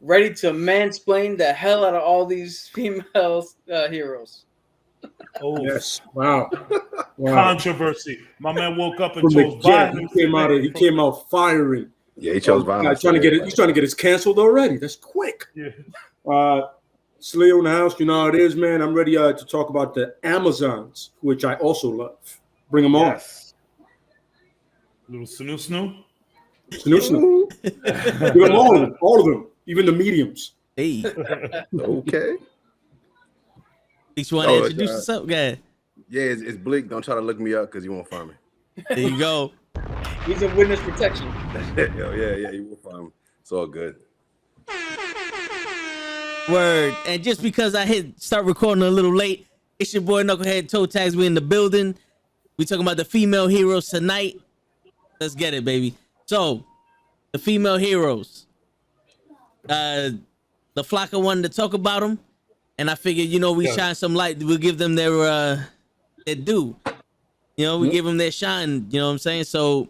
ready to mansplain the hell out of all these female heroes. Oh yes! Wow. Controversy. My man woke up and From the chose get, violence. he came out firing. Yeah, he chose violence. He's trying to get us canceled already. That's quick. Yeah. Sleo in the house, you know how it is, man. I'm ready to talk about the Amazons, which I also love. Bring them on. Little snoo. Give them all of them, even the mediums. Hey. Okay. Each one introduce yourself, guy. Yeah, it's Bleak. Don't try to look me up because you won't find me. There you go. He's in witness protection. yeah, you will find me. It's all good. Word. And just because I start recording a little late, it's your boy Nukkle Hedd Toe Tags. We in the building. We talking about the female heroes tonight. Let's get it, baby. So, the female heroes. The Flocka wanted to talk about them, and I figured, we shine some light. We'll give them their due. We give them their shine. You know what I'm saying? So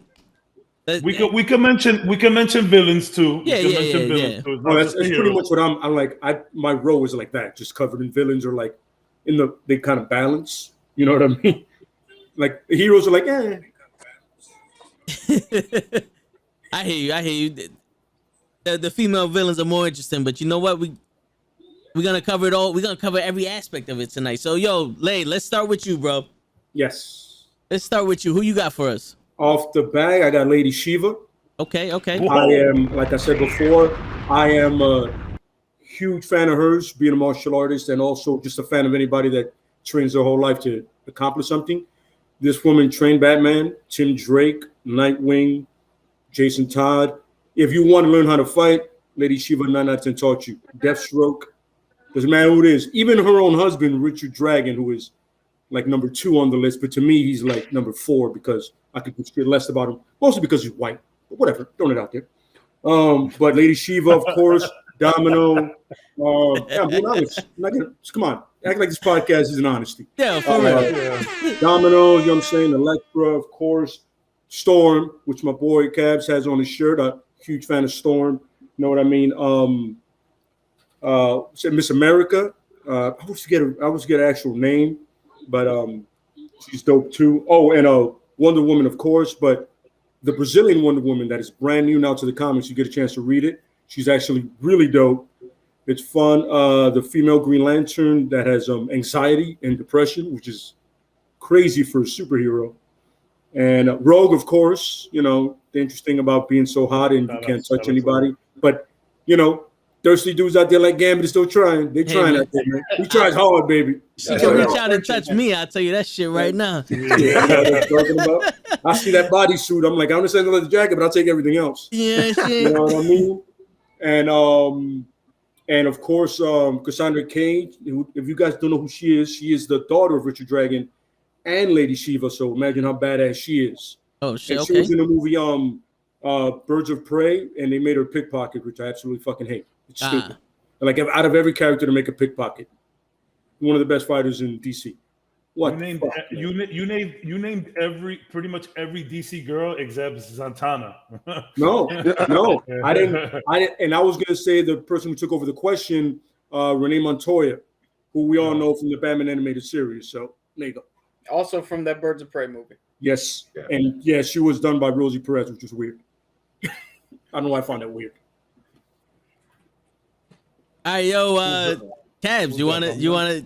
we can mention villains too. Yeah. Oh, that's pretty much what I'm like. My row is like that, just covered in villains, or like they kind of balance. You know what I mean? Like the heroes are like, I hear you. The female villains are more interesting, but you know what? We're gonna cover it all. We're gonna cover every aspect of it tonight. So, Lay, let's start with you, bro. Yes. Let's start with you. Who you got for us? Off the bag, I got Lady Shiva. Okay. I am, like I said before, I am a huge fan of hers, being a martial artist, and also just a fan of anybody that trains their whole life to accomplish something. This woman trained Batman, Tim Drake, Nightwing, Jason Todd. If you want to learn how to fight, Lady Shiva 9 out of 10 taught you. Deathstroke. Doesn't matter who it is. Even her own husband, Richard Dragon, who is like number 2 on the list, but to me, he's like number 4 because I could care less about him, mostly because he's white. But whatever, throwing it out there. But Lady Shiva, of course, Domino. I'm being honest. Come on, act like this podcast is an honesty. Yeah, for real. Domino, you know what I'm saying? Elektra, of course. Storm, which my boy Cabs has on his shirt. I'm a huge fan of Storm. You know what I mean? Miss America. I always forget her actual name, but she's dope too. Oh, and Wonder Woman, of course, but the Brazilian Wonder Woman that is brand new now to the comics. You get a chance to read it. She's actually really dope. It's fun. The female Green Lantern that has anxiety and depression, which is crazy for a superhero. And Rogue, of course, the interesting about being so hot and you can't touch anybody. But, thirsty dudes out there like Gambit are still trying. They're trying out there, man. He tries hard, baby. She can reach out and touch me. I'll tell you that shit right now. Talking about. I see that bodysuit. I'm like, I understand the jacket, but I'll take everything else. Yeah, shit. You know what I mean? And of course, Cassandra Cain. If you guys don't know who she is the daughter of Richard Dragon and Lady Shiva. So imagine how badass she is. Oh shit! And she was in the movie Birds of Prey, and they made her pickpocket, which I absolutely fucking hate. It's stupid. Like out of every character to make a pickpocket, one of the best fighters in DC. What you named pretty much every DC girl except Zatanna. No, I didn't. And I was gonna say the person who took over the question, Renee Montoya, who we all know from the Batman animated series. So there you go. Also from that Birds of Prey movie. Yes, and yeah, she was done by Rosie Perez, which was weird. I don't know why I found that weird. All right, yo, Cabs, you wanna?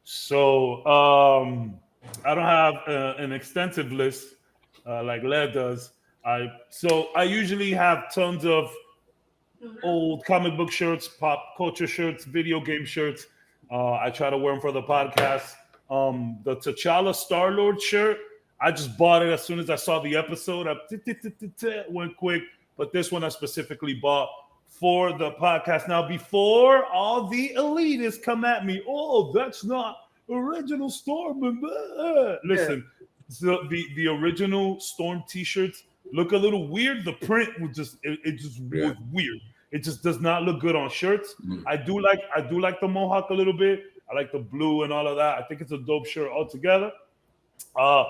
So I don't have an extensive list like Lev does. I usually have tons of old comic book shirts, pop culture shirts, video game shirts. I try to wear them for the podcast. The T'Challa Star-Lord shirt, I just bought it as soon as I saw the episode. I went quick, but this one I specifically bought for the podcast. Now, before all the elitists come at me, oh, that's not original Storm. Listen, so the original Storm T-shirts look a little weird. The print was was weird. It just does not look good on shirts. I do like the mohawk a little bit. I like the blue and all of that. I think it's a dope shirt altogether. I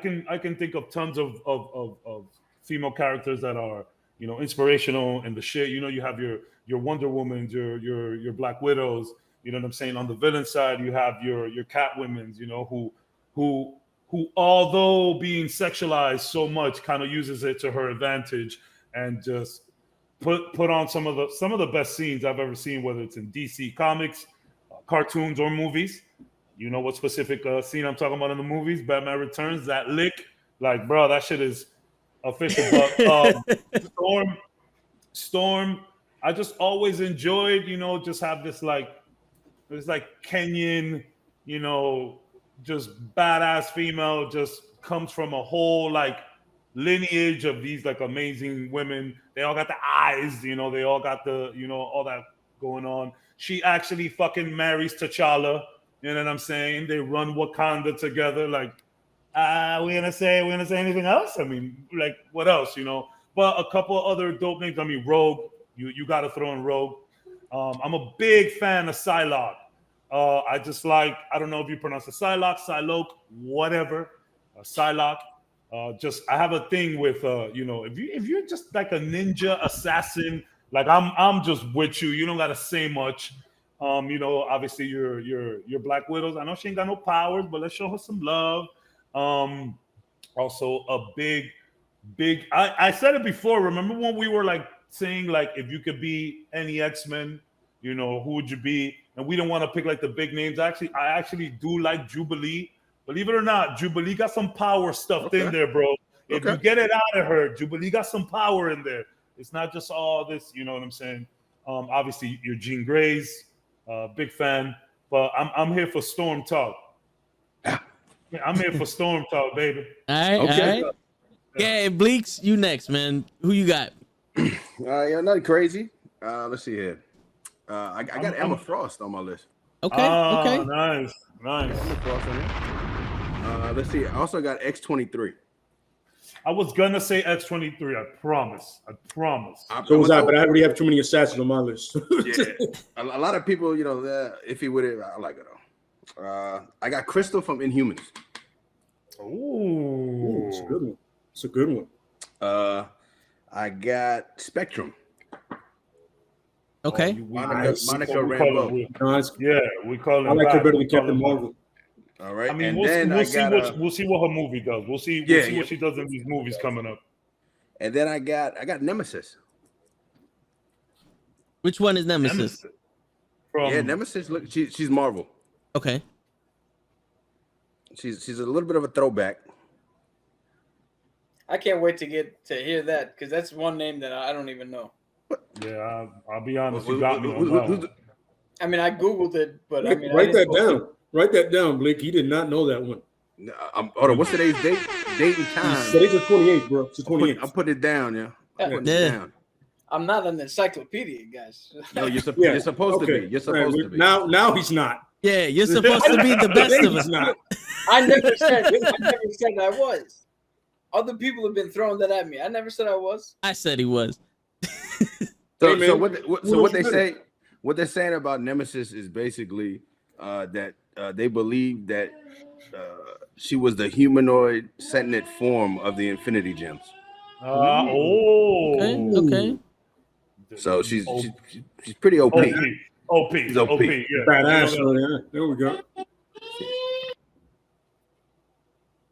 can think of tons of female characters that are inspirational and the shit. You have your Wonder Womans, your Black Widows. You know what I'm saying? On the villain side, you have your Catwomen's. Who although being sexualized so much, kind of uses it to her advantage and just put on some of the best scenes I've ever seen, whether it's in DC comics, cartoons, or movies. You know what specific scene I'm talking about in the movies? Batman Returns, that lick, like, bro, that shit is official. But Storm, I just always enjoyed, just have this Kenyan, just badass female, just comes from a whole lineage of these amazing women. They all got the eyes, they all got the, all that going on. She actually fucking marries T'Challa. You know what I'm saying? They run Wakanda together. We gonna say anything else? I mean, what else? But a couple other dope names. I mean, Rogue. You got to throw in Rogue. I'm a big fan of Psylocke. I just I don't know if you pronounce it Psylocke, whatever. Psylocke. I have a thing with if you're just like a ninja assassin, I'm just with you. You don't gotta say much. Obviously your Black Widows. I know she ain't got no powers, but let's show her some love. Also a big. I said it before. Remember when we were saying if you could be any X-Men, who would you be? And we don't want to pick the big names. I actually do like Jubilee. Believe it or not, Jubilee got some power stuffed in there, bro. If you get it out of her, Jubilee got some power in there. It's not just all this, you know what I'm saying? Obviously, your Jean Grey's, big fan. But I'm here for Storm Talk. I'm here for Storm Talk, baby. All right. Yeah, Bleaks, you next, man. Who you got? Nothing crazy. Let's see here. I got Emma Frost on my list. Okay. Nice. Emma Frost on there. Let's see. I also got X-23. I was gonna say X-23. I promise. So was I, but I already have too many assassins on my list. Yeah, a lot of people, they're iffy with it. I like it though. I got Crystal from Inhumans. Ooh, it's a good one. It's a good one. I got Spectrum. Okay. Monica Rambeau. We call it. I like her better than Captain Marvel. All right. I mean, and we'll see what her movie does. We'll see what she does in these movies coming up. And then I got Nemesis. Which one is Nemesis? Nemesis. Look, she's Marvel. Okay. She's a little bit of a throwback. I can't wait to hear that because that's one name that I don't even know. Yeah, I'll be honest. You got me on that one. I mean, I googled it, but write that down. Write that down, Blake. He did not know that one. Hold on. What's today's date? Date and time. Today's the 28th, bro. It's the 28th. I'm putting it down, yeah. I'm not an encyclopedia, guys. No, you're supposed to be. You're supposed to be. Now he's not. Yeah, you're supposed to be the best of us. Not. I never said I was. Other people have been throwing that at me. I never said I was. I said he was. So what they're saying about Nemesis is basically that they believe that she was the humanoid sentient form of the Infinity Gems. Okay. So she's pretty OP. She's OP. Yeah. Badass. There we go.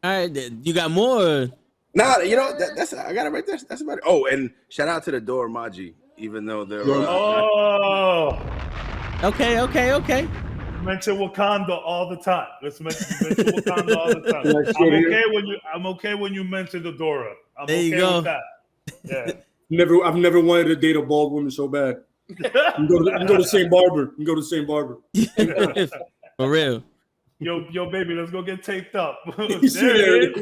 All right, you got more. Nah, that's I got it right there. That's about it. Oh, and shout out to the Dora Maji, even though they're Okay. Mention Wakanda all the time. Let's mention Wakanda all the time. I'm okay when you mention the Dora. I'm there you okay go. with that. Yeah. I've never wanted to date a bald woman so bad. You can go to the same barber. For real. Yo, baby, let's go get taped up. There it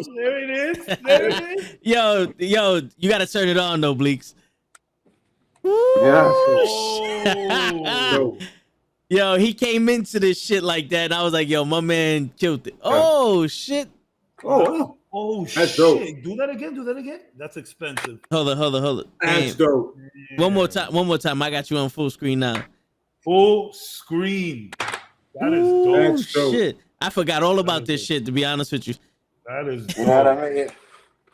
is. Yo, you gotta turn it on though, Bleaks. Oh. Yo, he came into this shit like that, and I was like, yo, my man killed it. Oh shit. Oh, That's shit. Dope. Do that again. That's expensive. Hold on. That's Damn. dope. Yeah. One more time. I got you on full screen now. Full screen. That is dope. That's dope. Shit. I forgot all about this shit, to be honest with you. That is dope. You know what I mean?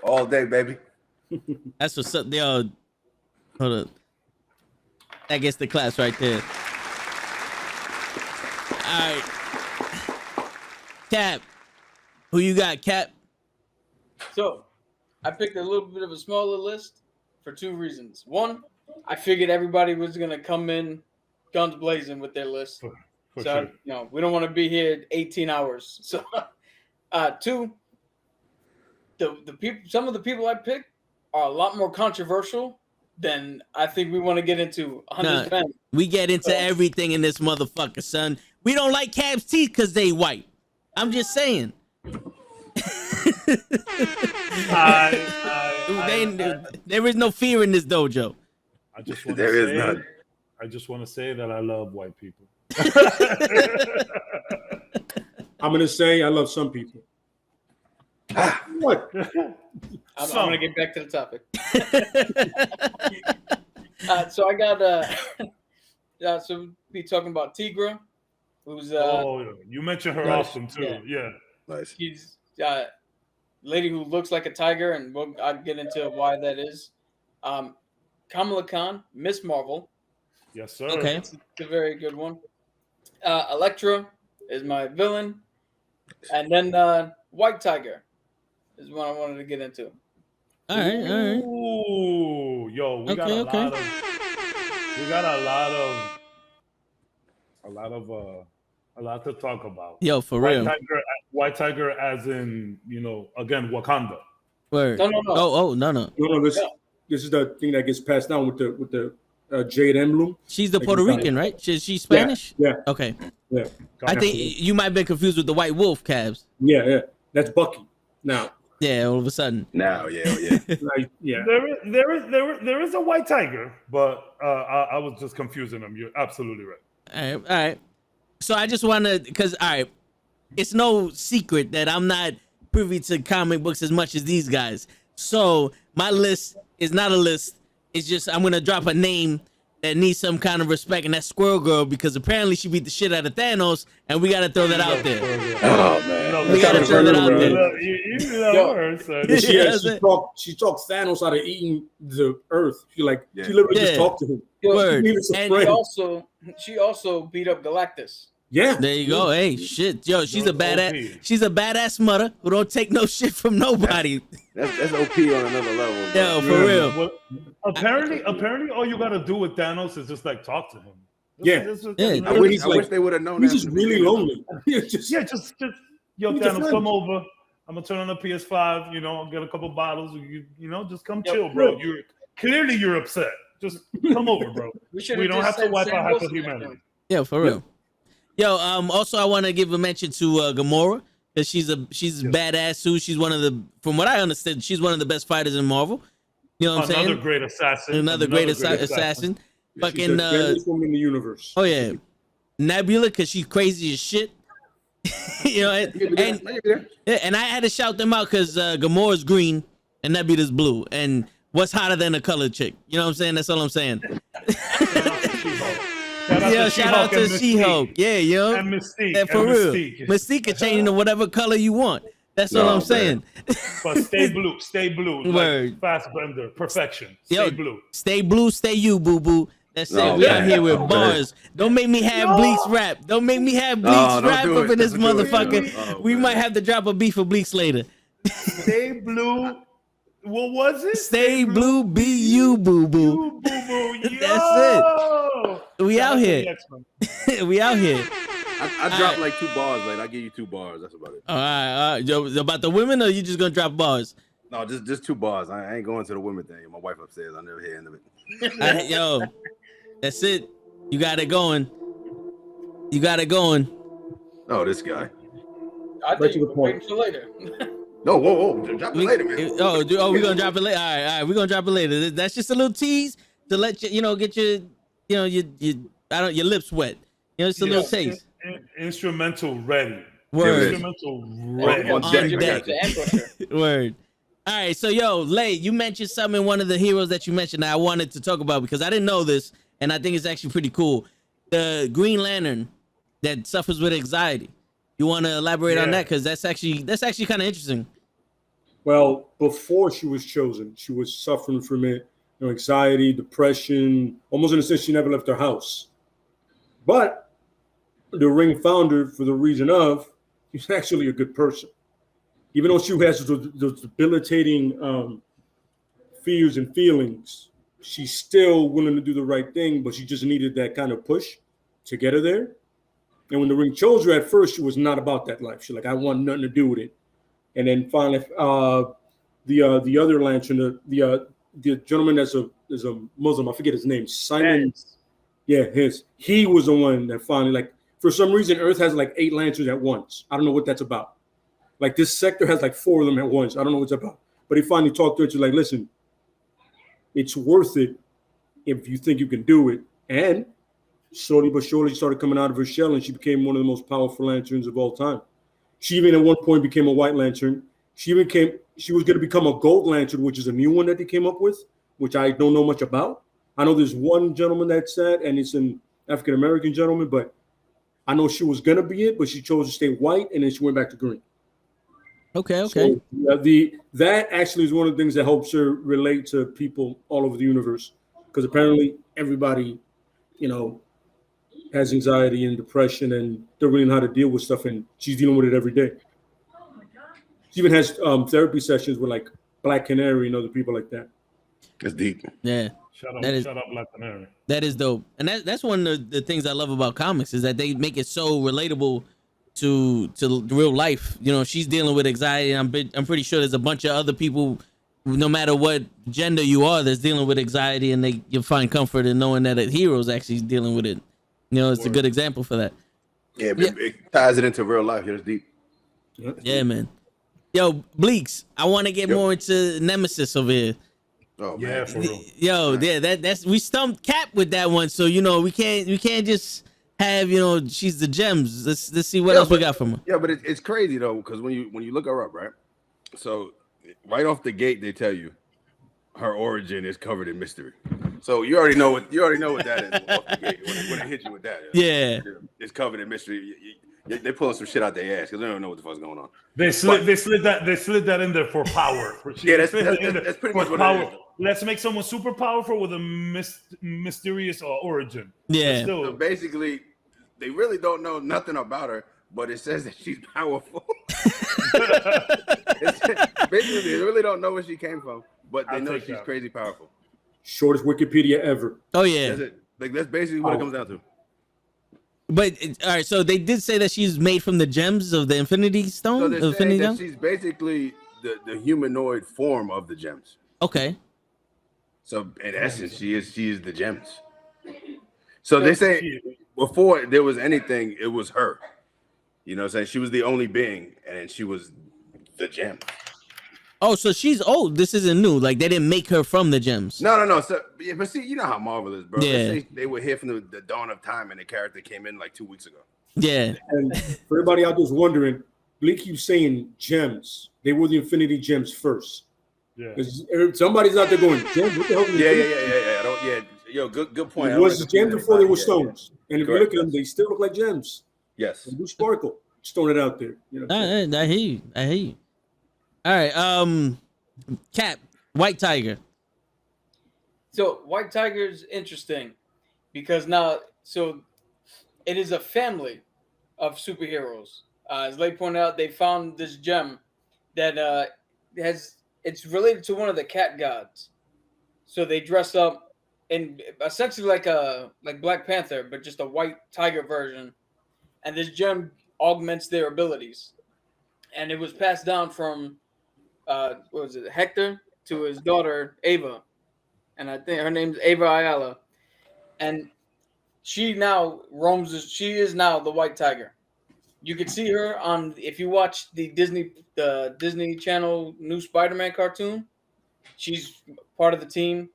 All day, baby. That's what's up. Yo, Hold on. That gets the claps right there. All right. Cap. Who you got, Cap? So, I picked a little bit of a smaller list for two reasons. One, I figured everybody was going to come in guns blazing with their list. For So, sure. you know, we don't want to be here 18 hours. So, two, the people, some of the people I picked are a lot more controversial than I think we want to get into. 100%. We get into everything in this motherfucker, son. We don't like Cap's teeth because they white. I'm just saying. There is no fear in this dojo. I just want There to is say, none. I just want to say that I love white people. I'm gonna say I love some people. What? I'm going to get back to the topic. So I got, so we talking about Tigra, who's You mentioned her Nice. often too. Yeah. Nice. she's lady who looks like a tiger, and I'll get into why that is. Kamala Khan, Miss Marvel, Yes, sir. Okay. it's a very good one. Elektra is my villain, and then White Tiger is what I wanted to get into. All right. Ooh, yo, we got a lot to talk about. Yo, for real. White Tiger, as in, again, Wakanda. Word. No. Oh, no. No, this is the thing that gets passed down with the Jade emblem. She's the Like Puerto you got Rican, right? She's Spanish? Yeah. Okay. Yeah. I think you might have been confused with the White Wolf, Cabs. Yeah. That's Bucky. Now, Yeah, all of a sudden. Now, yeah. like, yeah. There is a White Tiger, but I was just confusing them. You're absolutely right. All right. So I just want to, because, all right, it's no secret that I'm not privy to comic books as much as these guys. So my list is not a list. It's just I'm going to drop a name that needs some kind of respect, and that's Squirrel Girl, because apparently she beat the shit out of Thanos, and we got to throw that out there. Oh, man. We got to throw that out there. You know her, son. She talked Thanos out of eating the Earth. She literally just talked to him. Word. And she also beat up Galactus. Yeah. There you go. Hey, shit. Yo, she's a badass. OP. She's a badass mother who don't take no shit from nobody. That's OP on another level. Bro. Yo, for real. Well, apparently, all you gotta do with Thanos is just talk to him. Yeah. I wish they would have known He's that. just really lonely. Just yo, He's a Thanos, friend. come over. I'm gonna turn on the PS5. Get a couple bottles. Just come chill, bro. You're upset. Just come over, bro. We don't have to wipe out half of humanity. Yeah, for real. Yo, also I want to give a mention to Gamora, because she's badass too. She's one of the, from what I understand, she's one of the best fighters in Marvel. You know what I'm saying? Another great assassin. Another great assassin. She's Fucking the deadliest woman in the universe. oh yeah, Nebula, because she's crazy as shit. And I had to shout them out because Gamora's green and Nebula's blue, and what's hotter than a colored chick? You know what I'm saying? That's all I'm saying. Shout out to She-Hulk. Yeah, yo. And Mystique. Yeah, for real. Mystique can change into whatever color you want. That's all I'm saying. But stay blue. Stay blue. Word. Like Fassbender. Perfection. Stay blue. Stay blue, stay you, boo-boo. That's it. We out here with bars. Don't make me have Bleaks rap. Don't make me have Bleaks rap up in this motherfucker. We might have to drop a beef for Bleaks later. Stay blue. What was it? Stay blue, be you, boo-boo. That's it. We out here. We out here. I dropped like 2 bars. Like I give you 2 bars. That's about it. All right. Yo, about the women, or you just gonna drop bars? No, just 2 bars. I ain't going to the women thing. My wife upstairs. I never hear end of it. Yo, that's it. You got it going. Oh, this guy. I think you were waiting for later. No, whoa. Drop it later, man. We're gonna drop it later. All right. We're gonna drop it later. That's just a little tease to let you, get your, your lips wet. Just a little taste. Instrumental ready. Word. Instrumental ready. On deck. Word. All right. So, yo, Lay, you mentioned something, one of the heroes that you mentioned that I wanted to talk about because I didn't know this, and I think it's actually pretty cool. The Green Lantern that suffers with anxiety. You want to elaborate on that? Because that's actually kind of interesting. Well, before she was chosen, she was suffering from it anxiety, depression. Almost in a sense, she never left her house. But the Ring founder, for the reason of, she's actually a good person. Even though she has those debilitating fears and feelings, she's still willing to do the right thing, but she just needed that kind of push to get her there. And when the Ring chose her, at first, she was not about that life. She's like, I want nothing to do with it. And then finally, the other Lantern, the gentleman is a Muslim, I forget his name, Simon. Yeah, he was the one that finally, like, for some reason, Earth has like 8 Lanterns at once. I don't know what that's about. Like, this sector has like 4 of them at once. I don't know what it's about. But he finally talked to her to like, listen, it's worth it if you think you can do it. And slowly but surely, she started coming out of her shell, and she became one of the most powerful Lanterns of all time. She even at one point became a White Lantern. She was going to become a Gold Lantern, which is a new one that they came up with, which I don't know much about. I know there's one gentleman that's that, and it's an African-American gentleman, but I know she was going to be it, but she chose to stay white, and then she went back to green. Okay. So, that actually is one of the things that helps her relate to people all over the universe, because apparently everybody, has anxiety and depression, and don't really know how to deal with stuff, and she's dealing with it every day. She even has therapy sessions with like Black Canary and other people like that. That's deep. Yeah. Shut up, Black Canary. That is dope. And that's one of the things I love about comics is that they make it so relatable to real life. She's dealing with anxiety, and I'm pretty sure there's a bunch of other people, no matter what gender you are, that's dealing with anxiety, and you'll find comfort in knowing that a hero's actually dealing with it. It's a good example for that. Yeah, it ties it into real life. It's deep. Yeah, man. Yo, Bleaks, I want to get more into Nemesis over here. Oh man, yeah, for real. Yo, yeah, that's we stumped Cap with that one, so we can't just have she's the gems. Let's see what else we got from her. Yeah, but it's crazy though, because when you look her up, right? So right off the gate, they tell you her origin is covered in mystery. So you already know what that is off the gate when they hit you with that. Yeah, it's covered in mystery. They're pulling some shit out their ass because they don't know what the fuck's going on. They slid that in there for power. That's pretty much what power. it is. Let's make someone super powerful with a mysterious origin. Yeah. So basically, they really don't know nothing about her, but it says that she's powerful. Basically, they really don't know where she came from, but they know she's crazy powerful. Shortest Wikipedia ever. Oh yeah. That's it. That's basically what it comes down to. But all right, so they did say that she's made from the gems of the Infinity Stone. So they're saying that Gem? she's basically the humanoid form of the gems. Okay. So in essence, she is the gems. So they say before there was anything, it was her. You know what I'm saying? She was the only being, and she was the gem. Oh, so she's old. This isn't new. Like they didn't make her from the gems. No. So, yeah, but see, you know how Marvel is, bro. Yeah. They were here from the dawn of time, and the character came in like 2 weeks ago. Yeah. And for everybody out there's wondering, Bleak keeps saying gems. They were the Infinity Gems first. Yeah. Somebody's out there going, gems? What the hell? Yeah. Yo, good point. It was gems before they were stones. And if Correct. you look at them, they still look like gems. Yes. They do sparkle. Just throwing it out there. I hear you. All right. Cap, White Tiger. So White Tiger is interesting because now, so it is a family of superheroes. As Lay pointed out, they found this gem that it's related to one of the cat gods. So they dress up in essentially like Black Panther, but just a white tiger version. And this gem augments their abilities. And it was passed down from Hector to his daughter Ava, and I think her name's Ava Ayala, and she now roams. She is now the White Tiger. You can see her on if you watch the Disney Channel new Spider-Man cartoon. She's part of the team.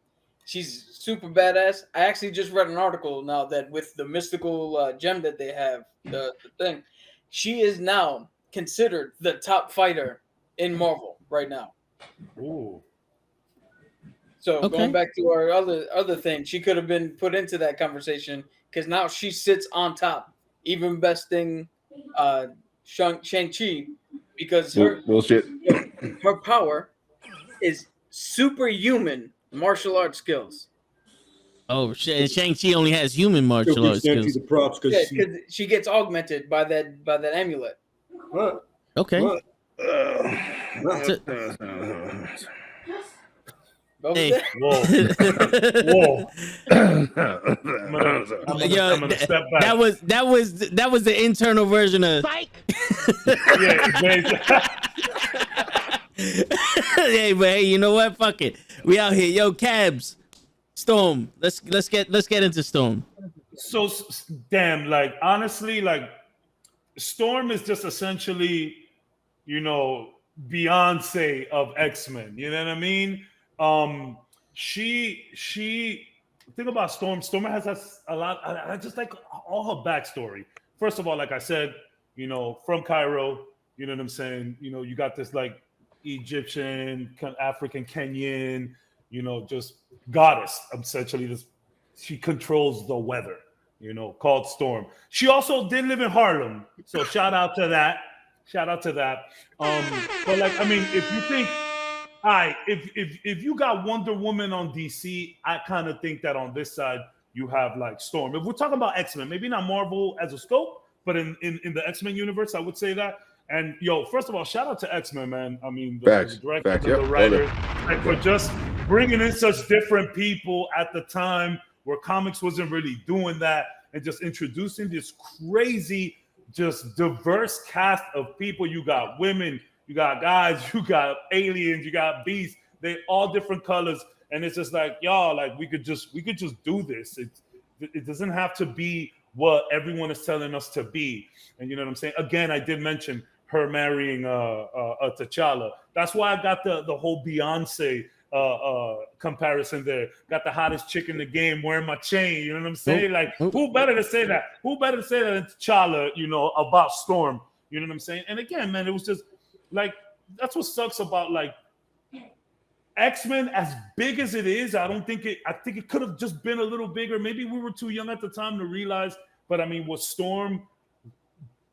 She's super badass. I actually just read an article now that with the mystical gem that they have, the thing, she is now considered the top fighter in Marvel right now. Ooh. So going back to our other thing, she could have been put into that conversation because now she sits on top, even besting Shang-Chi, because her power is superhuman martial arts skills. Oh shit! And Shang-Chi only has human martial arts skills. The props because she gets augmented by that amulet. Okay. Hey. Whoa. I'm gonna step back. That was the internal version of Yeah, hey, but hey, you know what? Fuck it. We out here. Yo, Cabs. Storm. Let's get into Storm. So damn, like honestly, like Storm is just essentially, Beyonce of X-Men. You know what I mean? She think about Storm. Storm has a lot. I just like all her backstory. First of all, like I said, from Cairo. You know what I'm saying? You got this like Egyptian, African, Kenyan, just goddess. Essentially, she controls the weather. Called Storm. She also did live in Harlem, so shout out to that. But like, I mean, if you think, all right, if you got Wonder Woman on DC, I kind of think that on this side you have like Storm. If we're talking about X-Men, maybe not Marvel as a scope, but in the X-Men universe, I would say that. And first of all, shout out to X-Men, man. I mean, the director, the writer, and for just bringing in such different people at the time where comics wasn't really doing that, and just introducing this crazy, just diverse cast of people. You got women, you got guys, you got aliens, you got beasts. They all different colors, and it's just like, y'all, like we could just do this. It doesn't have to be what everyone is telling us to be. And you know what I'm saying? Again, I did mention her marrying T'Challa. That's why I got the whole Beyonce comparison there. Got the hottest chick in the game wearing my chain. You know what I'm saying? Who better to say that? Who better to say that than T'Challa, about Storm? You know what I'm saying? And again, man, it was just like, that's what sucks about like X-Men, as big as it is. I think it could have just been a little bigger. Maybe we were too young at the time to realize, but I mean, what Storm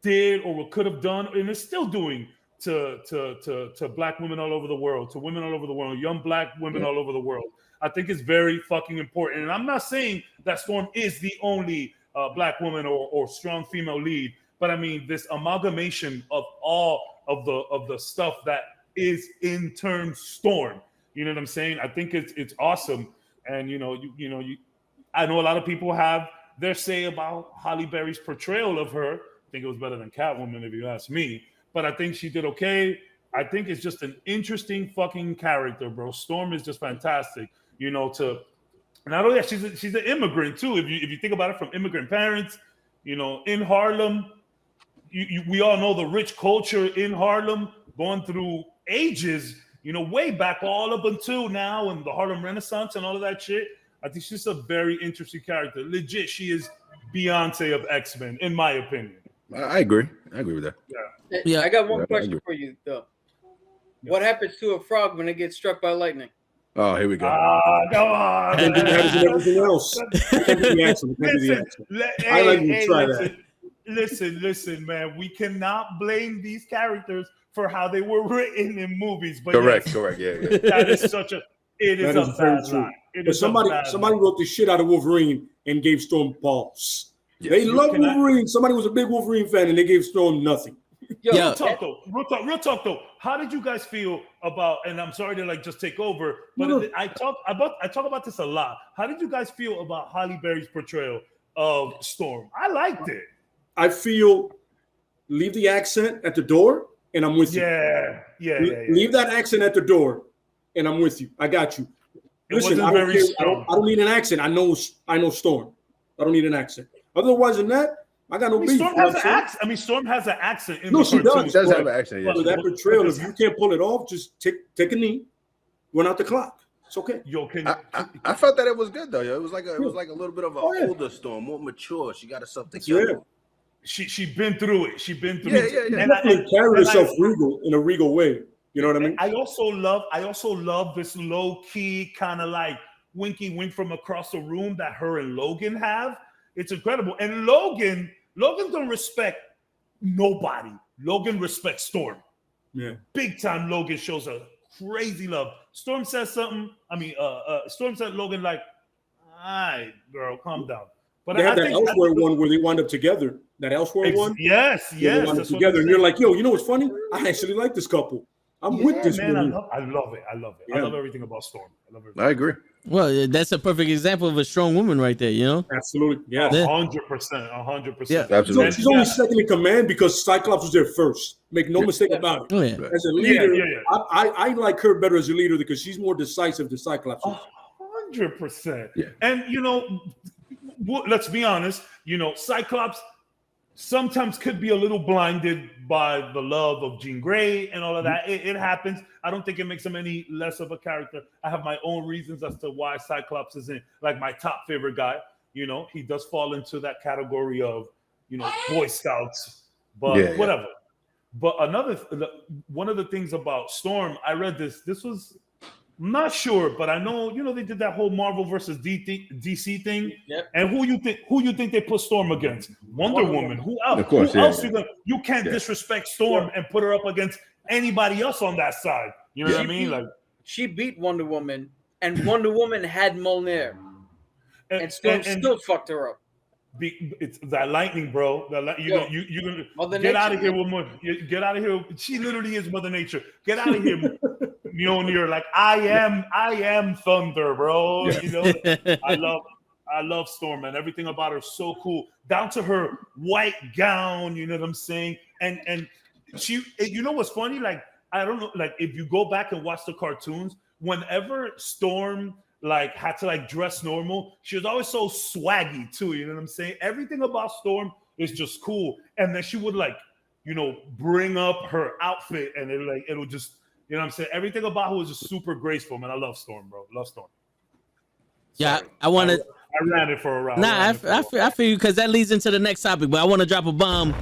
did or what could have done and is still doing to black women all over the world, to women all over the world, young black women all over the world, I think it's very fucking important. And I'm not saying that Storm is the only black woman or strong female lead, but I mean this amalgamation of all of the stuff that is in turn Storm. You know what I'm saying? I think it's awesome. And I know a lot of people have their say about Halle Berry's portrayal of her. I think it was better than Catwoman, if you ask me. But I think she did okay. I think it's just an interesting fucking character, bro. Storm is just fantastic. To not only that, she's an immigrant too. If you think about it, from immigrant parents, in Harlem, we all know the rich culture in Harlem, going through ages, way back all up until now, and the Harlem Renaissance and all of that shit. I think she's a very interesting character. Legit, she is Beyonce of X-Men, in my opinion. I agree with that. Yeah. I got one question for you though. Yeah. What happens to a frog when it gets struck by lightning? Oh, here we go. Come on. And everything else. I like to try that. Listen, man. We cannot blame these characters for how they were written in movies. But correct. Yeah. That is such a. It is a bad line. But somebody wrote the shit out of Wolverine and gave Storm balls. They love Wolverine. Somebody was a big Wolverine fan and they gave Storm nothing. Real talk though. How did you guys feel about? And I'm sorry to like just take over, but I talk about this a lot. How did you guys feel about Halle Berry's portrayal of Storm? I liked it. I feel leave the accent at the door, and I'm with you. Yeah. Leave that accent at the door, and I'm with you. I got you. Listen, I don't need an accent. I know Storm. I don't need an accent. Otherwise than that, I got no beef. Storm has an accent. Storm has an accent. No, she does. She does have an accent. Yeah. So that portrayal, if you can't pull it off, just take a knee, run out the clock. It's okay. I felt that it was good though. It was like a little bit of an older Storm, more mature. She got herself together. She been through it. Yeah. And carried herself in a regal way. You know what I mean? I also love this low key kind of like winky wink from across the room that her and Logan have. It's incredible. And Logan don't respect nobody. Logan respects Storm. Yeah. Big time. Logan shows a crazy love. Storm says something. I mean, Storm said Logan like, all right, girl, calm down. But They I had that think Elsewhere one where they wound up together. That Elsewhere one. Yes, They yes. wound up That's what together, I'm and you're saying. like, yo, you know what's funny? I actually like this couple. I'm with this man. woman. I love it. I love Yeah. everything about Storm. I agree. Well, that's a perfect example of a strong woman right there. You know. Absolutely, yeah. 100%. Yeah. Absolutely. She's only second in command because Cyclops was there first. Make no mistake about it. Oh yeah. As a leader, Yeah. I like her better as a leader because she's more decisive than Cyclops is. 100%. Yeah. And let's be honest. Cyclops sometimes could be a little blinded by the love of Jean Grey and all of that. It happens. I don't think it makes him any less of a character. I have my own reasons as to why Cyclops isn't like my top favorite guy. He does fall into that category of, Boy Scouts, but whatever. But one of the things about Storm, I read this was, I'm not sure, but I know, they did that whole Marvel versus DC thing. Yep. And who you think they put Storm against? Wonder Woman. Who else? Of course, who else yeah. you can't disrespect Storm and put her up against anybody else on that side. You know what I mean? Like, she beat Wonder Woman, and Wonder Woman had Mjolnir, and Storm still fucked her up. It's that lightning, bro. You Mother get out Nature. of here with more. Get out of here. She literally is Mother Nature. Get out of here, Mjolnir. Like I am thunder, bro. Yeah. I love Storm, man. Everything about her is so cool. Down to her white gown. You know what I'm saying? And she. What's funny? Like I don't know. Like if you go back and watch the cartoons, whenever Storm had to dress normal, she was always so swaggy too. You know what I'm saying? Everything about Storm is just cool. And then she would bring up her outfit, and it'll just, you know what I'm saying? Everything about her was just super graceful, man. I love Storm, bro. Love Storm. Yeah, Sorry. I want to. I ran it for a round. Nah, I feel you because that leads into the next topic. But I want to drop a bomb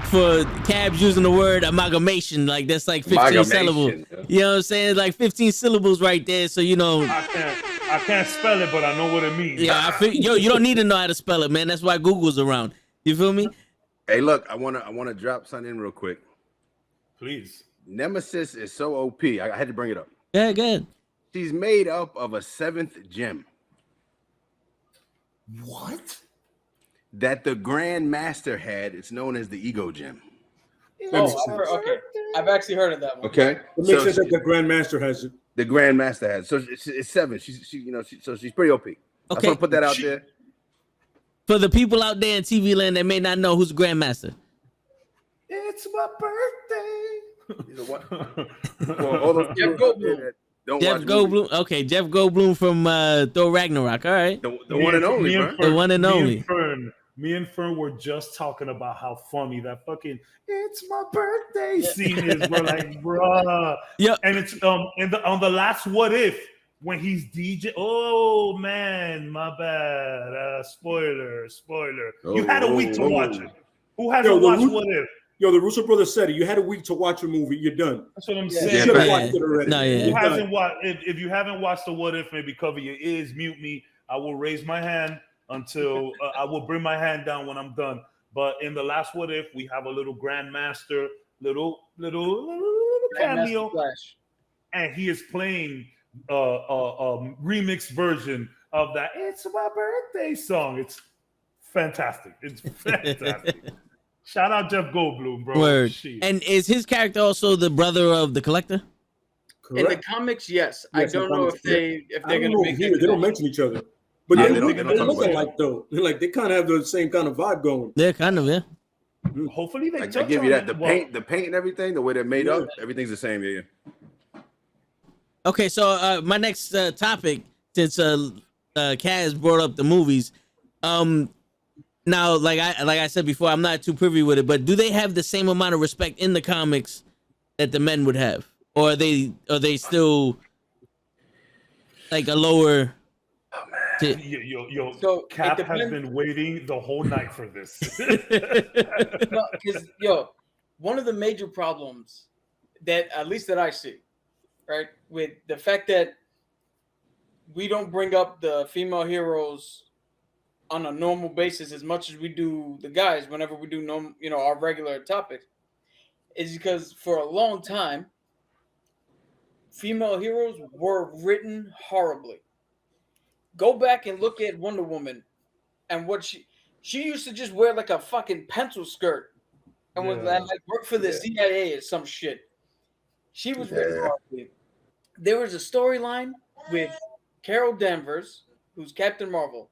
for Cabs using the word amalgamation. Like that's like 15 syllables. You know what I'm saying? Like 15 syllables right there. So I can't spell it, but I know what it means. Yeah, I feel you don't need to know how to spell it, man. That's why Google's around. You feel me? Hey, look, I wanna drop something in real quick. Please. Nemesis is so OP. I had to bring it up. Yeah, good. She's made up of a 7th gem. What? That the Grand Master had. It's known as the Ego Gem. Okay. I've actually heard of that one. Okay. It makes sense that the Grandmaster has it. The Grand Master has. So it's 7. So she's pretty OP. I just want to put that out there. For the people out there in TV land that may not know who's Grandmaster. It's my birthday. You know what? For all those Jeff Goldblum. Jeff Goldblum. Okay, Jeff Goldblum from Thor Ragnarok. All right. The one and only, bro. The one and only. Me and Fern were just talking about how funny that fucking "It's my birthday" scene is, bro. Like, bruh. Yeah. And it's on the last What If when he's DJ. Oh man, my bad. Spoiler. You had a week to watch it. Who hasn't watched What If? Yo, the Russo brothers said it. You had a week to watch a movie. You're done. That's what I'm You saying. should have watched it already. No, yeah. Who hasn't watched? If you haven't watched the What If, maybe cover your ears, mute me. I will raise my hand until I will bring my hand down when I'm done. But in the last What If, we have a little Grandmaster, little cameo, and he is playing a remix version of that "It's My Birthday" song. It's fantastic. It's fantastic. Shout out Jeff Goldblum, bro. Word. Jeez. And is his character also the brother of the Collector? Correct. In the comics, yes. Yes, I don't know if they're going to make here. They don't mention each other. But Yeah, they they look don't talk about alike, though. They kind of have the same kind of vibe going. Yeah, kind of, yeah. Hopefully they I touch give you on that. it. The paint and everything, the way they're made up, everything's the same. Yeah. Okay, so my next topic, since Kaz brought up the movies, now like I said before, I'm not too privy with it, but do they have the same amount of respect in the comics that the men would have, or are they still like a lower? Yo, So, Cap it has depends- been waiting the whole night for this. No, because one of the major problems that at least that I see, right, with the fact that we don't bring up the female heroes on a normal basis as much as we do the guys whenever we do our regular topics, is because for a long time, female heroes were written horribly. Go back and look at Wonder Woman and what she used to just wear like a fucking pencil skirt and was like work for the CIA or some shit. She was written horribly. There was a storyline with Carol Danvers, who's Captain Marvel.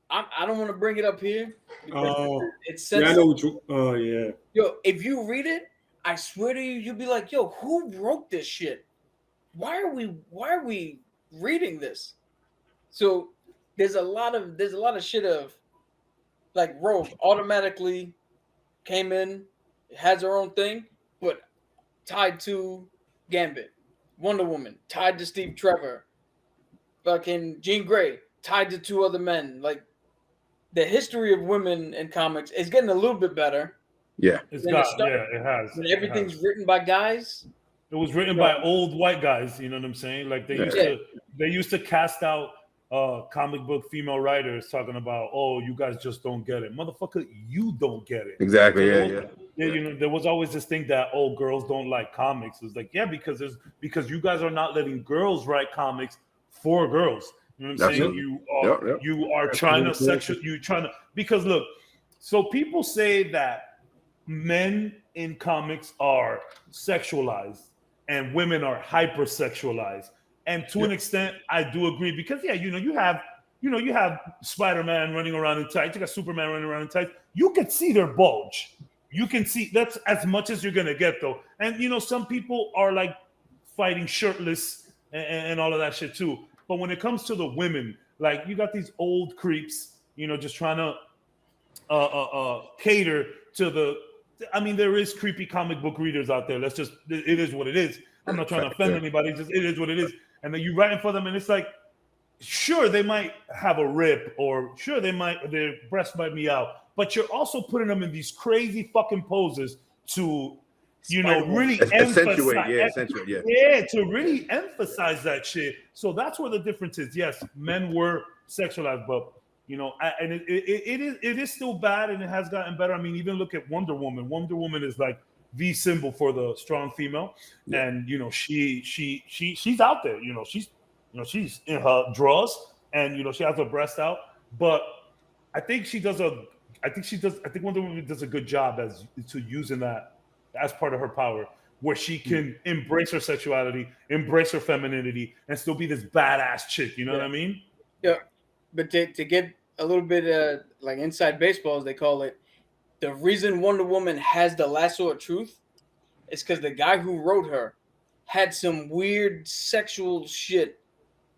I don't want to bring it up here because it's sensitive. Yeah, I know what you. Oh yeah. Yo, if you read it, I swear to you, you'll be like, "Yo, who wrote this shit? Why are we reading this?" So there's a lot of shit of like Rogue automatically came in, has her own thing, but tied to Gambit, Wonder Woman tied to Steve Trevor, fucking Jean Grey tied to two other men. Like the history of women in comics is getting a little bit better. Yeah, it has. When everything's written by guys. It was written by old white guys. You know what I'm saying? Like they used to cast out comic book female writers talking about, oh, you guys just don't get it, motherfucker. You don't get it. Exactly. So you know, there was always this thing that girls don't like comics. It's like because you guys are not letting girls write comics for girls. You know what I'm saying? You are trying to because look, so people say that men in comics are sexualized and women are hypersexualized. And to an extent, I do agree because you have Spider-Man running around in tights, you got Superman running around in tights. You can see their bulge. You can see that's as much as you're gonna get though. And some people are like fighting shirtless and all of that shit too. But when it comes to the women, like you got these old creeps, just trying to cater to the. I mean, there is creepy comic book readers out there. It is what it is. I'm not trying to offend anybody. It is what it is. And then you writing for them, and it's like, sure, they might have a rip, or sure, their breast might be out, but you're also putting them in these crazy fucking poses to, really emphasize, to really emphasize that shit. So that's where the difference is. Yes, men were sexualized, but and it is still bad, and it has gotten better. I mean, even look at Wonder Woman. Wonder Woman is like the symbol for the strong female, and she's out there. She's in her drawers, and she has her breast out. But I think Wonder Woman does a good job as to using that as part of her power, where she can embrace her sexuality, embrace her femininity, and still be this badass chick. You know what I mean? Yeah. But to get a little bit like inside baseball, as they call it, the reason Wonder Woman has the lasso of truth is because the guy who wrote her had some weird sexual shit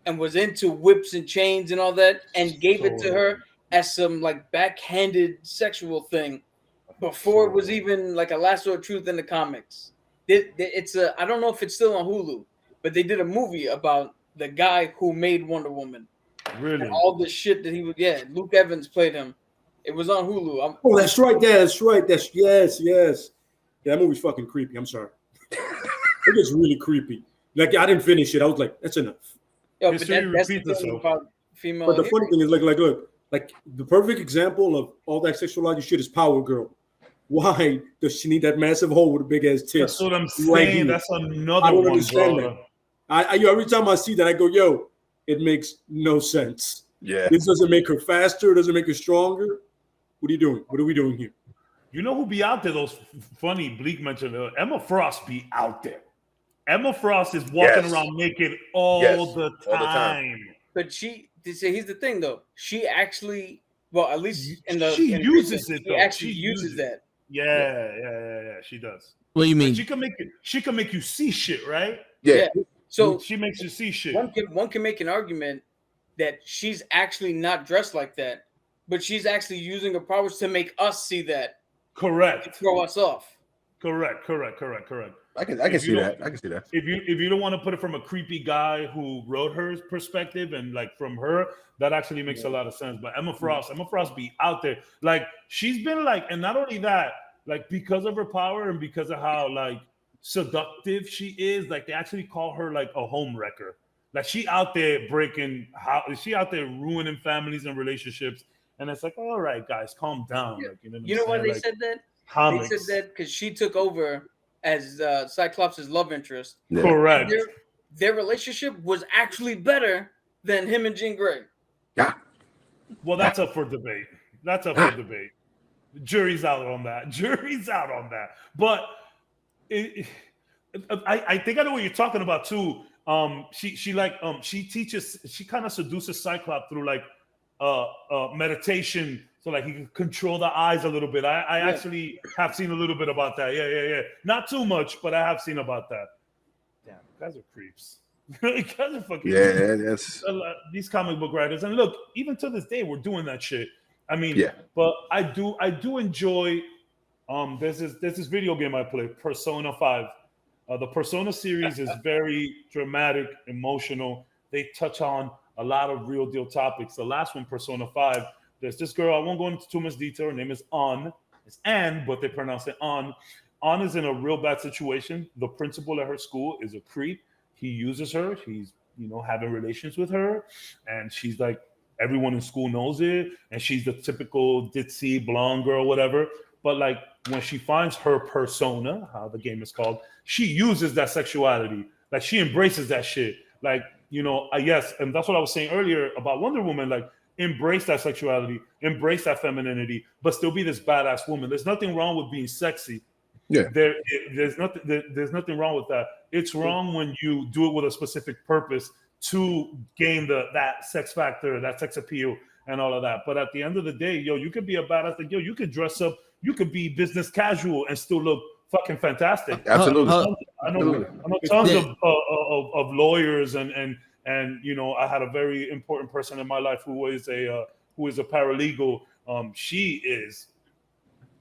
and was into whips and chains and all that, and gave it to her as some like backhanded sexual thing before it was even like a lasso of truth in the comics. It's I don't know if it's still on Hulu, but they did a movie about the guy who made Wonder Woman. Really? And all the shit that he was, Luke Evans played him. It was on Hulu. That's right. That's right. Yes. Yeah, that movie's fucking creepy. I'm sorry. It gets really creepy. Like I didn't finish it. I was like, that's enough. Yo, but that's the thing about female. But the funny thing is, look, like the perfect example of all that sexualized shit is Power Girl. Why does she need that massive hole with a big ass tits? That's what I'm saying. That's another I don't one, understand bro. that. Every time I see that, I go, yo, it makes no sense. Yeah. This doesn't make her faster. It doesn't make her stronger. What are you doing? What are we doing here? You know who be out there? Those funny Bleak mentioned Emma Frost be out there. Emma Frost is walking around naked all the time. But here's the thing though. She actually, well, at least she uses it. She actually uses that. Yeah. She does. What do you mean? Like she can make you see shit, right? Yeah. So she makes you see shit. One can make an argument that she's actually not dressed like that, but she's actually using her powers to make us see that. Correct. Throw us off. Correct. I can see that. I can see that. If you don't want to put it from a creepy guy who wrote her perspective and like from her, that actually makes a lot of sense. But Emma Frost be out there. Like she's been like, and not only that, like because of her power and because of how like seductive she is, like they actually call her like a home wrecker. Like she out there she out there ruining families and relationships. And it's like, all right, guys, calm down. Yeah. Like, you know why they said that? Comics. They said that because she took over as Cyclops' love interest. Yeah. Correct. their relationship was actually better than him and Jean Grey. Yeah. Well, that's up for debate. That's up for debate. Jury's out on that. Jury's out on that. But I think I know what you're talking about too. She teaches. She kind of seduces Cyclops through like meditation, so like he can control the eyes a little bit. I actually have seen a little bit about that. Yeah. Not too much, but I have seen about that. Damn, guys are creeps. Guys are fucking that's these comic book writers. And look, even to this day, we're doing that shit. I mean, but I do enjoy. There's this video game I play, Persona 5. The Persona series is very dramatic, emotional. They touch on a lot of real deal topics. The last one, Persona 5, there's this girl. I won't go into too much detail. Her name is An. It's Anne, but they pronounce it An. An is in a real bad situation. The principal at her school is a creep. He uses her. He's having relations with her, and she's like, everyone in school knows it, and she's the typical ditzy blonde girl, whatever. But like when she finds her persona, how the game is called, she uses that sexuality. Like she embraces that shit. Like, yes, and that's what I was saying earlier about Wonder Woman. Like, embrace that sexuality, embrace that femininity, but still be this badass woman. There's nothing wrong with being sexy. Yeah, there's nothing wrong with that. It's wrong when you do it with a specific purpose to gain that sex factor, that sex appeal, and all of that. But at the end of the day, you could be a badass. Like, you could dress up, you could be business casual and still look fucking fantastic. Absolutely. I know tons of lawyers and I had a very important person in my life who is a paralegal. She is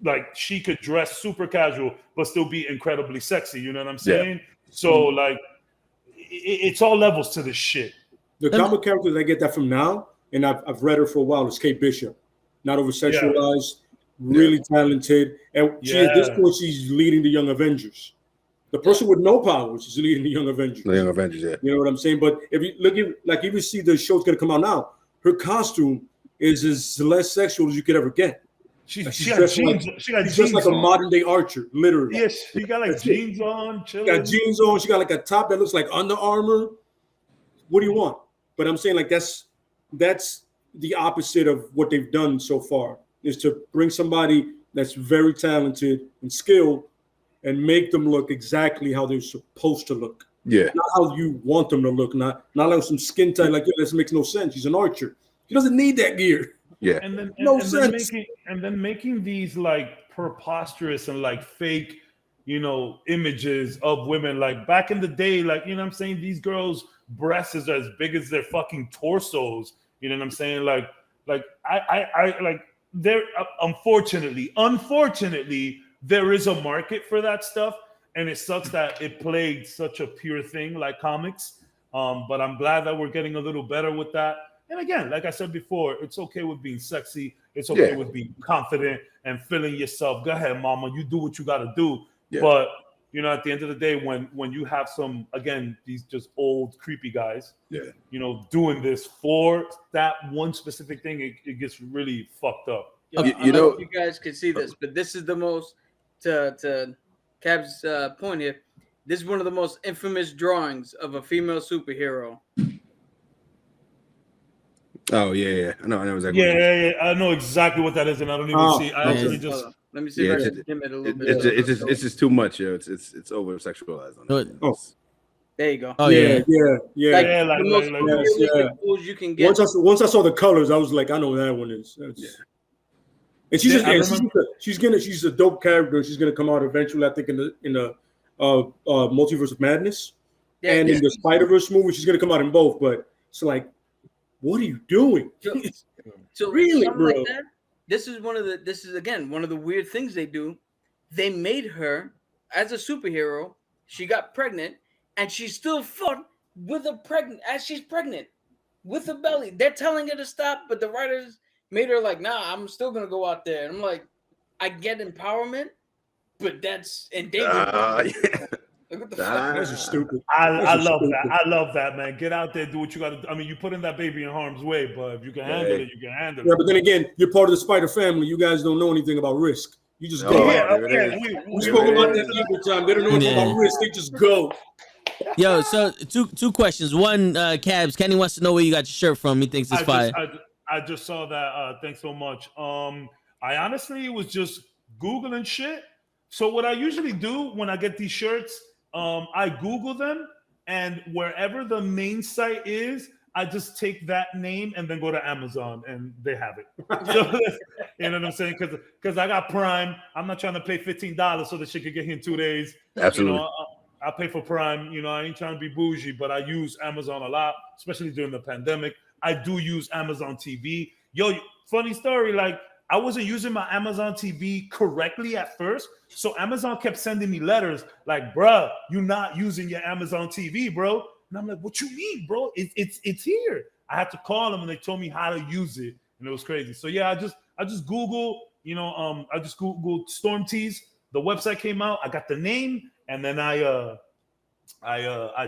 like, she could dress super casual but still be incredibly sexy. You know what I'm saying? Yeah. So like, it's all levels to this shit. The comic characters, I get that from now, and I've read her for a while. It's Kate Bishop, not over sexualized, really talented, and at this point she's leading the Young Avengers. The person with no powers is leading the Young Avengers. The Young Avengers, yeah. You know what I'm saying? But if you look at, like, if you see the show's gonna come out now, her costume is as less sexual as you could ever get. She got jeans. She got she's jeans just like on. a modern day Archer, literally. Yes, she got like jeans on. Chilling. Got jeans on. She got like a top that looks like Under Armour. What do you want? But I'm saying, like, that's the opposite of what they've done so far, is to bring somebody that's very talented and skilled and make them look exactly how they're supposed to look. Yeah. Not how you want them to look. Not like some skin tight, like, this makes no sense. He's an archer. He doesn't need that gear. Yeah. And then sense. making these like preposterous and like fake, images of women. Like back in the day, like, what I'm saying, these girls' breasts are as big as their fucking torsos. You know what I'm saying? Like I like, there, unfortunately, there is a market for that stuff, and it sucks that it plagued such a pure thing like comics. But I'm glad that we're getting a little better with that. And again, like I said before, it's okay with being sexy. It's okay with being confident and feeling yourself. Go ahead, mama. You do what you got to do. Yeah. But, at the end of the day, when you have some, again, these just old, creepy guys, doing this for that one specific thing, it gets really fucked up. I don't know if you guys can see this, but this is the most, to Cab's point here, this is one of the most infamous drawings of a female superhero. Oh yeah. I know exactly. Yeah. I know exactly what that is, and I don't even see. I actually just let me see if I can dim it a little bit. It's just too much. It's over sexualized. There you go. Oh yeah. Like the most realistic pose you can get. Once I saw the colors, I was like, I know what that one is. And she's a dope character. She's gonna come out eventually, I think, in the Multiverse of Madness, and in the Spider-Verse movie, she's gonna come out in both. But it's like, what are you doing? So really, bro? Like that, this is again one of the weird things they do. They made her as a superhero. She got pregnant, and she still fought with she's pregnant with a belly. They're telling her to stop, but the writers made her like, nah, I'm still gonna go out there. And I'm like, I get empowerment, but that's endangerment. What the fuck? That's just stupid. I love that. I love that, man. Get out there, do what you got to do. I mean, you put in that baby in harm's way, but if you can handle it, you can handle it. Yeah, but then again, you're part of the Spider family. You guys don't know anything about risk. You just go. We spoke about that the other time. They don't know anything about risk. They just go. Yo, so two questions. One, Cabs, Kenny wants to know where you got your shirt from. He thinks it's fire. I just saw that. Thanks so much. I honestly was just Googling shit. So what I usually do when I get these shirts, I Google them, and wherever the main site is, I just take that name and then go to Amazon, and they have it. So, you know what I'm saying? Because I got Prime. I'm not trying to pay $15 so the shit could get here in 2 days. Absolutely. You know, I pay for Prime. You know, I ain't trying to be bougie, but I use Amazon a lot, especially during the pandemic. I do use Amazon TV. Yo, funny story. Like, I wasn't using my Amazon TV correctly at first. So Amazon kept sending me letters like, bruh, you're not using your Amazon TV, bro. And I'm like, what you mean, bro? It's here. I had to call them and they told me how to use it. And it was crazy. So yeah, I just Googled, you know, I just Googled Storm Tees. The website came out. I got the name, and then I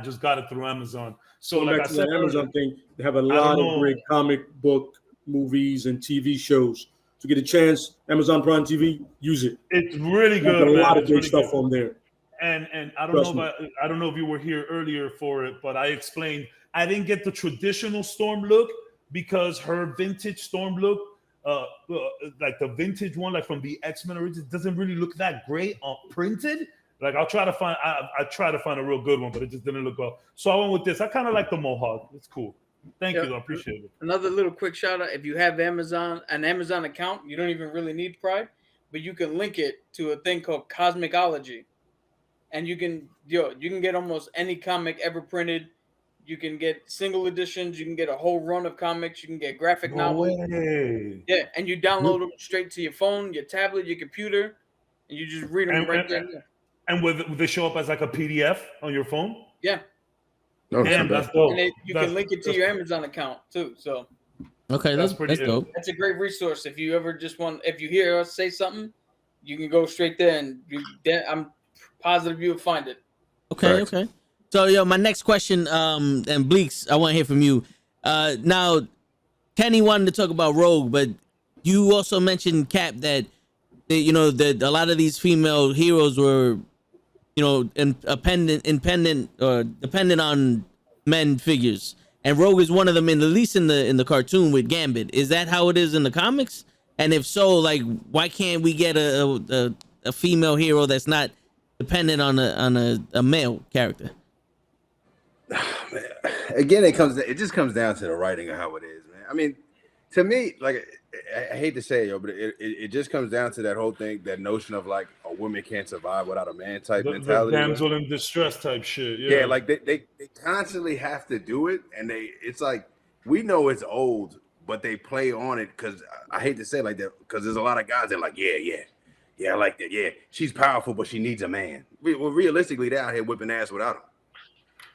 just got it through Amazon. So like I said, Amazon thing, they have a lot of great comic book movies and TV shows. To get a chance, Amazon Prime TV, use it. It's really good. A lot of great stuff on there. And I don't know if you were here earlier for it, but I explained I didn't get the traditional Storm look because her vintage Storm look, like the vintage one, like from the X-Men original, doesn't really look that great on printed. Like I try to find a real good one, but it just didn't look well. So I went with this. I kind of like the Mohawk. It's cool. Thank you. I appreciate it. Another little quick shout out. If you have an Amazon account, you don't even really need Prime, but you can link it to a thing called Cosmicology. And you can get almost any comic ever printed. You can get single editions. You can get a whole run of comics. You can get graphic novels. Yeah, and you download them straight to your phone, your tablet, your computer, and you just read them right there. And would they show up as like a PDF on your phone? Yeah. Oh, damn, that's dope. And you can link it to your Amazon account too. So okay, that's dope. That's a great resource. If you ever if you hear us say something, you can go straight there, and I'm positive you'll find it. Okay, okay. So yo, my next question, and Bleeks, I want to hear from you. Now, Kenny wanted to talk about Rogue, but you also mentioned, Cap, that that a lot of these female heroes were, dependent on men figures, and Rogue is one of them. At least in the cartoon with Gambit. Is that how it is in the comics? And if so, like, why can't we get a female hero that's not dependent on a male character? Man. Again, it just comes down to the writing of how it is, man. I mean, to me, like, I hate to say it, yo, but it just comes down to that whole thing, that notion of like a woman can't survive without a man type mentality. The damsel in distress type shit. Yeah, like they constantly have to do it, and it's like, we know it's old, but they play on it because I hate to say it like that, because there's a lot of guys that are like, yeah, I like that. Yeah, she's powerful, but she needs a man. Well, realistically, they're out here whipping ass without him.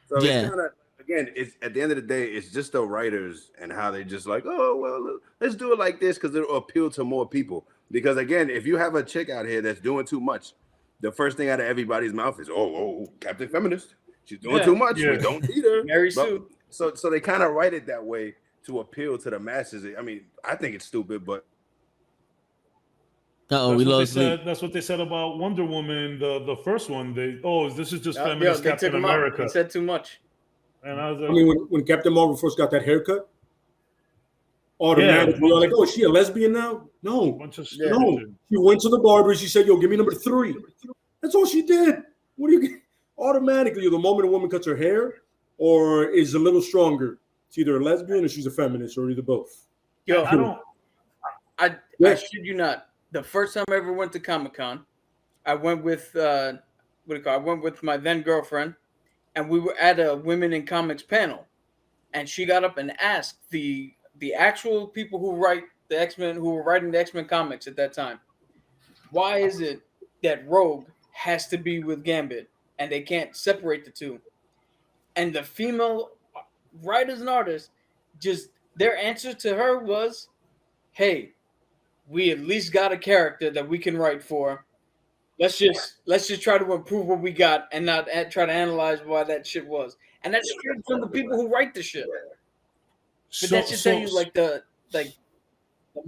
So it's kind of, again, it's at the end of the day, it's just the writers and how they just like, oh, well, let's do it like this because it'll appeal to more people. Because again, if you have a chick out here that's doing too much, the first thing out of everybody's mouth is, oh, Captain Feminist. She's doing too much. Yeah. We don't need her. Mary Sue. So they kind of write it that way to appeal to the masses. I mean, I think it's stupid, but. We lost. That's what they said about Wonder Woman, the first one. This is just feminist Captain America. He said too much. And I was like, I mean, when Captain Marvel first got that haircut, automatically we were like, oh, is she a lesbian now? No. She went to the barber. She said, yo, give me number 3. That's all she did. What do you get? Automatically, the moment a woman cuts her hair or is a little stronger, it's either a lesbian or she's a feminist, or either both. Yo, I shit you not. The first time I ever went to Comic-Con, I went with I went with my then girlfriend, and we were at a Women in Comics panel, and she got up and asked the actual people who write the X-Men, who were writing the X-Men comics at that time, why is it that Rogue has to be with Gambit and they can't separate the two? And the female writers and artists, just their answer to her was, hey, we at least got a character that we can write for. Let's just try to improve what we got and not try to analyze why that shit was. And that's straight from the people who write the shit. But that should tell you the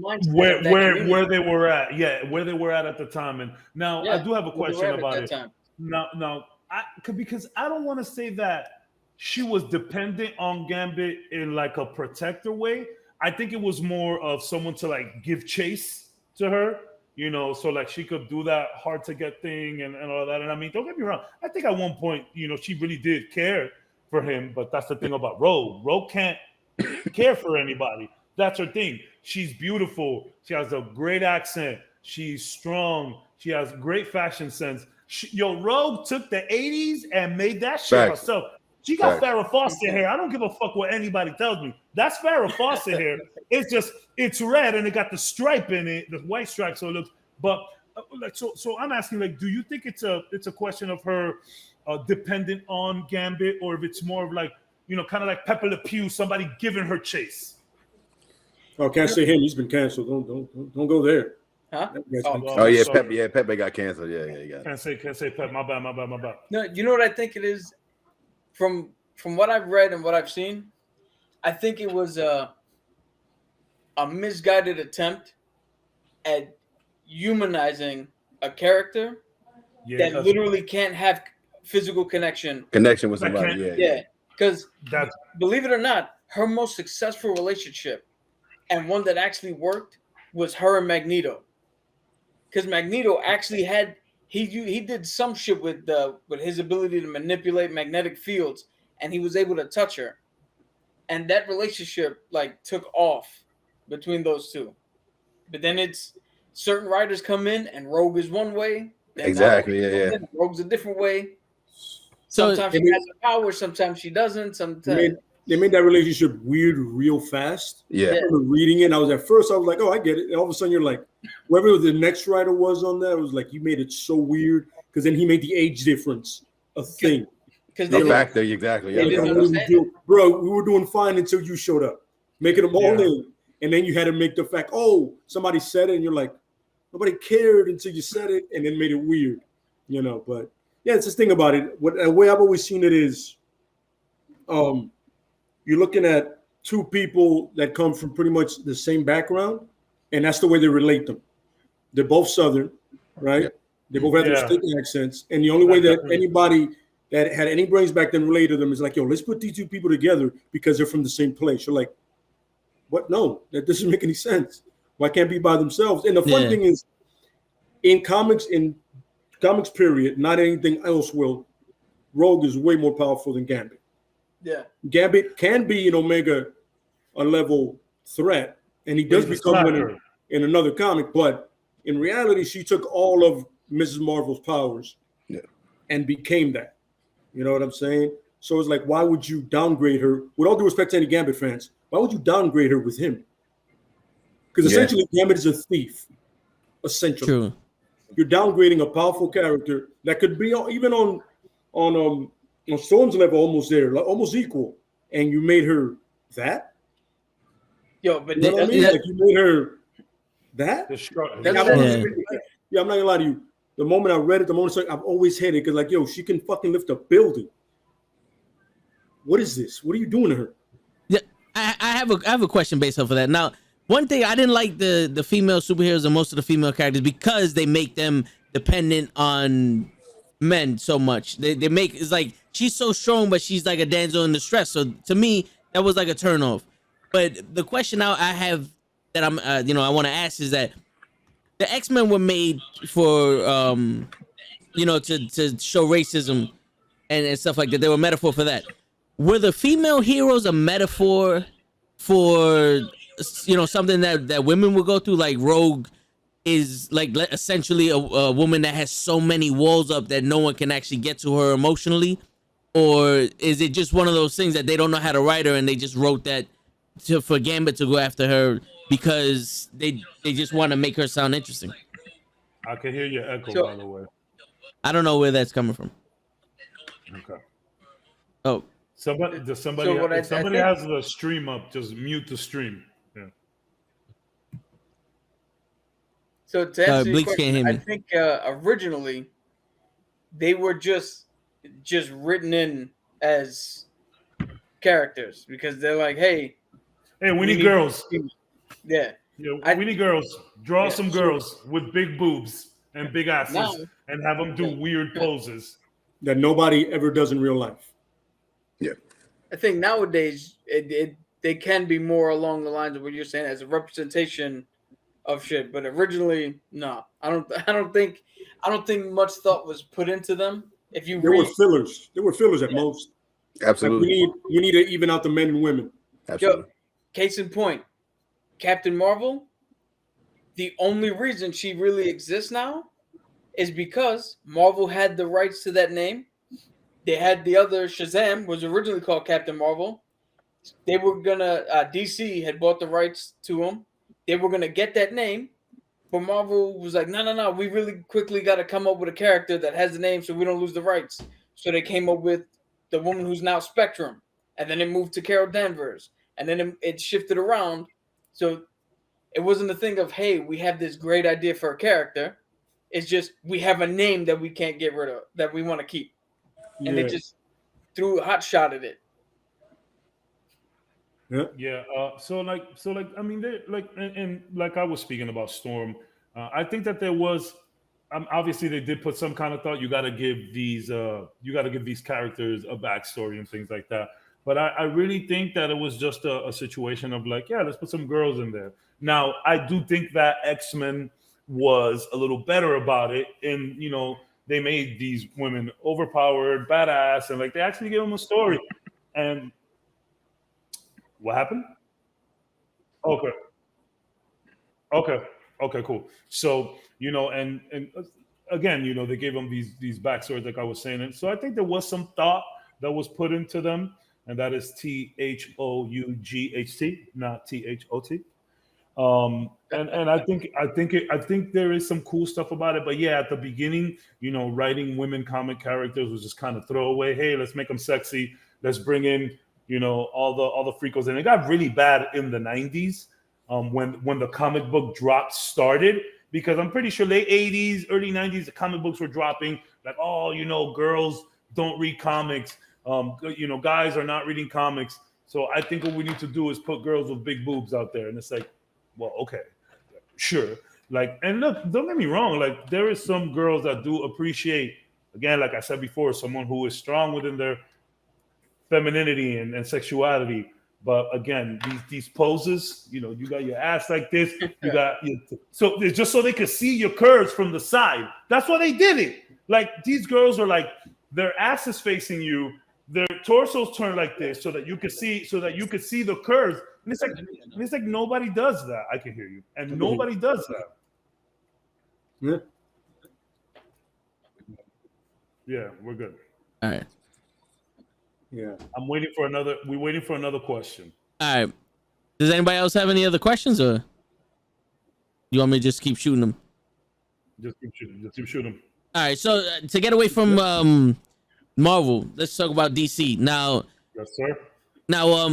mindset where they were at. Yeah, where they were at the time. And now I do have a question about it. Now because I don't want to say that she was dependent on Gambit in like a protector way. I think it was more of someone to like give chase to her, you know, so like she could do that hard to get thing and all that. And I mean, don't get me wrong. I think at one point, you know, she really did care for him, but that's the thing about Rogue. Rogue can't care for anybody. That's her thing. She's beautiful. She has a great accent. She's strong. She has great fashion sense. Rogue took the 80s and made that shit herself. She got Farrah Fawcett hair. I don't give a fuck what anybody tells me. That's Farrah Fawcett hair. It's red and it got the stripe in it, the white stripe. So it looks, but so I'm asking, like, do you think it's a question of her dependent on Gambit, or if it's more of like, you know, kind of like Pepe Le Pew, somebody giving her chase? Oh, can't say him. He's been canceled. Don't go there. Huh? Pepe got canceled. Yeah, he got. Can't say Pep. My bad. No, you know what I think it is. From what I've read and what I've seen, I think it was a misguided attempt at humanizing a character that literally can't have physical connection with somebody. Yeah. Because believe it or not, her most successful relationship and one that actually worked was her and Magneto. Because Magneto actually had he did some shit with his ability to manipulate magnetic fields, and he was able to touch her, and that relationship like took off between those two. But then it's certain writers come in and Rogue is one way, exactly, Rogue's a different way. Sometimes she has a power, sometimes she doesn't. Sometimes they made that relationship weird real fast. Yeah. I remember reading it. I was like, oh, I get it. And all of a sudden, you're like, whoever the next writer was on that, it was like, you made it so weird because then he made the age difference a thing. Because a factor, exactly. Yeah. Bro, we were doing fine until you showed up, making them all in, and then you had to make the fact. Oh, somebody said it, and you're like, nobody cared until you said it, and then made it weird, you know. But yeah, it's this thing about it. The way I've always seen it is, you're looking at two people that come from pretty much the same background, and that's the way they relate them. They're both Southern, right? Yeah. They both have their state accents, and the only way that anybody that had any brains back then related to them is like, yo, let's put these two people together because they're from the same place. You're like, what? No, that doesn't make any sense. Why can't be by themselves? And the fun thing is, in comics period, not anything else will, Rogue is way more powerful than Gambit. Yeah. Gambit can be an Omega a level threat, and he does become one in another comic, but in reality, she took all of Mrs. Marvel's powers and became that. You know what I'm saying? So it's like, why would you downgrade her? With all due respect to any Gambit fans, why would you downgrade her with him? Because essentially, Gambit is a thief. Essentially. True. You're downgrading a powerful character that could be even on Storm's level, almost there, like almost equal, and you made her that. Yo, but you know what I mean? Like you made her that. Yeah, I'm not gonna lie to you. The moment I read it, I've always hated it because, like, yo, she can fucking lift a building. What is this? What are you doing to her? Yeah, I have a question based off of that. Now, one thing I didn't like the female superheroes and most of the female characters because they make them dependent on men so much. They make it's like she's so strong, but she's like a damsel in distress. So to me, that was like a turnoff. But the question now I have that I'm I want to ask is that the X-Men were made for to show racism and stuff like that. They were a metaphor for that. Were the female heroes a metaphor for something that women would go through? Like Rogue is like essentially a woman that has so many walls up that no one can actually get to her emotionally, or is it just one of those things that they don't know how to write her and they just wrote that for Gambit to go after her because they just want to make her sound interesting? I can hear your echo, by the way. I don't know where that's coming from. Okay. Oh. Somebody has the stream up, just mute the stream. Yeah. So to answer your question, can't hear me. I think originally they were just written in as characters because they're like, hey, we need girls. Yeah. We need girls. Draw some girls with big boobs and big asses and have them do weird poses. that nobody ever does in real life. Yeah. I think nowadays they can be more along the lines of what you're saying as a representation of shit, but originally, no. I don't think much thought was put into them. If you There were fillers. There were fillers at most. Absolutely. Like we need to even out the men and women. Absolutely. Yo, case in point, Captain Marvel, the only reason she really exists now is because Marvel had the rights to that name. They had the other Shazam, was originally called Captain Marvel. They were gonna DC had bought the rights to him. They were gonna get that name, but Marvel was like, no, we really quickly got to come up with a character that has the name so we don't lose the rights. So they came up with the woman who's now Spectrum, and then it moved to Carol Danvers, and then it shifted around. So it wasn't a thing of, hey, we have this great idea for a character. It's just we have a name that we can't get rid of, that we want to keep. And they just threw a hot shot at it. Yeah. So I mean, they and like I was speaking about Storm. I think that there was obviously they did put some kind of thought. You got to give these characters a backstory and things like that. But I really think that it was just a situation of like, yeah, let's put some girls in there. Now, I do think that X-Men was a little better about it, and they made these women overpowered, badass, and like they actually gave them a story. And what happened? Okay, cool. So and again, they gave them these backstories, like I was saying, and so I think there was some thought that was put into them, and that is THOUGHT, not THOT. And I think there is some cool stuff about it, but yeah, at the beginning, writing women comic characters was just kind of throwaway. Hey, let's make them sexy. Let's bring in, all the freakos, and it got really bad in the 90s when the comic book drop started, because I'm pretty sure late 80s, early 90s, the comic books were dropping like, girls don't read comics. Guys are not reading comics. So I think what we need to do is put girls with big boobs out there, and it's like, well, okay, sure. Like, and look, don't get me wrong. Like, there is some girls that do appreciate, again, like I said before, someone who is strong within their femininity and sexuality. But again, these poses, you got your ass like this. So it's just so they could see your curves from the side. That's why they did it. Like, these girls are like, their ass is facing you, their torsos turn like this, so that you could see the curves. And it's like nobody does that. I can hear you, and nobody does that. Yeah, we're good. All right. Yeah. We're waiting for another question. All right. Does anybody else have any other questions, or you want me to just keep shooting them? Just keep shooting. All right. So to get away from Marvel, let's talk about DC now. Yes, sir. Now,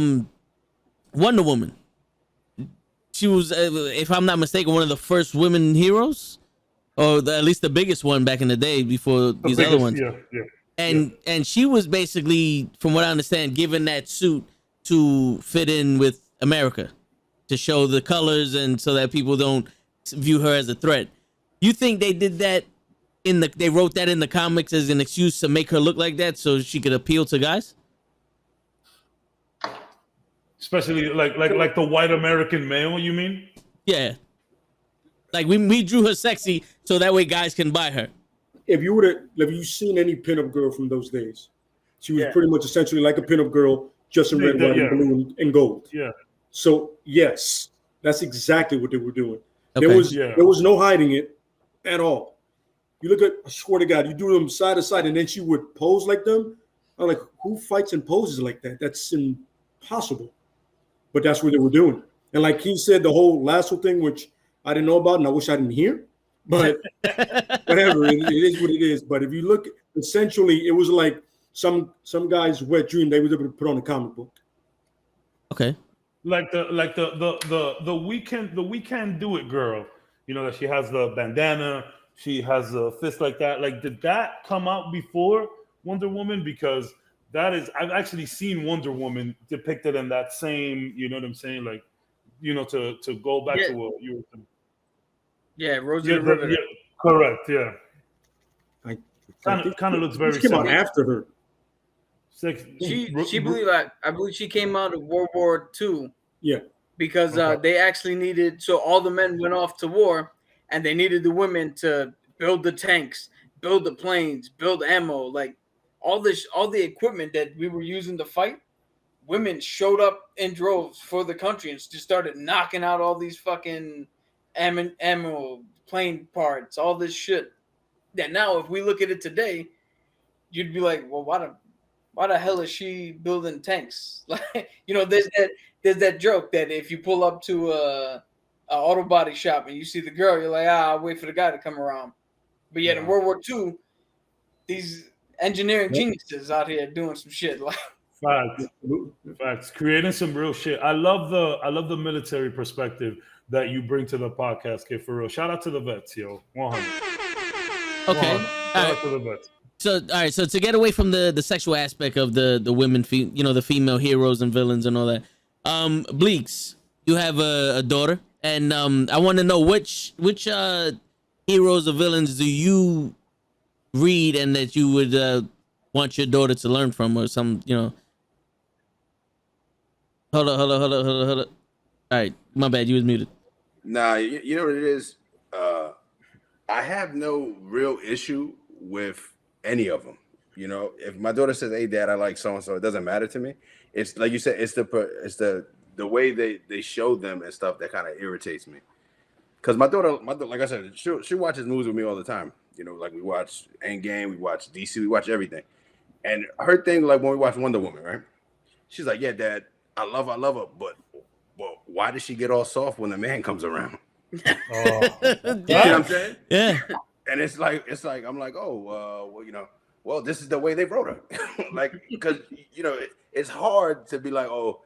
Wonder Woman. She was, if I'm not mistaken, one of the first women heroes, or at least the biggest one back in the day before these other ones. Yeah. And she was basically, from what I understand, given that suit to fit in with America, to show the colors and so that people don't view her as a threat. You think they did that they wrote that in the comics as an excuse to make her look like that so she could appeal to guys? Especially like the white American male, you mean? Yeah. Like we drew her sexy so that way guys can buy her. Have you seen any pinup girl from those days? She was pretty much essentially like a pinup girl, just in red, white, and blue, and gold. Yeah. So yes, that's exactly what they were doing. Okay. There was no hiding it at all. You look at, I swear to God, you do them side to side, and then she would pose like them. I'm like, who fights and poses like that? That's impossible. But that's what they were doing. And like he said, the whole lasso thing, which I didn't know about, and I wish I didn't hear. But whatever, it is what it is. But if you look, essentially, it was like some guy's wet dream they were able to put on a comic book. Okay. Like the we can do it girl. That she has the bandana, she has a fist like that. Like, did that come out before Wonder Woman? Because I've actually seen Wonder Woman depicted in that same, you know what I'm saying? Like, to go back to what you were saying. Yeah, Rosie the Riveter. Correct, yeah. I Kind of looks very She came out similar. after her. She believe I believe she came out of World War II. Yeah. Because they actually needed, so all the men went off to war, and they needed the women to build the tanks, build the planes, build ammo, like all the equipment that we were using to fight. Women showed up in droves for the country and just started knocking out all these fucking ammo, plane parts, all this shit. That now, if we look at it today, you'd be like, well, why the hell is she building tanks? Like, there's that joke that if you pull up to a auto body shop and you see the girl, you're like, I'll wait for the guy to come around. But yet in World War II, these engineering geniuses out here doing some shit like Facts. Creating some real shit. I love the military perspective that you bring to the podcast, kid. For real. Shout out to the vets, yo. 100. Okay. 100. Shout out to the vets. So all right, so to get away from the sexual aspect of the women, the female heroes and villains and all that, Bleaks, you have a daughter, and I want to know which heroes or villains do you read and that you would want your daughter to learn from, or some, Hold up. All right, my bad, you was muted. Nah, you know what it is? I have no real issue with any of them. If my daughter says, "Hey, Dad, I like so and so," it doesn't matter to me. It's like you said, it's the way they show them and stuff that kind of irritates me. Because my daughter, like I said, she watches movies with me all the time. Like we watch Endgame, we watch DC, we watch everything. And her thing, like when we watch Wonder Woman, right? She's like, "Yeah, Dad, I love her, but why does she get all soft when the man comes around?" You know what I'm saying? Yeah. And it's like I'm like, well, this is the way they wrote her. Like, because it's hard to be like, oh,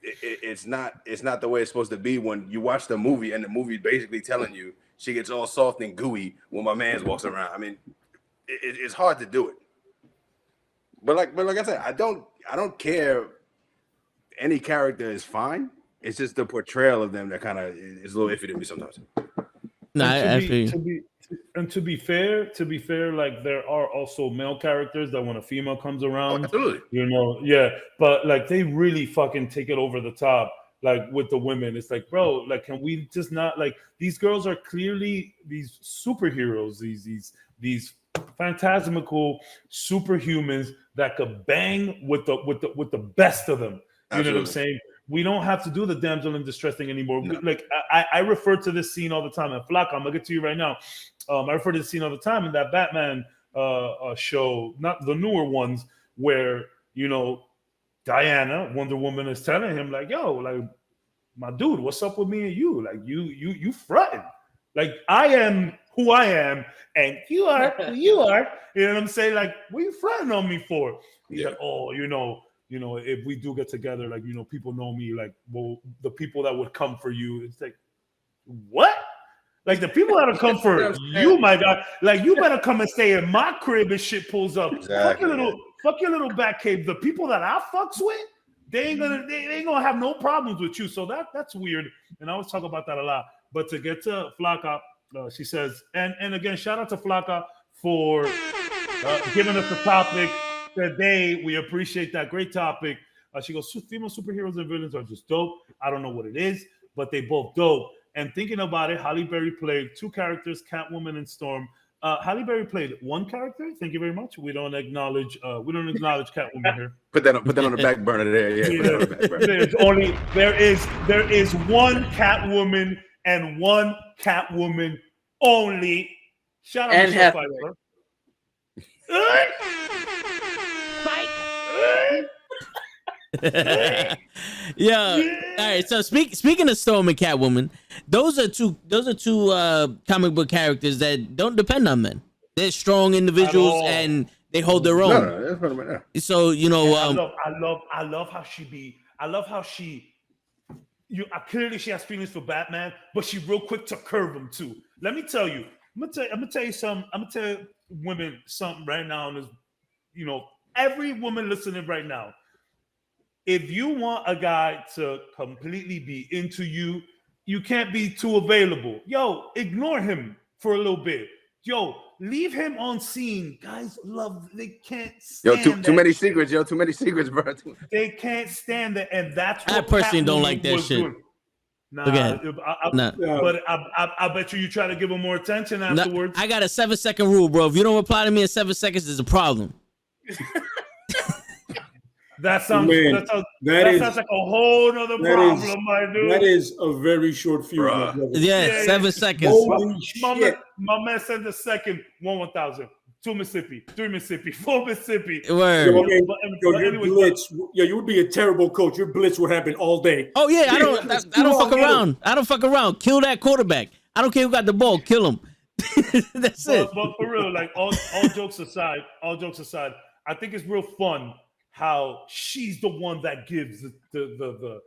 it's not the way it's supposed to be when you watch the movie and the movie basically telling you she gets all soft and gooey when my man walks around. I mean, it's hard to do it. But like I said, I don't care. Any character is fine. It's just the portrayal of them that kind of is a little iffy to me sometimes. No, I feel you. To be fair, like there are also male characters that when a female comes around, absolutely. But like they really fucking take it over the top, like with the women. It's like, bro, like can we just not, like, these girls are clearly these superheroes, these phantasmical superhumans that could bang with the best of them. You know what I'm saying? We don't have to do the damsel in distress thing anymore. No. Like I refer to this scene all the time. And Flacco, I'm gonna get to you right now. I refer to this scene all the time in that Batman show, not the newer ones, where Diana, Wonder Woman, is telling him like, "Yo, like my dude, what's up with me and you? Like you fronting. Like I am who I am, and you are who you are. You know what I'm saying? Like, what are you fronting on me for?" He's like, "Oh, if we do get together, like, people know me, like, well, the people that would come for you." It's like, what? Like, the people that will come for you, my God, like, you better come and stay in my crib and shit pulls up. Exactly. Fuck your little back cave. The people that I fucks with, they ain't gonna have no problems with you. So that's weird. And I always talk about that a lot. But to get to Flacca, she says, and again, shout out to Flacca for giving us the topic today. We appreciate that. Great topic. She goes, female superheroes and villains are just dope. I don't know what it is, but they both dope. And thinking about it, Halle Berry played two characters, Catwoman and Storm. Halle Berry played one character. Thank you very much. We don't acknowledge Catwoman here. Put that on the back burner there. Yeah. There is one Catwoman and one Catwoman only. Shout out to Michelle Pfeiffer. Yeah. All right. So speaking of Storm and Catwoman, those are two comic book characters that don't depend on men. They're strong individuals and they hold their own. No. So I love how clearly she has feelings for Batman, but she's real quick to curve him too. Let me tell you. I'm gonna tell you something. I'm gonna tell women something right now. And every woman listening right now. If you want a guy to completely be into you, you can't be too available. Yo, ignore him for a little bit. Yo, Leave him on scene. Guys love. They can't Yo, stand too many secrets. Yo, too many secrets, bro. They can't stand it, and that's what I personally don't Catwoman like that was shit. doing. Nah, Look at but I bet you try to give him more attention afterwards. I got a 7-second rule, bro. If you don't reply to me in 7 seconds, there's a problem. That sounds like a whole nother problem, my dude. That is a very short fuse. Yeah, 7 seconds. Holy shit. My man said the second 1,000. 2 Mississippi, 3 Mississippi, 4 Mississippi. Word. Your blitz. Yeah, you would be a terrible coach. Your blitz would happen all day. Oh yeah, I don't fuck around. I don't fuck around. Kill that quarterback. I don't care who got the ball. Kill him. That's it. But for real, like all jokes aside, I think it's real fun how she's the one that gives the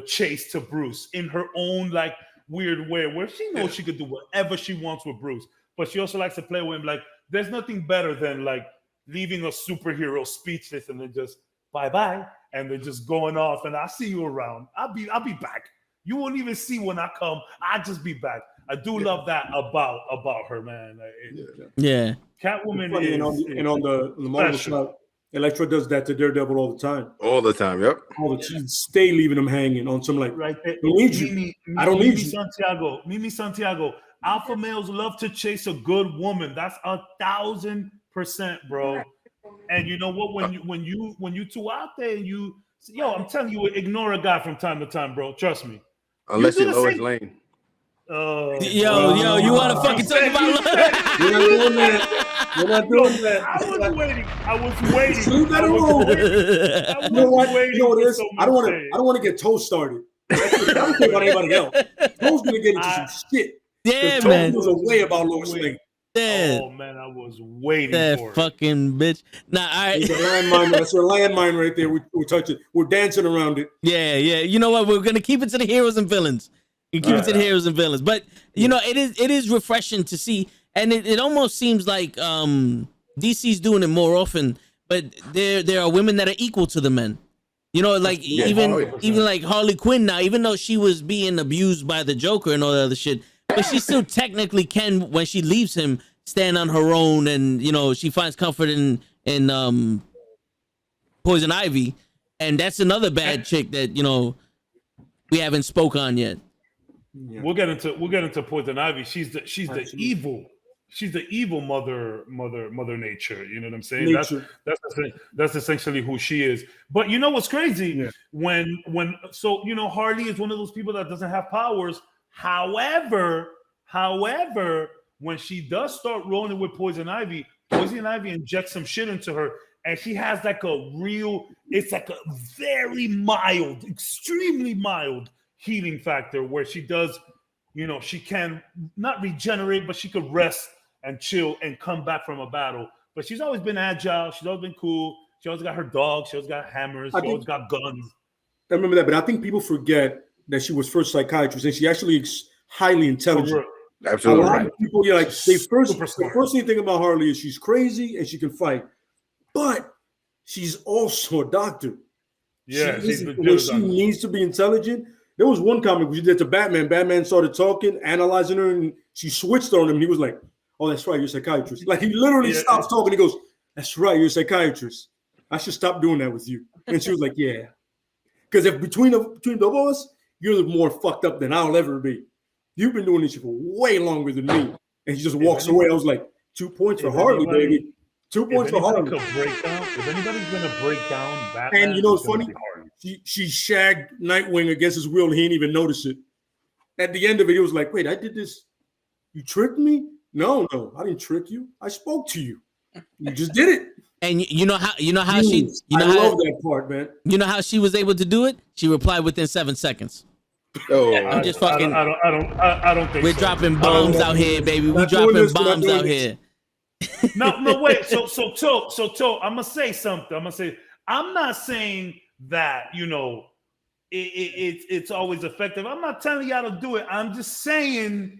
chase to Bruce in her own like weird way, where she knows she could do whatever she wants with Bruce. But she also likes to play with him. Like, there's nothing better than like leaving a superhero speechless and then just bye-bye and then just going off. And I'll see you around. I'll be back. You won't even see when I come. I'll just be back. I do love that about her, man. Yeah. Catwoman is and on the Marvel side, Elektra does that to Daredevil all the time. All the time, yep. She stay leaving them hanging on some like, right there. I don't need you. I don't need you. Mimi Santiago. Alpha males love to chase a good woman. That's 1,000%, bro. And you know what? When you two out there and I'm telling you, ignore a guy from time to time, bro. Trust me. Unless you're Lois Lane. Yo, you want to fucking talk about? We're not doing that. We're not doing that. I was waiting. Leave that alone. You know what? You know what it is? I don't want to get Toe started. I don't care about anybody else. Toe's gonna get into some shit. Yeah, man. Was a way about Lois Lane. Yeah. Oh man, I was waiting for that fucking bitch. Nah, all right. It's a landmine. That's a landmine right there. We're touching. We're dancing around it. Yeah. You know what? We're gonna keep it to the heroes and villains. You keep it to the heroes and villains. But you know, it is refreshing to see, and it almost seems like DC's doing it more often. But there are women that are equal to the men. You know, like even like Harley Quinn now, even though she was being abused by the Joker and all that other shit. But she still technically can, when she leaves him, stand on her own, and you know she finds comfort in Poison Ivy, and that's another bad chick that we haven't spoke on yet. Yeah. We'll get into Poison Ivy. She's the evil mother nature. You know what I'm saying? That's essentially who she is. But you know what's crazy? Yeah. When Harley is one of those people that doesn't have powers. However, when she does start rolling with Poison Ivy injects some shit into her, and she has like it's like a very mild, extremely mild healing factor where she does, she can not regenerate, but she could rest and chill and come back from a battle. But she's always been agile. She's always been cool. She always got her dog. She always got hammers. She always got guns. I remember that, but I think people forget that she was first psychiatrist, and she actually is highly intelligent. Absolutely. A lot of people, the first thing you think about Harley is she's crazy and she can fight, but she's also a doctor. Yeah, she needs to be intelligent. There was one comic where she did to Batman. Batman started talking, analyzing her, and she switched on him. And he was like, "Oh, that's right, you're a psychiatrist." Like he literally stops talking. He goes, "That's right, you're a psychiatrist. I should stop doing that with you." And she was like, "Yeah," because if between the both of us, you're more fucked up than I'll ever be. You've been doing this shit for way longer than me. And he just walks away. I was like, 2 points for Harley, baby. 2 points for Harley. If anybody's going to break down Batman, and you know what's funny? She shagged Nightwing against his will, and he didn't even notice it. At the end of it, he was like, wait, I did this. You tricked me? No, I didn't trick you. I spoke to you. You just did it. And I love that part, man. You know how she was able to do it? She replied within 7 seconds. Oh, I'm just fucking. I don't think we're dropping bombs out here, baby. We're dropping bombs out here. No, wait. So, I'm gonna say something. I'm not saying that it's always effective. I'm not telling y'all to do it. I'm just saying,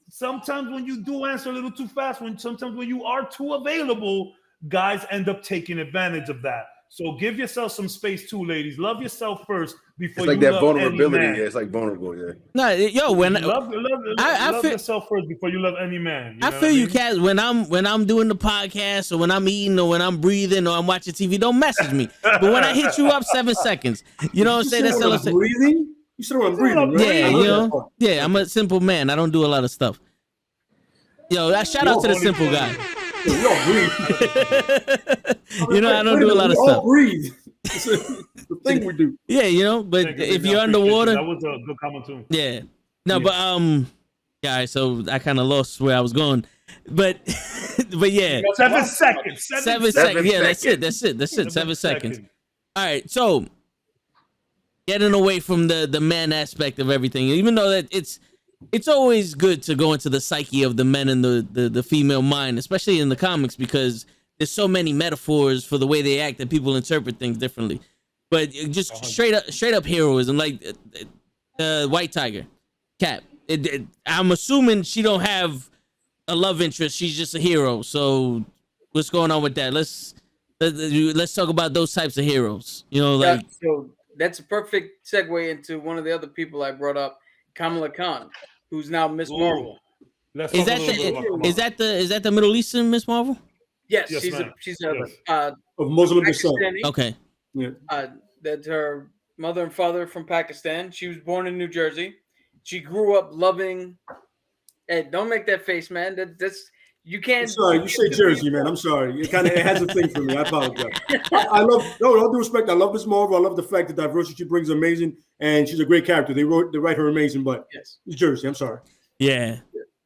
sometimes when you do answer a little too fast, sometimes when you are too available, guys end up taking advantage of that. So give yourself some space too, ladies. Love yourself first before It's like you that love vulnerability. any man. Yeah, it's like vulnerable. Yeah. No, yo, when love I feel, yourself first before you love any man. You I know feel what you, mean? Kaz. When I'm doing the podcast or when I'm eating or when I'm breathing or I'm watching TV, don't message me. But when I hit you up, 7 seconds. You know what I'm saying? That's all I'm saying. Breathing. You said I'm breathing, right? Yeah, I you heard that know. part. Yeah, I'm a simple man. I don't do a lot of stuff. Yo, shout out to the simple guy. Yeah, we all breathe. You know, I don't do a lot of we stuff. all breathe. It's the thing we do. Yeah, you know, but Thank you, if baby. you're I appreciate underwater, you. That was a good comment too. yeah. No, Yeah. but yeah, all right, so I kind of lost where I was going. But but yeah. 7 seconds. 7 seconds. Yeah, that's it. 7 seconds. All right, so getting away from the man aspect of everything, even though that it's always good to go into the psyche of the men and the female mind, especially in the comics, because there's so many metaphors for the way they act that people interpret things differently. But just straight up heroism, like White Tiger, Cap. I'm assuming she don't have a love interest. She's just a hero. So what's going on with that? Let's talk about those types of heroes. You know, like so that's a perfect segue into one of the other people I brought up, Kamala Khan, who's now Miss Marvel. Let's is talk a little bit about Kamala. is that the Middle Eastern Miss Marvel? Yes, Yes, she's ma'am. a Of Muslim descent. Pakistani. Okay. Yeah. That her mother and father from Pakistan. She was born in New Jersey. She grew up loving. Hey, don't make that face, man. That's you can't. I'm sorry, you say Jersey, man. I'm sorry. It has a thing for me. I apologize. I love all due respect. I love Miss Marvel. I love the fact that diversity she brings amazing, and she's a great character. They write her amazing, but Yes, it's Jersey. I'm sorry. Yeah.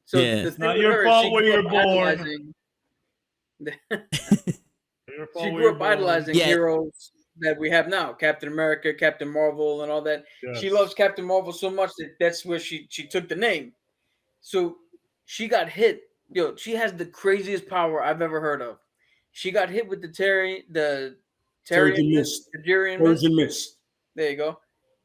So Yeah. the It's thing not with your her is fault she where grew you up were born. idolizing- She grew up idolizing Yeah. heroes that we have now, Captain America, Captain Marvel, and all that. Yes. She loves Captain Marvel so much that that's where she took the name. So she got hit. Yo, she has the craziest power I've ever heard of. She got hit with the Terrigen Mist. Terrigen Mist. There you go.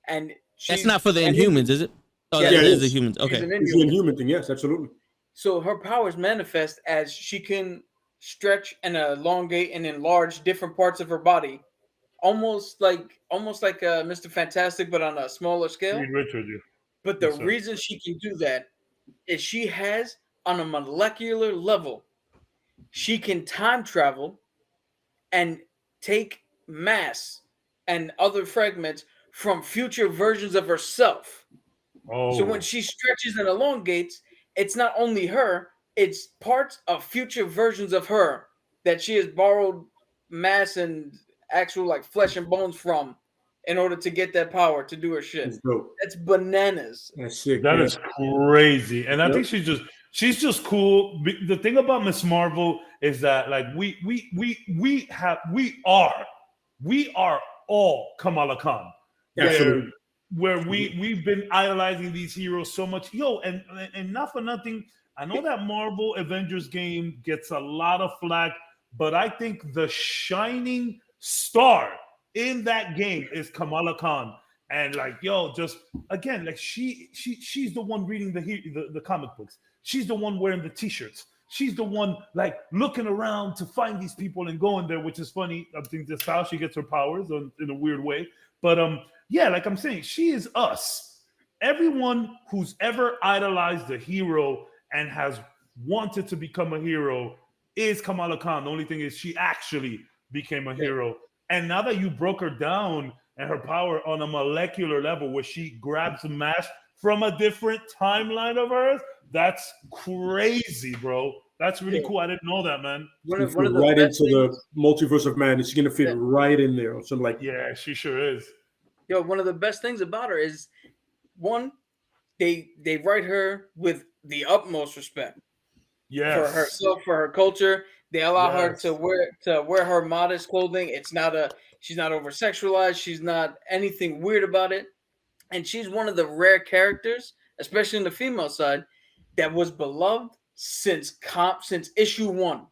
And That's not for the Inhumans, is it? Oh, Yeah, that it is the is. humans. She's Okay. an It's Inhuman. the inhuman thing. Yes, absolutely. So her powers manifest as she can stretch and elongate and enlarge different parts of her body, almost like Mr. Fantastic, but on a smaller scale. Reed Richards, yeah. But the Yes, sir. reason she can do that is she has, on a molecular level, she can time travel and take mass and other fragments from future versions of herself. Oh, So when she stretches and elongates, it's not only her, it's parts of future versions of her that she has borrowed mass and actual like flesh and bones from in order to get that power to do her shit. It's dope. That's bananas. That's sick. that man. is crazy, and I Yep. think she's just cool. The thing about Miss Marvel is that like we are all Kamala Khan. Absolutely. Where we've been idolizing these heroes so much, and not for nothing. I know that Marvel Avengers game gets a lot of flack, but I think the shining star in that game is Kamala Khan. And like, just again, like she's the one reading the comic books. She's the one wearing the t-shirts. She's the one like looking around to find these people and going there, which is funny. I think that's how she gets her powers in a weird way. But yeah, like I'm saying, she is us. Everyone who's ever idolized a hero and has wanted to become a hero is Kamala Khan. The only thing is she actually became a hero. And now that you broke her down and her power on a molecular level where she grabs mass from a different timeline of Earth, that's crazy, bro. That's really cool. I didn't know that, man. One of Fit the right best into things, the multiverse of madness. She's gonna fit Yeah. right in there. So I'm like, Yeah, she sure is. one of the best things about her is one, they write her with the utmost respect Yes. for herself, for her culture. They allow her Yes. to wear her modest clothing. She's not over sexualized. She's not anything weird about it. And she's one of the rare characters, especially in the female side, that was beloved since issue 1.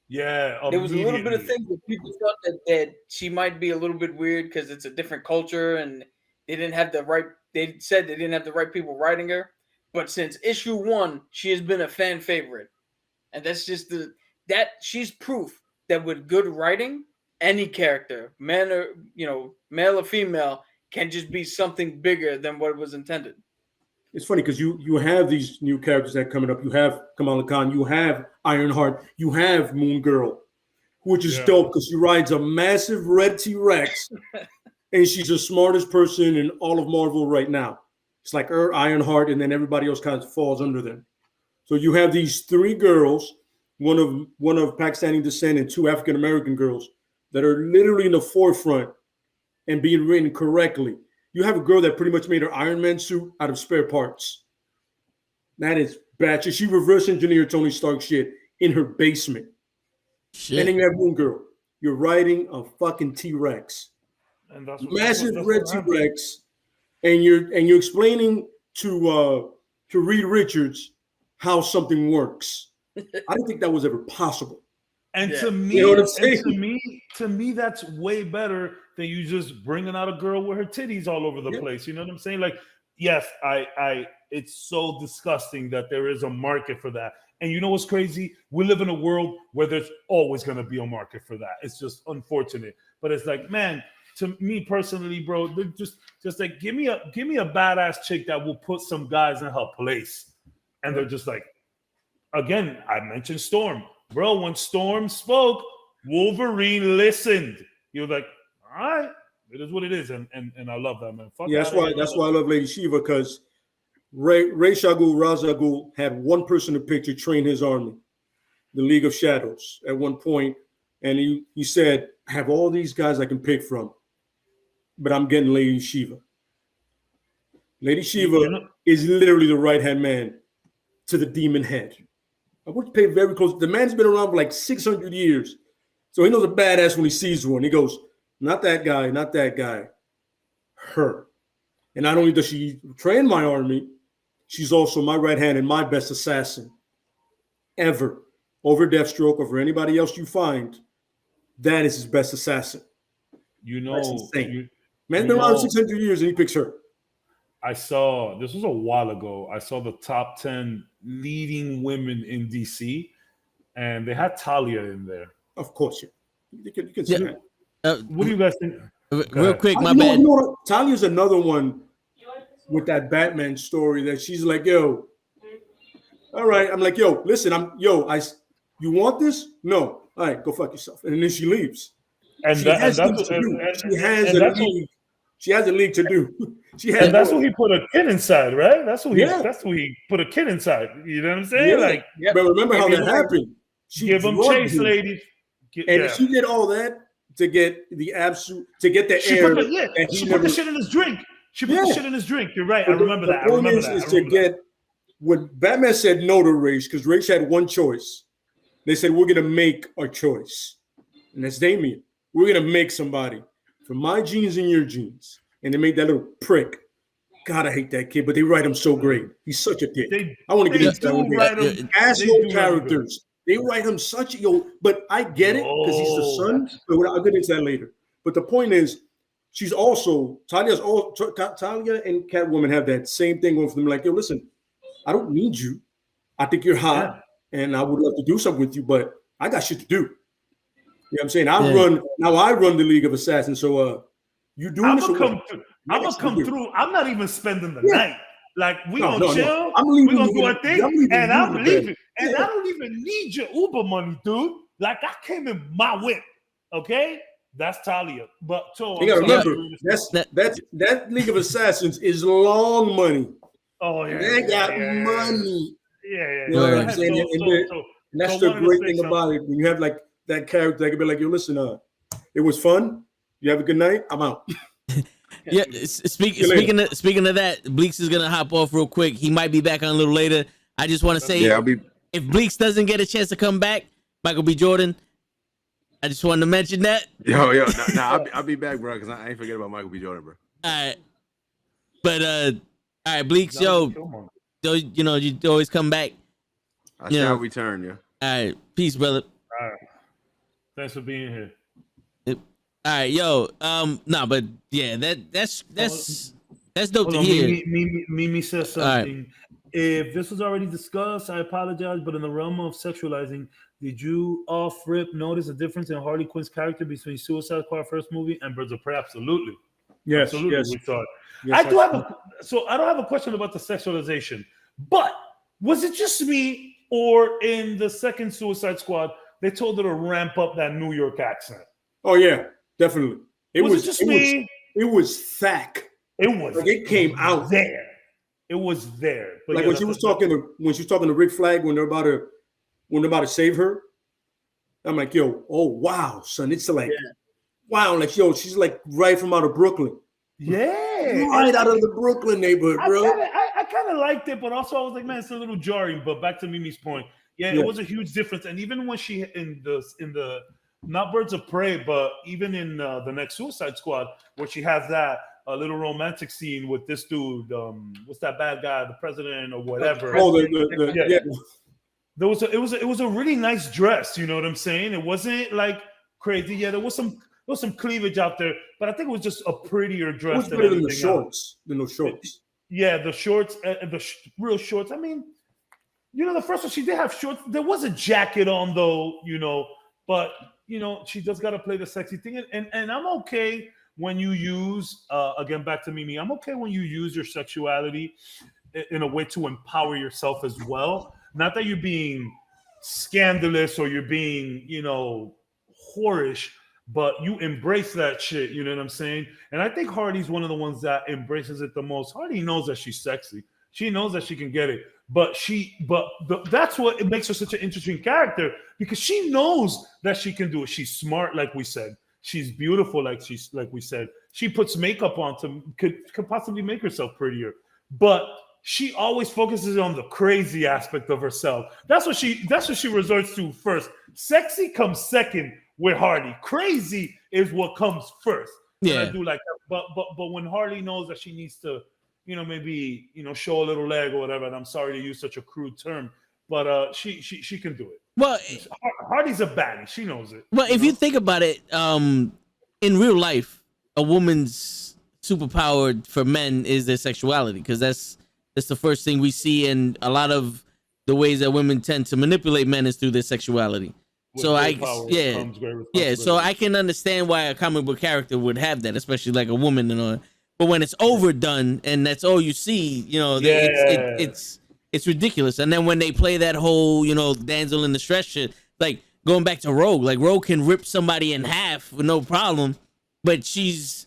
Yeah. There was a little bit of immediately. things that people thought that she might be a little bit weird because it's a different culture and they didn't have the right. They said they didn't have the right people writing her. But since issue 1, she has been a fan favorite, and that's just that she's proof that with good writing, any character, man or male or female, can just be something bigger than what was intended. It's funny because you have these new characters that are coming up. You have Kamala Khan, you have Ironheart, you have Moon Girl, which is dope because she rides a massive red T-Rex, and she's the smartest person in all of Marvel right now. It's like her, Ironheart, and then everybody else kind of falls under them. So you have these three girls, one of Pakistani descent and two African American girls that are literally in the forefront and being written correctly. You have a girl that pretty much made her Iron Man suit out of spare parts. That is batshit. She reverse engineered Tony Stark shit in her basement. Shit. And then you have Moon Girl. You're riding a fucking T-Rex. And that's massive red T-Rex. And you're explaining to Reed Richards how something works. I don't think that was ever possible. And to me, you know what I'm saying? To me, that's way better than you just bringing out a girl with her titties all over the place. You know what I'm saying? Like, yes, it's so disgusting that there is a market for that. And you know what's crazy? We live in a world where there's always going to be a market for that. It's just unfortunate. But it's like, man, to me personally, bro, just like give me a badass chick that will put some guys in her place. And they're just like, again, I mentioned Storm. Bro, when Storm spoke, Wolverine listened. He was like, all right, it is what it is. And I love that, man. Fuck that's why I love Lady Shiva, because Ra's al Ghul, Ra's al Ghul had one person to pick to train his army, the League of Shadows, at one point. And he said, I have all these guys I can pick from, but I'm getting Lady Shiva. Lady Shiva is literally the right-hand man to the demon head. I want to pay very close. The man's been around for like 600 years. So he knows a badass when he sees one. He goes, not that guy, not that guy. Her. And not only does she train my army, she's also my right hand and my best assassin ever. Over Deathstroke, over anybody else you find, that is his best assassin. You know. That's insane. Man's been around 600 years and he picks her. This was a while ago, I saw the top 10 leading women in DC, and they had Talia in there. Of course, you can see that. What do you guys think? Real quick, my bad. Talia's another one with that Batman story that she's like, yo, all right. I'm like, yo, listen, you want this? No. All right, go fuck yourself. And then she leaves. And she has a league to do. And that's what he put a kid inside, right? That's what he put a kid inside. You know what I'm saying? Yeah. But remember how that happened. She give him chase, ladies. She did all that to get the absolute, to get the she air. She put the shit in his drink. The shit in his drink. You're right. I remember that. The point is to get, when Batman said no to Ra's, because Ra's had one choice. They said, we're going to make a choice. And that's Damien. We're going to make somebody from my genes and your genes. And they made that little prick. God, I hate that kid, but they write him so great. He's such a dick. I want to get into that. Asshole characters. They write him such but I get it because he's the son. But I'll get into that later. But the point is, she's also Talia and Catwoman have that same thing going for them. Like, yo, listen, I don't need you. I think you're hot, and I would love to do something with you, but I got shit to do. You know what I'm saying? I run the League of Assassins. So you doing this? I'm gonna come through. I'm not even spending the night. Like we gonna chill. We're gonna do our thing, and I'm leaving. And I don't even need your Uber money, dude. Like I came in my whip. Okay, that's Talia. But so you gotta remember, that League of Assassins is long money. Oh yeah, they got money. Yeah. You know what I'm saying? And that's the great thing about it. When you have like that character that can be like, yo, listen, it was fun. You have a good night. I'm out. Yeah. Speaking of that, Bleaks is gonna hop off real quick. He might be back on a little later. I just want to say, if Bleaks doesn't get a chance to come back, Michael B. Jordan, I just wanted to mention that. Yo, I'll be back, bro, because I ain't forget about Michael B. Jordan, bro. All right, but all right, Bleaks, you always come back. I shall return, yeah. All right, peace, brother. All right, thanks for being here. All right, yo, but yeah, that's dope to hear. Mimi says something. Right. If this was already discussed, I apologize. But in the realm of sexualizing, did you off rip notice a difference in Harley Quinn's character between Suicide Squad first movie and Birds of Prey? Absolutely. Yes, Absolutely, yes. we saw it. Yes, I don't have a question about the sexualization, but was it just me, or in the second Suicide Squad they told her to ramp up that New York accent? Oh yeah, definitely. It was me. It was thick. It was like it came out there. It was there. But like yeah, when she was talking to Rick Flag when they're about to save her. I'm like, yo, oh wow, son, it's like, wow, like yo, she's like right from out of Brooklyn. Yeah, right out of the Brooklyn neighborhood, bro. I kind of liked it, but also I was like, man, it's a little jarring. But back to Mimi's point, it was a huge difference. And even when she in the not Birds of Prey, but even in the next Suicide Squad, where she has that little romantic scene with this dude, what's that bad guy, the president or whatever? Oh, There was it was a really nice dress. You know what I'm saying? It wasn't like crazy. Yeah, there was some cleavage out there, but I think it was just a prettier dress. It was better than the shorts. Than those shorts. Yeah, the shorts, real shorts. I mean, the first one she did have shorts. There was a jacket on though, but she just got to play the sexy thing. And I'm okay when you use, again, back to Mimi, I'm okay when you use your sexuality in a way to empower yourself as well. Not that you're being scandalous or you're being, whorish, but you embrace that shit. You know what I'm saying? And I think Hardy's one of the ones that embraces it the most. Hardy knows that she's sexy. She knows that she can get it. But that's what it makes her such an interesting character, because she knows that she can do it. She's smart, like we said. She's beautiful, like we said. She puts makeup on could possibly make herself prettier. But she always focuses on the crazy aspect of herself. That's what she resorts to first. Sexy comes second with Hardy. Crazy is what comes first. Yeah. And I do like that. But when Hardy knows that she needs to, maybe show a little leg or whatever, and I'm sorry to use such a crude term, but she can do it. Well, Hardy's a baddie. She knows it. Well, if you think about it, in real life, a woman's superpower for men is their sexuality, because that's the first thing we see, and a lot of the ways that women tend to manipulate men is through their sexuality. So so I can understand why a comic book character would have that, especially like a woman and all. But when it's overdone and that's all you see, it's ridiculous. And then when they play that whole, damsel in distress shit, like going back to Rogue, like Rogue can rip somebody in half with no problem, but she's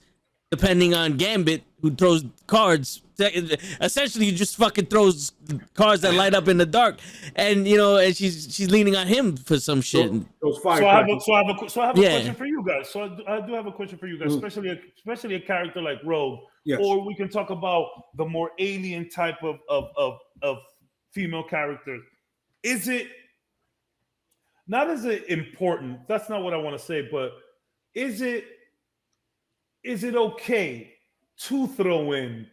depending on Gambit, who throws cards. Essentially, he just fucking throws cards that light up in the dark, and and she's leaning on him for some shit. So I have a question for you guys. So I do have a question for you guys, especially a character like Rogue, or we can talk about the more alien type of female characters. Is it important? That's not what I want to say, but is it okay to throw in?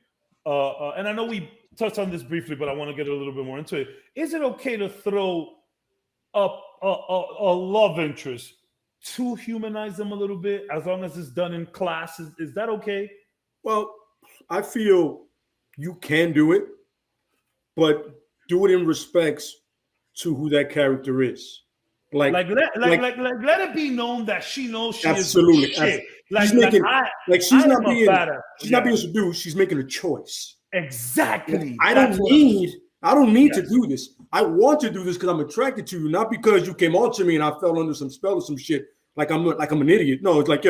And I know we touched on this briefly, but I want to get a little bit more into it. Is it okay to throw up a love interest to humanize them a little bit, as long as it's done in class? Is that okay? Well, I feel you can do it, but do it in respects to who that character is. Let it be known that she knows she absolutely. is shit. She's not being seduced. She's making a choice. Exactly. I don't need to do this. I want to do this because I'm attracted to you, not because you came on to me and I fell under some spell or some shit. Like I'm an idiot. No, it's like,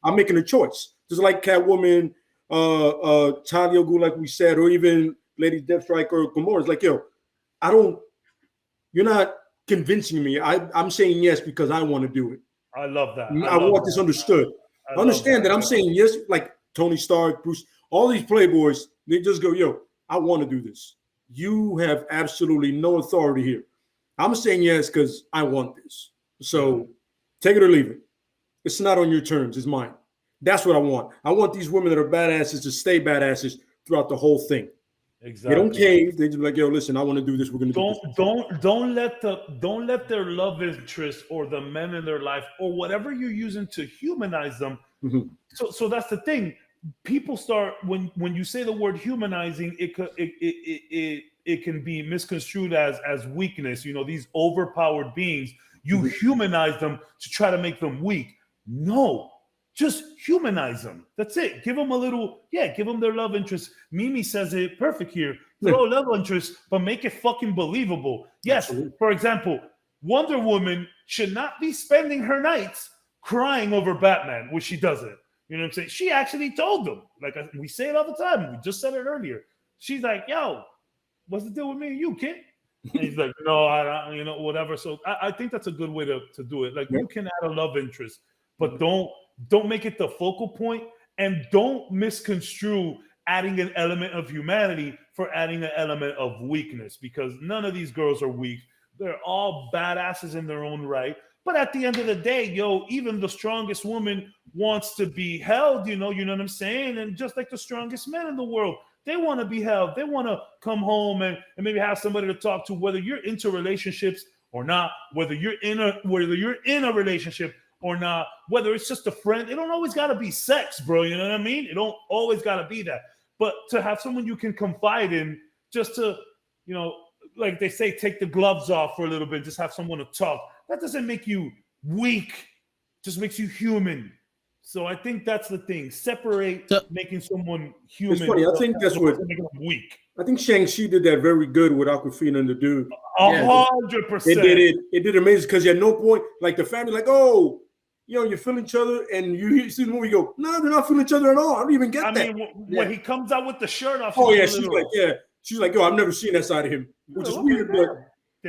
I'm making a choice. Just like Catwoman, Talia al Ghul, like we said, or even Lady Deathstrike or Gamora. It's like, you're not convincing me. I'm saying yes because I want to do it. I love that. I want this understood. Understand that I'm saying yes, like Tony Stark, Bruce, all these playboys, they just go, I want to do this. You have absolutely no authority here. I'm saying yes because I want this. So take it or leave it. It's not on your terms. It's mine. That's what I want. I want these women that are badasses to stay badasses throughout the whole thing. Exactly. They don't cave. They just be like, listen, I want to do this. We're gonna do this. Don't let their love interest or the men in their life or whatever you're using to humanize them. Mm-hmm. So that's the thing. People start when you say the word humanizing, it can be misconstrued as weakness. These overpowered beings, you humanize them to try to make them weak. No, just humanize them. That's it. Give them give them their love interest. Mimi says it perfect here. Throw love interest, but make it fucking believable. Yes, for example, Wonder Woman should not be spending her nights crying over Batman, which she doesn't. You know what I'm saying? She actually told them. Like we say it all the time. We just said it earlier. She's like, yo, what's the deal with me and you, kid? And he's like, no, I whatever. So I think that's a good way to do it. Like you can add a love interest, but don't make it the focal point, and don't misconstrue adding an element of humanity for adding an element of weakness, because none of these girls are weak. They're all badasses in their own right. But at the end of the day, even the strongest woman wants to be held, you know what I'm saying? And just like the strongest men in the world, they want to be held. They want to come home and maybe have somebody to talk to, whether you're into relationships or not, whether you're in a relationship or not, whether it's just a friend. It don't always got to be sex, bro. You know what I mean? It don't always got to be that. But to have someone you can confide in, just to, like they say, take the gloves off for a little bit, just have someone to talk. That doesn't make you weak. Just makes you human. So I think that's the thing. Separate making someone human. It's funny. I think that's what making them weak. I think Shang-Chi did that very good with Awkwafina and the dude. 100%. It did amazing, because at no point, like the family, like, oh, you feel each other, and you see the movie, go, no, they're not feeling each other at all. I don't even get that. When he comes out with the shirt off. Oh yeah, she's like, yo, I've never seen that side of him, which is weird,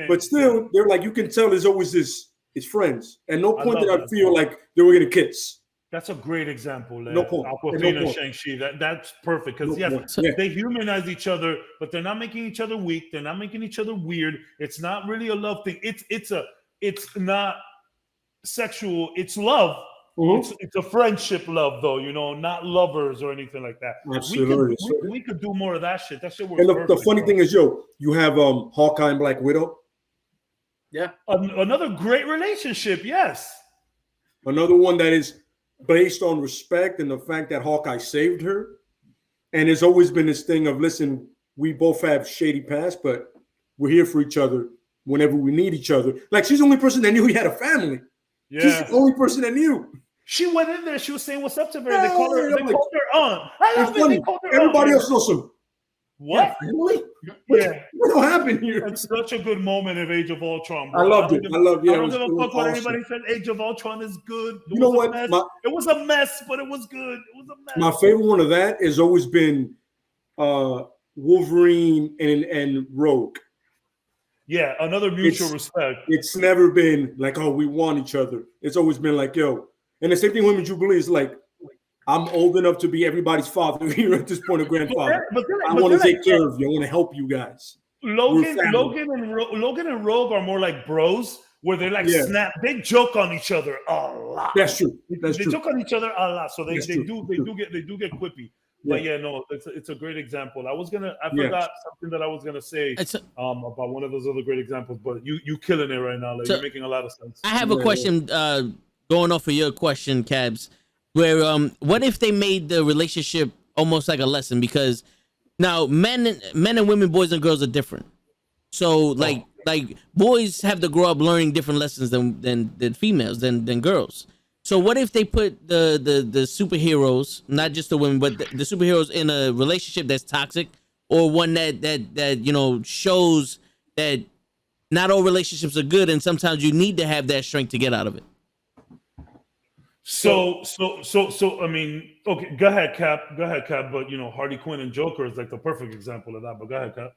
but still, they're like, you can tell there's always it's friends. At no point did I feel like they were gonna kiss. That's a great example. No point. Awkwafina and Shang-Chi. That's perfect, because they humanize each other, but they're not making each other weak. They're not making each other weird. It's not really a love thing. It's not sexual. It's love. Mm-hmm. It's a friendship love, though. Not lovers or anything like that. Absolutely. We could do more of that shit. That shit works. And the funny thing is, you have Hawkeye and Black Widow. Yeah. Another great relationship. Yes. Another one that is based on respect and the fact that Hawkeye saved her. And there's always been this thing of, listen, we both have shady past, but we're here for each other whenever we need each other. Like, she's the only person that knew he had a family. Yeah. She's the only person that knew. She went in there. She was saying what's up to her. They called her aunt. I love it. They called her Everybody else knows some. What? Really? What happened here? It's such a good moment of Age of Ultron, bro. I loved it. I don't give a fuck what anybody said. Age of Ultron is good. You know what? It was a mess, but it was good. It was a mess. My favorite one of that has always been Wolverine and Rogue. Yeah, another mutual respect. It's never been like, oh, we want each other. It's always been like, yo. And the same thing with Jubilee is like, I'm old enough to be everybody's father here at this point, of grandfather. I want to take care of you. I want to help you guys. Logan and Rogue are more like bros, where they like snap. They joke on each other a lot. That's true. They joke on each other a lot, so they do get quippy. But it's a great example. I forgot something that I was gonna say about one of those other great examples, but you killing it right now. Like, you're making a lot of sense. I have a question going off of your question, Cabs, where what if they made the relationship almost like a lesson? Because now men and women, boys and girls are different. So like boys have to grow up learning different lessons than females, than girls. So what if they put the superheroes, not just the women, but the superheroes in a relationship that's toxic, or one that shows that not all relationships are good, and sometimes you need to have that strength to get out of it. So I mean, okay, go ahead, Cap. But Harley Quinn and Joker is like the perfect example of that. But go ahead, Cap.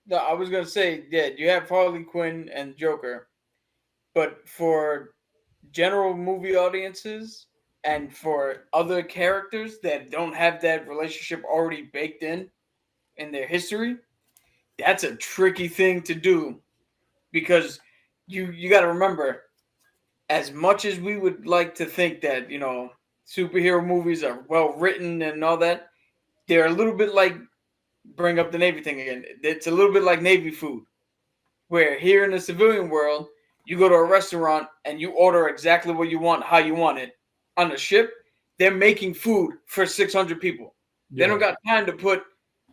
No, I was gonna say, you have Harley Quinn and Joker, but for general movie audiences and for other characters that don't have that relationship already baked in their history, that's a tricky thing to do, because you got to remember, as much as we would like to think that superhero movies are well written and all that, they're a little bit like, bring up the Navy thing again, it's a little bit like Navy food, where here in the civilian world, you go to a restaurant and you order exactly what you want, how you want it. On the ship, they're making food for 600 people. Yeah. They don't got time to put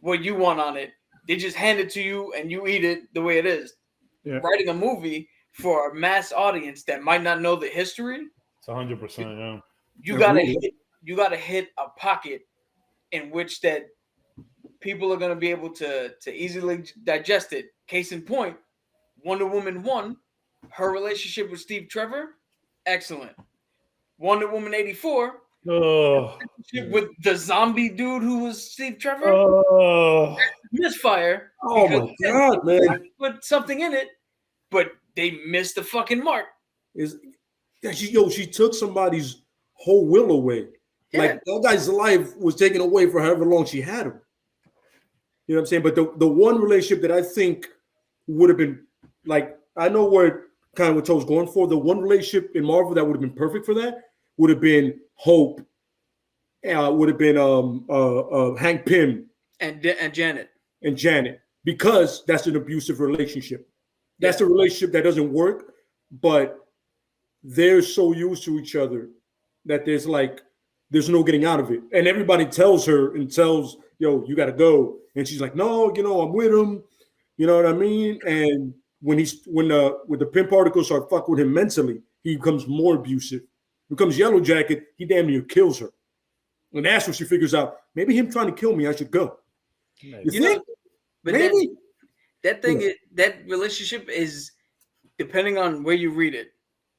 what you want on it they just hand it to you and you eat it the way it is. Yeah. Writing a movie for a mass audience that might not know the history, it's 100%. Yeah, you gotta hit a pocket in which that people are gonna be able to easily digest it. Case in point, Wonder Woman 1, her relationship with Steve Trevor, excellent. Wonder Woman 84, with the zombie dude who was Steve Trevor, misfire. Oh my God, man! Put something in it, but they missed the fucking mark. She took somebody's whole will away. Yeah. Like that guy's life was taken away for however long she had him. You know what I'm saying? But the one relationship that I think would have been like, I know where kind of what Toe's going for. The one relationship in Marvel that would have been perfect for that would have been Hope. Would have been Hank Pym and Janet. And Janet, because that's an abusive relationship. That's a relationship that doesn't work, but they're so used to each other that there's no getting out of it. And everybody tells her and tells, yo, you got to go. And she's like, no, I'm with him. You know what I mean? And when the Pym particles start fucking with him mentally, he becomes more abusive. Becomes Yellow Jacket, he damn near kills her. And that's when she figures out, maybe him trying to kill me, I should go. You think? But maybe? That relationship is depending on where you read it.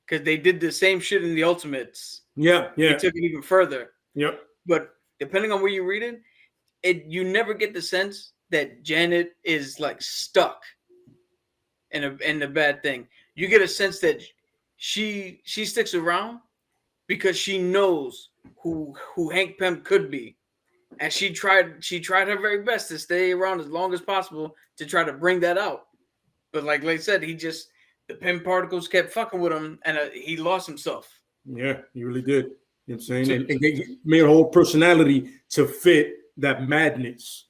Because they did the same shit in the Ultimates. Yeah. They took it even further. Yep. But depending on where you read it, you never get the sense that Janet is like stuck in a bad thing. You get a sense that she sticks around because she knows who Hank Pym could be, and she tried her very best to stay around as long as possible to try to bring that out. But like I said, the Pym particles kept fucking with him, and he lost himself. Yeah, he really did. You know what I'm saying? And they made a whole personality to fit that madness.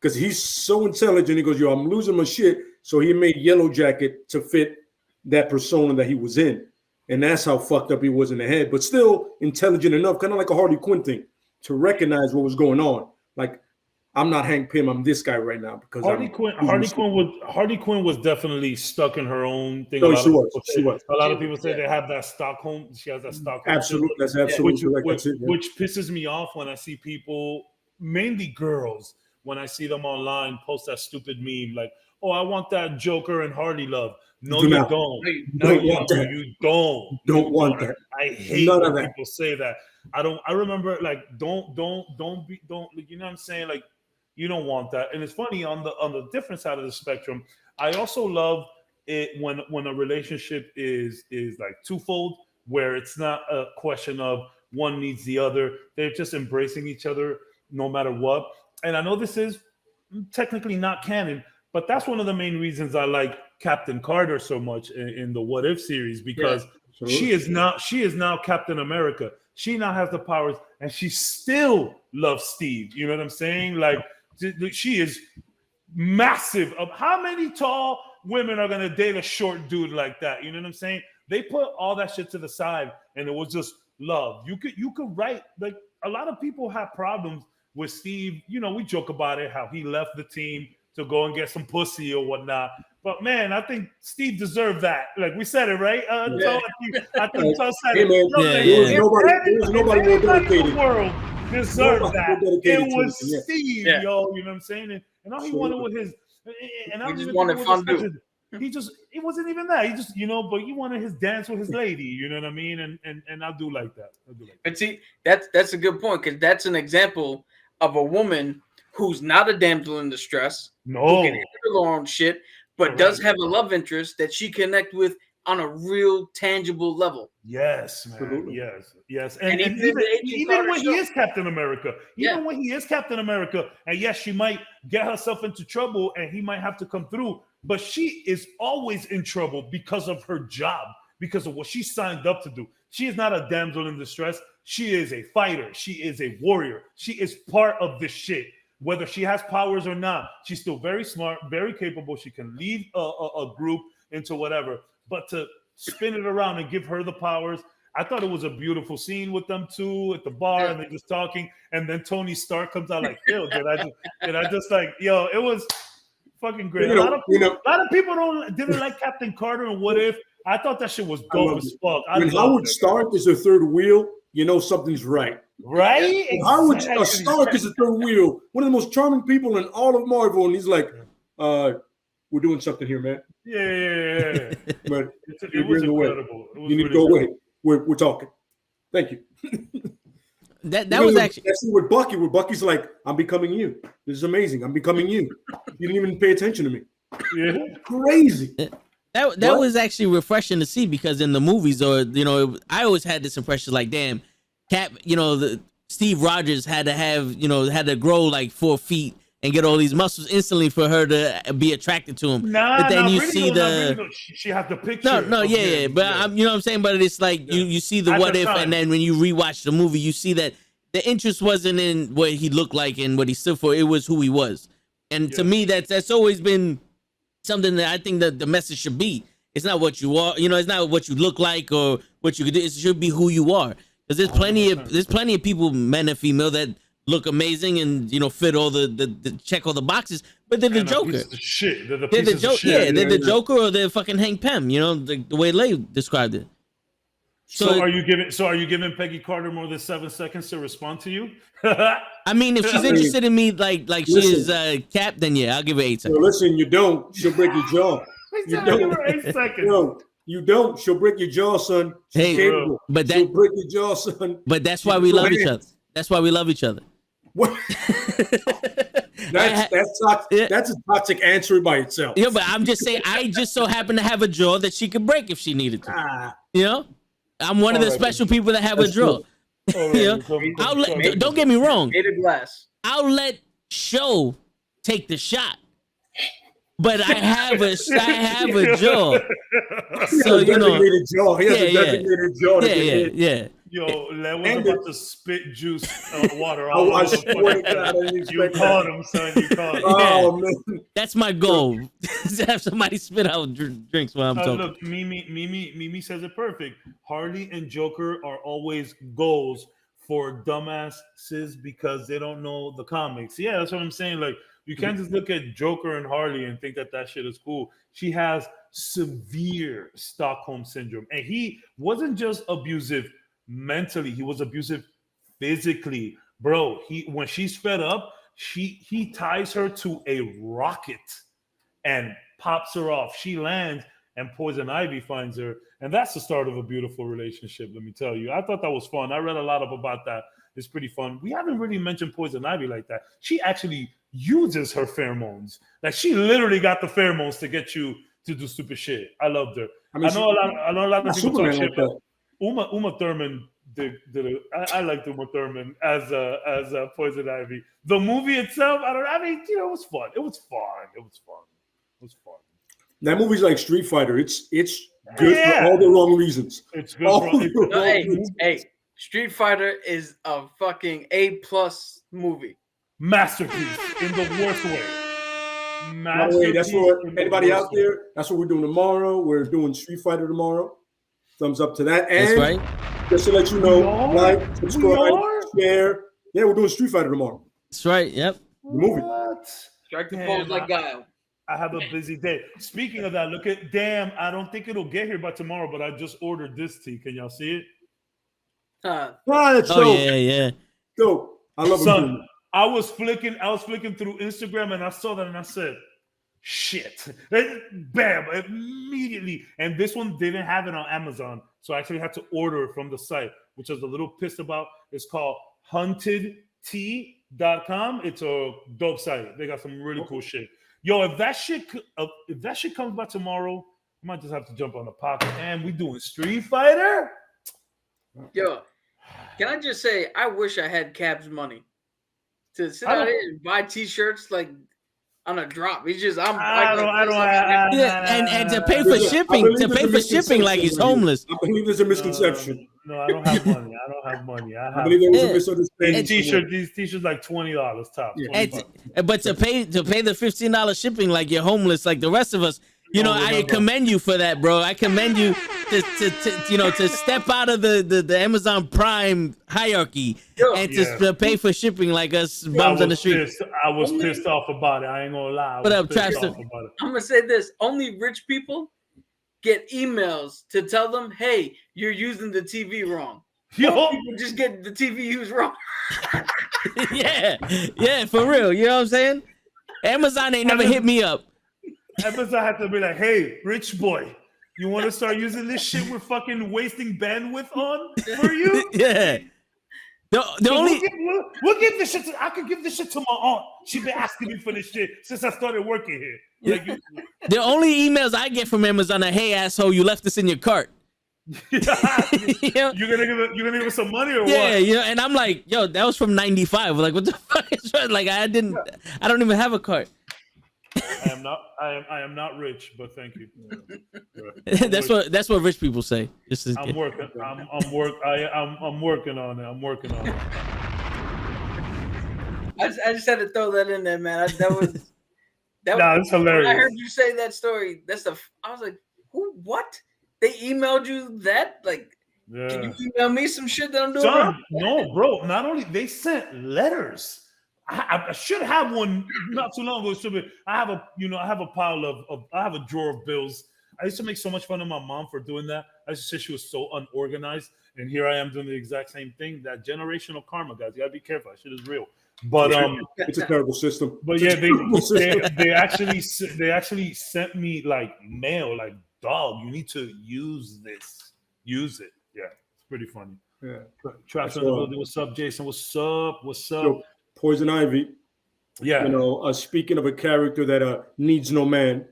Because he's so intelligent. He goes, yo, I'm losing my shit. So he made Yellow Jacket to fit that persona that he was in. And that's how fucked up he was in the head. But still intelligent enough, kind of like a Harley Quinn thing, to recognize what was going on. Like, I'm not Hank Pym. I'm this guy right now. Because Harley Quinn was definitely stuck in her own thing. No, she was. A lot of people say they have that Stockholm. She has that Stockholm. Absolutely, that's absolutely which pisses me off when I see people, mainly girls, when I see them online post that stupid meme like, "Oh, I want that Joker and Harley love." No, you don't. No, you don't. Don't want that. I hate when people say that. I remember like don't. You know what I'm saying? Like, you don't want that. And it's funny on the different side of the spectrum. I also love it when a relationship is like twofold, where it's not a question of one needs the other. They're just embracing each other no matter what. And I know this is technically not canon, but that's one of the main reasons I like Captain Carter so much in the What If series, because she is now Captain America. She now has the powers, and she still loves Steve. You know what I'm saying? Like, she is massive. How many tall women are gonna date a short dude like that? You know what I'm saying? They put all that shit to the side, and it was just love. You could write, like, a lot of people have problems with Steve. You know, we joke about it, how he left the team to go and get some pussy or whatnot. But man, I think Steve deserved that. Like we said it, right? I think Tull said it. There was nobody more dedicated. The world deserved that. It was Steve, yo. You know what I'm saying? And all he wanted was his. And I just wanted fondue. It wasn't even that. He just, but he wanted his dance with his lady. You know what I mean? And I do like that. But see, that's a good point, because that's an example of a woman who's not a damsel in distress. No, who can handle her own shit, but does have a love interest that she connect with on a real tangible level. Yes, man. Absolutely. Yes. And even when he is Captain America, and yes, she might get herself into trouble and he might have to come through, but she is always in trouble because of her job, because of what she signed up to do. She is not a damsel in distress. She is a fighter. She is a warrior. She is part of this shit. Whether she has powers or not, she's still very smart, very capable. She can lead a group into whatever. But to spin it around and give her the powers, I thought it was a beautiful scene with them two at the bar and they're just talking. And then Tony Stark comes out like, yo, did I just like, yo, it was fucking great. A lot of people didn't like Captain Carter and What If. I thought that shit was dope as fuck. When Howard Stark is the third wheel, you know something's right. Right? Howard Stark is the third wheel, one of the most charming people in all of Marvel, and he's like, we're doing something here, man. Yeah. But it was incredible. You need to go away. We're talking. Thank you. That was actually with Bucky. Where Bucky's like, I'm becoming you. This is amazing. I'm becoming you. You didn't even pay attention to me. Yeah. Crazy. That was actually refreshing to see, because in the movies, or I always had this impression like, damn, Cap, Steve Rogers had to grow like 4 feet and get all these muscles instantly for her to be attracted to him. But then you see she had the picture. But I'm, you know what I'm saying. But it's like you see the What If, and then when you rewatch the movie, you see that the interest wasn't in what he looked like and what he stood for. It was who he was. And to me, that's always been something that I think that the message should be. It's not what you are, it's not what you look like or what you could do. It should be who you are. Because there's plenty of people, men and female, that look amazing and fit all the check all the boxes, but they're the Joker. They're the Joker. Yeah, they're the Joker, or they're fucking Hank Pym. The way Lay described it. So are you giving Peggy Carter more than 7 seconds to respond to you? I mean, if she's interested in me like she is Cap, then yeah, I'll give her 8 seconds. Listen, you don't, she'll break your jaw. You don't. 8 seconds. No, you don't. She'll break your jaw, son. She'll break your jaw, son. But that's why we love each other. That's why we love each other. What? That's a toxic answer by itself. Yeah, but I'm just saying, I just so happen to have a jaw that she could break if she needed to. I'm one of the special people that have a jaw. Don't get me wrong. I'll let show take the shot, but I have a jaw. So He has a designated jaw. Yeah. Yo, Len was about to spit juice water all over the place. You caught him, son. You caught him. Oh, man. That's my goal. To have somebody spit out drinks while I'm talking. Look, Mimi says it perfect. Harley and Joker are always goals for dumbasses because they don't know the comics. Yeah, that's what I'm saying. Like, you can't just look at Joker and Harley and think that shit is cool. She has severe Stockholm syndrome. And he wasn't just abusive mentally, he was abusive physically. Bro, when she's fed up, he ties her to a rocket and pops her off. She lands and Poison Ivy finds her. And that's the start of a beautiful relationship, let me tell you. I thought that was fun. I read a lot about that. It's pretty fun. We haven't really mentioned Poison Ivy like that. She actually uses her pheromones. Like, she literally got the pheromones to get you to do stupid shit. I loved her. I know a lot of people talk shit about Uma Thurman did it. I liked Uma Thurman as Poison Ivy. The movie itself, it was fun. It was fun. That movie's like Street Fighter. It's good for all the wrong reasons. It's good. Hey, Street Fighter is a fucking A+ movie. Masterpiece in the worst way. By the way, that's what anybody out there. That's what we're doing tomorrow. We're doing Street Fighter tomorrow. Thumbs up to that. And that's right. Just to let you know, like, subscribe, share. Yeah, we're doing Street Fighter tomorrow. That's right. Yep. The movie. Strike the pose like Guile. I have a busy day. Speaking of that, look at I don't think it'll get here by tomorrow, but I just ordered this tea. Can y'all see it? That's dope. Yeah. Dope. I love it. I was flicking through Instagram and I saw that and I said, shit. Bam, immediately. And this one didn't have it on Amazon. So I actually had to order it from the site, which I was a little pissed about. It's called huntedtea.com. It's a dope site. They got some really cool shit. Yo, if that shit comes by tomorrow, I might just have to jump on the pocket. And we doing Street Fighter? Yo, can I just say, I wish I had Cab's money to sit out here and buy t-shirts like on a drop. He's just and to pay for shipping, like he's homeless. I believe there's a misconception. No, I don't have money. I believe there was a misunderstanding. These t-shirts like $20 top. But to pay the $15 shipping like you're homeless, like the rest of us, I commend you for that, bro. I commend you to step out of the Amazon Prime hierarchy and to pay for shipping like us bums on the street. I was pissed off about it. I ain't gonna lie. What up, Trapster? I'm gonna say this: only rich people get emails to tell them, "Hey, you're using the TV wrong." People just get the TV used wrong. yeah, for real. You know what I'm saying? Amazon ain't never hit me up. Amazon had to be like, "Hey, rich boy, you want to start using this shit we're fucking wasting bandwidth on for you?" Yeah. We'll give this shit I could give this shit to my aunt. She been asking me for this shit since I started working here. Like, the only emails I get from Amazon are, "Hey, asshole, you left this in your cart." You're gonna give us some money or what? Yeah, and I'm like, yo, that was from '95. Like, what the fuck is that? Like, I don't even have a cart. I am not rich, but thank you. That's what rich people say. I'm working. I'm working on it. I just had to throw that in there, man. That was it's hilarious. I heard you say that story. I was like, who? What? They emailed you that? Like, can you email me some shit that I'm doing wrong? No, bro. Not only they sent letters. I should have one not too long ago. I have a pile of I have a drawer of bills. I used to make so much fun of my mom for doing that. I used to say she was so unorganized, and here I am doing the exact same thing. That generational karma, guys. You gotta be careful. That shit is real. But it's a terrible system. But yeah, they actually sent me like mail, like, dog, you need to use this. Use it. Yeah, it's pretty funny. Yeah. Traps in the building. What's up, Jason? What's up? So, Poison Ivy. Yeah. Speaking of a character that needs no man,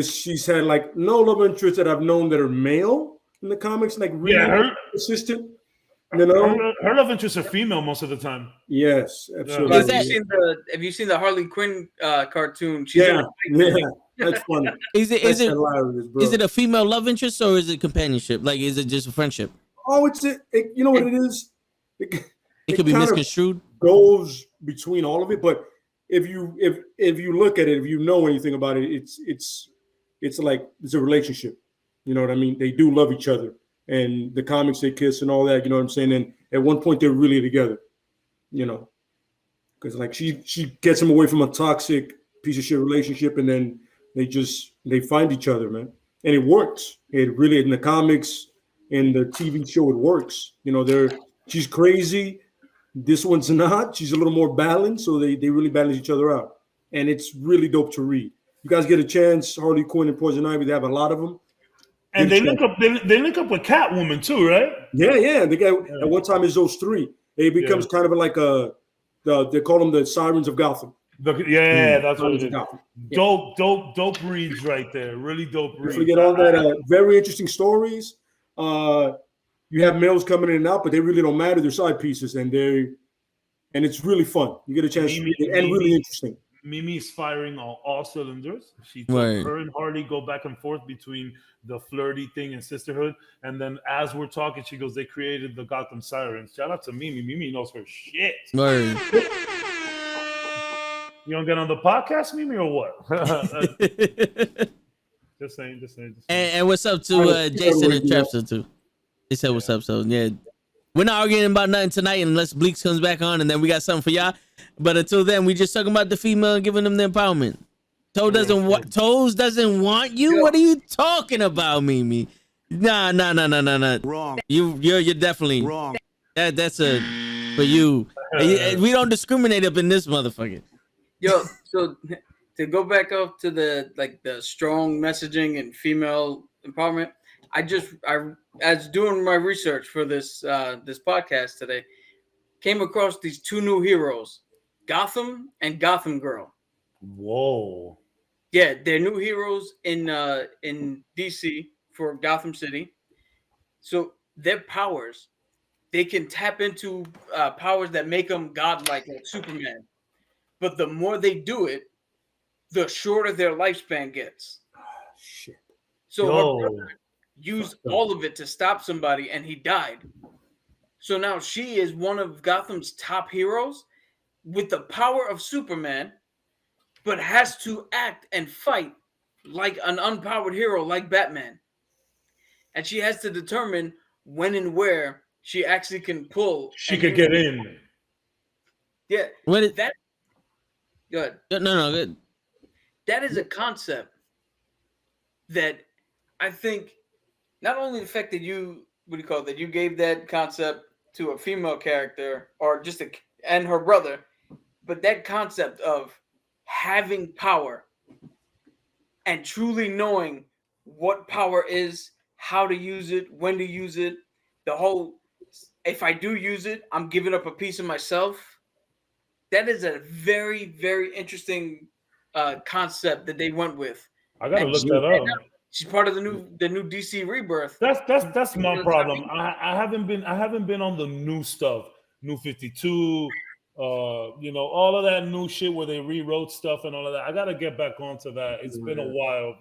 she's had like no love interests that I've known that are male in the comics, like really consistent. Her love interests are female most of the time. Yes, absolutely. Have you seen the Harley Quinn cartoon? That's funny. Is it a female love interest or is it companionship? Like, is it just a friendship? Oh, you know what it is? It could be misconstrued. Goes between all of it, but if you look at it, if you know anything about it, it's like it's a relationship. You know what I mean? They do love each other, and the comics they kiss and all that. You know what I'm saying? And at one point they're really together. You know, because like she gets him away from a toxic piece of shit relationship, and then they find each other, man, and it works. It really in the comics, in the TV show, it works. You know, she's crazy. This one's not. She's a little more balanced, so they really balance each other out, and it's really dope to read. You guys get a chance, Harley Quinn and Poison Ivy. They have a lot of them, and they link up. They link up with Catwoman too, right? Yeah. They got at one time it's those three. It becomes kind of like they call them the Sirens of Gotham. That's what it is. Dope reads right there. Really dope reads. Forget all that. Very interesting stories. You have males coming in and out, but they really don't matter. They're side pieces, and it's really fun. You get a chance to read it, and really interesting. Mimi's firing on all cylinders. Her and Harley go back and forth between the flirty thing and sisterhood, and then as we're talking, she goes, "They created the Gotham Sirens." Shout out to Mimi. Mimi knows her shit. Word. You don't get on the podcast, Mimi, or what? Just saying. And what's up to Jason and Trapster too? They said what's up. So yeah, we're not arguing about nothing tonight unless Bleaks comes back on, and then we got something for y'all. But until then, we just talking about the female and giving them the empowerment. Toes doesn't want you. Yeah. What are you talking about, Mimi? Nah. Wrong. You're definitely wrong. That's a for you. We don't discriminate up in this motherfucker. Yo, so to go back up to the strong messaging and female empowerment, I as doing my research for this podcast today, came across these two new heroes, Gotham and Gotham Girl. Whoa. Yeah, they're new heroes in DC for Gotham City. So their powers, they can tap into powers that make them godlike, like Superman. But the more they do it, the shorter their lifespan gets. Oh, shit. So her brother used all of it to stop somebody, and he died. So now she is one of Gotham's top heroes with the power of Superman, but has to act and fight like an unpowered hero like Batman. And she has to determine when and where she actually can pull. She could get in. Yeah. What is that? Good. No, good. That is a concept that I think not only the fact that you gave that concept to a female character or and her brother, but that concept of having power and truly knowing what power is, how to use it, when to use it, the whole, if I do use it, I'm giving up a piece of myself. That is a very, very interesting concept that they went with. I gotta look that up. She's part of the new DC Rebirth. That's my problem. I haven't been on the new stuff, New 52, all of that new shit where they rewrote stuff and all of that. I gotta get back onto that. It's been a while.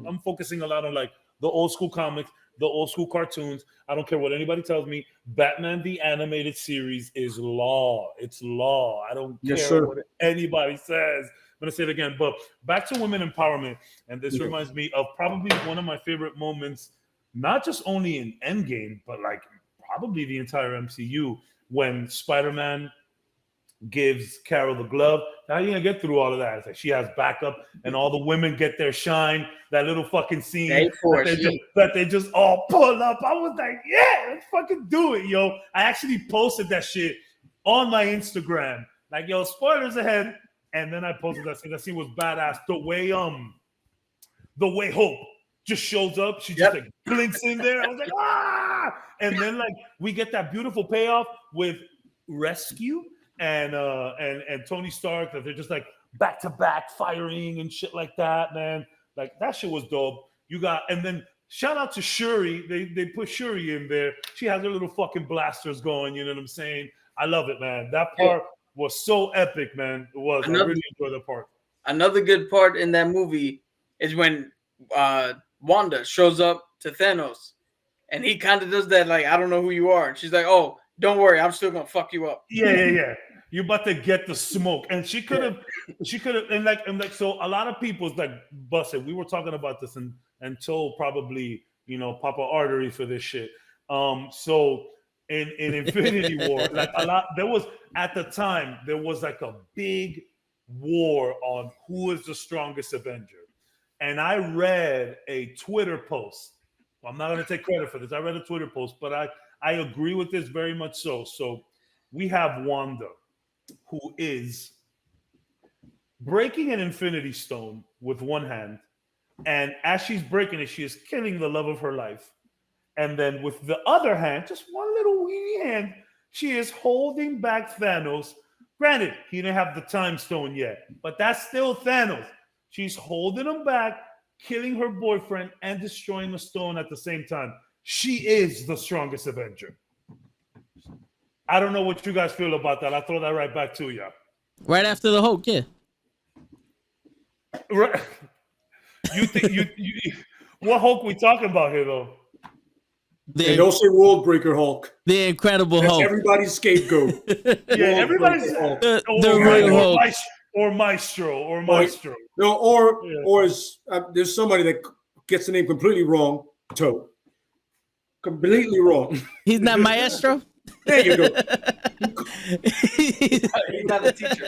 I'm focusing a lot on like the old school comics, the old school cartoons. I don't care what anybody tells me. Batman the animated series is law. It's law. I don't care what anybody says. I'm going to say it again. But back to women empowerment. And this reminds me of probably one of my favorite moments, not just only in Endgame, but like probably the entire MCU, when Spider-Man gives Carol the glove. How are you going to get through all of that? It's like she has backup and all the women get their shine. That little fucking scene that they just all pull up. I was like, yeah, let's fucking do it, yo. I actually posted that shit on my Instagram. Like, yo, spoilers ahead. And then I posted that scene. That scene was badass. The way Hope just shows up. She just like blinks in there. I was like, ah! And then like we get that beautiful payoff with Rescue and Tony Stark, that they're just like back to back firing and shit like that, man. Like that shit was dope. And then shout out to Shuri. They put Shuri in there. She has her little fucking blasters going. You know what I'm saying? I love it, man. That part was so epic, man. It was. I really enjoyed that part. Another good part in that movie is when Wanda shows up to Thanos, and he kind of does that, like, I don't know who you are. And she's like, oh, don't worry, I'm still gonna fuck you up. Yeah. You're about to get the smoke. And she could have, and like, so a lot of people's like busted. We were talking about this and told probably, Papa Artery for this shit. So in Infinity War, like at the time, there was like a big war on who is the strongest Avenger. And I read a Twitter post. Well, I'm not going to take credit for this. I read a Twitter post, but I agree with this very much so. So we have Wanda, who is breaking an Infinity Stone with one hand. And as she's breaking it, she is killing the love of her life. And then with the other hand, just one little weeny hand, she is holding back Thanos. Granted, he didn't have the time stone yet, but that's still Thanos. She's holding him back, killing her boyfriend, and destroying the stone at the same time. She is the strongest Avenger. I don't know what you guys feel about that. I'll throw that right back to you. Right after the Hulk, yeah. Right. You think you what Hulk we talking about here though? They don't say World Breaker Hulk. The Incredible That's Hulk. everybody's scapegoat. Everybody's the real Hulk. Maestro. No, or is there's somebody that gets the name completely wrong. Completely wrong. He's not Maestro. There you go. He's not a teacher.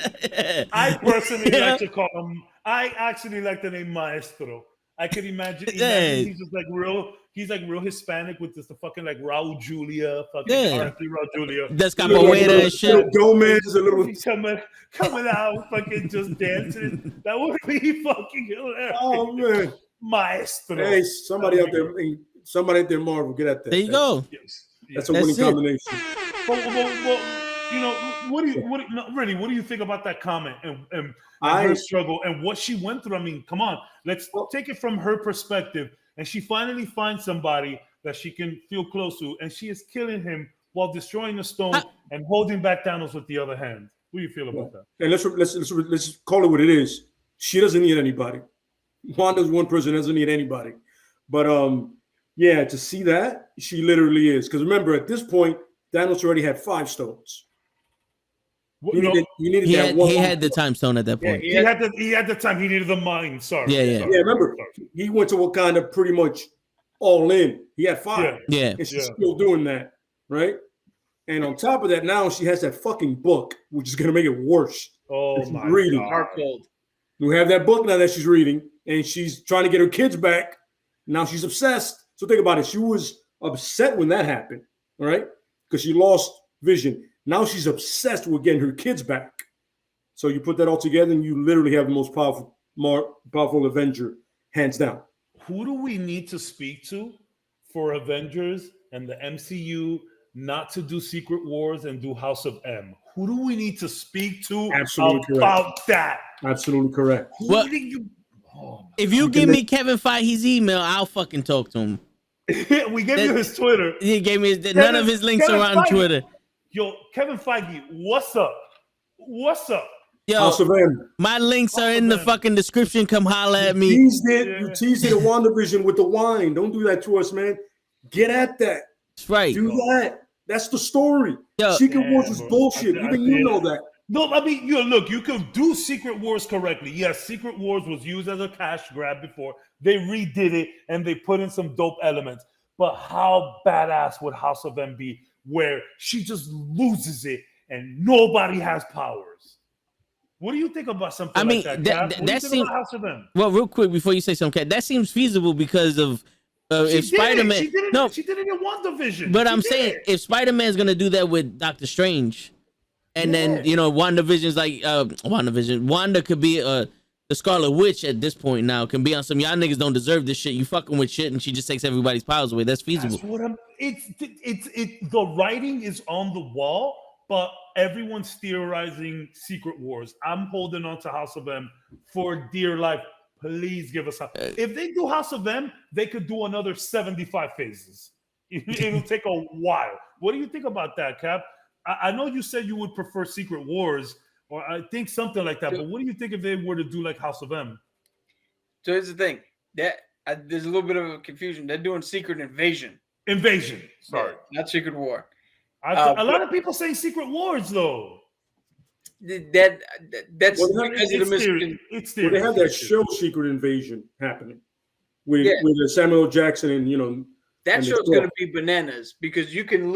I personally like to call him. I actually like the name Maestro. I could imagine he's just like real. He's like real Hispanic with just the fucking like Raul Julia, Raul Julia. That's capoeira and shit. Gomez is a little coming out, fucking just dancing. That would be fucking hilarious. Oh man, Maestro. Hey, somebody out there, Marvel, get at that. There you go. That's a winning combination. Well, what do you think about that comment and her struggle and what she went through? I mean, come on, let's take it from her perspective. And she finally finds somebody that she can feel close to, and she is killing him while destroying the stone and holding back Thanos with the other hand. What do you feel about that? And let's call it what it is. She doesn't need anybody. Wanda's one person, doesn't need anybody. But to see that, she literally is. Because remember, at this point, Thanos already had 5 stones. He needed that one. He had the time stone at that point. He had the time. He needed the mind. Sorry. Yeah. Yeah, remember, he went to Wakanda pretty much all in. He had 5. Yeah. And she's still doing that, right? And on top of that, now she has that fucking book, which is going to make it worse. Oh, my reading. God. We have that book now that she's reading, and she's trying to get her kids back. Now she's obsessed. So think about it. She was upset when that happened, all right? Because she lost Vision. Now she's obsessed with getting her kids back. So you put that all together, and you literally have the most powerful Avenger, hands down. Who do we need to speak to for Avengers and the MCU not to do Secret Wars and do House of M? Who do we need to speak to about that? Absolutely correct. If you give me Kevin Feige's email, I'll fucking talk to him. We gave you his Twitter. He gave me none of his links are on Twitter. Yo, Kevin Feige, what's up? What's up? Yo, House of M. My links are in the fucking description. Come holla at me. You teased it at WandaVision with the wine. Don't do that to us, man. Get at that. That's right. Do that. That's the story. Yo, Secret Wars was bullshit. Even you know that. No, I mean, look, you can do Secret Wars correctly. Yes, Secret Wars was used as a cash grab before. They redid it and they put in some dope elements. But how badass would House of M be where she just loses it and nobody has powers? What do you think about something like that? That seems, House of M? Well, real quick before you say something, Kat, that seems feasible because of if Spider-Man. She did it in WandaVision. But I'm saying if Spider-Man's gonna do that with Doctor Strange, and then WandaVision's like Wanda could be the Scarlet Witch at this point now, can be on some y'all niggas don't deserve this shit. You fucking with shit, and she just takes everybody's powers away. That's feasible. That's what it's the writing is on the wall, but everyone's theorizing Secret Wars. I'm holding on to House of M for dear life. Please give us if they do House of M, they could do another 75 phases. It'll take a while. What do you think about that, Cap? I know you said you would prefer Secret Wars, or I think something like that. But what do you think if they were to do like House of M? So here's the thing. There's a little bit of a confusion. They're doing Secret Invasion. Sorry, not Secret War. A lot of people say Secret Wars though. That's because of the Well, they have that show Secret Invasion happening with Samuel Jackson and that show's going to be bananas because you can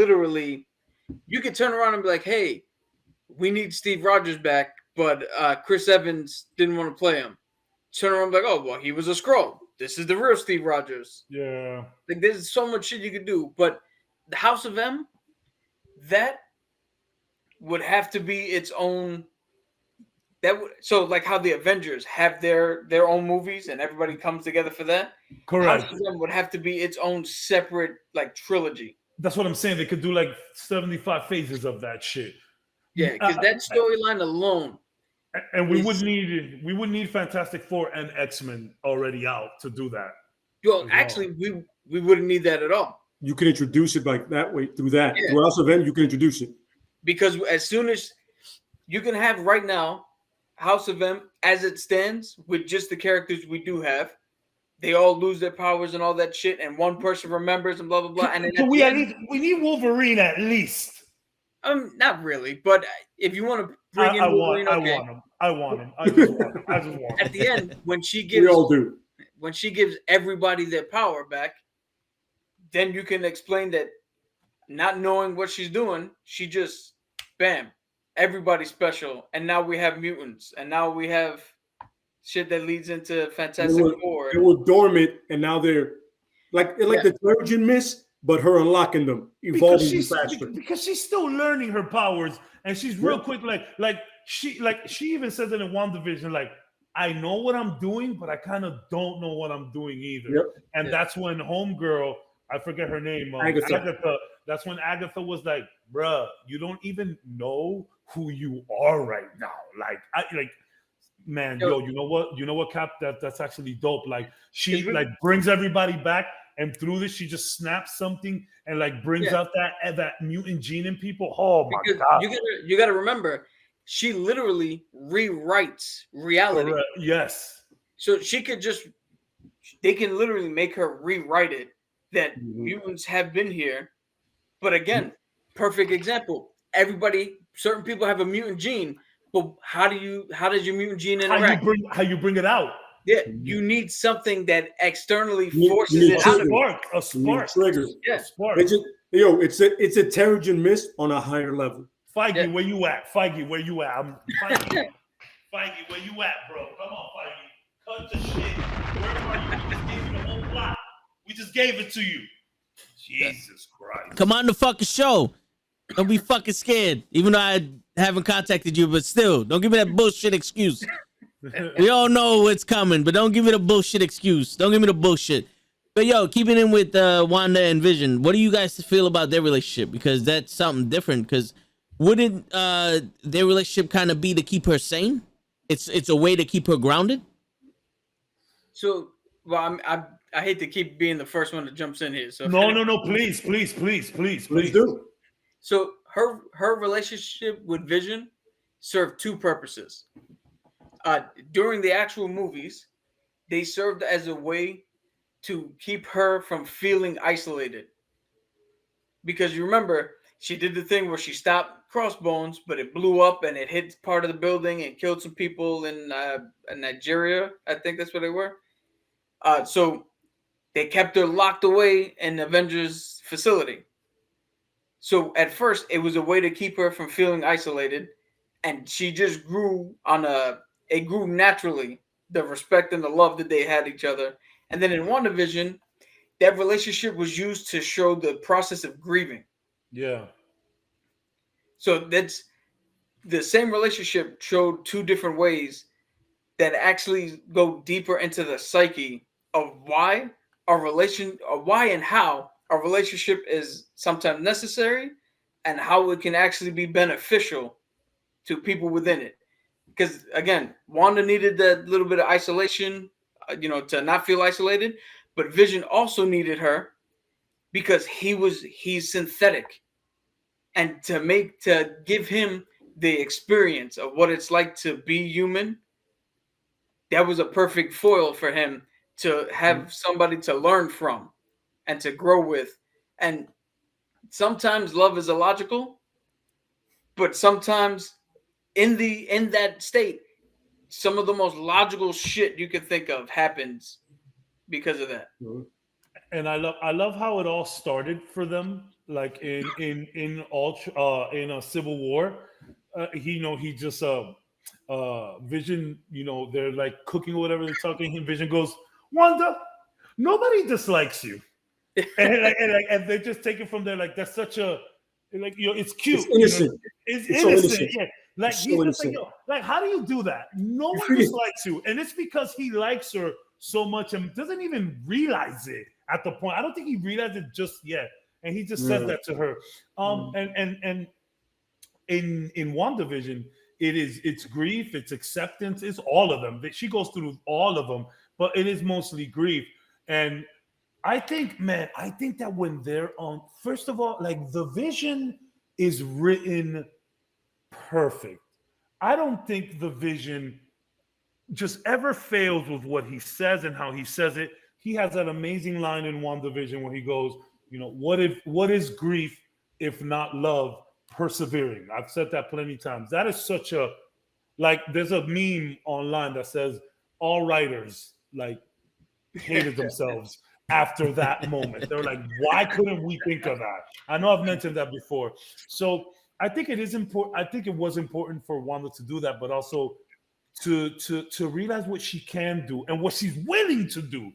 turn around and be like, hey, we need Steve Rogers back, but Chris Evans didn't want to play him. Turn around and be like, oh, well, he was a Skrull. This is the real Steve Rogers. Yeah. Like, there's so much shit you could do. But the House of M, that would have to be its own. So like how the Avengers have their own movies and everybody comes together for that. Correct. House of M would have to be its own separate like trilogy. That's what I'm saying. They could do like 75 phases of that shit. Yeah, because that storyline alone. And we would need Fantastic Four and X-Men already out to do that. Yo, actually, we wouldn't need that at all. You can introduce it like that way through that. Yeah. Through House of M, you can introduce it. Because as soon as you can have right now, House of M as it stands with just the characters we do have, they all lose their powers and all that shit, and one person remembers and blah blah blah. And then we need Wolverine at least. Not really, but if you want to bring in Wolverine, I want him. I just want him. At the end, when she gives, we all do. When she gives everybody their power back, then you can explain that, not knowing what she's doing, she just, bam, everybody's special, and now we have mutants, and now we have shit that leads into Fantastic Four. They were dormant, and now they're like the Trojan Mist. But her unlocking them, evolving faster. Because she's still learning her powers, and she's real quick. She even says it in WandaVision, like, I know what I'm doing, but I kind of don't know what I'm doing either. Yep. And that's when Homegirl, I forget her name, Agatha. That's when Agatha was like, bruh, you don't even know who you are right now. Man, you know what, Cap? That's actually dope. Like, she brings everybody back. And through this, she just snaps something and brings out that mutant gene in people. Oh my God! You gotta remember, she literally rewrites reality. Correct. Yes. So they can literally make her rewrite it that mutants have been here. But again, perfect example. certain people have a mutant gene, but how does your mutant gene interact? How you bring it out? Yeah, you need something that externally You forces need it out. A spark. Triggers. Yeah. A spark. It's a Terrigen mist on a higher level. Feige, where you at? Feige, where you at? Feige, where you at, bro? Come on, Feige. Cut the shit. Where are you? We just gave you the whole plot. We just gave it to you. Jesus Christ. Come on the fucking show. Don't be fucking scared. Even though I haven't contacted you, but still, don't give me that bullshit excuse. We all know what's coming, but don't give me the bullshit excuse. Don't give me the bullshit. But yo, keeping in with Wanda and Vision, what do you guys feel about their relationship? Because that's something different. Because wouldn't their relationship kind of be to keep her sane? It's a way to keep her grounded. So, well, I hate to keep being the first one that jumps in here. So No, please do. So her relationship with Vision served two purposes. During the actual movies, they served as a way to keep her from feeling isolated. Because you remember, she did the thing where she stopped Crossbones, but it blew up and it hit part of the building and killed some people in Nigeria. I think that's where they were. So they kept her locked away in the Avengers facility. So at first, it was a way to keep her from feeling isolated, and she just grew it grew naturally, the respect and the love that they had each other. And then in WandaVision, that relationship was used to show the process of grieving. Yeah. So that's the same relationship showed two different ways that actually go deeper into the psyche of why and how a relationship is sometimes necessary and how it can actually be beneficial to people within it. Because again, Wanda needed that little bit of isolation, to not feel isolated, but Vision also needed her because he's synthetic, and to give him the experience of what it's like to be human. That was a perfect foil for him to have somebody to learn from and to grow with. And sometimes love is illogical, but sometimes in that state, some of the most logical shit you could think of happens because of that. And I love how it all started for them, like in a Civil War. He just Vision, they're like cooking or whatever they're talking. And Vision goes, Wanda, nobody dislikes you. and they just take it from there. Like, that's such a, it's cute. It's innocent. It's so innocent. Yeah. Like, it's he's so just like, like, how do you do that? No one dislikes you. And it's because he likes her so much and doesn't even realize it at the point. I don't think he realized it just yet. And he just says that to her. And in WandaVision, it's grief, it's acceptance, it's all of them. She goes through all of them, but it is mostly grief. And I think that when they're on, first of all, like, the Vision is written perfect. I don't think the Vision just ever fails with what he says and how he says it. He has that amazing line in WandaVision where he goes, what is grief if not love persevering? I've said that plenty of times. That is such a, like, there's a meme online that says all writers hated themselves after that moment. They're like, why couldn't we think of that? I know I've mentioned that before. So I think it is important. I think it was important for Wanda to do that, but also to realize what she can do and what she's willing to do,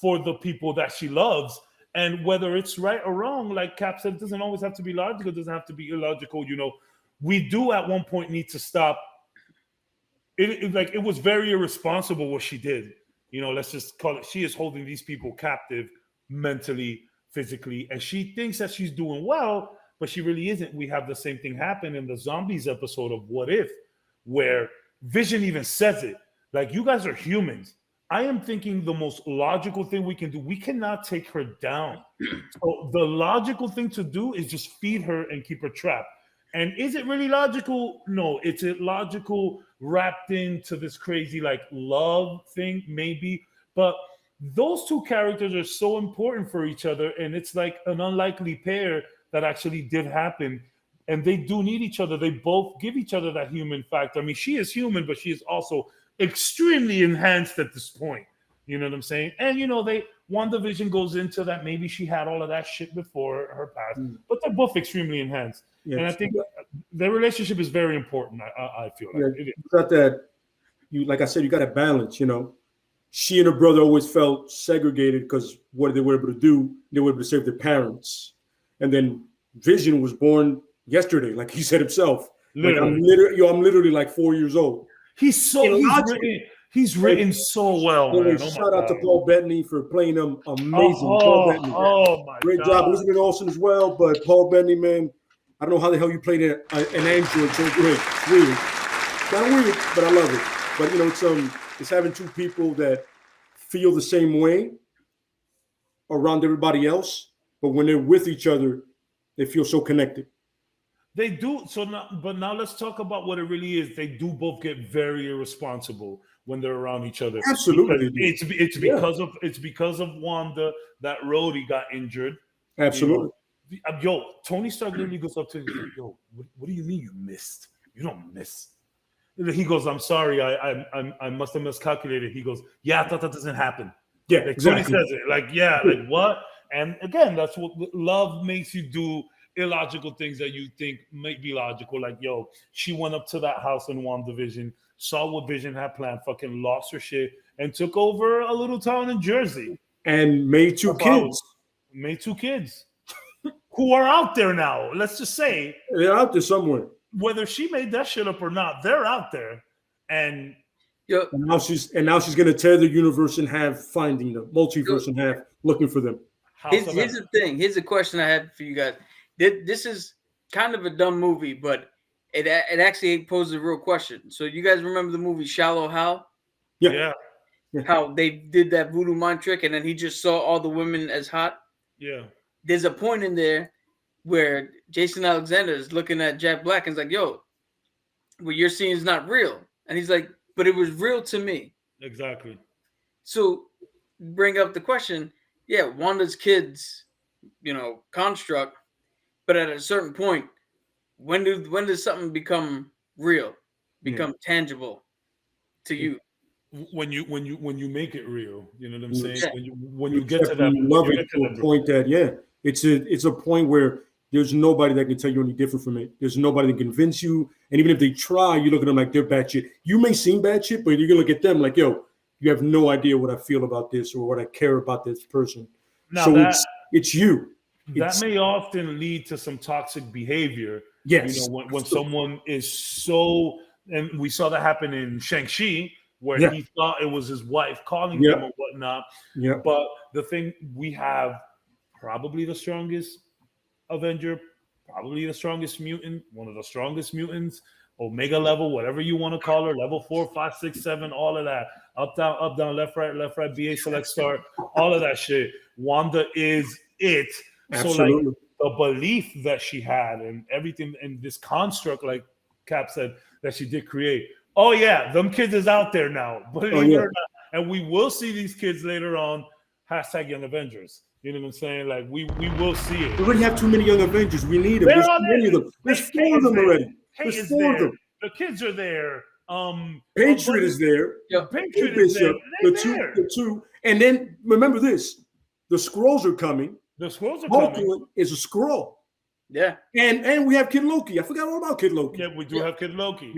for the people that she loves. And whether it's right or wrong, like Cap said, it doesn't always have to be logical. It doesn't have to be illogical. We do at one point need to stop. It was very irresponsible what she did. Let's just call it. She is holding these people captive mentally, physically, and she thinks that she's doing well, but she really isn't. We have the same thing happen in the Zombies episode of What If, where Vision even says it. Like, you guys are humans. I am thinking the most logical thing we can do. We cannot take her down. So the logical thing to do is just feed her and keep her trapped. And is it really logical? No, it's illogical, wrapped into this crazy love thing, maybe. But those two characters are so important for each other, and it's like an unlikely pair that actually did happen. and they do need each other. They both give each other that human factor. I mean, she is human, but she is also extremely enhanced at this point. You know what I'm saying? And WandaVision goes into that. Maybe she had all of that shit before her past, but they're both extremely enhanced. Yeah, and I think their relationship is very important. I feel like it got that. Like I said, you got a balance. She and her brother always felt segregated because what they were able to do, they were able to save their parents. And then Vision was born yesterday, like he said himself. Literally. Like I'm literally like 4 years old. He's written so well. Man. Shout out to Paul Bettany for playing him amazing. Paul Bettany. Oh my Great job. Elizabeth Olsen as well, but Paul Bettany, man, I don't know how the hell you played an android so great. Weird. Kind of weird, but I love it. But it's having two people that feel the same way around everybody else, but when they're with each other, they feel so connected. They do. But now let's talk about what it really is. They do both get very irresponsible when they're around each other. Absolutely. It's because of Wanda that Rhodey got injured. Absolutely. Tony Stark literally goes up to him, what do you mean you missed? You don't miss. He goes, I'm sorry, I must have miscalculated. He goes, yeah, I thought that doesn't happen. Yeah, exactly. Tony says it, what? And again, that's what love makes you do. Illogical things that you think might be logical, like she went up to that house in WandaVision, saw what Vision had planned, fucking lost her shit, and took over a little town in Jersey, and made two kids who are out there now. Let's just say they're out there somewhere. Whether she made that shit up or not, they're out there, and now she's gonna tear the universe in half, finding them, multiverse in half, looking for them. Here's the thing. Here's a question I have for you guys. This is kind of a dumb movie, but it actually poses a real question. So you guys remember the movie Shallow Hal? Yeah. How they did that voodoo mind trick, and then he just saw all the women as hot. Yeah. There's a point in there where Jason Alexander is looking at Jack Black and is like, "Yo, what you're seeing is not real," and he's like, "But it was real to me." Exactly. So bring up the question. Yeah, Wanda's kids, construct. But at a certain point, when does something become real, tangible to you? When you make it real, you know what I'm saying. Yeah. When you get to that, love it to a point that it's a point where there's nobody that can tell you any different from it. There's nobody that can convince you, and even if they try, you look at them like they're bad shit. You may seem bad shit, but you're gonna look at them like, you have no idea what I feel about this or what I care about this person. Now so it's you. That may often lead to some toxic behavior. Yes. When someone is so, and we saw that happen in Shang-Chi, where he thought it was his wife calling him or whatnot. Yeah. But the thing, we have probably the strongest Avenger, probably the strongest mutant, one of the strongest mutants, Omega level, whatever you want to call her, level 4, 5, 6, 7, all of that. Up, down, left, right, BA, select, start, all of that shit. Wanda is it. Absolutely. So the belief that she had and everything in this construct, like Cap said, that she did create. Oh yeah, them kids is out there now. Believe it or not. And we will see these kids later on. # Young Avengers. You know what I'm saying? Like we will see it. We already have too many Young Avengers. We need them. There's too many of them. There's 4 of them already. There's 4 of them. The kids are there. Patriot is there. Yeah, Patriot is there. The two. And then remember this: the Skrulls are coming. The Skrulls are coming. Loki is a Skrull. Yeah. And we have Kid Loki. I forgot all about Kid Loki. Yeah, we do have Kid Loki.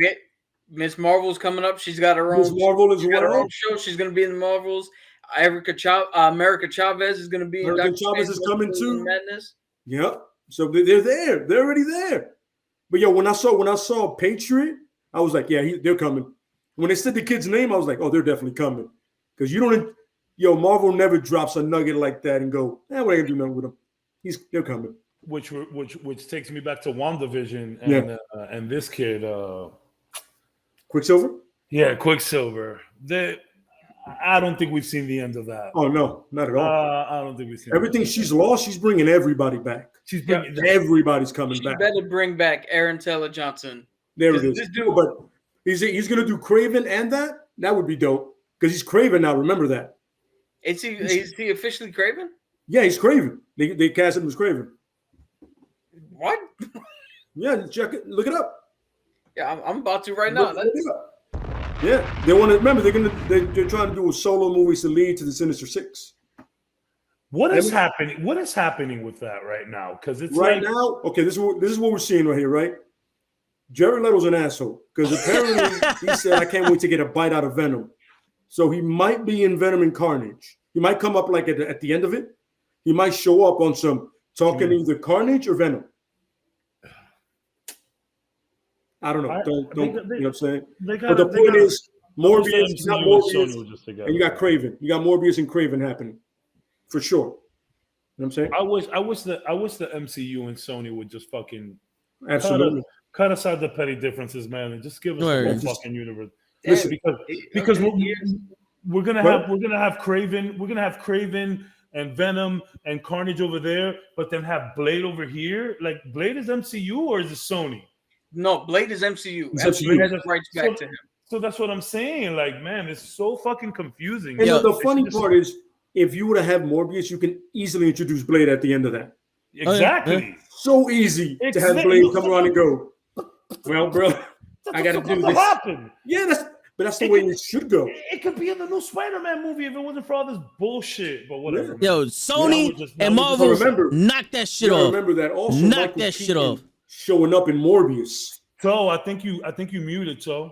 Miss Marvel's coming up. She's got her own. Miss Marvel is got her own show. She's going to be in the Marvels. America Chavez is going to be in America Chavez is coming too. Madness. Yep. So they're there. They're already there. But when I saw Patriot, I was like, they're coming. When they said the kid's name, I was like, oh, they're definitely coming. Because you don't. Marvel never drops a nugget like that and go, we ain't gonna do nothing with them. They're coming. Which takes me back to WandaVision and this kid, Quicksilver. Yeah, Quicksilver. I don't think we've seen the end of that. Oh no, not at all. I don't think we've seen everything she's lost. She's bringing everybody back. She's bringing everybody's coming back. She better bring back Aaron Taylor Johnson. There it is. But he's gonna do Kraven and that. That would be dope because he's Kraven now. Remember that. Is he officially Kraven? Yeah, he's Kraven. They cast him as Kraven. What? Yeah, check it. Look it up. Yeah, I'm about to right now. Look it up. Yeah, they want to remember they're trying to do a solo movie to lead to the Sinister Six. What is happening? What is happening with that right now? Because it's right now. Okay, this is what we're seeing right here, right? Jared Leto's an asshole because apparently he said, "I can't wait to get a bite out of Venom." So he might be in Venom and Carnage. He might come up like at the end of it. He might show up on some talking either Carnage or Venom. I don't know. Don't you know what I'm saying? But the point is, Morbius, you got Morbius, and you got Craven. You got Morbius and Craven happening for sure. You know what I'm saying? I wish the MCU and Sony would just fucking absolutely cut aside the petty differences, man, and just give us the whole fucking universe. Listen, because we're gonna have Craven and Venom and Carnage over there, but then have Blade over here. Like Blade is MCU or is it Sony? No, Blade is MCU. MCU has rights back to him. So that's what I'm saying. Like, man, it's so fucking confusing. And the funny part is, if you would have had Morbius, you can easily introduce Blade at the end of that. Exactly. So easy to have Blade come around and go, well, bro, I got to do this. Happen. Yeah, that's the way it should go. It could be in the new Spider-Man movie if it wasn't for all this bullshit. But whatever. Yo, Sony and Marvel knock that shit off. Remember that also. Knock that shit off. Showing up in Morbius. So I think you muted. So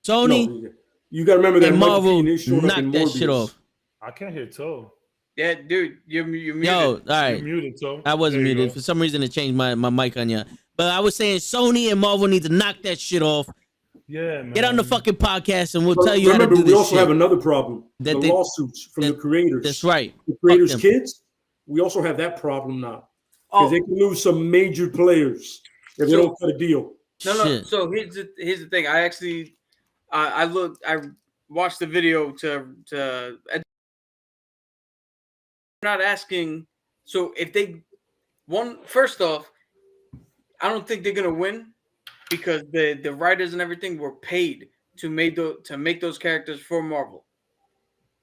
Sony, you got to remember that Marvel knock that shit off. I can't hear Toe. Yeah, dude, you're muted. Yo, all right. You're muted, Toe. I wasn't muted. For some reason, it changed my mic on you. But I was saying Sony and Marvel need to knock that shit off. Yeah, man. Get on the fucking podcast and we'll tell you remember, how to do this. We also have another problem. The they, lawsuits from the creators. That's right. The creators' kids. We also have that problem now. Because they can lose some major players if they don't cut a deal. No. So here's the thing. I actually, I watched the video to. Not asking. So if they first off, I don't think they're gonna win because the writers and everything were paid to make those characters for Marvel.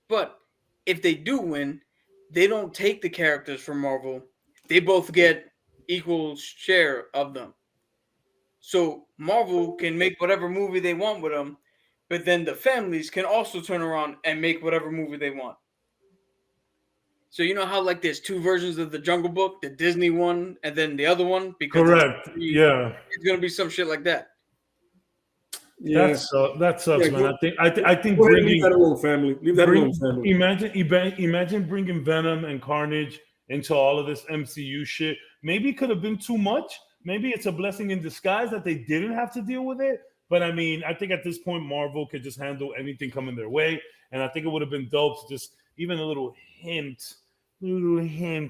But if they do win, they don't take the characters from Marvel. They both get equal share of them. So Marvel can make whatever movie they want with them, but then the families can also turn around and make whatever movie they want. So you know how like there's two versions of the Jungle Book, the Disney one and then the other one? Because correct. It's gonna be some shit like that. Yeah, that sucks, man. I think bringing leave that alone, family. Leave that alone, family. Imagine bringing Venom and Carnage into all of this MCU shit. Maybe it could have been too much. Maybe it's a blessing in disguise that they didn't have to deal with it. But I mean, I think at this point Marvel could just handle anything coming their way, and I think it would have been dope to just even a little hint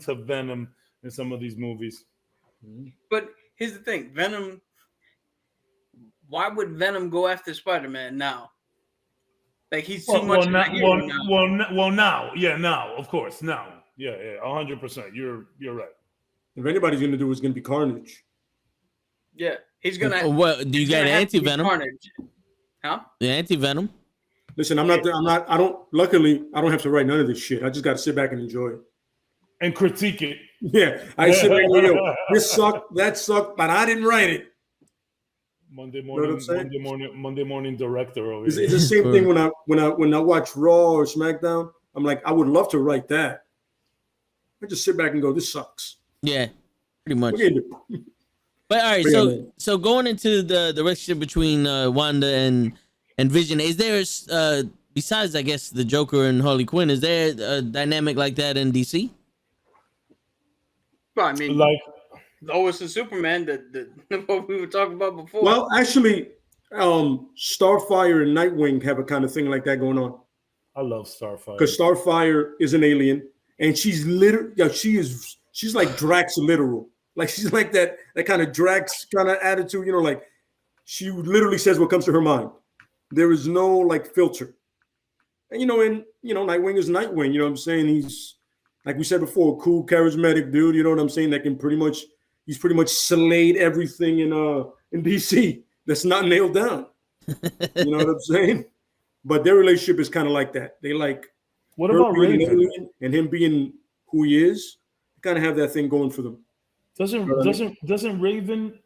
of Venom in some of these movies. But here's the thing, Venom. Why would Venom go after Spider-Man now? Like he's too much. Now, of course, now. Yeah, 100%. You're right. If anybody's gonna do it, it's gonna be Carnage. Yeah, he's gonna. Well, do you got anti-Venom? Carnage, huh? The anti-Venom. Listen, luckily, I don't have to write none of this shit. I just got to sit back and enjoy it. And critique it. Yeah, I sit back and go, this sucked, that sucked, but I didn't write it. Monday morning director over here. It's the same thing when I watch Raw or SmackDown. I'm like, I would love to write that. I just sit back and go, this sucks. Yeah, pretty much. But all right, so going into the relationship between Wanda and Vision, is there besides I guess the Joker and Harley Quinn, is there a dynamic like that in DC? Well, I mean, like Lois and Superman, the what we were talking about before. Well, actually, Starfire and Nightwing have a kind of thing like that going on. I love Starfire because Starfire is an alien, and she's she's like Drax literal. Like she's like that kind of Drax kind of attitude, like she literally says what comes to her mind. There is no like filter. And Nightwing is Nightwing, you know what I'm saying? He's like we said before, cool, charismatic dude, you know what I'm saying? That can he's pretty much slayed everything in DC that's not nailed down. You know what I'm saying? But their relationship is kind of like that. They like what about Raven and him being who he is, kind of have that thing going for them. Doesn't Raven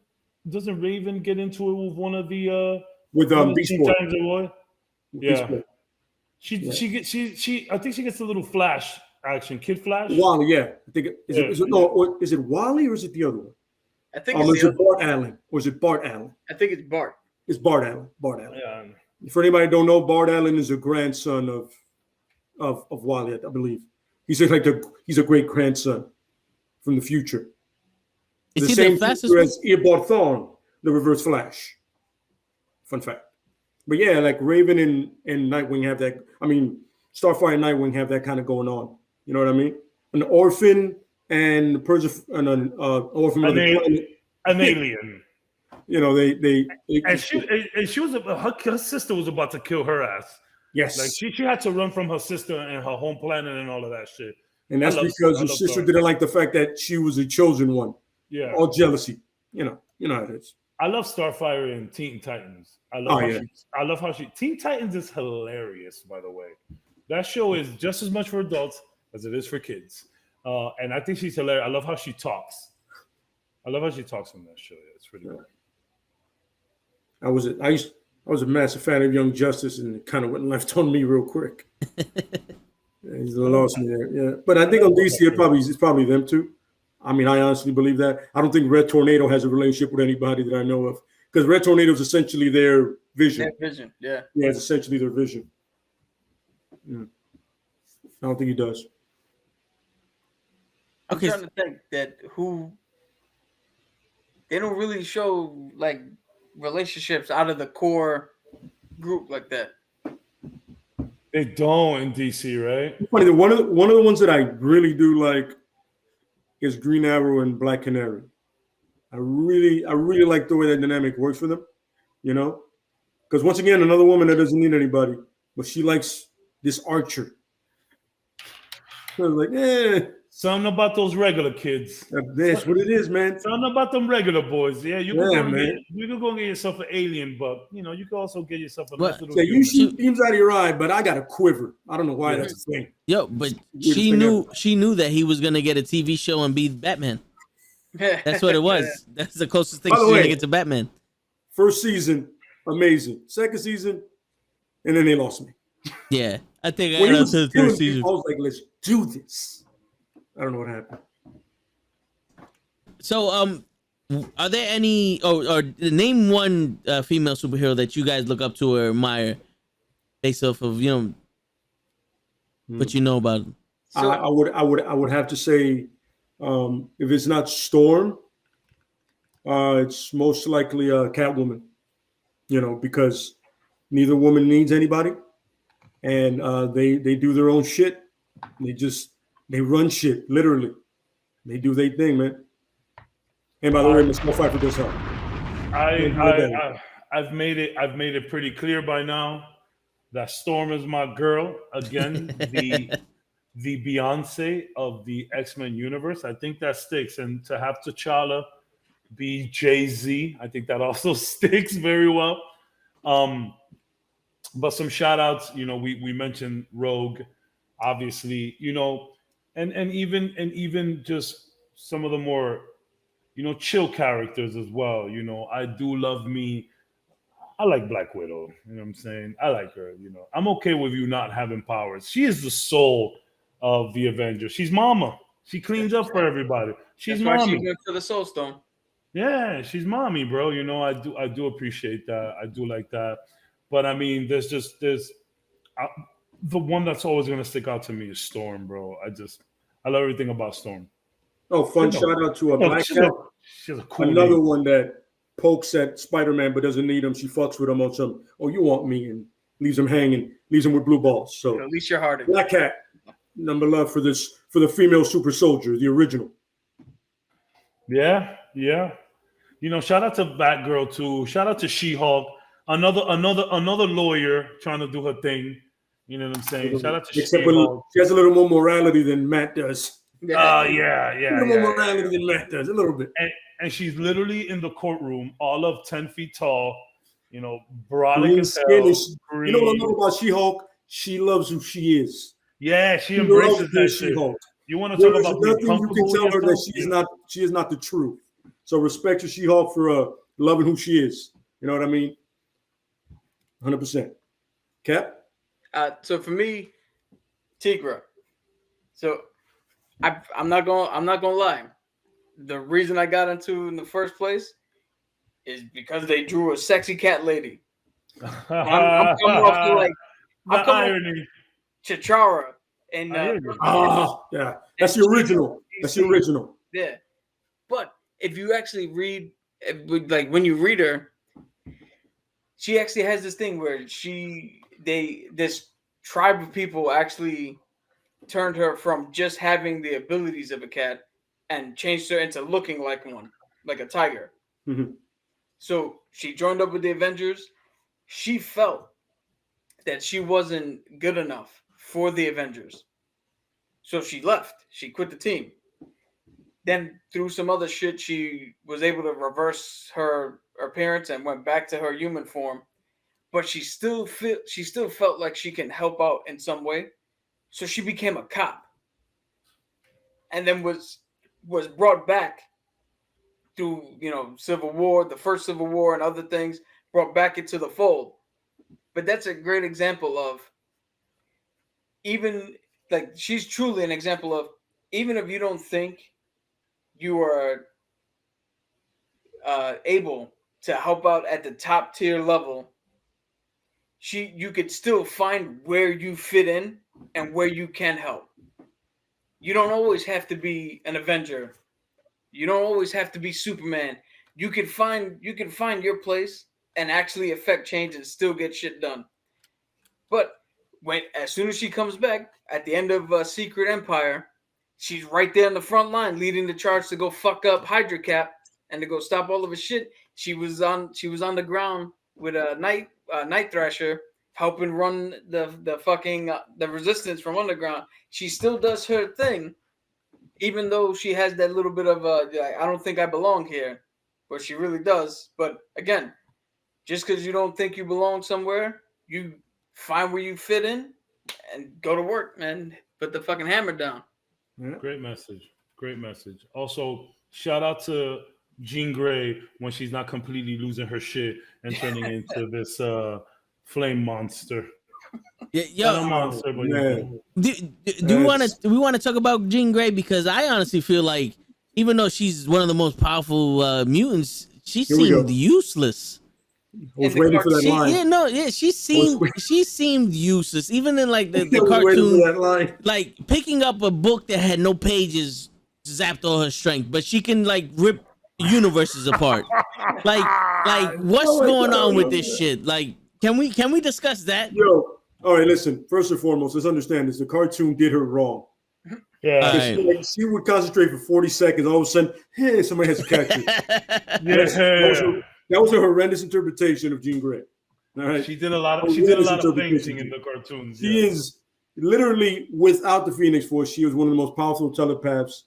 get into it with one of the with Beast Teen Boy? Titans Boy? Beast Yeah. Boy. I think she gets a little Flash action, Kid Flash. Wally, yeah. I think is it Wally or is it the other one? I think is it Bart Allen or is it Bart Allen? I think it's Bart. It's Bart Allen. Bart Allen. Yeah. For anybody who don't know, Bart Allen is a grandson of Wally, I believe. He's a great grandson from the future. Is the he same the fastest future as Eobard Thawne, the Reverse Flash. Fun fact. But yeah, like Raven and Nightwing have that. I mean, Starfire and Nightwing have that kind of going on. You know what I mean? An orphan and the person, an orphan, an alien. You know, they and she was her sister was about to kill her ass. Yes, like she had to run from her sister and her home planet and all of that shit. And that's because her sister didn't like the fact that she was a chosen one. Yeah, all jealousy. You know how it is. I love Starfire and Teen Titans. I love how she. Teen Titans is hilarious, by the way. That show is just as much for adults as it is for kids, and I think she's hilarious. I love how she talks. I love how she talks on that show. Yeah, it's pretty good. I was a massive fan of Young Justice, and it kind of went left on me real quick. He's lost me there. Yeah, but I think on DC it's probably them too. I mean, I honestly believe that. I don't think Red Tornado has a relationship with anybody that I know of, because Red Tornado is essentially their vision. Their vision, yeah. Yeah, it's essentially their vision. Yeah. I don't think he does. I'm trying to think that they don't really show like relationships out of the core group like that. They don't in DC, right? Funny, one of the ones that I really do like is Green Arrow and Black Canary. I really like the way that dynamic works for them, you know? Because once again, another woman that doesn't need anybody, but she likes this Archer. So I was like, something about those regular kids. That's what it is, man. Something about them regular boys. Yeah, you can go get yourself an alien, but you know, you can also get yourself a nice little. Yeah, you shoot beams out of your eye, but I got a quiver. I don't know why that's a thing. Yo, but she knew that he was gonna get a TV show and be Batman. That's what it was. That's the closest thing she's gonna get to Batman. First season, amazing. Second season, and then they lost me. Yeah, I think I got to the third season. I was like, let's do this. I don't know what happened. So, are there any or name one female superhero that you guys look up to or admire based off of what you know about them? So, I would have to say, if it's not Storm, it's most likely Catwoman. You know, because neither woman needs anybody, and they do their own shit. They run shit, literally. They do their thing, man. And by the way, Miss Pfeiffer does help. I've made it pretty clear by now that Storm is my girl. Again, the Beyonce of the X-Men universe. I think that sticks. And to have T'Challa be Jay-Z, I think that also sticks very well. But some shout outs, we mentioned Rogue, obviously, and even just some of the more, chill characters as well. I do love me. I like Black Widow. You know what I'm saying? I like her. I'm okay with you not having powers. She is the soul of the Avengers. She's mama. She cleans up for everybody. She's That's mommy. why she went for the Soul Stone. Yeah, she's mommy, bro. I do appreciate that. I do like that. But I mean, there's the one that's always gonna stick out to me is Storm, bro. I love everything about Storm. Oh, fun shout out to a Black Cat. She's a cool Another name. one that pokes at Spider-Man but doesn't need him. She fucks with him on some, oh, you want me, and leaves him hanging, leaves him with blue balls. So at least you're hard. Black Cat, number love for the female super soldier, the original. Yeah. Shout out to Batgirl too. Shout out to She-Hulk. Another lawyer trying to do her thing. You know what I'm saying? Shout out to She-Hulk. She has a little more morality than Matt does. Yeah. A little more morality than Matt does, a little bit. And she's literally in the courtroom, all of 10 feet tall, brolic as hell. You know what I know about She-Hulk? She loves who she is. Yeah, she embraces that shit. She-Hulk. You want to talk There's about being nothing you comfortable can tell with her that yourself? she is not the truth. So respect your She-Hulk for loving who she is. You know what I mean? 100%. Cap? So for me, Tigra. So I'm not gonna lie. The reason I got into it in the first place is because they drew a sexy cat lady. I'm coming off to like the irony. Chitara and Yeah, that's the original. That's the original. Yeah, but if you actually read, like when you read her, she actually has this thing where this tribe of people actually turned her from just having the abilities of a cat and changed her into looking like one, like a tiger. Mm-hmm. So she joined up with the Avengers. She felt that she wasn't good enough for the Avengers. So she left. She quit the team. Then through some other shit, she was able to reverse her appearance and went back to her human form. But she still felt like she can help out in some way. So she became a cop. And then was brought back through, Civil War, the first Civil War and other things, brought back into the fold. But that's a great example of even, like, she's truly an example of, even if you don't think you are able to help out at the top tier level, you could still find where you fit in and where you can help. You don't always have to be an Avenger. You don't always have to be Superman. You can find your place and actually affect change and still get shit done. But as soon as she comes back at the end of Secret Empire, she's right there in the front line, leading the charge to go fuck up Hydra Cap and to go stop all of his shit. She was on the ground with a Night Thrasher, helping run the fucking the resistance from underground. She still does her thing, even though she has that little bit of I don't think I belong here, but she really does. But again, just because you don't think you belong somewhere, you find where you fit in and go to work, man. Put the fucking hammer down. Great message. Great message. Also, shout out to Jean Grey when she's not completely losing her shit and turning into this flame monster. Yeah, Not a monster, but do we want to talk about Jean Grey? Because I honestly feel like even though she's one of the most powerful mutants, she seemed useless. I was waiting for that line. She seemed useless. Even in like the cartoon, like picking up a book that had no pages zapped all her strength, but she can like rip universes apart. Like what's going on with this shit? Like, can we discuss that? Yo, all right, listen. First and foremost, let's understand this. The cartoon did her wrong. Yeah, she would concentrate for 40 seconds. All of a sudden, hey, somebody has to catch it. That was a horrendous interpretation of Jean Grey. All right, she did a lot of fainting in the cartoons. She is literally, without the Phoenix Force, she was one of the most powerful telepaths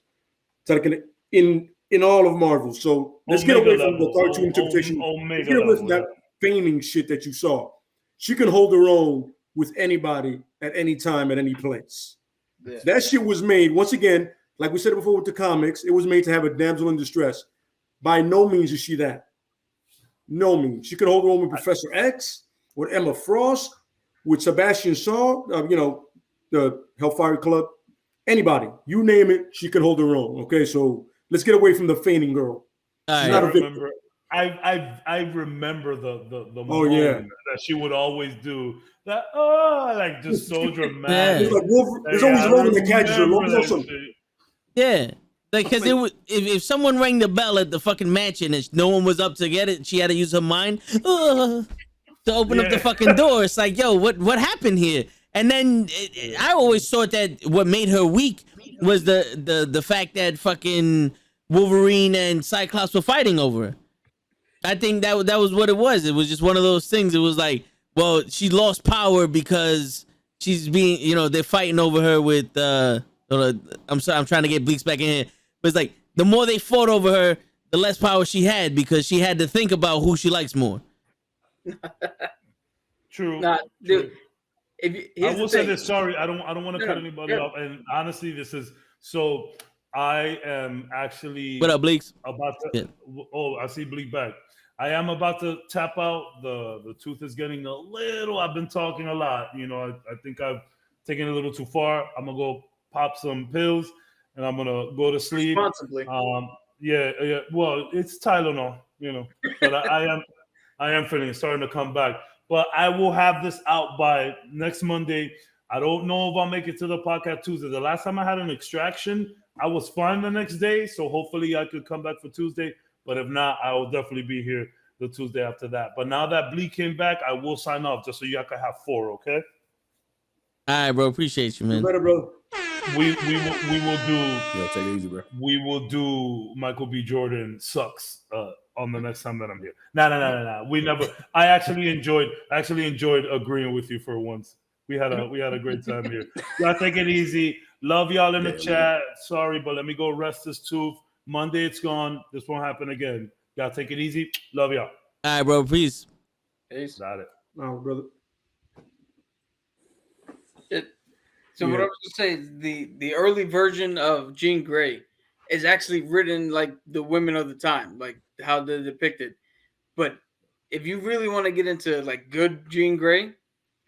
in all of Marvel. So let's get away from the cartoon interpretation. Let's get away from that feigning shit that you saw. She can hold her own with anybody at any time, at any place. Yeah. That shit was made, once again, like we said before with the comics, it was made to have a damsel in distress. By no means is she that. No means. She could hold her own with Professor X, with Emma Frost, with Sebastian Shaw, the Hellfire Club, anybody. You name it, she can hold her own. Okay, so let's get away from the feigning girl. I remember the moment that she would always do that. Oh, like just so dramatic. It's like there's always Wolverine that catches her. Yeah. Like, because if someone rang the bell at the fucking mansion and no one was up to get it, she had to use her mind to open up the fucking door. It's like, yo, what happened here? And then I always thought that what made her weak was the fact that fucking Wolverine and Cyclops were fighting over her. I think that was what it was. It was just one of those things. It was like, well, she lost power because she's being, they're fighting over her with. I'm sorry, I'm trying to get Bleaks back in here. But it's like the more they fought over her, the less power she had because she had to think about who she likes more. True. Dude, I will say this. Sorry, I don't want to cut anybody off. And honestly, this is So I am actually What up, Bleaks? about to. Yeah. Oh, I see Bleak back. I am about to tap out. The tooth is getting a little. I've been talking a lot. You know, I think I've taken it a little too far. I'm gonna go pop some pills and I'm gonna go to sleep. Responsibly. Yeah. Well, it's Tylenol, you know, but I am feeling starting to come back. But I will have this out by next Monday. I don't know if I'll make it to the podcast Tuesday. The last time I had an extraction, I was fine the next day. So hopefully I could come back for Tuesday. But if not, I will definitely be here the Tuesday after that. But now that Bleak came back, I will sign off just so y'all can have 4, okay? All right, bro. Appreciate you, man. You better, bro. We will do. Yo, take it easy, bro. We will do Michael B. Jordan sucks on the next time that I'm here. No. We never. I actually enjoyed agreeing with you for once. We had a great time here. Y'all take it easy. Love y'all in the chat. Sorry, but let me go rest this tooth. Monday it's gone. This won't happen again. Y'all take it easy. Love y'all. All right, bro. Peace. Got it. Oh, brother. So what I was going to say, the early version of Jean Grey is actually written like the women of the time, like how they're depicted. But if you really want to get into like good Jean Grey,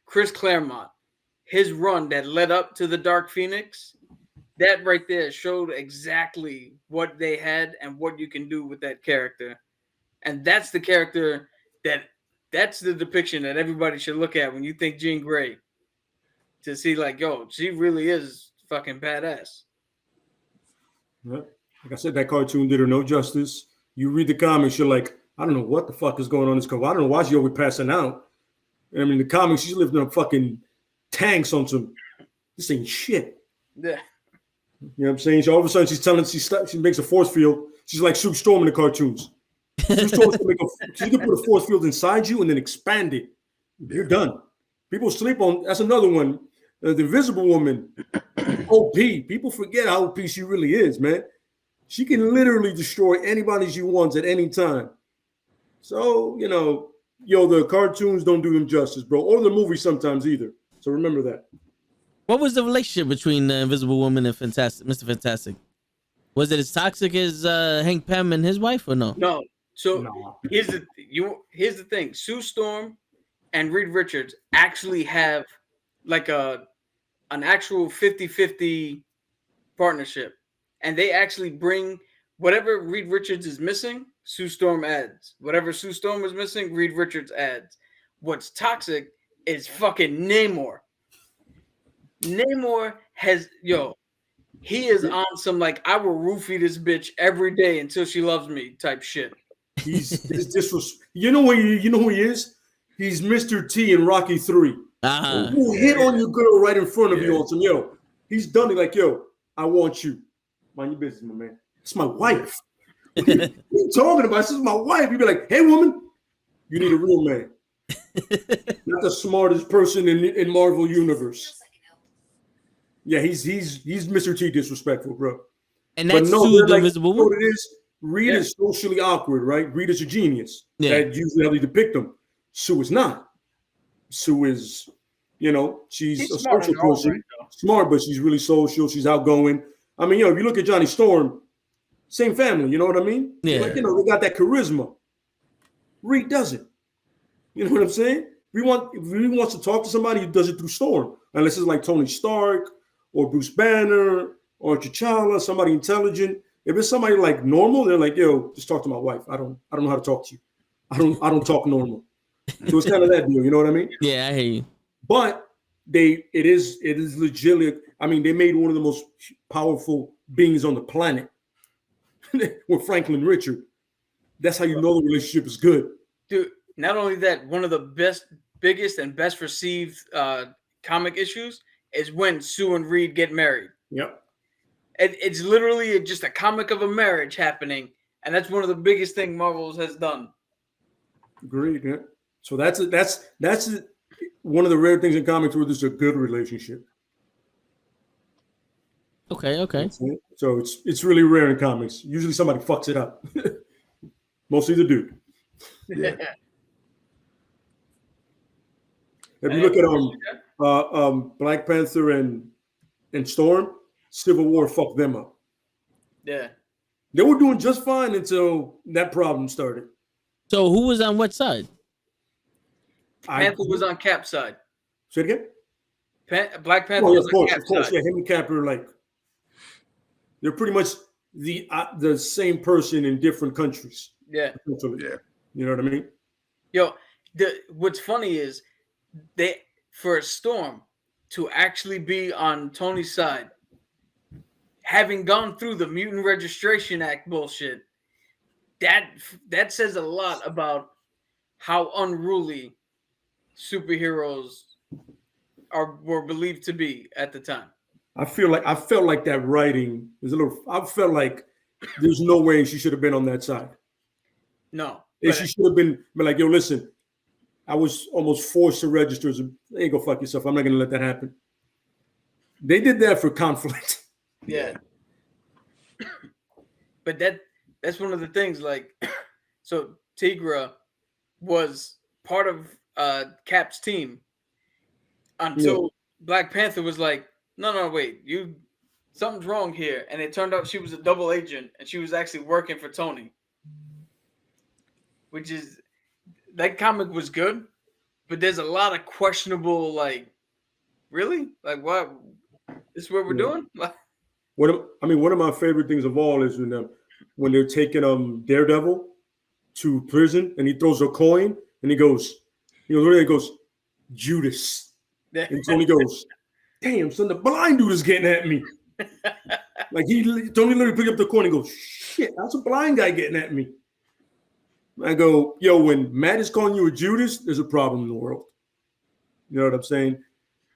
Chris Claremont, his run that led up to the Dark Phoenix, that right there showed exactly what they had and what you can do with that character. And that's the character that's the depiction that everybody should look at when you think Jean Grey. To see like, yo, she really is fucking badass. Yeah. Like I said, that cartoon did her no justice. You read the comics, you're like, I don't know what the fuck is going on in this cover. I don't know why she's always passing out. I mean, the comics, she's lifting up fucking tanks on some. This ain't shit. Yeah. You know what I'm saying? So all of a sudden, she makes a force field. She's like Sue Storm in the cartoons. Sue Storm she can put a force field inside you and then expand it. You're done. People sleep on. That's another one. The Invisible Woman, OP. People forget how OP she really is, man. She can literally destroy anybody she wants at any time. So, you know, the cartoons don't do them justice, bro. Or the movies sometimes either. So remember that. What was the relationship between the Invisible Woman and Mr. Fantastic? Was it as toxic as Hank Pym and his wife, or no? No. So here's the thing. Sue Storm and Reed Richards actually have like an actual 50-50 partnership. And they actually bring whatever Reed Richards is missing, Sue Storm adds. Whatever Sue Storm is missing, Reed Richards adds. What's toxic is fucking Namor. Namor he is on some like, I will roofie this bitch every day until she loves me type shit. You know who he is? He's Mr. T in Rocky 3. Who hit on your girl right in front of you on some, he's done it like, I want you. Mind your business, my man. It's my wife. What are you talking about? This is my wife. You'd be like, hey, woman, you need a real man. Not the smartest person in Marvel Universe. Yeah, he's Mr. T disrespectful, bro. And that's Sue the Invisible Woman. What it is, Reed is socially awkward, right? Reed is a genius. Yeah. That's usually how they depict him. Sue is not. Sue is, she's a social person. Right, smart, but she's really social. She's outgoing. I mean, if you look at Johnny Storm, same family, you know what I mean? Yeah. Like, they got that charisma. Reed doesn't. You know what I'm saying? If Reed wants to talk to somebody, he does it through Storm. Unless it's like Tony Stark or Bruce Banner or T'Challa, somebody intelligent. If it's somebody like normal, they're like, just talk to my wife. I don't know how to talk to you. I don't talk normal. So it's kind of that deal, you know what I mean? Yeah, I hear you. But it is legit. I mean, they made one of the most powerful beings on the planet with Franklin Richard. That's how you know the relationship is good. Dude, not only that, one of the biggest and best received comic issues is when Sue and Reed get married. Yep. It's literally just a comic of a marriage happening, and that's one of the biggest things Marvel has done. Agreed. Yeah. So that's one of the rare things in comics where there's a good relationship. Okay. So it's really rare in comics. Usually somebody fucks it up. Mostly the dude. Yeah. If you look at Black Panther and Storm, Civil War fucked them up. Yeah. They were doing just fine until that problem started. So who was on what side? Panther was on Cap's side. Say it again? Black Panther Oh, was of course, on Cap's side. Yeah, him and Cap are like, they're pretty much the same person in different countries. Yeah. Yeah. You know what I mean? Yo, what's funny is for a Storm to actually be on Tony's side, having gone through the Mutant Registration Act bullshit, that says a lot about how unruly superheroes were believed to be at the time. I felt like that writing is a little. I felt like there's no way she should have been on that side. No, and she should have been like, yo, listen, I was almost forced to register. Hey, go fuck yourself. I'm not gonna let that happen. They did that for conflict. Yeah. But that's one of the things, like, so Tigra was part of Cap's team until Black Panther was like, no, wait, something's wrong here. And it turned out she was a double agent and she was actually working for Tony. Which is, that comic was good, but there's a lot of questionable, like, really? Like, what? This is what we're doing? One of my favorite things of all is when they're taking Daredevil to prison and he throws a coin and he goes, Judas. And Tony goes, damn, son, the blind dude is getting at me. Like Tony literally picked up the coin and goes, shit, that's a blind guy getting at me. I go, yo, when Matt is calling you a Judas, there's a problem in the world. You know what I'm saying?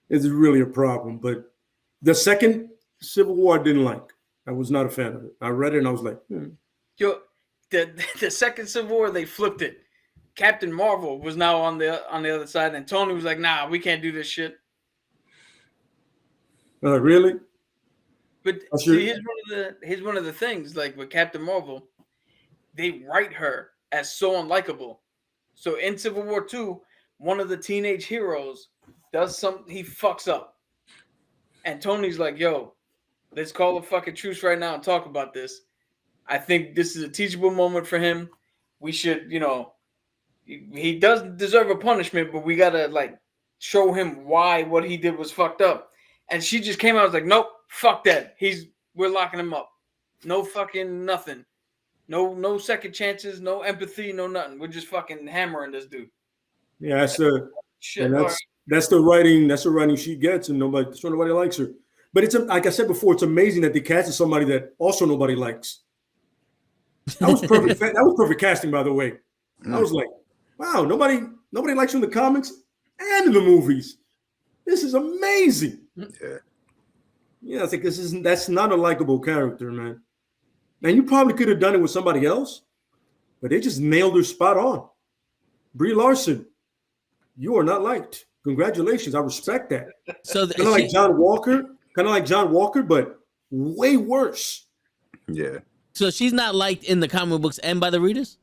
It's really a problem. But the second Civil War I didn't like. I was not a fan of it. I read it and I was like, Yo, the second Civil War, they flipped it. Captain Marvel was now on the other side, and Tony was like, nah, we can't do this shit. Really? But see, here's one of the things, like with Captain Marvel, they write her as so unlikable. So in Civil War 2, one of the teenage heroes does something, he fucks up. And Tony's like, yo, let's call a fucking truce right now and talk about this. I think this is a teachable moment for him. We should, he does deserve a punishment, but we gotta like show him why what he did was fucked up. And she just came out and was like, nope, fuck that. We're locking him up. No fucking nothing. No second chances, no empathy, no nothing. We're just fucking hammering this dude. Yeah, that's the writing. That's the writing she gets, and nobody likes her. But it's like I said before, it's amazing that they casted somebody that also nobody likes. That was perfect. That was perfect casting, by the way. I was like, wow, nobody likes her in the comics and in the movies. This is amazing. Yeah, it's like that's not a likable character, man. And you probably could have done it with somebody else, but they just nailed her spot on. Brie Larson, you are not liked. Congratulations, I respect that. So kind of like John Walker, but way worse. Yeah. So she's not liked in the comic books and by the readers.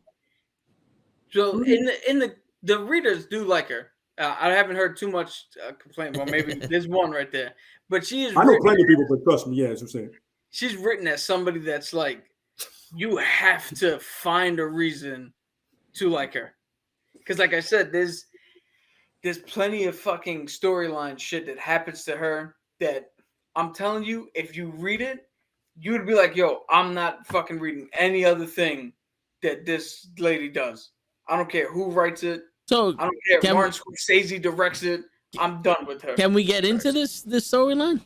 So in the readers do like her. I haven't heard too much complaint. Well, maybe there's one right there, but she is. I know plenty of people, but trust me, yeah, as I'm saying. She's written as somebody that's like, you have to find a reason to like her. Because like I said, there's plenty of fucking storyline shit that happens to her that I'm telling you, if you read it, you would be like, yo, I'm not fucking reading any other thing that this lady does. I don't care who writes it. So I don't care if Martin Scorsese directs it. I'm done with her. Can we get into this storyline?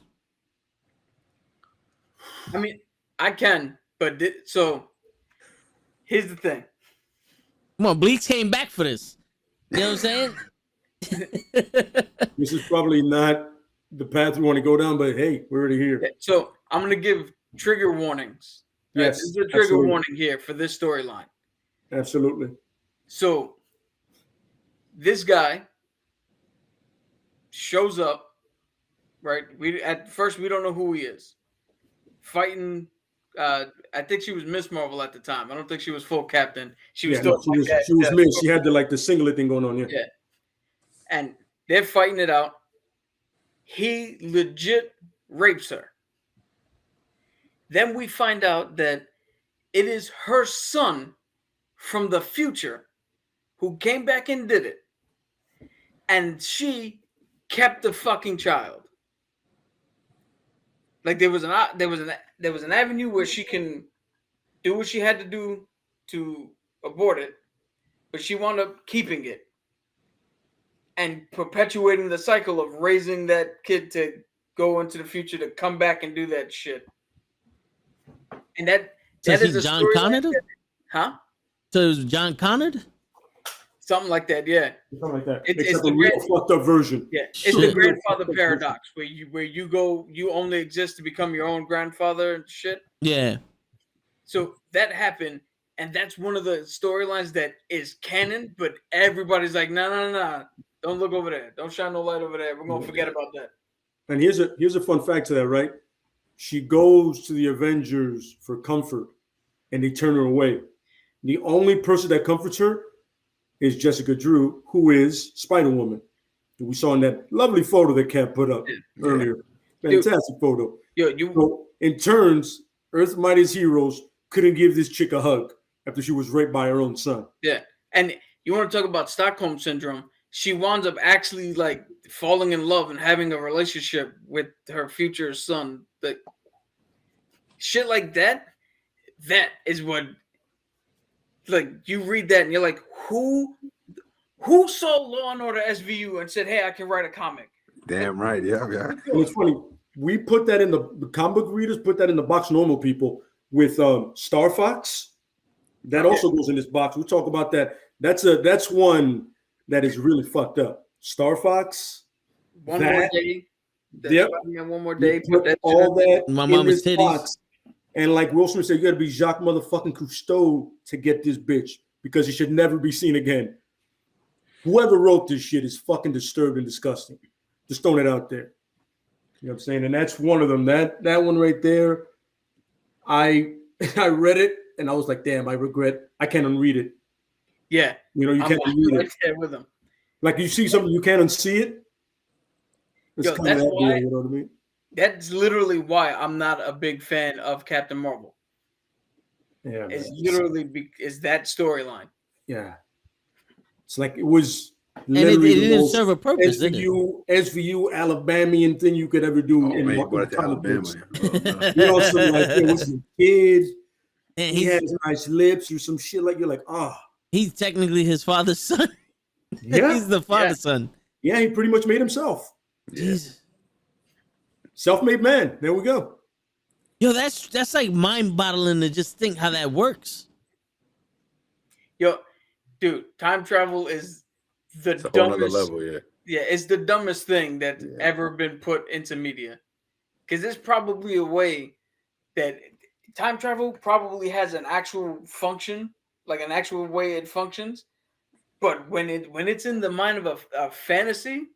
I mean, I can, but so here's the thing. Come on, Bleaks came back for this. You know what I'm saying? This is probably not the path we want to go down, but hey, we're already here. So I'm going to give trigger warnings. Yes, this is a trigger warning here for this storyline. Absolutely. So this guy shows up, right? At first we don't know who he is. Fighting, I think she was Miss Marvel at the time. I don't think she was full captain. She was still. She was Miss. She had the singlet thing going on. Yeah. And they're fighting it out. He legit rapes her. Then we find out that it is her son from the future who came back and did it. And she kept the fucking child. Like there was an avenue where she can do what she had to do to abort it, but she wound up keeping it and perpetuating the cycle of raising that kid to go into the future to come back and do that shit. And that is a John story Connor? like huh? So it was John Connor? Something like that, yeah. Something like that. It's the real fucked up version. Yeah, it's Shit. the grandfather paradox where you only exist to become your own grandfather and shit. Yeah. So that happened, and that's one of the storylines that is canon, but everybody's like, no. Don't look over there. Don't shine no light over there. We're gonna forget about that. And here's a fun fact to that, right? She goes to the Avengers for comfort, and they turn her away. The only person that comforts her is Jessica Drew, who is Spider-Woman. We saw in that lovely photo that Kat put up earlier. Fantastic photo. So in turns, Earth's Mightiest Heroes couldn't give this chick a hug after she was raped by her own son. Yeah. And you want to talk about Stockholm Syndrome. She winds up actually like falling in love and having a relationship with her future son. Like shit like that. That is what, like, you read that and you're like, who saw Law and Order SVU and said, hey, I can write a comic? Damn right, yeah. And it's funny. We put that in the comic book readers, put that in the box, normal people, with Star Fox. That also goes in this box. We'll talk about that. That's one that is really fucked up. Star Fox. One more day. Yep. One more day. Put that all that My in mama's this titties. box. And like Will Smith said, you got to be Jacques motherfucking Cousteau to get this bitch because it should never be seen again. Whoever wrote this shit is fucking disturbed and disgusting. Just throwing it out there. You know what I'm saying? And that's one of them. That one right there, I read it and I was like, damn, I regret. I can't unread it. Yeah. You know, you can't unread right it. there with them. Like you see something, you can't unsee it. It's kind that's of that why. deal, you know what I mean? That's literally why I'm not a big fan of Captain Marvel. Yeah. It's man. literally is that storyline. Yeah. It's like it was And it literally the didn't most serve a purpose, did it? SVU Alabamian thing you could ever do. Oh, man, you brought it to Alabama. You know, something like it was a kid. And He has nice lips or some shit like you're like, he's technically his father's son. Yeah. He's the father's son. Yeah, he pretty much made himself. Jesus. Self-made man. There we go. Yo, that's like mind-boggling to just think how that works. Yo, dude, time travel is the It's a whole nother dumbest level, yeah. Yeah, it's the dumbest thing that's ever been put into media. Because there's probably a way that time travel probably has an actual function, like an actual way it functions. But when it's in the mind of a fantasy,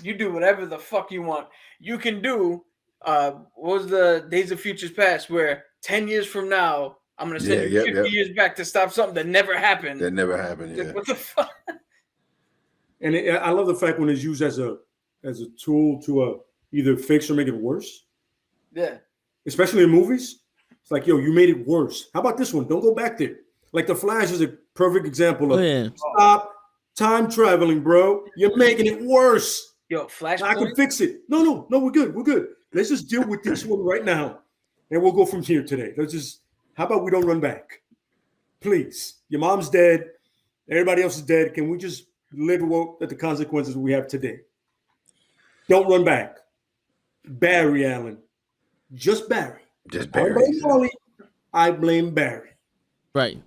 you do whatever the fuck you want. You can do what was the Days of Futures Past, where 10 years from now, I'm gonna send you 50 years back to stop something that never happened. That never happened. Yeah. What the fuck? And I love the fact when it's used as a tool to either fix or make it worse. Yeah. Especially in movies. It's like, yo, you made it worse. How about this one? Don't go back there. Like The Flash is a perfect example of stop time traveling, bro. You're making it worse. Yo, Flash. I can fix it. No, we're good. We're good. Let's just deal with this one right now. And we'll go from here today. How about we don't run back? Please. Your mom's dead. Everybody else is dead. Can we just live with the consequences we have today? Don't run back. Barry Allen. Just Barry. Just Barry. I blame Molly. I blame Barry. Right.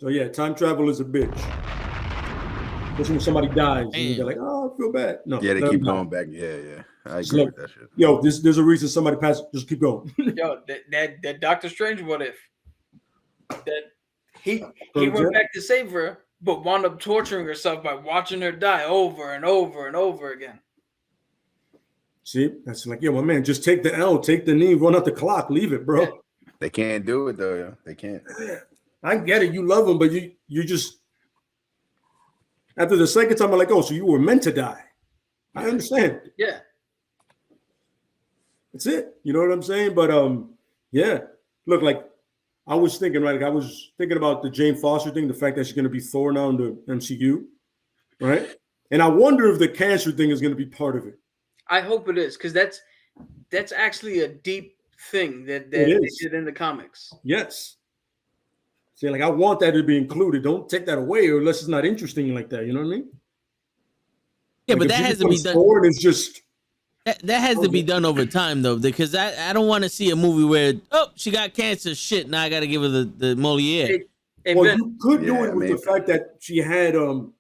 So yeah, time travel is a bitch. Especially when somebody dies, and you're like, oh, I feel bad. No. Yeah, they keep going back. Yeah. I agree with that shit. Yo, there's a reason somebody passed. Just keep going. Yo, that Doctor Strange, what if? That he went back to save her, but wound up torturing herself by watching her die over and over and over again. See, that's like, yo, my man, just take the L, take the knee, run out the clock, leave it, bro. Yeah. They can't do it though. Yo. They can't. I get it. You love him, but you just after the second time, I'm like, oh, so you were meant to die. I understand. Yeah. That's it. You know what I'm saying? But yeah. Look, like I was thinking, right? Like, I was thinking about the Jane Foster thing, the fact that she's going to be Thor now in the MCU, right? And I wonder if the cancer thing is going to be part of it. I hope it is, because that's actually a deep thing that they did in the comics. Yes. See, like I want that to be included. Don't take that away, or unless it's not interesting like that. You know what I mean? Yeah, like but that has to be done. Thor, it's just that has to be done over time, though, because I don't want to see a movie where she got cancer. Shit, now I got to give her the Moliere. Well, you could do it with the fact that she had the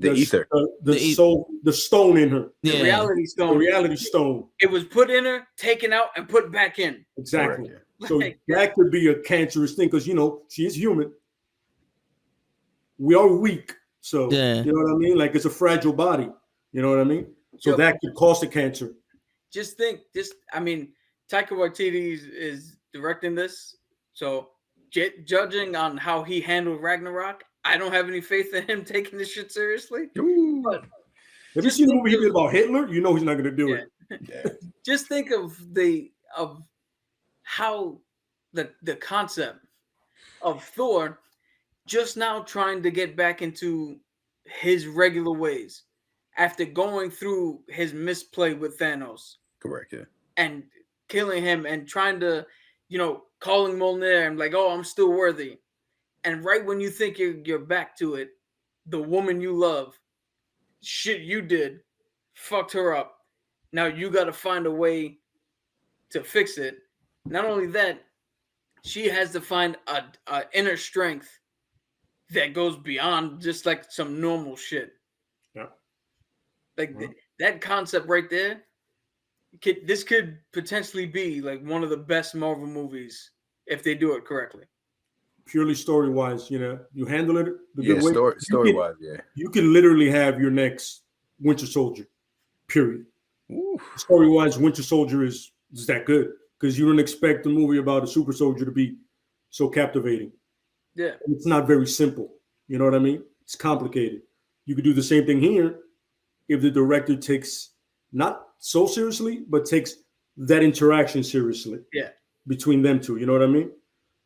ether, the stone in her, the reality stone. The reality stone. It was put in her, taken out, and put back in. Exactly. So that could be a cancerous thing because she is human. We are weak, so you know what I mean. Like it's a fragile body. You know what I mean. So that could cause the cancer. Just think, Taika Waititi is directing this, so judging on how he handled Ragnarok, I don't have any faith in him taking this shit seriously. But have you seen the movie he did about Hitler? You know he's not going to do it. Yeah. Just think of how the concept of Thor just now trying to get back into his regular ways after going through his misplay with Thanos. Correct, yeah. And killing him and trying to, calling Mjolnir and like, oh, I'm still worthy. And right when you think you're back to it, the woman you love, shit you did, fucked her up. Now you got to find a way to fix it. Not only that, she has to find a inner strength that goes beyond just like some normal shit. Yeah. Like that concept right there, this could potentially be like one of the best Marvel movies if they do it correctly. Purely story-wise, you handle it the good way. Story-wise, you can literally have your next Winter Soldier. Period. Story-wise, Winter Soldier is that good because you don't expect a movie about a super soldier to be so captivating. Yeah, it's not very simple. You know what I mean? It's complicated. You could do the same thing here if the director takes not so seriously, but takes that interaction seriously. Yeah, between them two. You know what I mean?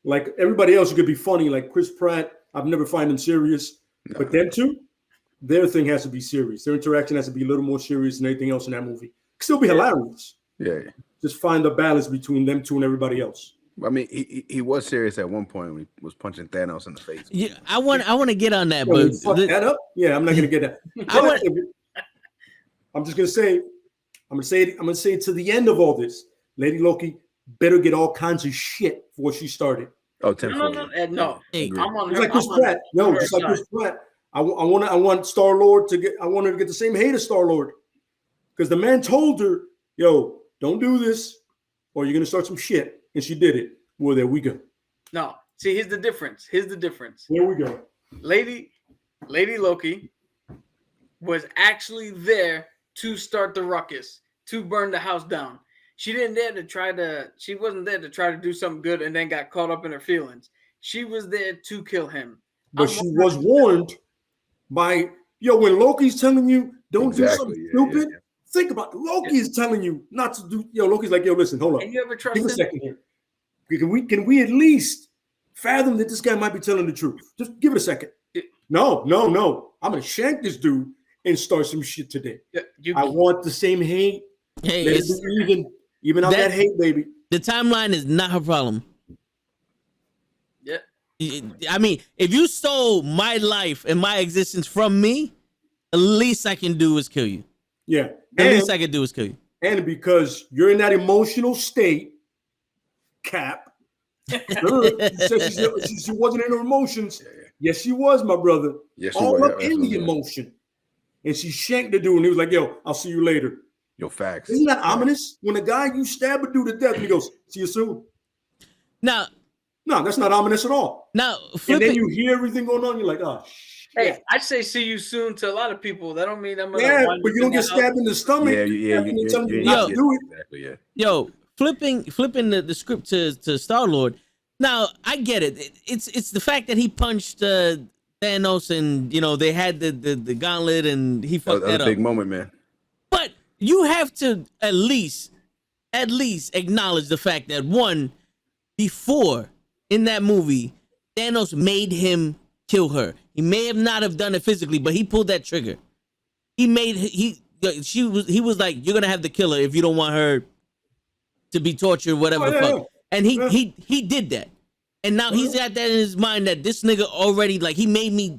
Like everybody else, you could be funny. Like Chris Pratt, I've never find him serious, but them two, their thing has to be serious. Their interaction has to be a little more serious than anything else in that movie. Could still be hilarious. Yeah. Just find the balance between them two and everybody else. I mean, he was serious at one point when he was punching Thanos in the face. Yeah, I want to get on that, but fuck that up. Yeah, I'm not gonna get that. I'm just gonna say, I'm gonna say it to the end of all this. Lady Loki better get all kinds of shit for what she started. Oh, no. Hey, I'm on her. Just like Chris Pratt. No, just like Chris Pratt. I want Star-Lord to get. I want her to get the same hate as Star-Lord, because the man told her, "Yo, don't do this, or you're gonna start some shit," and she did it. Well, there we go. No, see, here's the difference. Here we go. Lady Loki was actually there to start the ruckus, to burn the house down. She wasn't there to try to do something good and then got caught up in her feelings. She was there to kill him. But she was warned by, when Loki's telling you don't do something stupid, think about it. Loki is telling you not to do, Loki's like, listen, hold on. And you ever trust Give him? A second here. Can we at least fathom that this guy might be telling the truth? Just give it a second. No. I'm going to shank this dude and start some shit today. I want the same hate. Hey, even out that hate, baby. The timeline is not her problem. Yeah. I mean, if you stole my life and my existence from me, the least I can do is kill you. Yeah. The least I can do is kill you. And because you're in that emotional state, Cap. She wasn't in her emotions. Yes, she was, my brother. Yes, all up in the emotion. And she shanked the dude, and he was like, I'll see you later. Facts. Isn't that ominous? When a guy, you stab a dude to death, and he goes, see you soon. Now, no, that's not ominous at all. Now, and then you hear everything going on, you're like, oh, shit. Hey, I say see you soon to a lot of people. That don't mean I'm gonna. Yeah, but you don't get stabbed in the stomach. Yo, flipping the script to Star-Lord. Now, I get it. It's the fact that he punched Thanos, and they had the gauntlet, and he fucked that up. Big moment, man. But you have to at least at least acknowledge the fact that one, before in that movie, Thanos made him kill her. He may have not have done it physically, but he pulled that trigger. He was like, you're gonna have to kill her if you don't want her to be tortured, whatever the fuck. And he did that. And now he's got that in his mind that this nigga already, like, he made me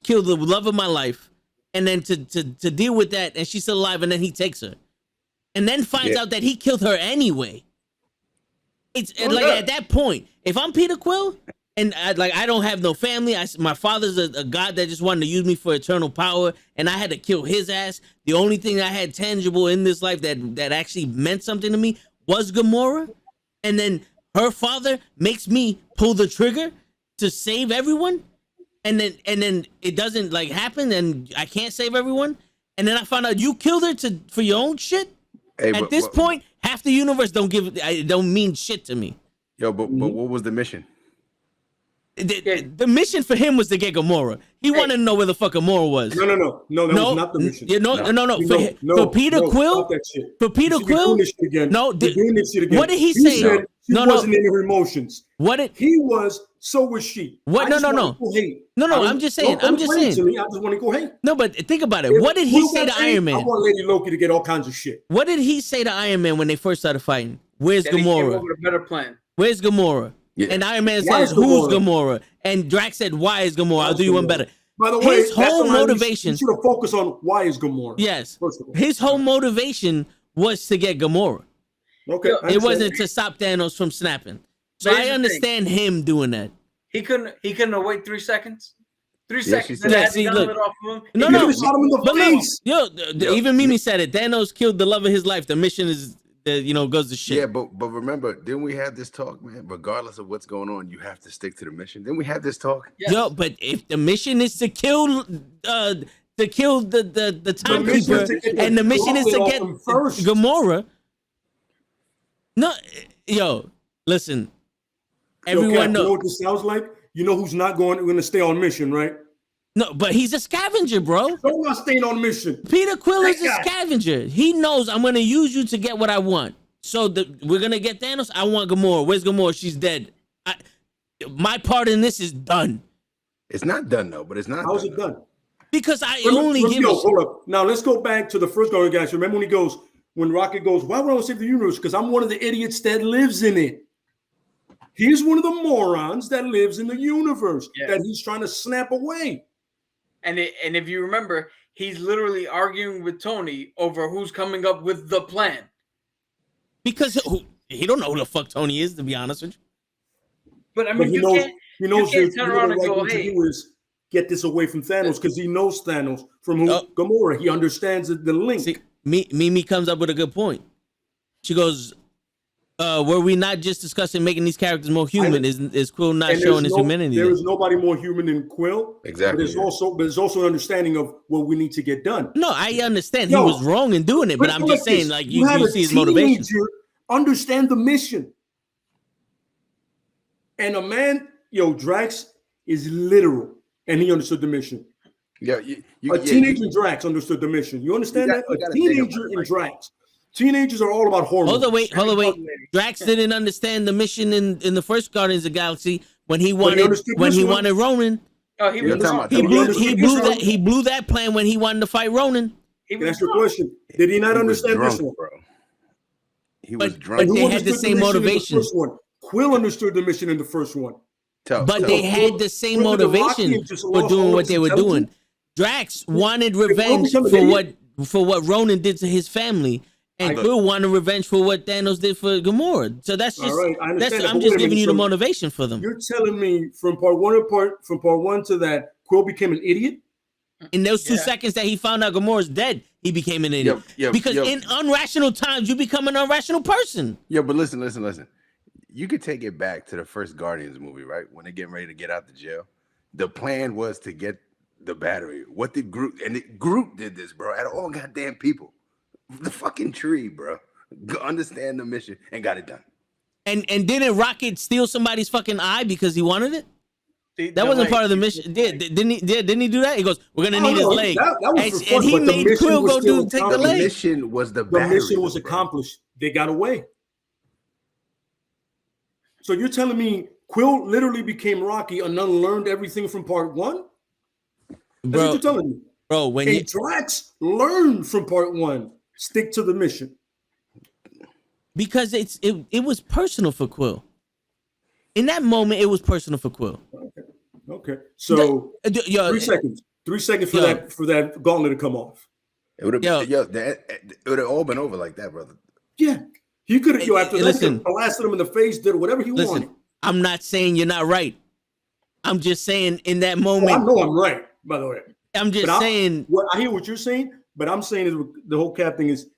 kill the love of my life, and then to deal with that, and she's still alive, and then he takes her, and then finds out that he killed her anyway. It's like at that point, if I'm Peter Quill, and I don't have no family, my father's a god that just wanted to use me for eternal power, and I had to kill his ass. The only thing I had tangible in this life that actually meant something to me was Gamora, and then her father makes me pull the trigger to save everyone, and then it doesn't like happen, and I can't save everyone, and then I found out you killed her for your own shit. Hey, at this point, half the universe don't mean shit to me. Yo, but what was the mission? The mission for him was to get Gamora. He wanted to know where the fuck Gamora was. No, that was not the mission. For Peter Quill, what did he say? He said she wasn't in her emotions. He was, so was she. What? No. I'm just saying. I just want to go hate. No, but think about it. What did he say to Iron Man? I want Lady Loki to get all kinds of shit. What did he say to Iron Man when they first started fighting? Where's Gamora? He came up with a better plan. Where's Gamora? Yeah. And Iron Man says, who's Gamora? And Drax said, why is Gamora? I'll do you one better. By the way, his whole motivation. You should have focused on why is Gamora. Yes. His whole motivation was to get Gamora. Okay. It wasn't to stop Thanos from snapping. So I understand him doing that. He couldn't wait 3 seconds. 3 seconds. See, look. No. Shot him in the face. Even Mimi said it. Thanos killed the love of his life. The mission is, goes to shit. Yeah, but remember, didn't we have this talk, man? Regardless of what's going on, you have to stick to the mission. Didn't we have this talk? Yes. Yo, but if the mission is to kill the timekeeper, and the mission is to get Gamora. No, listen. Everyone knows. You know what this sounds like? You know who's not going to stay on mission, right? No, but he's a scavenger, bro. I'm not staying on mission. Peter Quill is a scavenger. He knows I'm going to use you to get what I want. So we're going to get Thanos. I want Gamora. Where's Gamora? She's dead. My part in this is done. It's not done, though, but it's not How's it done? Because hold up. Now, let's go back to the first Guardian Galaxy. Remember when Rocket goes, why would I want to save the universe? Because I'm one of the idiots that lives in it. He's one of the morons that lives in the universe that he's trying to snap away. And if you remember, he's literally arguing with Tony over who's coming up with the plan. Because he don't know who the fuck Tony is, to be honest with you. But I mean, you can't turn around and go, hey. Get this away from Thanos, because he knows Thanos from Gamora. He understands the link. See, Mimi comes up with a good point. She goes, were we not just discussing making these characters more human? Is Quill not showing his humanity? There is nobody more human than Quill. Exactly. But there's also an understanding of what we need to get done. No, I understand he was wrong in doing it, but I'm just saying, like, you see his motivation. Understand the mission. And a man, Drax is literal, and he understood the mission. Yeah, a teenager in Drax understood the mission. You understand that? A teenager in Drax. Teenagers are all about hormones. Hold on, wait. Drax didn't understand the mission in the first Guardians of the Galaxy when he wanted Ronan. Oh, he blew that plan when he wanted to fight Ronan. Can I ask you a question? Did he not understand this one? Bro. He was drunk. But they had the same motivation. Quill understood the mission in the first one. They had the same motivation for doing what they were doing. Drax wanted revenge for what Ronan did to his family. And Quill wanted revenge for what Thanos did for Gamora. So that's just I'm just giving you the motivation for them. You're telling me from part one to that Quill became an idiot? In those 2 seconds that he found out Gamora's dead, he became an idiot. Because in unrational times, you become an irrational person. Yeah, but listen. You could take it back to the first Guardians movie, right? When they're getting ready to get out the jail. The plan was to get the battery. What did Groot? And Groot did this, bro. At all goddamn people. The fucking tree, bro. Understand the mission and got it done. And didn't Rocket steal somebody's fucking eye because he wanted it? That wasn't part of the mission. Didn't he do that? He goes, "We're gonna need his leg," that was for fun, and he but the made mission Quill was go still take the accomplished. leg. The mission was the The battery. mission was accomplished. They got away. So you're telling me Quill literally became Rocky and unlearned everything from part one? That's what you're telling me. Bro, when Drax learned from part one, stick to the mission. Because it was personal for Quill. In that moment, it was personal for Quill. Okay. So 3 seconds. 3 seconds for that gauntlet to come off. It would have all been over like that, brother. Yeah. He could have after listen, blasted him in the face, did whatever he wanted. I'm not saying you're not right. I'm just saying in that moment. I know I'm right, by the way. I'm just saying. I hear what you're saying, but I'm saying is the whole Cap thing is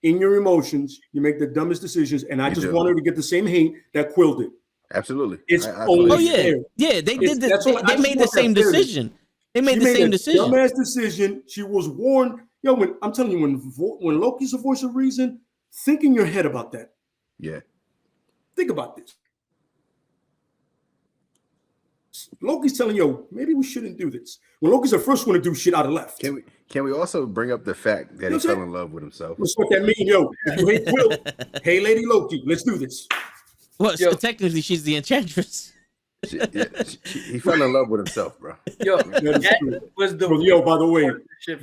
in your emotions, you make the dumbest decisions, and I just want her to get the same hate that Quill did. Absolutely. It's yeah. They did. They made the same decision. They made the same decision. Dumbass decision. She was warned. Yo, when I'm telling you, when Loki's a voice of reason, think in your head about that. Yeah. Think about this. Loki's telling you, maybe we shouldn't do this. When Loki's the first one to do shit out of left. Can we also bring up the fact that he fell in love with himself? That's what that means, yo. If you hate Quill, hey, Lady Loki, let's do this. Well, so technically, she's the Enchantress. He fell in love with himself, bro. Yo, that was the by the way,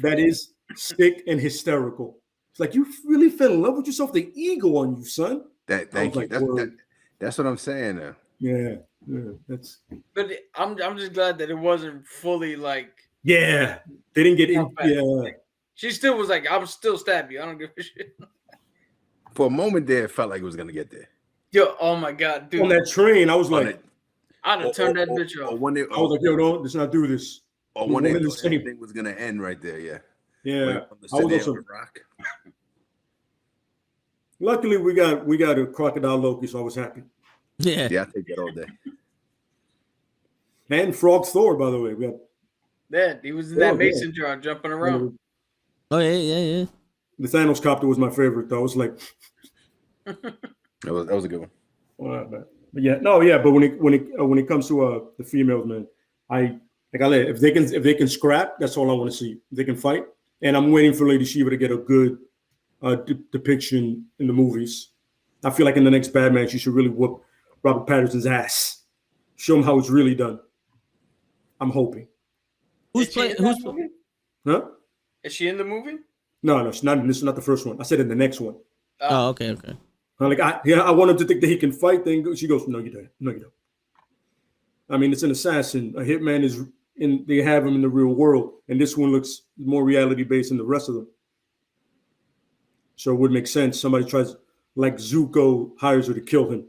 that is sick and hysterical. It's like you really fell in love with yourself. The ego on you, son. Thank you. That's what I'm saying. Yeah, that's. But I'm just glad that it wasn't fully like. Yeah, they didn't get in. Yeah, she still was like, "I'm still stab you. I don't give a shit." For a moment there, it felt like it was gonna get there. Yo, oh my god, dude! On that train, I was like, I'd have turned that bitch off. I was like, yo, no, let's not do this. Or when everything was gonna end right there, yeah. I was also rock. Luckily, we got a crocodile Loki, so I was happy. Yeah, I take that all day. And Frog Thor, by the way, we got. Yeah, he was in that mason jar jumping around. Oh yeah. The Thanos copter was my favorite, though. I was like, that was a good one. But when it comes to the females, man, if they can scrap, that's all I want to see. If they can fight, and I'm waiting for Lady Shiva to get a good depiction in the movies. I feel like in the next Batman, she should really whoop Robert Pattinson's ass, show him how it's really done. I'm hoping. Who's playing? Huh? Is she in the movie? No, she's not. This is not the first one. I said in the next one. Oh, okay. I want him to think that he can fight. Then she goes, no, you don't. No, you don't. I mean, it's an assassin. A hitman is in. They have him in the real world, and this one looks more reality based than the rest of them. So it would make sense. Somebody tries, like Zuko hires her to kill him.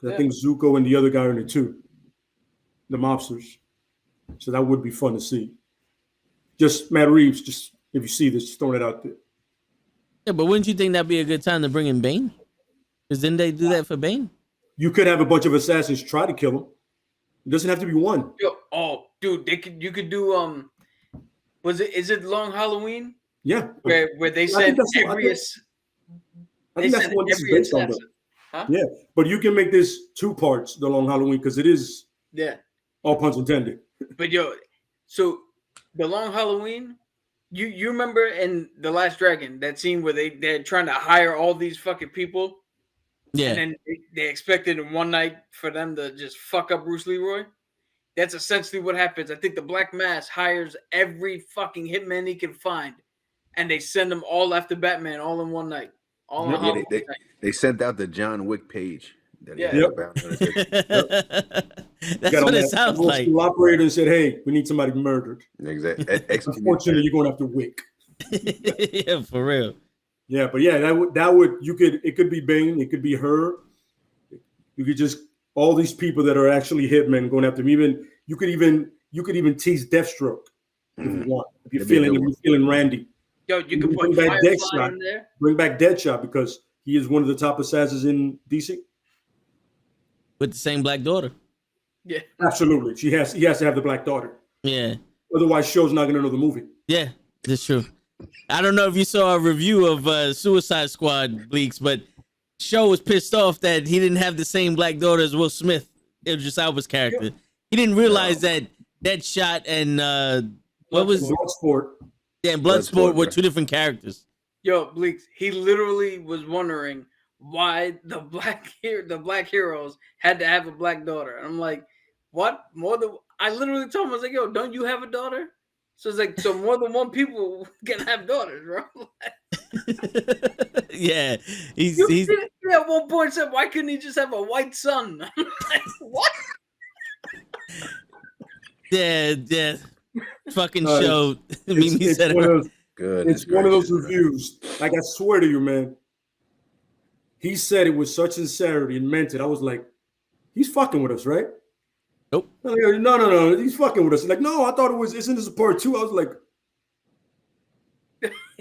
I think Zuko and the other guy are in it too, the mobsters. So that would be fun to see. Just Matt Reeves, just if you see this, just throwing it out there. Yeah, but wouldn't you think that'd be a good time to bring in Bane? Because didn't they do that for Bane? You could have a bunch of assassins try to kill him. It doesn't have to be one. Dude, you could do is it Long Halloween? Yeah. Where they send every I think that's what this is based on. Huh? Yeah, but you can make this 2 parts, the Long Halloween, because it is all puns intended. But so the Long Halloween, you remember in The Last Dragon, that scene where they're trying to hire all these fucking people? Yeah. And then they expected in one night for them to just fuck up Bruce Leroy? That's essentially what happens. I think the Black Mass hires every fucking hitman he can find, and they send them all after Batman all in one night. They sent out the John Wick page. That's what it sounds like. The operator and said, "Hey, we need somebody murdered." Exactly. Unfortunately, you're going to have to Wick. Yeah, for real. Yeah, but yeah, that would it could be Bane, it could be her. You could just all these people that are actually hitmen going after him. You could even tease Deathstroke if you want. If you're feeling Randy. Yo, you can bring back Deadshot in there. Bring back Deadshot because he is one of the top assassins in DC. With the same black daughter. Yeah, absolutely. He has to have the black daughter. Yeah. Otherwise, show's not gonna know the movie. Yeah, that's true. I don't know if you saw a review of Suicide Squad, Bleaks, but Show was pissed off that he didn't have the same black daughter as Will Smith, Idris Elba's character. He didn't realize that Deadshot and what was Bloodsport. Yeah, and Bloodsport were right. two different characters. Yo, Bleaks, he literally was wondering why the black heroes had to have a black daughter. And I'm like, what? I literally told him, I was like, yo, don't you have a daughter? So it's like, so more than one people can have daughters, bro. Yeah, he's at one point said, why couldn't he just have a white son? I'm like, what? yeah. Fucking Uh, show. Mimi said it. Goodness It's one of those gracious. reviews. Like, I swear to you, man. He said it with such sincerity and meant it. I was like, he's fucking with us, right? Nope. I'm like, no. He's fucking with us. Like, no, I thought isn't this a part 2? I was like,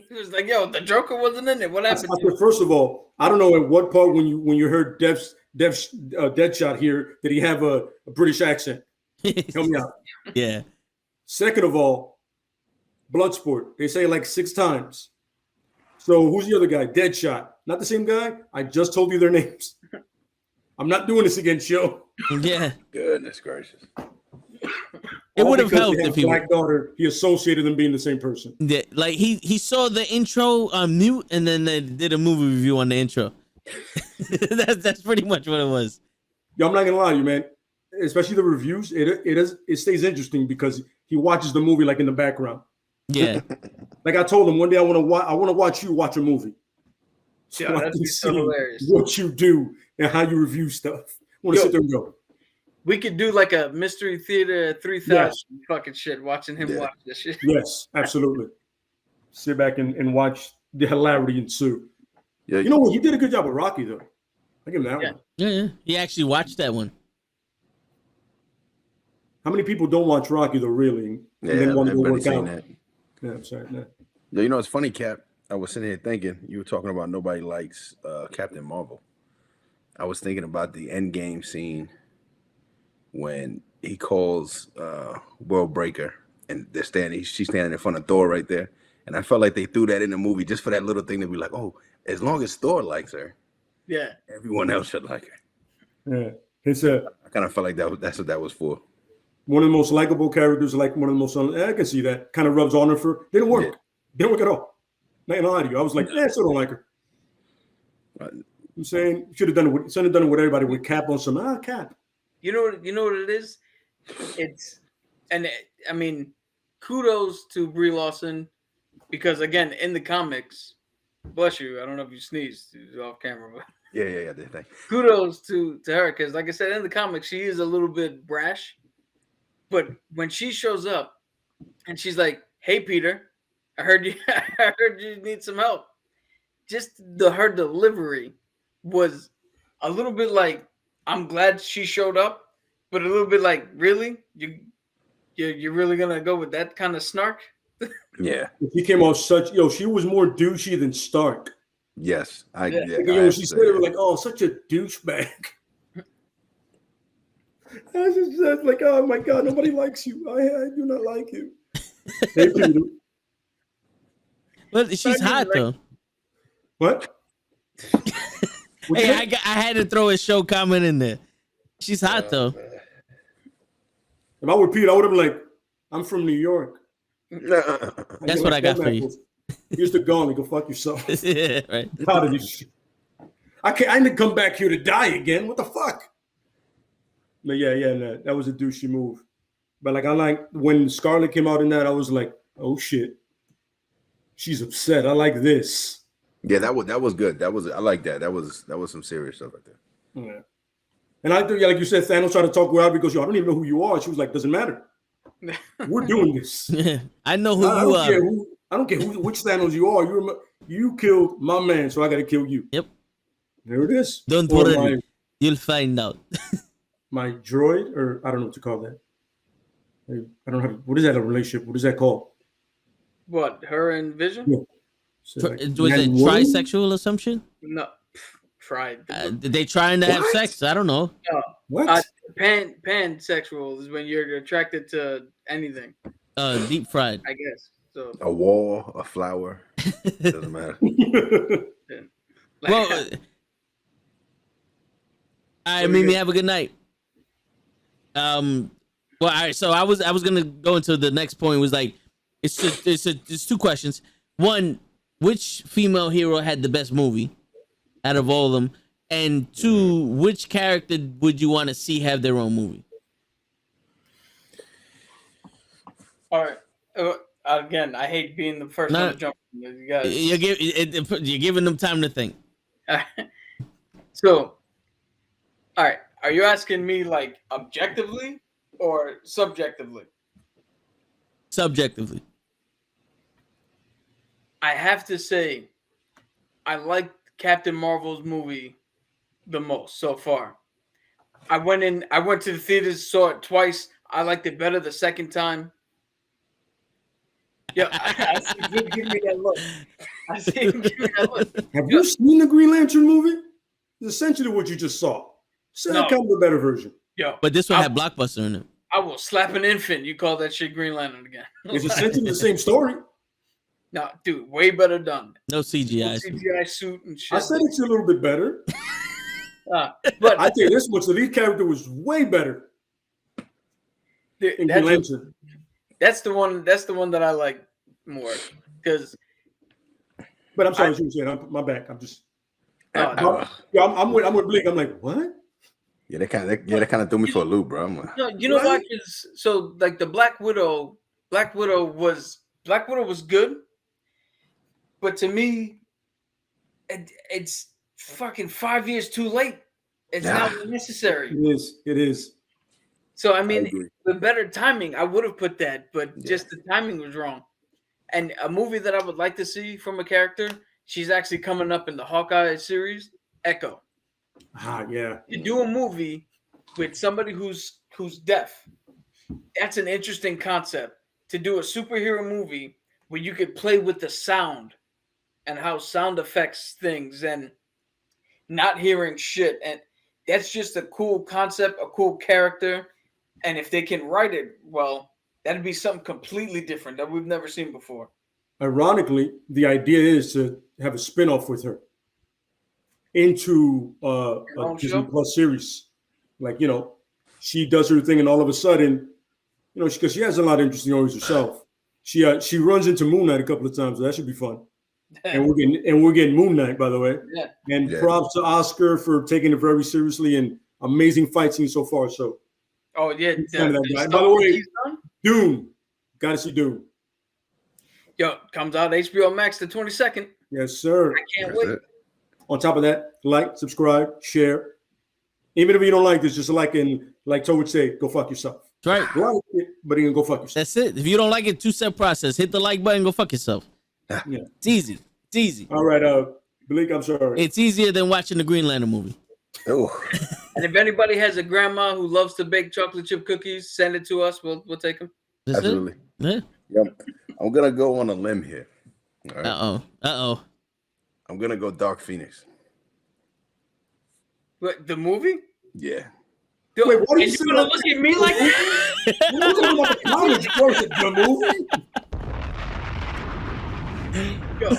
He was like, yo, the Joker wasn't in it. What happened? I said, first of all, I don't know at what part when you heard Deadshot here did he have a British accent? Help me out. Yeah. Second of all, Bloodsport. They say it like 6 times. So who's the other guy? Deadshot. Not the same guy? I just told you their names. I'm not doing this again, show. Yeah. Goodness gracious. It All would have because helped they had if he black daughter. He associated them being the same person. Yeah, like he saw the intro on mute and then they did a movie review on the intro. that's pretty much what it was. Yo, I'm not gonna lie to you, man. Especially the reviews, it stays interesting because he watches the movie like in the background. Yeah. Like I told him one day, I want to watch you watch a movie. Yeah, I that'd can be so see hilarious. what you do and how you review stuff. I want to sit there and go. We could do like a Mystery Theater 3000 Yes. fucking shit, watching him watch this shit. Yes, absolutely. Sit back and watch the hilarity ensue. Yeah, You know what? He did a good job with Rocky, though. I give him that Yeah. one. Yeah. He actually watched that one. How many people don't watch Rocky, though, really? yeah, And then want to I've go barely work seen out? that. Yeah, I'm sorry. No. Yeah, you know, it's funny, Cap. I was sitting here thinking you were talking about nobody likes Captain Marvel. I was thinking about the Endgame scene when he calls World Breaker and she's standing in front of Thor right there. And I felt like they threw that in the movie just for that little thing to be like, oh, as long as Thor likes her, Yeah. everyone else should like her. Yeah. It's I kind of felt like that's what that was for. one of the most likable characters, like one of the most. I can see that. Kind of rubs on her for. Didn't work. Yeah. Didn't work at all. Not gonna lie to you. I was like, I still don't like her. I'm saying should have done it with everybody with Cap on some Cap. You know what it is? I mean, kudos to Brie Larson because again, in the comics, bless you. I don't know if you sneezed off camera, but Yeah. Thank kudos to her because, like I said, in the comics, she is a little bit brash. But when she shows up and she's like, "Hey, Peter, I heard you need some help." Just her delivery was a little bit like, "I'm glad she showed up," but a little bit like, "Really? You're really gonna go with that kind of snark?" Yeah. She came off she was more douchey than Stark. Yes. She said it was like, oh, such a douchebag. I was just like, oh my God, nobody likes you. I do not like you. Hey, Peter. But she's hot though. What? Hey, I had to throw a show comment in there. She's hot though. If I were Pete, I would have been like, I'm from New York. That's what I got for you. Here's the gauntlet. Go fuck yourself. Yeah, right. How did you? I didn't come back here to die again. What the fuck? But no, that was a douchey move. But like, I like when Scarlett came out in that, I was like, oh shit, she's upset. I like this. Yeah, that was good. I like that. That was some serious stuff right there. Yeah. And I think, like you said, Thanos tried to talk her out because I don't even know who you are. She was like, doesn't matter. We're doing this. Yeah, I know who you are. I don't care which Thanos you are. You killed my man, so I got to kill you. Yep. There it is. Don't Or worry. You'll find out. my droid, or I don't know what to call that. I don't know. What is that a relationship? What is that called? What, her and Vision? Yeah. So Was it trisexual or some shit? No, tried. They trying to have What? sex? I don't know. What? Pansexual is when you're attracted to anything, Deep fried. I guess. So A wall, a flower, doesn't matter. like, Well, all right, Mimi, have a good night. Well, all right. So I was gonna go into the next point. Was like, it's two questions. One, which female hero had the best movie out of all of them? And two, which character would you want to see have their own movie? All right. Again, I hate being the first one to jump. You guys. You're giving them time to think. So, all right. Are you asking me like objectively or subjectively? Subjectively. I have to say, I like Captain Marvel's movie the most so far. I went to the theaters, saw it twice. I liked it better the second time. Yeah, I see him give me that look. Have you seen the Green Lantern movie? It's essentially what you just saw. So kind of a better version. Yo, but this one had Blockbuster in it. I will slap an infant. You call that shit Green Lantern again? It's essentially the same story. No, dude, way better done. No CGI. No CGI suit and shit. I said it's a little bit better. But I tell you this much: the lead character was way better. That's the one that I like more because. But I'm sorry, what you said. My back. I'm just. I'm with Blake. I'm like, what? Yeah, they kind of threw me for a loop, bro. No, you know what? So like the Black Widow was good, but to me, it's fucking 5 years too late. It's not necessary. It is. So I mean, with better timing, I would have put that, but just the timing was wrong. And a movie that I would like to see from a character, she's actually coming up in the Hawkeye series, Echo. Yeah. To do a movie with somebody who's deaf, that's an interesting concept. To do a superhero movie where you could play with the sound and how sound affects things and not hearing shit. And that's just a cool concept, a cool character. And if they can write it well, that'd be something completely different that we've never seen before. Ironically, the idea is to have a spinoff with her into a Disney Plus series. Like, she does her thing and all of a sudden, because she has a lot of interesting stories herself. She runs into Moon Knight a couple of times. So that should be fun. And we're getting Moon Knight, by the way. Yeah. And props to Oscar for taking it very seriously and amazing fight scene so far. So, oh yeah. By the way, Dune, gotta see Dune. Yo, comes out HBO Max the 22nd. Yes, sir. I can't wait. On top of that, like, subscribe, share. Even if you don't like this, just like Toe would say, go fuck yourself. That's right. Like it, but you can go fuck yourself. That's it. If you don't like it, 2-step process. Hit the like button, go fuck yourself. Yeah. It's easy. It's easy. All right, Blake, I'm sorry. It's easier than watching the Green Lantern movie. Oh. And if anybody has a grandma who loves to bake chocolate chip cookies, send it to us. We'll take them. That's Absolutely. It? Yeah. I'm gonna go on a limb here. All right? Uh-oh. I'm gonna go Dark Phoenix. What, the movie? Yeah. Dude, wait, what are you gonna look at me like that? You're talking about the comics versus the movie? Yo,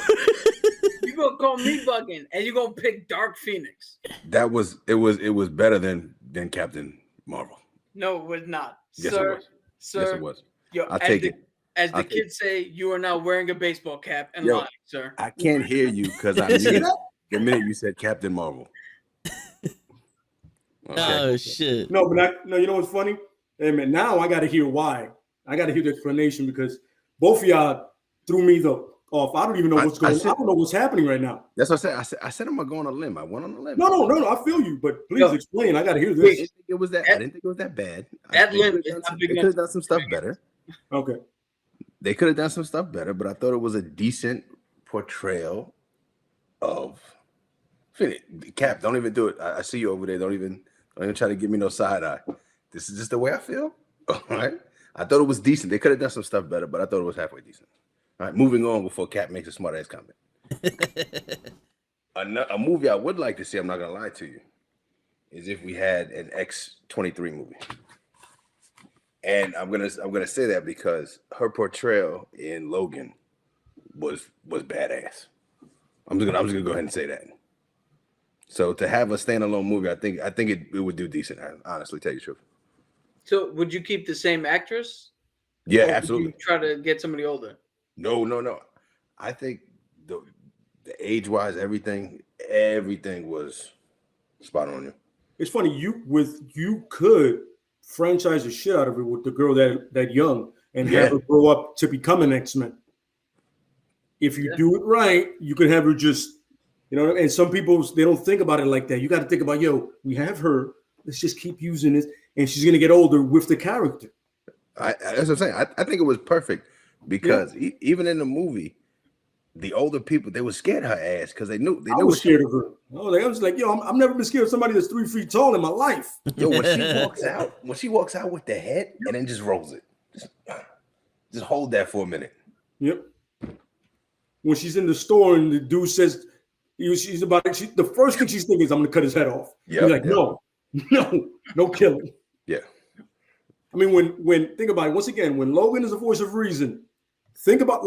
you gonna call me bugging and you gonna pick Dark Phoenix? It was better than Captain Marvel. No, it was not. Yes, sir, it was. Sir, yes, it was. Yo, I'll take it. As the kids say, you are now wearing a baseball cap and lying, sir. I can't hear you because I muted the minute you said Captain Marvel. Okay. Oh shit! No, but you know what's funny? Hey man, now I got to hear why. I got to hear the explanation because both of y'all threw me off. I don't even know what's going on. I don't know what's happening right now. That's what I said. I said I'm gonna go on a limb. I went on a limb. No. I feel you, but please explain. I got to hear this. I didn't think it was that bad. That limb they could have done some stuff better. Okay. They could have done some stuff better, but I thought it was a decent portrayal of Cap. Don't even do it. I see you over there. Don't even try to give me no side eye. This is just the way I feel. All right. I thought it was decent. They could have done some stuff better, but I thought it was halfway decent. All right. Moving on before Cap makes a smart ass comment. A movie I would like to see, I'm not gonna lie to you, is if we had an X-23 movie. And I'm gonna say that because her portrayal in Logan was badass. I'm just gonna go ahead and say that. So to have a standalone movie, I think it would do decent. I honestly, tell you the truth. So would you keep the same actress? Yeah, Or absolutely. would you try to get somebody older? No. I think the age-wise, everything was spot on. It's funny, you could franchise the shit out of it with the girl that young and have her grow up to become an X-Men. If you do it right, you can have her just, and some people, they don't think about it like that. You got to think about, we have her. Let's just keep using this. And she's going to get older with the character. That's what I'm saying. I think it was perfect because even in the movie, the older people, they were scared of her ass because they knew. I was scared of her. I was like, I've never been scared of somebody that's 3 feet tall in my life. Yo, when she walks out with the head and then just rolls it. Just hold that for a minute. Yep. When she's in the store and the dude says, she's about it, the first thing she's thinking is, I'm going to cut his head off. He's like, no killing. Yeah. I mean, when think about it, once again, when Logan is a voice of reason, think about,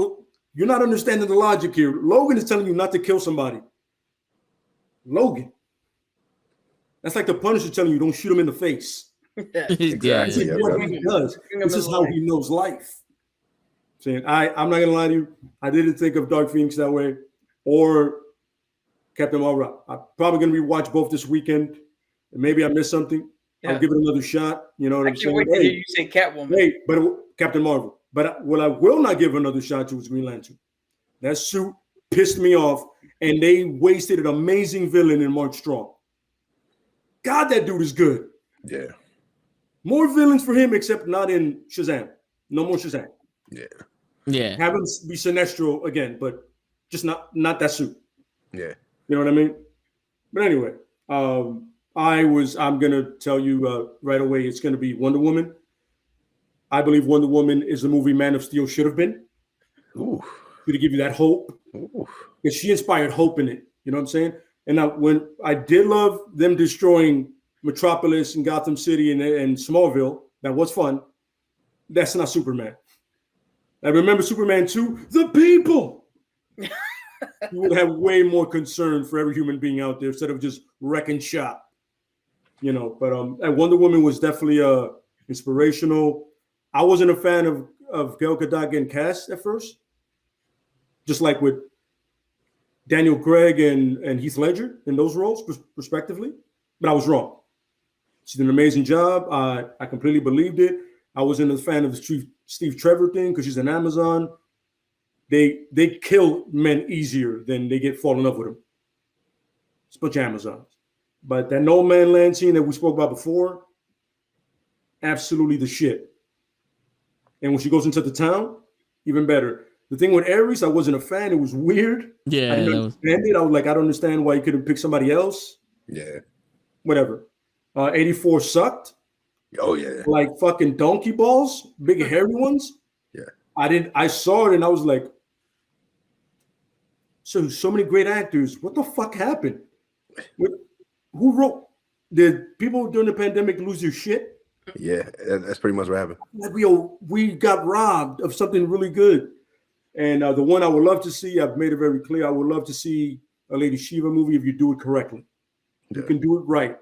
you're not understanding the logic here. Logan is telling you not to kill somebody. Logan. That's like the Punisher telling you don't shoot him in the face. Exactly. This is what he does. This is how he knows life. Saying, I'm not gonna lie to you, I didn't think of Dark Phoenix that way or Captain Marvel. I'm probably gonna rewatch both this weekend, and maybe I missed something. I'll give it another shot. You know what I'm saying? I can't wait to hear you say Catwoman. Hey, but Captain Marvel. But what I will not give another shot to is Green Lantern. That suit pissed me off, and they wasted an amazing villain in Mark Strong. God, that dude is good. Yeah. More villains for him, except not in Shazam. No more Shazam. Yeah. Have him be Sinestro again, but just not that suit. Yeah. You know what I mean? But anyway, I'm gonna tell you right away, it's gonna be Wonder Woman. I believe Wonder Woman is the movie Man of Steel should have been. Ooh. To give you that hope. Because she inspired hope in it. You know what I'm saying? And now, when I did love them destroying Metropolis and Gotham City and Smallville, that was fun. That's not Superman. I remember Superman 2, the people. You would have way more concern for every human being out there instead of just wrecking shop. But Wonder Woman was definitely inspirational. I wasn't a fan of Gal Gadot getting cast at first, just like with Daniel Craig and Heath Ledger in those roles, respectively. But I was wrong. She did an amazing job. I completely believed it. I wasn't a fan of the Steve Trevor thing because she's an Amazon. They kill men easier than they fall in love with them. It's a bunch of Amazons. But that No Man Land scene that we spoke about before, absolutely the shit. And when she goes into the town, even better. The thing with Ares, I wasn't a fan. It was weird. Yeah. I didn't understand it. I was like, I don't understand why you couldn't pick somebody else. Yeah. Whatever. 84 sucked. Oh, yeah. Like fucking donkey balls, big hairy ones. Yeah. I saw it and I was like, so many great actors. What the fuck happened? Who wrote? Did people during the pandemic lose their shit? Yeah, that's pretty much what happened. Like we got robbed of something really good. And the one I would love to see, I've made it very clear, I would love to see a Lady Shiva movie if you do it correctly. You can do it right.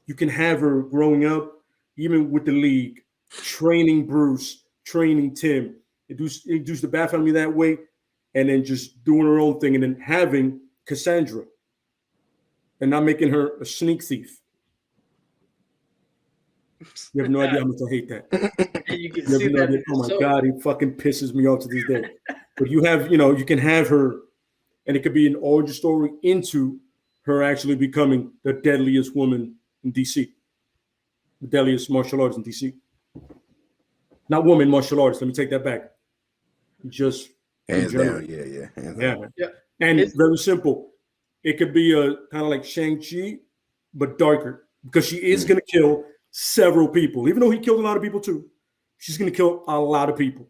You can have her growing up, even with the League, training Bruce, training Tim, introduce the Bat family that way, and then just doing her own thing, and then having Cassandra and not making her a sneak thief. You have no idea how much I hate that. You can see that. Idea. Oh my God, he fucking pisses me off to this day. But you can have her, and it could be an origin story into her actually becoming the deadliest woman in DC, the deadliest martial artist in DC. Not woman martial artist. Let me take that back. Just hands down, yeah. Hands down. Yeah. And it's very simple. It could be a kind of like Shang-Chi, but darker, because she is going to kill several people. Even though he killed a lot of people too, she's going to kill a lot of people.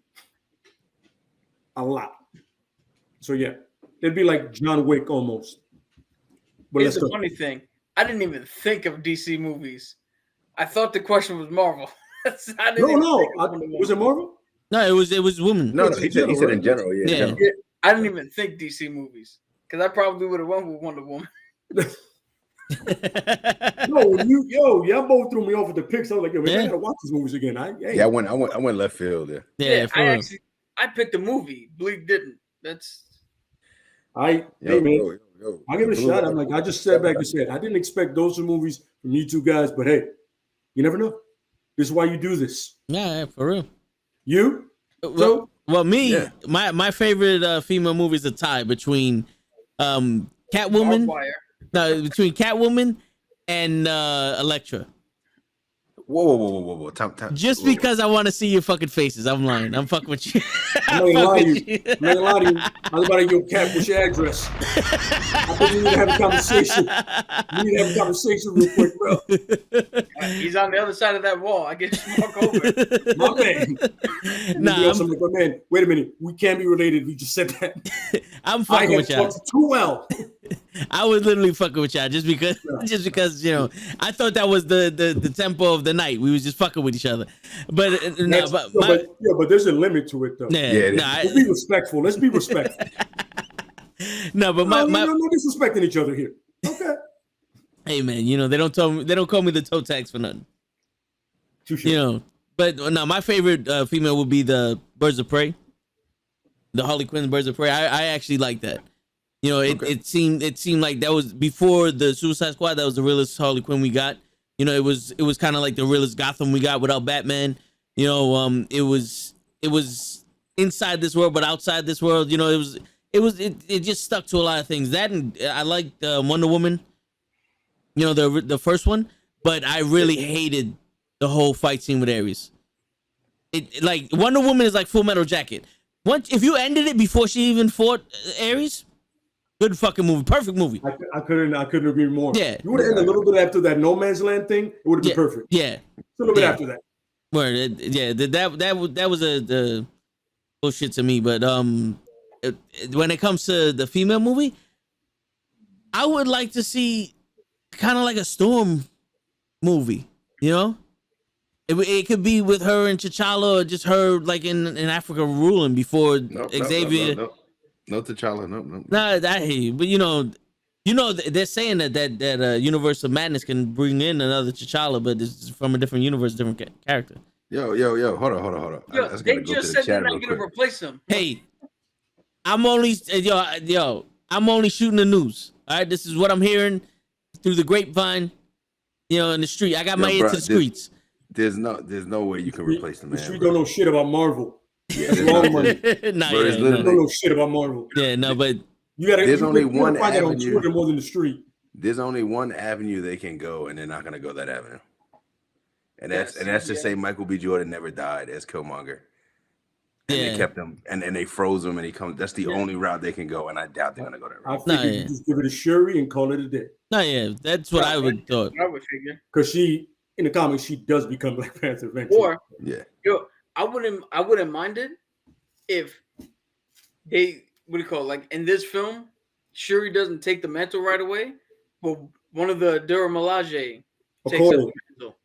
A lot. So yeah, it'd be like John Wick almost. But here's the funny thing. I didn't even think of DC movies. I thought the question was Marvel. Was it Marvel? No, it was woman. No, he said in general. Yeah. I didn't even think DC movies because I probably would have went with Wonder Woman. Y'all both threw me off with the picks. I was like, yo, man, I gotta watch these movies again. I went left field there. Yeah, I picked a movie. Bleak didn't. Hey man, I give it a shot. I'm like, I just sat back and said, I didn't expect those two movies from you two guys, but hey, you never know. This is why you do this. Yeah, for real. You? Well, me, my favorite female movie is a tie between Catwoman. No, between Catwoman and Elektra. Whoa. Time. Just because I want to see your fucking faces. I'm lying. I'm fucking with you. I'm not gonna lie to you. I was about to go, Cat, what's your address? I think we need to have a conversation. We need to have a conversation real quick, bro. He's on the other side of that wall. I get to walk over. My man. I'm like, man, wait a minute. We can't be related. We just said that. I'm fucking with y'all. Too well. I was literally fucking with y'all just because I thought that was the tempo of the night. We was just fucking with each other. But but there's a limit to it though. Let's be respectful. No, but no disrespecting each other here. Okay. Hey man, they don't call me the toe tags for nothing. Touché. But no, my favorite female would be the Birds of Prey. The Harley Quinn Birds of Prey. I actually like that. It seemed like that was before the Suicide Squad. That was the realest Harley Quinn we got. It was kind of like the realest Gotham we got without Batman. It was inside this world but outside this world. It just stuck to a lot of things. That, and I liked Wonder Woman. The first one, but I really hated the whole fight scene with Ares. Like Wonder Woman is like Full Metal Jacket. If you ended it before she even fought Ares. Good fucking movie, perfect movie. I couldn't agree more. Yeah, you would have ended a little bit after that No Man's Land thing. It would have been perfect. Yeah, a little bit after that. Word, that was the bullshit to me. But when it comes to the female movie, I would like to see kind of like a Storm movie. It could be with her and T'Challa, or just her like in Africa ruling before Xavier. No T'Challa, no. Nah, I hear you, but they're saying that Universe of Madness can bring in another T'Challa, but it's from a different universe, different character. Yo, hold on. They just said they're not gonna replace him. Hey, I'm only I'm only shooting the news. All right, this is what I'm hearing through the grapevine, in the street. I got my ear to the streets. There's no way you can replace the man. The street don't know shit about Marvel. That's long money. Don't know shit about Marvel. Yeah, no, but there's only one avenue. On Twitter more than the street. There's only one avenue they can go, and they're not gonna go that avenue. And that's to say Michael B. Jordan never died as Killmonger. And they kept him, and they froze him, and he comes. That's the only route they can go, and I doubt they're gonna go that route. I think just give it a Shuri and call it a day. No, that's what I would thought. I would figure because she in the comics she does become Black Panther eventually. I wouldn't mind it if they like in this film, Shuri doesn't take the mantle right away, but one of the Dora Milaje takes up the mantle.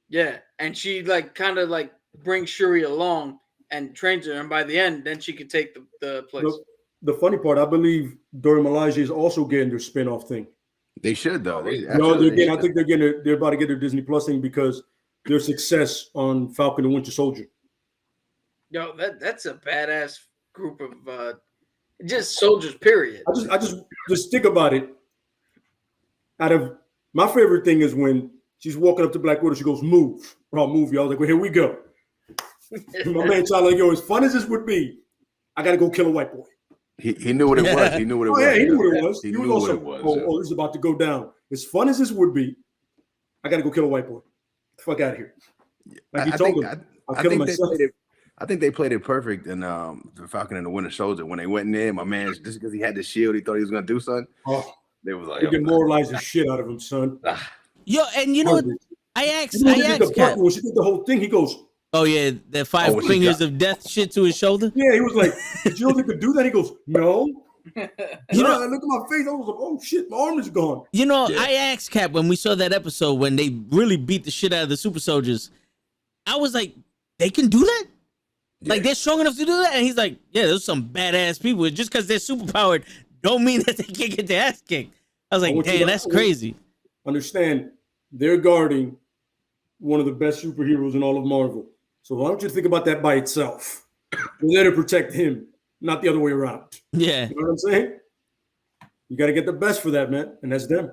Yeah, and she kind of brings Shuri along and trains her, and by the end, then she can take the place. Look, the funny part, I believe Dora Milaje is also getting their spin-off thing. They should though. I think they're about to get their Disney Plus thing because their success on Falcon and Winter Soldier. Yo, that's a badass group of just soldiers. Period. I just think about it. Out of my favorite thing is when she's walking up to Black Widow, she goes, "Move!" Or I'll move you. I was like, "Well, here we go." My man, Charlie, yo, as fun as this would be, I got to go kill a white boy. He knew what it was. He knew what it was. Yeah, he knew what it was. He knew what it was. Oh, this is about to go down. As fun as this would be, I got to go kill a white boy. Get the fuck out of here. Like he told him, I'll kill myself. I think they played it perfect in the Falcon and the Winter Soldier. When they went in there, my man, just because he had the shield, he thought he was going to do something. Oh, they was like, they demoralized the shit out of him, son. Yo, and I asked when she did the whole thing, he goes, "Oh yeah, that five fingers of death shit to his shoulder." Yeah, he was like, "Did you know they could do that?" He goes, "No." I look at my face. I was like, "Oh shit, my arm is gone." I asked Cap when we saw that episode when they really beat the shit out of the super soldiers. I was like, "They can do that? Like they're strong enough to do that?" And he's like, "Yeah, there's some badass people. Just because they're superpowered, don't mean that they can't get their ass kicked." I was like, "Damn, that's crazy." understand they're guarding one of the best superheroes in all of Marvel. So why don't you think about that by itself? We're there to protect him, not the other way around. Yeah. You know what I'm saying? You got to get the best for that, man, and that's them.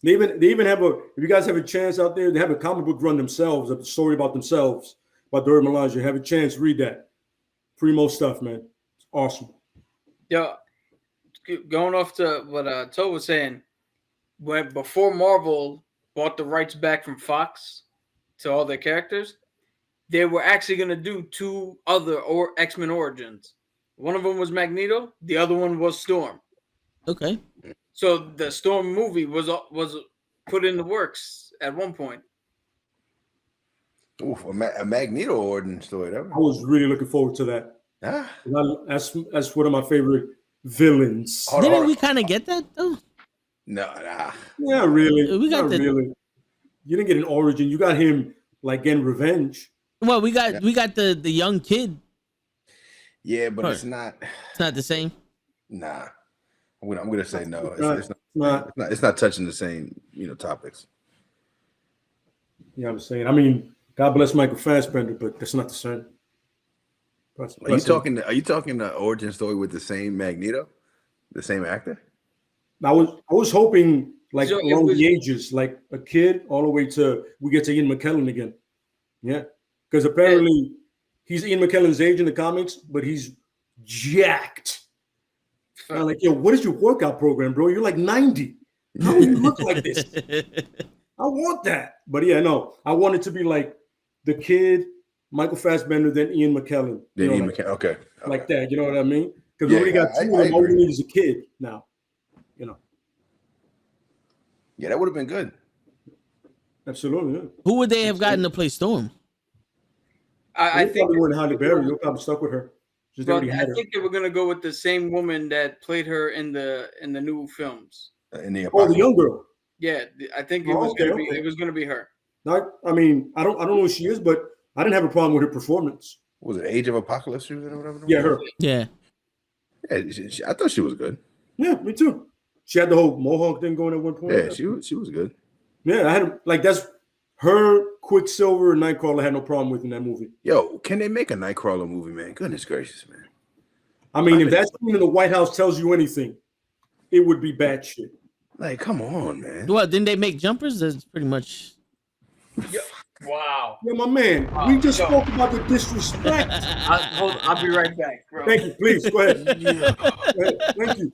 They even have if you guys have a chance out there, they have a comic book run themselves, a story about themselves, about Dora Milaje. Have a chance, read that. Primo stuff, man. It's awesome. Yeah, going off to what Toe was saying, before Marvel bought the rights back from Fox to all their characters, they were actually going to do 2 other X-Men origins. One of them was Magneto. The other one was Storm. Okay. So the Storm movie was put in the works at one point. Oof, a Magneto origin story. I was really looking forward to that. Ah. That's one of my favorite villains. Didn't we kind of get that though? No, nah. Yeah, really. We got really. You didn't get an origin. You got him like getting revenge. Well, we got the young kid. Yeah, but it's not the same. Nah. I'm gonna say no. It's not touching the same, topics. Yeah, I'm saying. I mean, God bless Michael Fassbender, but that's not the same. Are you talking the origin story with the same Magneto, the same actor? I was hoping like along the ages, like a kid all the way to we get to Ian McKellen again. Yeah, because apparently he's Ian McKellen's age in the comics, but he's jacked. I'm like, yo, what is your workout program, bro? You're like 90. How do you look like this? I want that. But yeah, no, I want it to be like the kid, Michael Fassbender, then Ian McKellen. Okay. Like that, you know what I mean? Because we already got 2 of them. All we need is a kid now, Yeah, that would have been good. Absolutely. Yeah. Who would they have gotten to play Storm? I think they were in Halle Berry. You're probably stuck with her. I think they were gonna go with the same woman that played her in the new films. The young girl. Yeah, I think it was gonna be her. I mean, I don't know who she is, but I didn't have a problem with her performance. Was it Age of Apocalypse she was in or whatever? Yeah, her. Yeah. I thought she was good. Yeah, me too. She had the whole mohawk thing going at one point. Yeah, she was good. Yeah, I had that's her, Quicksilver, and Nightcrawler. I had no problem with in that movie. Yo, can they make a Nightcrawler movie, man? Goodness gracious, man. I mean, if that scene in the White House tells you anything, it would be bad shit. Like, come on, man. What, didn't they make jumpers? That's pretty much. Wow. Yeah, my man. We just spoke about the disrespect. I'll be right back, bro. Thank you. Please go ahead. Thank you.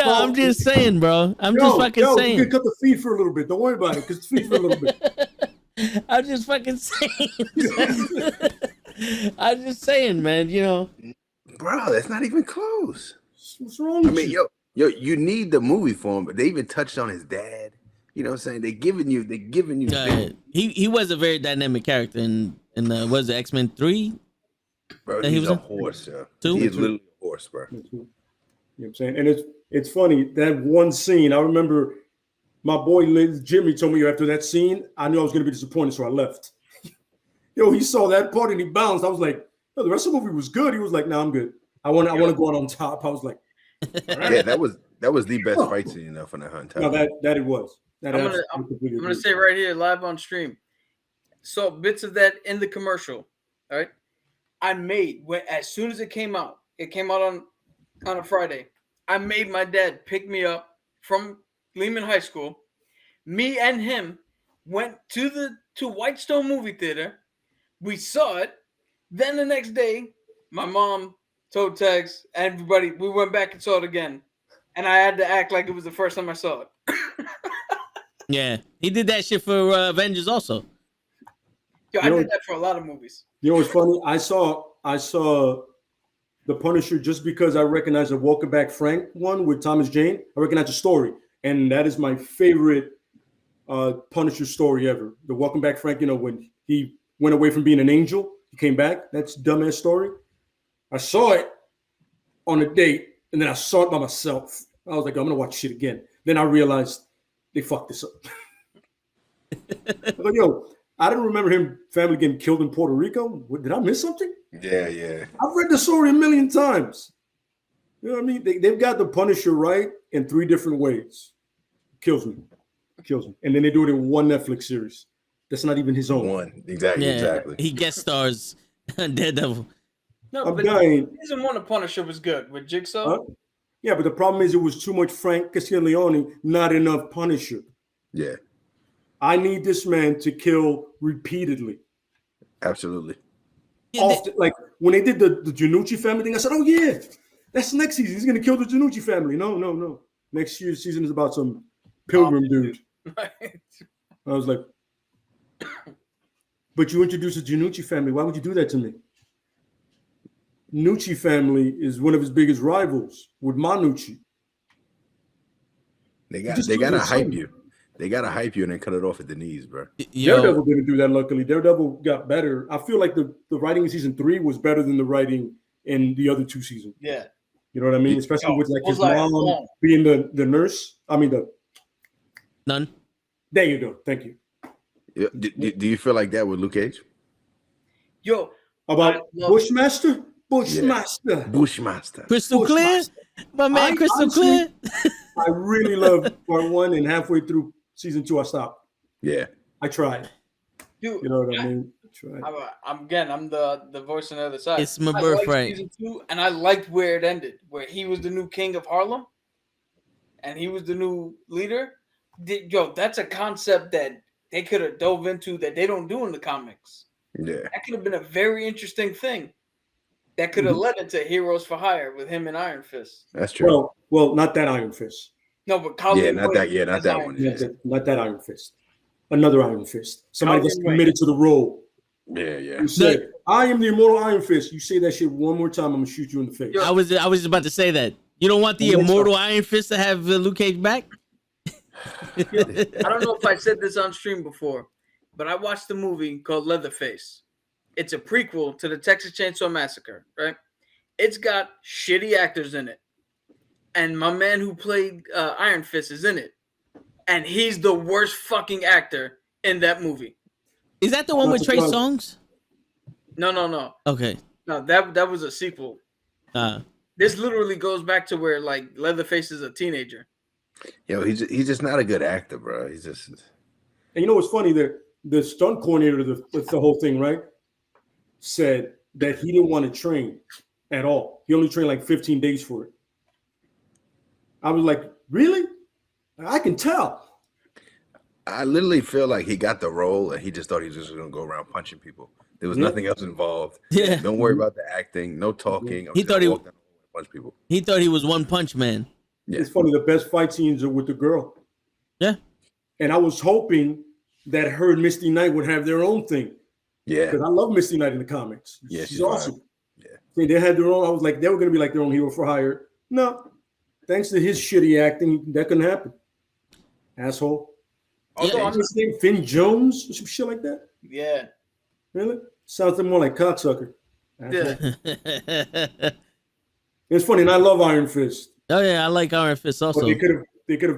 I'm just saying, bro. I'm just fucking saying. You can cut the feed for a little bit. Don't worry about it. Because feed for a little bit. I'm just fucking saying. I'm just saying, man. Bro, that's not even close. What's wrong with you? Yo, you need the movie for him, but they even touched on his dad. You know what I'm saying? They're giving you. He was a very dynamic character in was it X-Men 3? Bro, he's a horse, yo. 2? He's literally a horse, bro. You know what I'm saying? And it's funny, that one scene, I remember my boy Jimmy told me after that scene, I knew I was going to be disappointed, so I left. Yo, he saw that part and he bounced. I was like, yo, the rest of the movie was good. He was like, no, I'm good. I want to go out on top. I was like, right. Yeah, that was the best fight scene for the hunt. No, that it was. I'm gonna say right here, live on stream. So bits of that in the commercial. All right, I made as soon as it came out. It came out on a Friday. I made my dad pick me up from Lehman High School. Me and him went to Whitestone movie theater. We saw it. Then the next day, my mom, Toe Tags, everybody, we went back and saw it again. And I had to act like it was the first time I saw it. Yeah, he did that shit for Avengers also. Yo, I did that for a lot of movies. You know what's funny? I saw The Punisher just because I recognize the Welcome Back Frank one with Thomas Jane. I recognize the story, and that is my favorite Punisher story ever. The Welcome Back Frank, when he went away from being an angel, he came back. That's a dumbass story. I saw it on a date, and then I saw it by myself. I was like, I'm gonna watch shit again. Then I realized they fucked this up. I was like, yo, I didn't remember him family getting killed in Puerto Rico. Did I miss something? Yeah. I've read the story a million times. You know what I mean? They've got the Punisher right in 3 different ways. kills me. And then they do it in one Netflix series. That's not even his own. One. Exactly. He guest stars on Daredevil. No, I'm but dying. season 1 of Punisher was good with Jigsaw. Huh? Yeah, but the problem is it was too much Frank Castiglione, not enough Punisher. Yeah. I need this man to kill repeatedly. Absolutely. Often, like when they did the Janucci family thing, I said, "Oh yeah, that's next season. He's gonna kill the Janucci family." No. Next year's season is about some pilgrim dude. I was like, "But you introduced the Janucci family. Why would you do that to me?" Nucci family is one of his biggest rivals with Manucci. They gotta hype you. They gotta hype you and then cut it off at the knees, bro. Daredevil didn't do that. Luckily, Daredevil got better. I feel like the writing in season 3 was better than the writing in the other 2 seasons. Yeah, you know what I mean. Especially with like his mom being the nurse. I mean the none. There you go. Thank you. Do you feel like that with Luke Cage? Yo, about Bushmaster. Crystal Clear, my man. Crystal Clear. I really love part 1, and halfway through season 2, I stopped. Yeah, I tried. Dude, you know what I mean? I'm the voice on the other side. It's my birthright. Season 2, and I liked where it ended, where he was the new king of Harlem, and he was the new leader. Yo, that's a concept that they could have dove into that they don't do in the comics. Yeah, that could have been a very interesting thing. That could have led into Heroes for Hire with him and Iron Fist. That's true. Well, not that Iron Fist. No, but Colleen not that one. Not that Iron Fist. Another Iron Fist. Somebody that's committed to the role. Yeah. You say, I am the immortal Iron Fist. You say that shit one more time, I'm gonna shoot you in the face. I was just about to say that. You don't want the immortal Iron Fist to have Luke Cage back? I don't know if I said this on stream before, but I watched a movie called Leatherface. It's a prequel to the Texas Chainsaw Massacre, right? It's got shitty actors in it. And my man who played Iron Fist is in it. And he's the worst fucking actor in that movie. Is that the one with Trey Songz? No. Okay. No, that was a sequel. This literally goes back to where like Leatherface is a teenager. Yo, he's just not a good actor, bro. He's just. And you know what's funny? The stunt coordinator, the whole thing, right? Said that he didn't want to train at all. He only trained like 15 days for it. I was like, really? I can tell. I literally feel like he got the role and he just thought he was just going to go around punching people. There was nothing else involved. Yeah. Don't worry about the acting. No talking. He thought he punch people. He thought he was One Punch Man. Yeah. It's funny. The best fight scenes are with the girl. Yeah. And I was hoping that her and Misty Knight would have their own thing. Yeah, because I love Misty Knight in the comics. Yeah, she's awesome. Yeah, they had their own. I was like, they were going to be like their own hero for hire. No, thanks to his shitty acting, that couldn't happen. Asshole. Although what's his name? Finn Jones or some shit like that. Yeah. Really? Sounds more like cocksucker. Yeah. It's funny, and I love Iron Fist. Oh yeah, I like Iron Fist also. But they could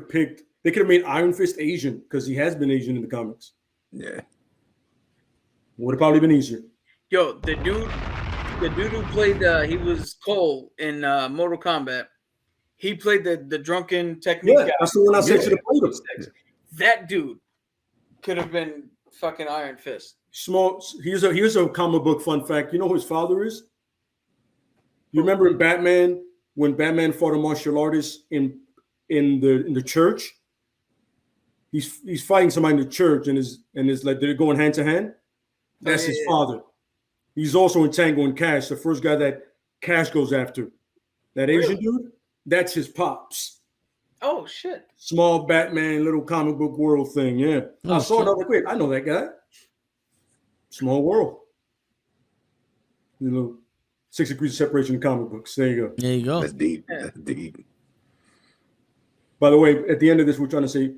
have made Iron Fist Asian because he has been Asian in the comics. Yeah. Would have probably been easier. Yo, the dude who played he was Cole in Mortal Kombat. He played the drunken technique guy. That's the one I said should have played him. That dude could have been fucking Iron Fist. Small. Here's a comic book fun fact. You know who his father is? You remember in Batman when Batman fought a martial artist in the church? He's fighting somebody in the church and is like they're going hand to hand. That's his father. He's also in Tango and Cash, the first guy that Cash goes after. That Asian dude, that's his pops. Oh, shit. Small Batman, little comic book world thing, yeah. I saw it, I was like, wait, I know that guy. Small world. You know, 6 degrees of separation in comic books. There you go. There you go. That's deep. That's deep. By the way, at the end of this, we're trying to say,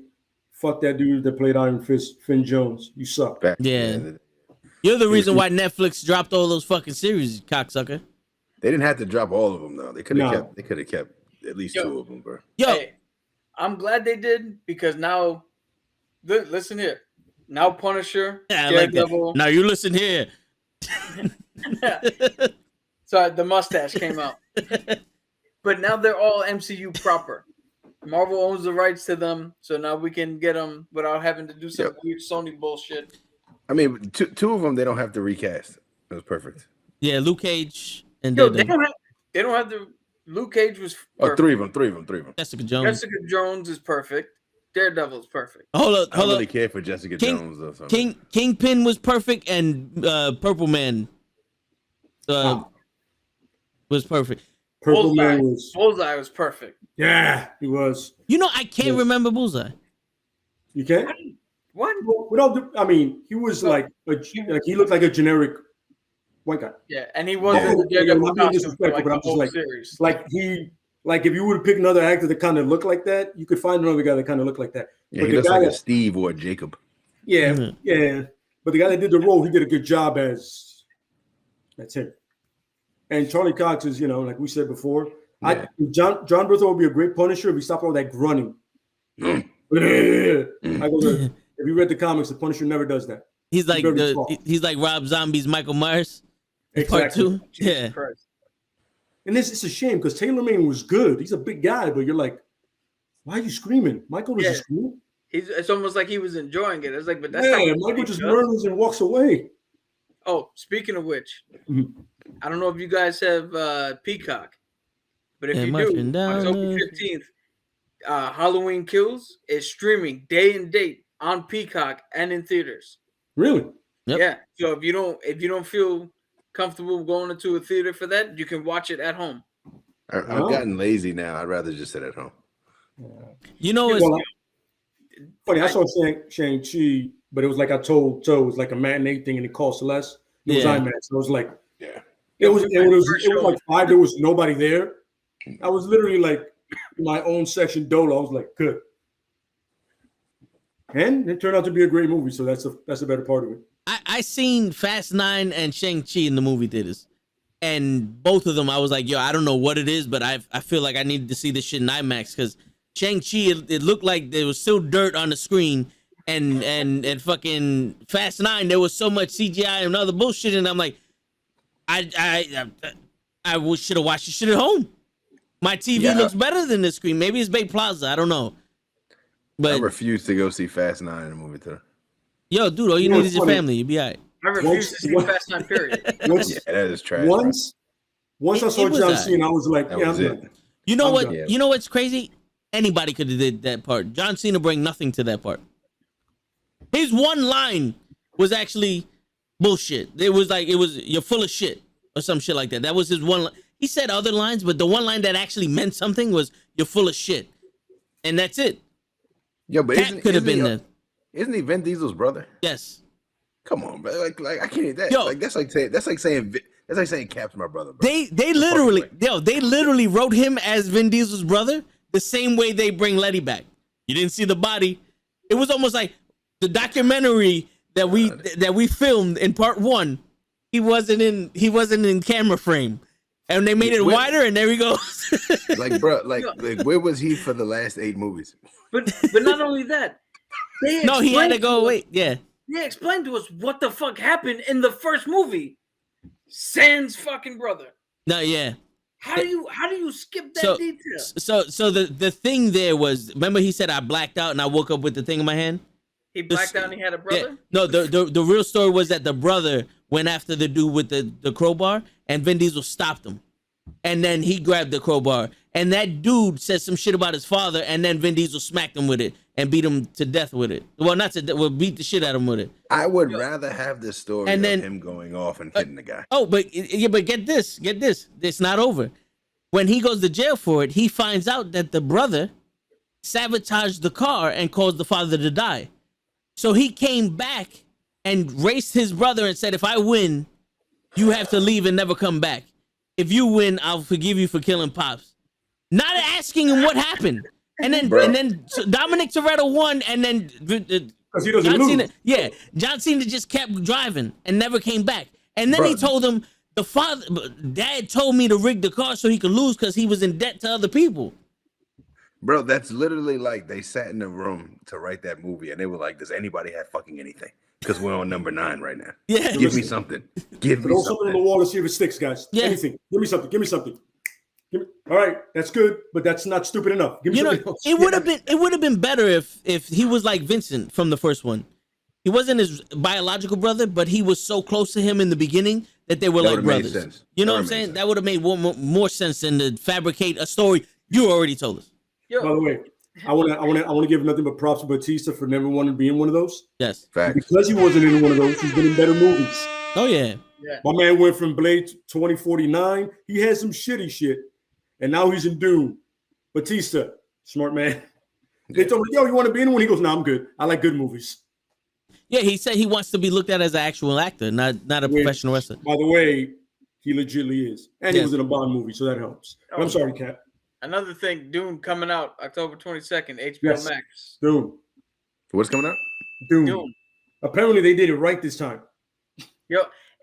fuck that dude that played Iron Fist, Finn Jones. You suck. Yeah. You're the reason why Netflix dropped all those fucking series, cocksucker. They didn't have to drop all of them though. They could have kept at least 2 of them, bro. Yo, hey, I'm glad they did because now, listen here. Now Punisher, Daredevil. Now you listen here. Sorry, the mustache came out. But now they're all MCU proper. Marvel owns the rights to them, so now we can get them without having to do some weird Sony bullshit. I mean, two of them they don't have to recast. It was perfect. Yeah, Luke Cage and They don't have to. Luke Cage was perfect. Three of them. Jessica Jones. Jessica Jones is perfect. Daredevil is perfect. Hold up. I don't really care for Jessica Jones though. So Kingpin was perfect, and Purple Man was perfect. Man was Bullseye was perfect. Yeah, he was. You know, I can't remember Bullseye. You can't? What? I mean, he was like he looked like a generic white guy. Yeah, and he wasn't the Daredevil costume for like but the I'm just whole series. Like if you would pick another actor that kind of looked like that, you could find another guy that kind of looked like that. Yeah, but he looks like a Steve or a Jacob. Yeah, yeah. But the guy that did the role, he did a good job as that's him. And Charlie Cox is, like we said before, John Berthold would be a great Punisher if he stopped all that grunting. If you read the comics, the Punisher never does that. He's like Rob Zombie's Michael Myers. Exactly. Part 2. Yeah. Christ. And it's a shame because Taylor Mane was good. He's a big guy, but you're like, why are you screaming? Michael was just screaming. It's almost like he was enjoying it. It's like, but that's not Michael just murders and walks away. Oh, speaking of which, I don't know if you guys have Peacock, but if you do, October 15th, Halloween Kills is streaming day and date on Peacock and in theaters. Really? Yep. Yeah. So if you don't feel comfortable going into a theater for that, you can watch it at home. I've gotten lazy now. I'd rather just sit at home. Funny, I saw Shang-Chi, but it was like I told Joe, it was like a matinee thing and it cost less. It was IMAX. So it was like, it was like 5. There was nobody there. I was literally like in my own section dolo. I was like, good. And it turned out to be a great movie. So that's a better part of it. I seen Fast 9 and Shang-Chi in the movie theaters. And both of them, I was like, yo, I don't know what it is, but I feel like I needed to see this shit in IMAX because Shang-Chi, it looked like there was still dirt on the screen. And fucking Fast 9, there was so much CGI and other bullshit. And I'm like, I should have watched this shit at home. My TV looks better than this screen. Maybe it's Bay Plaza. I don't know. But I refuse to go see Fast 9 in the movie theater. Yo, dude, all you need is your family. You'll be all right. I refuse to see Fast 9, period. That is trash. Once I saw John Cena, I was like, I'm done. You know what? You know what's crazy? Anybody could have did that part. John Cena bring nothing to that part. His one line was actually bullshit. It was you're full of shit or some shit like that. That was his one line. He said other lines, but the one line that actually meant something was you're full of shit. And that's it. Yeah, but could have been there. Isn't he Vin Diesel's brother? Yes. Come on, bro. Like I can't. That's like saying Cap's my brother. Bro. They literally wrote him as Vin Diesel's brother the same way they bring Letty back. You didn't see the body. It was almost like the documentary that we filmed in part 1. He wasn't in camera frame, and they made it wider, and there he goes. like where was he for the last 8 movies? But not only that. He had to go away. Yeah. They explained to us what the fuck happened in the first movie. Sans fucking brother. No, yeah. How do you skip that detail? So the thing there was, remember he said I blacked out and I woke up with the thing in my hand? He blacked out and he had a brother? Yeah. No, the real story was that the brother went after the dude with the crowbar and Vin Diesel stopped him. And then he grabbed the crowbar. And that dude said some shit about his father, and then Vin Diesel smacked him with it and beat him to death with it. Well, not to death, beat the shit out of him with it. I would rather have this story of him going off and hitting the guy. Oh, but get this. It's not over. When he goes to jail for it, he finds out that the brother sabotaged the car and caused the father to die. So he came back and raced his brother and said, if I win, you have to leave and never come back. If you win, I'll forgive you for killing Pops. Not asking him what happened. And then Dominic Toretto won, and then because he doesn't lose. John Cena just kept driving and never came back. And then he told him Dad told me to rig the car so he could lose because he was in debt to other people. Bro, that's literally like they sat in the room to write that movie, and they were like, "Does anybody have fucking anything?" Because we're on number 9 right now. Yeah, give me something. Throw something on the wall to see if it sticks, guys. Yeah. Anything. Give me something. All right, that's good, but that's not stupid enough. Give me You know, something else. it would have been better if he was like Vincent from the first one. He wasn't his biological brother, but he was so close to him in the beginning that they were like brothers. You know what I'm saying? That would have made more sense than to fabricate a story you already told us. By the way, I want to give nothing but props to Batista for never wanting to be in one of those. Yes, facts. Because he wasn't in one of those, he's been in better movies. Oh yeah. My man went from Blade 2049. He had some shitty shit, and now he's in Doom. Batista, smart man. They told me, "Yo, you want to be in one?" He goes, "No, I'm good. I like good movies." Yeah, he said he wants to be looked at as an actual actor, not a professional wrestler. By the way, he legitimately is, and he was in a Bond movie, so that helps. But I'm sorry, Kat. Another thing, Dune coming out October 22nd, HBO Max. Doom. What's coming out? Doom. Apparently, they did it right this time.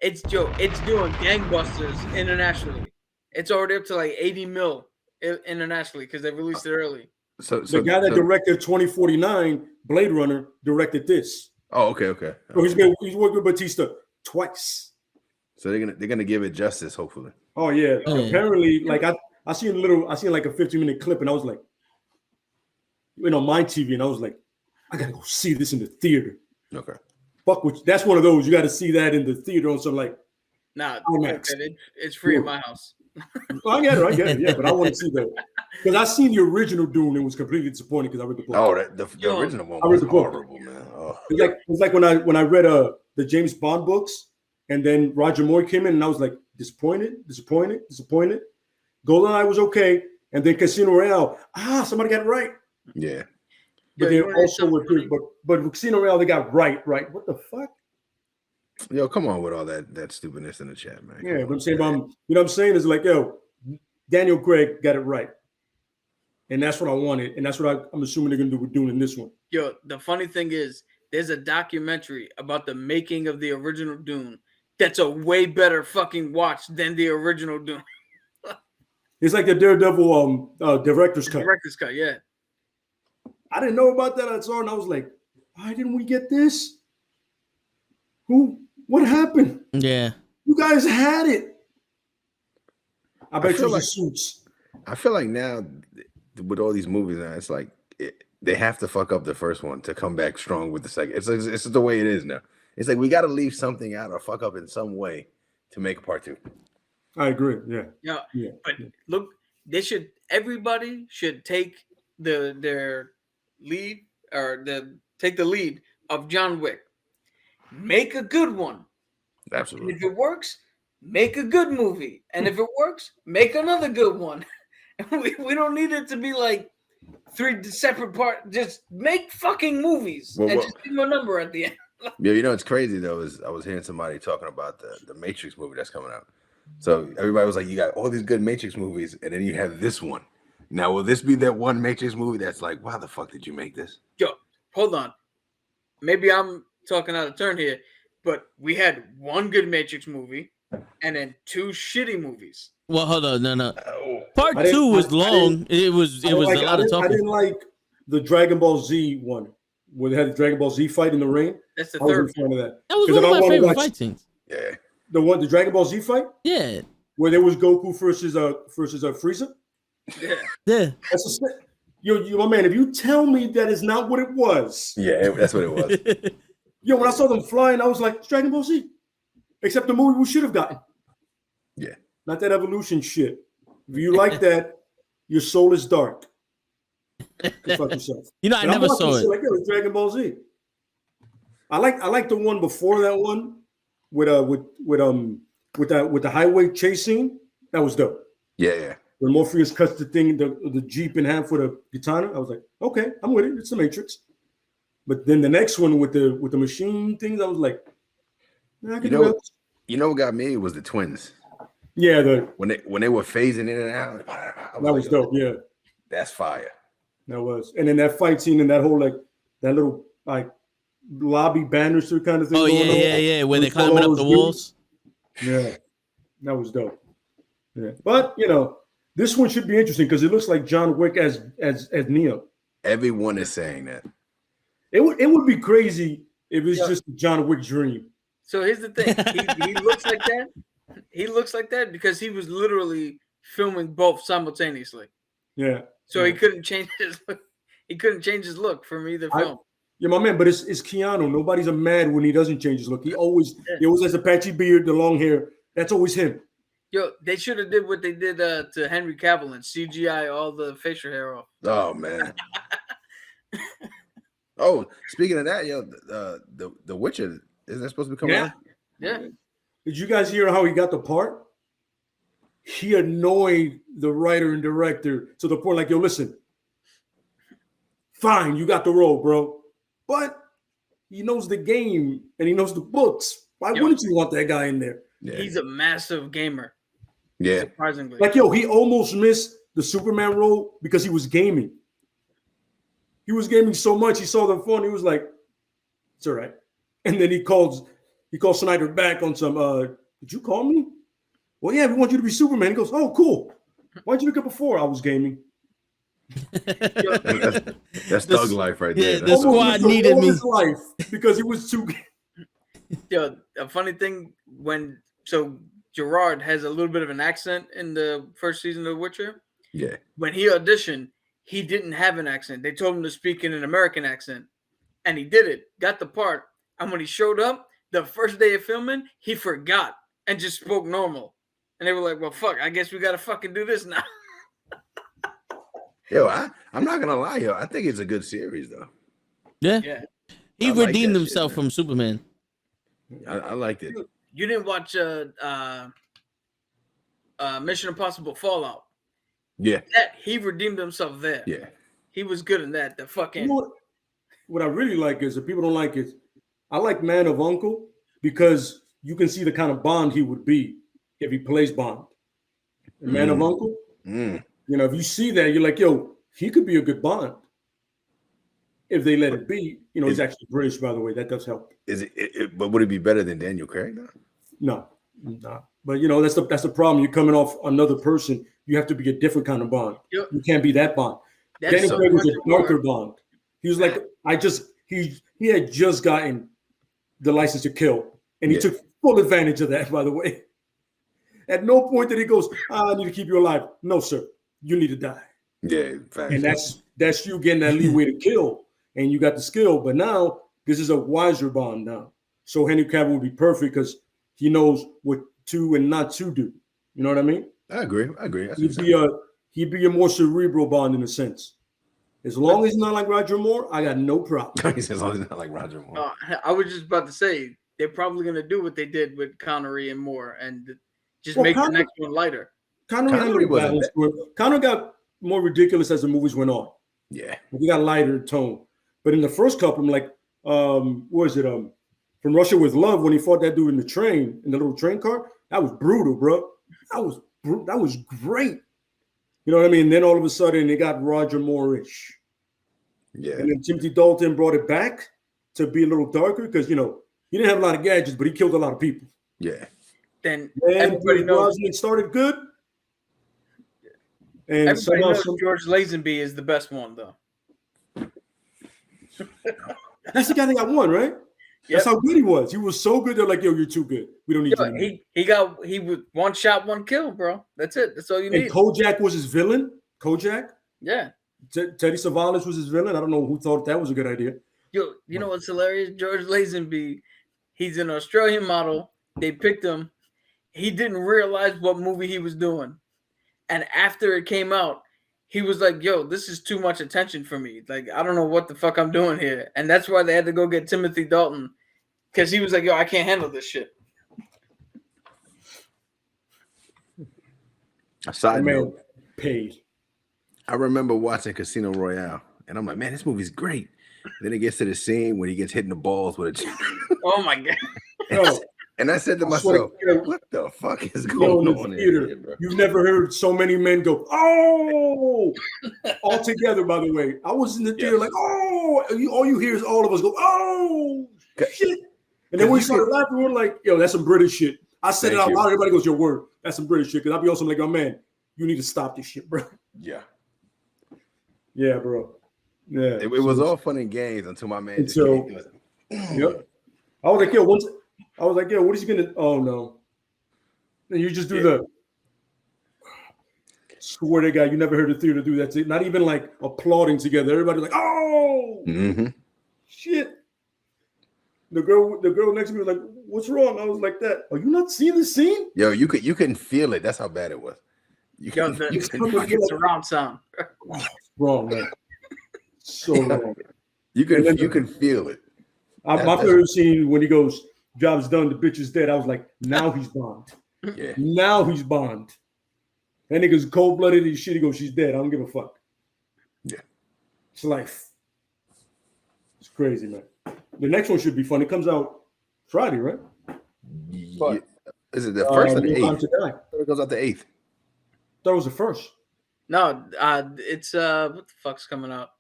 It's doing gangbusters internationally. It's already up to like 80 mil internationally because they released it early. So the guy that directed 2049, Blade Runner, directed this. Oh, okay. So he's worked with Batista twice. So they're gonna give it justice, hopefully. Oh yeah. Apparently, like I seen like a 15-minute clip, and I was like, on my TV, and I was like, I gotta go see this in the theater. Okay. Fuck with that's one of those you got to see that in the theater on something like. Nah, IMAX. It's free at my house. I get it, yeah, but I want to see that because I seen the original Dune and was completely disappointed because I read the book. Oh, the original one was horrible, man. Oh. It's like when I read the James Bond books, and then Roger Moore came in, and I was like disappointed. GoldenEye was okay, and then Casino Royale. Somebody got it right. Yeah. But they also were good. But Casino Royale, they got right. What the fuck? Yo, come on with all that stupidness in the chat, man. Yeah, but I'm saying, you know what I'm saying is like, yo, Daniel Craig got it right. And that's what I wanted. And that's what I'm assuming they're going to do with Dune in this one. Yo, the funny thing is, there's a documentary about the making of the original Dune that's a way better fucking watch than the original Dune. It's like the Daredevil director's cut. Director's cut, yeah. I didn't know about that. I saw it and I was like, why didn't we get this? What happened? Yeah. You guys had it. I bet you the suits. I feel like now with all these movies now, it's like they have to fuck up the first one to come back strong with the second. It's just the way it is now. It's like we got to leave something out or fuck up in some way to make a part two. I agree. Yeah. But look, everybody should take their lead or take the lead of John Wick. Make a good one. Absolutely. And if it works, make a good movie. And if it works, make another good one. we don't need it to be like 3 separate parts. Just make fucking movies and just give them a number at the end. Yeah, it's crazy though. Is I was hearing somebody talking about the Matrix movie that's coming out. So everybody was like, you got all these good Matrix movies, and then you have this one. Now, will this be that one Matrix movie that's like, why the fuck did you make this? Yo, hold on. Maybe I'm talking out of turn here, but we had one good Matrix movie and then 2 shitty movies. Well, hold on, no. Part 2 was long. It was a lot of talking. I didn't like the Dragon Ball Z one where they had the Dragon Ball Z fight in the rain. That's the third one of that. That was one of my favorite fight scenes. Yeah. The Dragon Ball Z fight? Yeah. Where there was Goku versus Frieza? Yeah. That's yo, my man, if you tell me that is not what it was. Yeah, that's what it was. Yo, when I saw them flying, I was like, it's Dragon Ball Z. Except the movie we should have gotten. Yeah. Not that evolution shit. If you like that, your soul is dark. Go fuck yourself. I never saw it. Like, it's Dragon Ball Z. I like the one before that one with the highway chase scene. That was dope. Yeah. When Morpheus cuts the Jeep in half with a katana, I was like, okay, I'm with it. It's the Matrix. But then the next one with the machine things, I was like, I can do that. You know what got me? It was the twins. Yeah, when they were phasing in and out. That was dope. Yeah, that's fire. That was, and then that fight scene and that whole that little lobby banister kind of thing. Oh yeah, where they're climbing up the walls. Yeah, that was dope. Yeah, but this one should be interesting because it looks like John Wick as Neo. Everyone is saying that. It would be crazy if it's just a John Wick dream. So here's the thing: he looks like that. He looks like that because he was literally filming both simultaneously. Yeah. So he couldn't change his look. He couldn't change his look from either film. Yeah, my man, but it's Keanu. Nobody's mad when he doesn't change his look. He always has a patchy beard, the long hair. That's always him. Yo, they should have did what they did to Henry Cavill and CGI all the facial hair off. Oh man. Oh, speaking of that, yo, the Witcher, isn't that supposed to be coming out? Yeah. Did you guys hear how he got the part? He annoyed the writer and director to the point like, yo, listen, fine, you got the role, bro. But he knows the game and he knows the books. Why wouldn't you want that guy in there? Yeah. He's a massive gamer. Yeah. Surprisingly. Like, yo, he almost missed the Superman role because he was gaming. He was gaming so much, he saw the phone, he was like, it's all right. And then he calls Snyder back on some, did you call me? Well, yeah, we want you to be Superman. He goes, oh, cool. Why'd you look up before I was gaming? That's thug life right there. The squad needed me. Life because he was too. Yo, a funny thing so Gerard has a little bit of an accent in the first season of Witcher. Yeah. When he auditioned, he didn't have an accent. They told him to speak in an American accent, and he did it. Got the part, and when he showed up the first day of filming, he forgot and just spoke normal. And they were like, "Well, fuck, I guess we gotta fucking do this now." Yo, I'm not gonna lie, yo. I think it's a good series, though. Yeah. He redeemed himself from Superman. I liked it. You didn't watch Mission Impossible Fallout? Yeah. He redeemed himself there. Yeah. He was good in that. The fucking. You know what I really like is, if people don't like it, I like Man of Uncle because you can see the kind of Bond he would be if he plays Bond. And Man of Uncle, you know, if you see that, you're like, yo, he could be a good Bond. If they let it be, you know, he's actually British, by the way. That does help. Is it? But would it be better than Daniel Craig? Though? No, not. But you know, that's the problem. You're coming off another person. You have to be a different kind of Bond. Yep. You can't be that Bond. Daniel Craig was a darker Bond. He was like, he had just gotten the license to kill, and he took full advantage of that. By the way, at no point did he goes, I need to keep you alive. No, sir, you need to die. Yeah, facts. And that's you getting that leeway to kill, and you got the skill. But now this is a wiser Bond now. So Henry Cavill would be perfect because he knows what to and not to do. You know what I mean? I agree. He'd be a more cerebral Bond in a sense. As long as he's not like Roger Moore, I got no problem. As long as he's not like Roger Moore. I was just about to say they're probably gonna do what they did with Connery and Moore and just make the next one lighter. Connery got more ridiculous as the movies went on. Yeah, we got lighter tone. But in the first couple, I'm like, what was it? From Russia with Love, when he fought that dude in the little train car, that was brutal, bro. That was great. You know what I mean? And then all of a sudden, it got Roger Moore-ish. Yeah. And then Timothy Dalton brought it back to be a little darker because, you know, he didn't have a lot of gadgets, but he killed a lot of people. Yeah. Then everybody knows it started good. And everybody knows George Lazenby is the best one, though. That's the guy that got one, right? That's how good he was. He was so good. They're like, yo, you're too good. We don't need you anymore. He was one shot, one kill, bro. That's it. That's all you need. And Kojak was his villain. Kojak? Yeah. Teddy Savalas was his villain. I don't know who thought that was a good idea. Yo, you know what's hilarious? George Lazenby, he's an Australian model. They picked him. He didn't realize what movie he was doing. And after it came out, he was like, yo, this is too much attention for me. Like, I don't know what the fuck I'm doing here. And that's why they had to go get Timothy Dalton. Because he was like, yo, I can't handle this shit. A side note. Paid. I remember watching Casino Royale. And I'm like, man, this movie's great. Then it gets to the scene when he gets hit in the balls with a... Oh, my God. And I said to myself, what the fuck is going on here, bro? You've never heard so many men go, oh, all together, by the way. I was in the theater like, oh, all you hear is all of us go, oh, shit. And then we started laughing. We were like, yo, that's some British shit. I said it out loud. Everybody goes, your word. That's some British shit. Because I'll be also like, oh, man, you need to stop this shit, bro. Yeah. Yeah, bro. Yeah. It was all fun and games until my man just yep. I was like, yo, what is he gonna? Oh no! Then you just do Swear to God, you never heard a theater do that. Not even like applauding together. Everybody's like, oh, shit. The girl next to me was like, what's wrong? I was like that. Are you not seeing the scene? Yo, you couldn't feel it. That's how bad it was. It's surround sound. Wrong, man. So wrong. You can feel it. My favorite scene when he goes, job's done, the bitch is dead. I was like, now he's Bond. Yeah. Now he's Bond. That nigga's cold-blooded and shit. He goes, she's dead. I don't give a fuck. Yeah. It's life. It's crazy, man. The next one should be fun. It comes out Friday, right? Yeah. Is it the first or the 8th? It goes out the 8th. That was the first. No, it's what the fuck's coming out?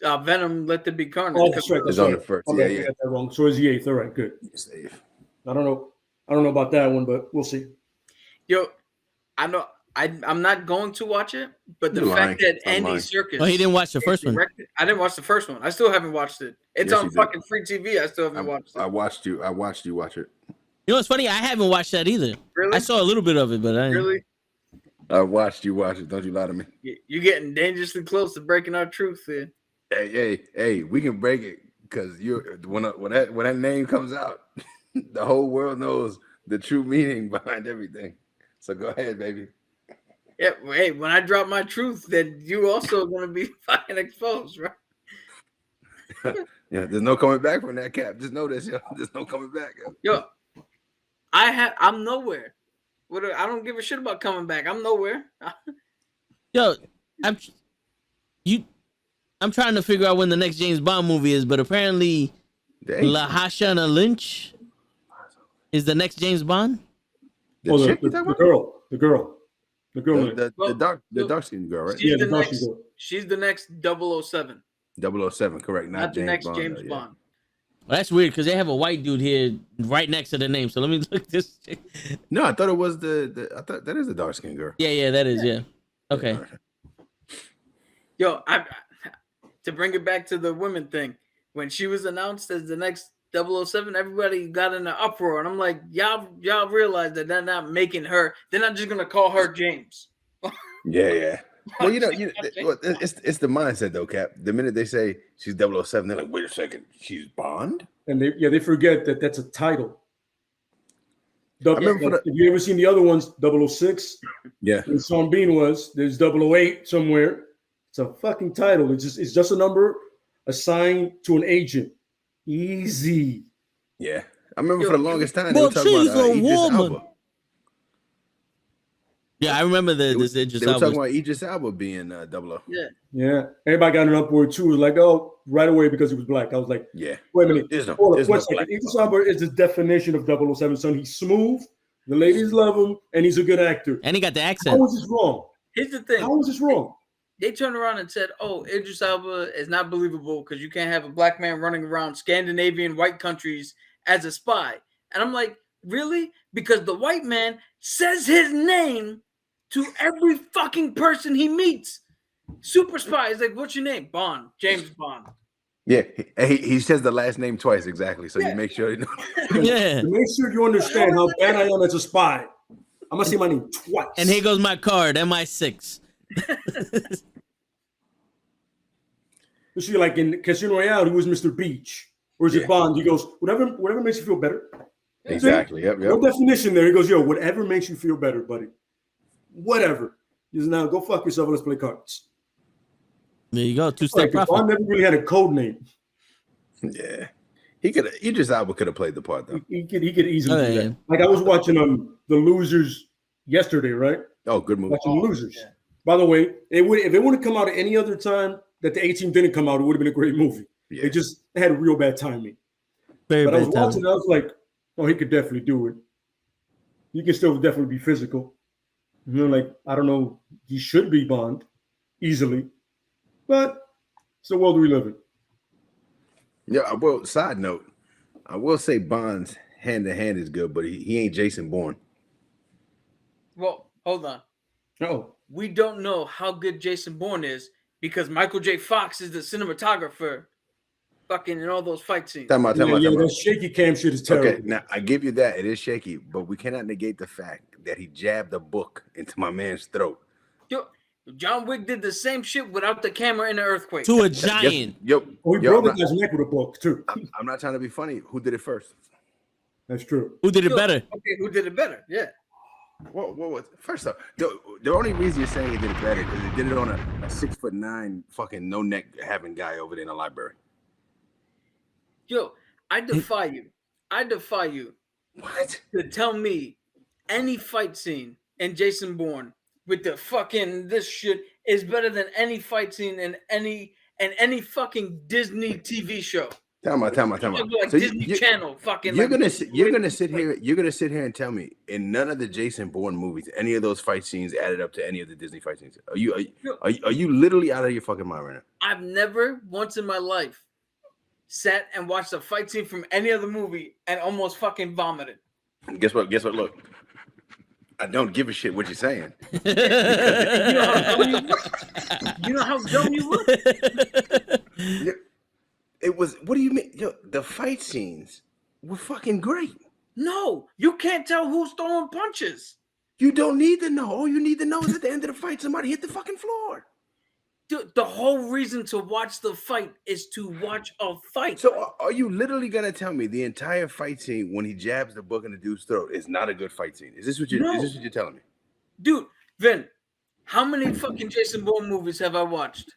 Venom, Let There Be Carnage. Oh, that's right. It's on the first. Okay, yeah. I got that wrong. So it's the 8th. All right, good. It's the 8th. I don't know about that one, but we'll see. Yo, I know I'm not going to watch it, but the fact that Andy Serkis. Oh, he didn't watch the first one. I didn't watch the first one. I still haven't watched it. It's on fucking free TV. I still haven't watched it. I watched you watch it. You know what's funny? I haven't watched that either. Really? I saw a little bit of it, but I really. I watched you watch it. Don't you lie to me. You're getting dangerously close to breaking our truth here. Hey, we can break it because when that name comes out, the whole world knows the true meaning behind everything. So go ahead, baby. Yeah, hey, when I drop my truth, then you also going to be fucking exposed, right? Yeah, there's no coming back from that, Cap. Just know this, yo. There's no coming back, yo. I'm nowhere. I don't give a shit about coming back. I'm nowhere. Yo, I'm trying to figure out when the next James Bond movie is, but apparently Lahashana Lynch is the next James Bond. The girl. The dark skinned girl, right? She's the next 007. 007, correct. Not the next Bond, James Bond. Well, that's weird because they have a white dude here right next to the name. So let me look this. No, I thought it was I thought that is the dark skinned girl. Yeah, that is. Yeah. Okay. Yo, to bring it back to the women thing, when she was announced as the next 007, everybody got in an uproar, and I'm like, y'all realize that they're not making her. They're not just gonna call her James. Yeah. Well, it's the mindset though, Cap. The minute they say she's 007, they're like, wait a second, she's Bond, and they forget that that's a title. Have you ever seen the other ones? 006. Yeah. And Sean Bean was. There's 008 somewhere. It's a fucking title. It's just a number assigned to an agent. Easy. Yeah, I remember for the longest time they were talking about Idris Elba. Yeah, I remember this Idris Elba. They were talking about Idris Elba being 00. Yeah. Everybody got an upward too. It was like, oh, right away because he was black. I was like, yeah. Wait a minute. There's no Idris Elba is the definition of 007. Son, he's smooth. The ladies love him, and he's a good actor. And he got the accent. How is this wrong? Here's the thing. How is this wrong? They turned around and said, oh, Idris Elba is not believable because you can't have a black man running around Scandinavian white countries as a spy. And I'm like, really? Because the white man says his name to every fucking person he meets. Super spy is like, what's your name? Bond. James Bond. Yeah, he says the last name twice exactly, so you make sure you know. Yeah. Make sure you understand how bad I am as a spy. I'm gonna say my name twice. And here goes my card, MI6. You see, like in Casino Royale, he was Mr. Beach. Or is it Bond? He goes, whatever makes you feel better. Exactly. Yep. No definition there. He goes, yo, whatever makes you feel better, buddy. Whatever. Just now, go fuck yourself and let's play cards. There you go. Two-step profit. Bond never really had a code name. Yeah. Idris Elba could have played the part though. He could easily do that. Like I was watching The Losers yesterday, right? Oh, good movie. Watching The Losers. Yeah. By the way, if it would have come out at any other time that the A-Team didn't come out, it would have been a great movie. Yeah. It just had real bad timing. But I was watching, I was like, oh, he could definitely do it. He can still definitely be physical. You know, like, I don't know, he should be Bond easily. But it's the world we live in. Yeah, well, side note, I will say Bond's hand-to-hand is good, but he ain't Jason Bourne. Well, hold on. Oh. We don't know how good Jason Bourne is because Michael J. Fox is the cinematographer fucking in all those fight scenes. That shaky cam shit is terrible. Okay, now I give you that. It is shaky, but we cannot negate the fact that he jabbed a book into my man's throat. Yo, John Wick did the same shit without the camera in the earthquake. To a giant. He broke the guy's neck with a book too. I'm not trying to be funny. Who did it first? That's true. Who did it better? Okay, who did it better? Yeah. Whoa. First off, the only reason you're saying he did it better is he did it on a 6'9" fucking no neck having guy over there in the library. Yo, I defy you. What? To tell me any fight scene in Jason Bourne with the fucking this shit is better than any fight scene in any fucking Disney TV show. Tell me. Like so Disney Channel, fucking. You're gonna sit here and tell me in none of the Jason Bourne movies any of those fight scenes added up to any of the Disney fight scenes. Are you literally out of your fucking mind right now? I've never once in my life sat and watched a fight scene from any other movie and almost fucking vomited. Guess what? Look, I don't give a shit what you're saying. You know how dumb you were? It was. What do you mean? Yo, the fight scenes were fucking great. No, you can't tell who's throwing punches. You don't need to know. All you need to know is at the end of the fight, somebody hit the fucking floor. Dude, the whole reason to watch the fight is to watch a fight. So are you literally gonna tell me the entire fight scene when he jabs the book in the dude's throat is not a good fight scene? Is this what you're telling me? Dude, Vin, how many fucking Jason Bourne movies have I watched?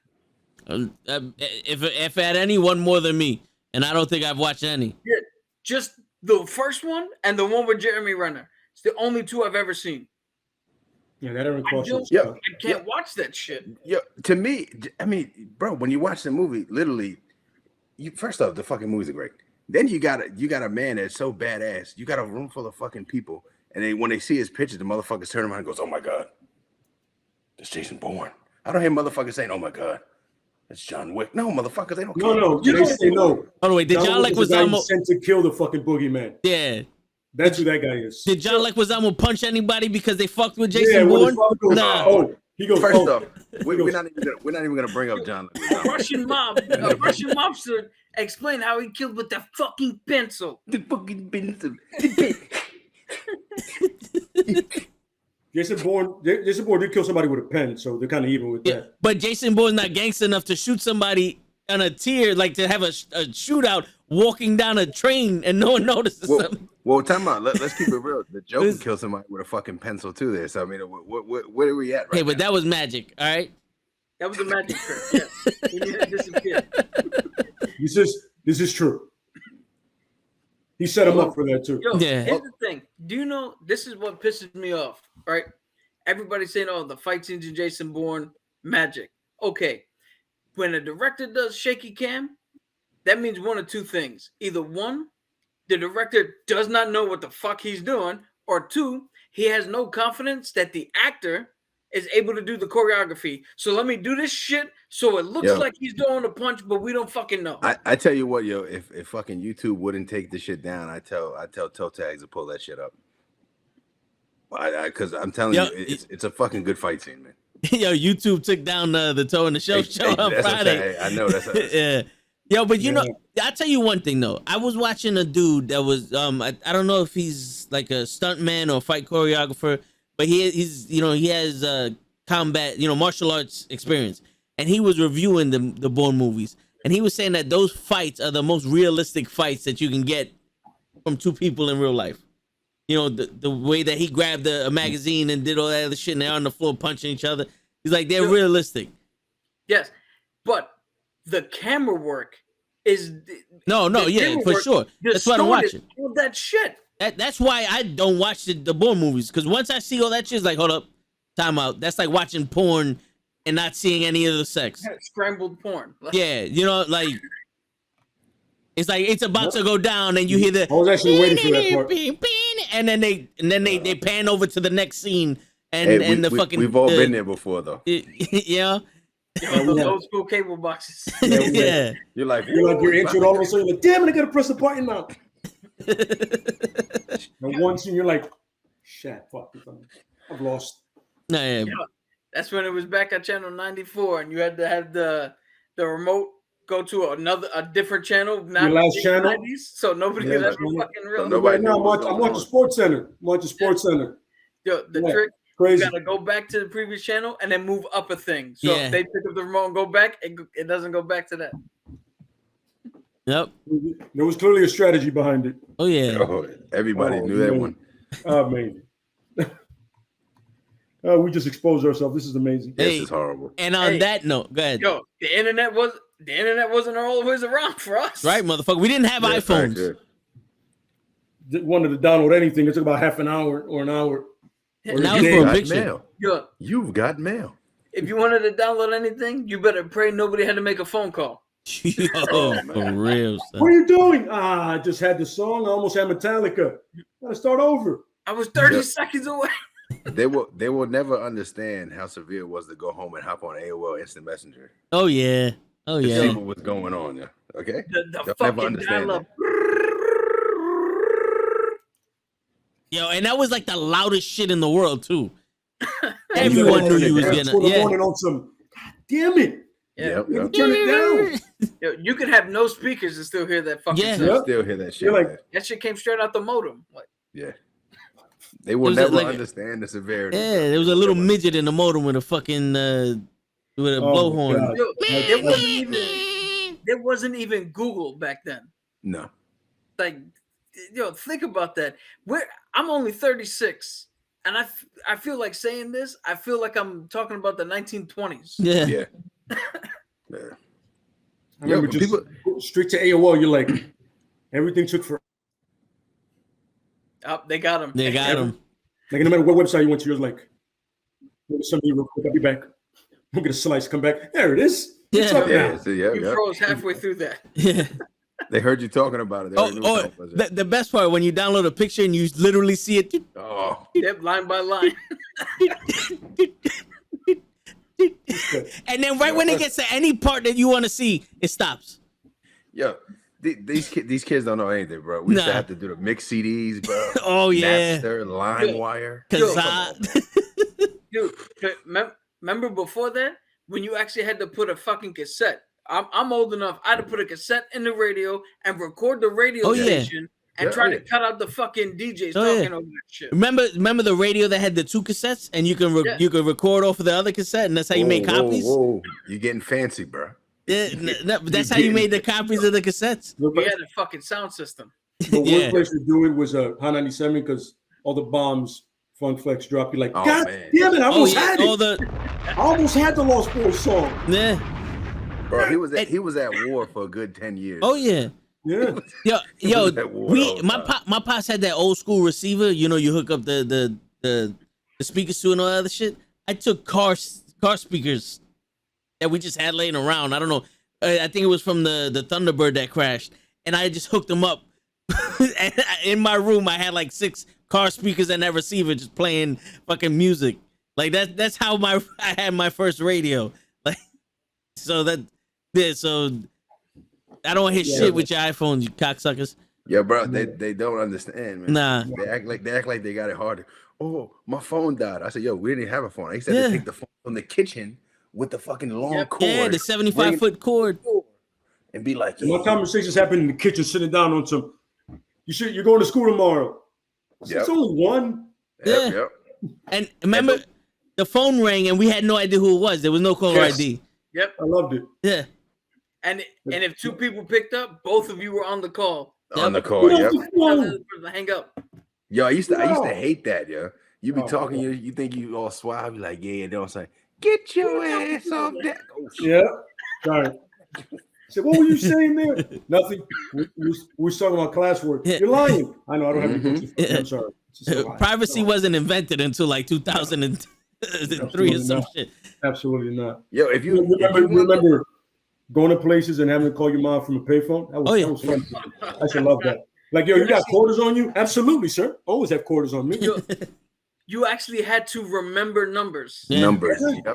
If at any one more than me, and I don't think I've watched any. Yeah, just the first one and the one with Jeremy Renner. It's the only two I've ever seen. Yeah, that ever crossed. I can't watch that shit. Yeah, to me, I mean, bro, when you watch the movie, literally, first off, the fucking movies are great. Then you got a man that's so badass. You got a room full of fucking people, and when they see his picture, the motherfuckers turn around and goes, "Oh my god, that's Jason Bourne." I don't hear motherfuckers saying, "Oh my god, that's John Wick." No, motherfuckers, they don't. No, they say no. By the way, did John Leguizamo sent to kill the fucking boogeyman? Yeah. That's who that guy is. Did John Leguizamo punch anybody because they fucked with Jason Bourne? Nah. He goes. First off, we're not even gonna bring up John Leguizamo. A Russian mobster explained how he killed with the fucking pencil. The fucking pencil. Jason Bourne did kill somebody with a pen, so they're kind of even with that. But Jason Bourne's not gangster enough to shoot somebody on a tier, like to have a shootout walking down a train and no one notices something. Well, time out. Let's keep it real. The Joker killed somebody with a fucking pencil too. There, so I mean, where are we at? Right hey, but that was magic. All right. That was a magic trick. Yeah, he needed to disappear. This is true. He set him up for that too. Yo, here's the thing. Do you know this is what pisses me off? Right? Everybody's saying, "Oh, the fight scenes in Jason Bourne, magic." Okay, when a director does shaky cam, that means one of two things: either one, the director does not know what the fuck he's doing, or two, he has no confidence that the actor is able to do the choreography. So let me do this shit so it looks like he's doing a punch, but we don't fucking know. I tell you what, yo, if fucking YouTube wouldn't take this shit down, I tell toe tags to pull that shit up. Because I'm telling you, it's a fucking good fight scene, man. Yo, YouTube took down the Toe in the Show on Friday. I know that's yeah. Yo, but you know, I'll tell you one thing though. I was watching a dude that was I don't know if he's like a stuntman or fight choreographer, but he has combat, martial arts experience. And he was reviewing the Bourne movies. And he was saying that those fights are the most realistic fights that you can get from two people in real life. You know, the way that he grabbed a magazine and did all that other shit and they're on the floor punching each other. He's like, they're realistic. Yes. But the camera work is for sure. That's what I'm watching. All that shit. That's why I don't watch the Bourne movies, because once I see all that shit, it's like, hold up, time out. That's like watching porn and not seeing any of the sex. Scrambled porn. Yeah, like it's like it's about to go down, and you hear the. I was actually waiting for that part. And then they pan over to the next scene, and we've all been there before though. Yeah. Those old school cable boxes. Yeah. You're like you're into it all of a sudden. You're like, damn it, I gotta press the button now. And once you're like, shit, fuck, I've lost. Yeah. That's when it was back at channel 94, and you had to have the remote go to a different channel. Not your last channel, 90s, so nobody could ever fucking real. Right now, I'm watching Sports Center. Yo, the trick, you gotta go back to the previous channel and then move up a thing. So if they pick up the remote and go back, it doesn't go back to that. Yep. There was clearly a strategy behind it. Oh yeah. Oh, everybody knew that one. Amazing. We just exposed ourselves. This is amazing. This is horrible. And on that note, go ahead. Yo, the internet wasn't always around for us. Right, motherfucker. We didn't have iPhones. Wanted to download anything. It took about half an hour or an hour. Now it's for a picture. Mail. Yo, You've got mail. if you wanted to download anything, you better pray nobody had to make a phone call. Yo, for real. Son. What are you doing? I just had the song. I almost had Metallica. Gotta start over. I was 30 seconds away. They will never understand how severe it was to go home and hop on AOL Instant Messenger. Oh yeah. Oh To yeah. see what was going on there. Okay? The They'll never fucking understand dial-up. Yo, and that was like the loudest shit in the world too. Everyone knew you was gonna. Morning on some. God damn it! Yeah. Yep. Turn it down. Yo, you could have no speakers and still hear that fucking Yeah. sound. Yep. Still hear that shit. You're like- man. That shit came straight out the modem. Like, Yeah. They will Was it never like- understand the severity. Yeah, there was a little midget in the modem with a fucking with a blowhorn. God. yo, there wasn't even Google back then. No. Like, yo, think about that. I'm only 36, and I feel like saying this. I feel like I'm talking about the 1920s. Yeah. Yeah. Yeah. I remember but just people- go straight to AOL. You're like, everything took for. Oh, they got him. They got him. Like no matter what website you went to, you're like, somebody real quick. I'll be back. We'll get a slice. Come back. There it is. It's Yeah. up Yeah. now. So, yeah. You froze halfway through that. Yeah. They heard you talking about it. They already knew what it was. The best part when you download a picture and you literally see it. Oh. Yep, line by line. And then right when it gets to any part that you want to see, it stops. Yo, these kids don't know anything, bro. We used to Nah. have to do the mix CDs, bro. Oh yeah. Napster, LimeWire. Dude, remember before that when you actually had to put a fucking cassette? I'm old enough. I had to put a cassette in the radio and record the radio station and try to cut out the fucking DJs talking over that shit. Remember the radio that had the two cassettes and you can you could record off of the other cassette and that's how you made copies. Whoa. You're getting fancy, bro. Yeah, that's how you made the copies of the cassettes. We had a fucking sound system. The worst place to do it was Hot 97 because all the bombs, Funk Flex dropped. You're like, Oh, God man. damn it! I almost had it. I I almost had the Lost Boys song. Yeah. Bro, he was at war for a good 10 years. Oh yeah. Yeah. Yo, That war all the time. my pops had that old school receiver. You know, you hook up the speakers to and all that other shit. I took car speakers that we just had laying around. I don't know. I think it was from the Thunderbird that crashed, and I just hooked them up. And in my room, I had like 6 car speakers and that receiver just playing fucking music. Like that's how I had my first radio. Like so I don't hit shit with your iPhones, you cocksuckers. Yeah, bro, they don't understand, man. Nah. They act like they got it harder. Oh, my phone died. I said, yo, we didn't have a phone. I used to have to take the phone from the kitchen with the fucking long cord. Yeah, the 75-foot cord. And be like, My conversations happen in the kitchen, sitting down on some. You're going to school tomorrow. It's only one. Yep. And remember, the phone rang and we had no idea who it was. There was no caller ID. Yep. I loved it. Yeah. And if 2 people picked up, both of you were on the call. On the call, yep. Hang up. Yo, I used to hate that, yo. You be talking, you think you all suave, you like, yeah, don't say, get your ass off that. Oh, shit. Yeah. Sorry. Said, what were you saying there? Nothing. We were talking about classwork. You're lying. I know. I don't have any pictures. I'm sorry. Privacy wasn't invented until like 2003 or some shit. Absolutely not. Yo, if you remember going to places and having to call your mom from a payphone, that was fun. I should love that. Like, yo, you got quarters on you? Absolutely, sir. Always have quarters on me. You actually had to remember numbers. Numbers. Yep.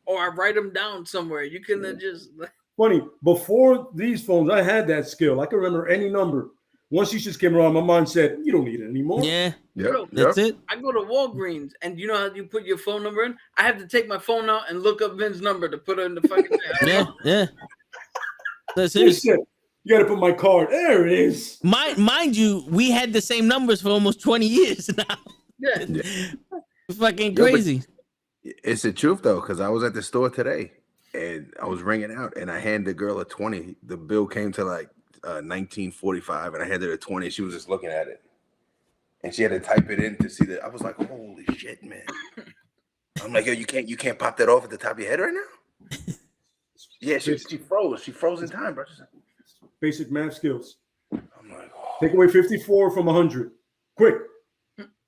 Or write them down somewhere. You couldn't just. Funny, before these phones, I had that skill. I can remember any number. Once these just came around, my mind said, you don't need it anymore. Yeah. Bro, That's it. I go to Walgreens, and you know how you put your phone number in? I have to take my phone out and look up Vin's number to put it in the fucking Yeah. That's it. it. You got to put my card. There it is. Mind you, we had the same numbers for almost 20 years now. Yeah. Fucking crazy. It's the truth though, because I was at the store today and I was ringing out and I handed the girl a 20. The bill came to like 1945 and I handed her a 20 and she was just looking at it. And she had to type it in to see that. I was like, holy shit, man. I'm like, yo, you can't pop that off at the top of your head right now? Yeah, she froze. She froze in time, bro. Basic math skills. I'm like, oh. Take away 54 from 100. Quick.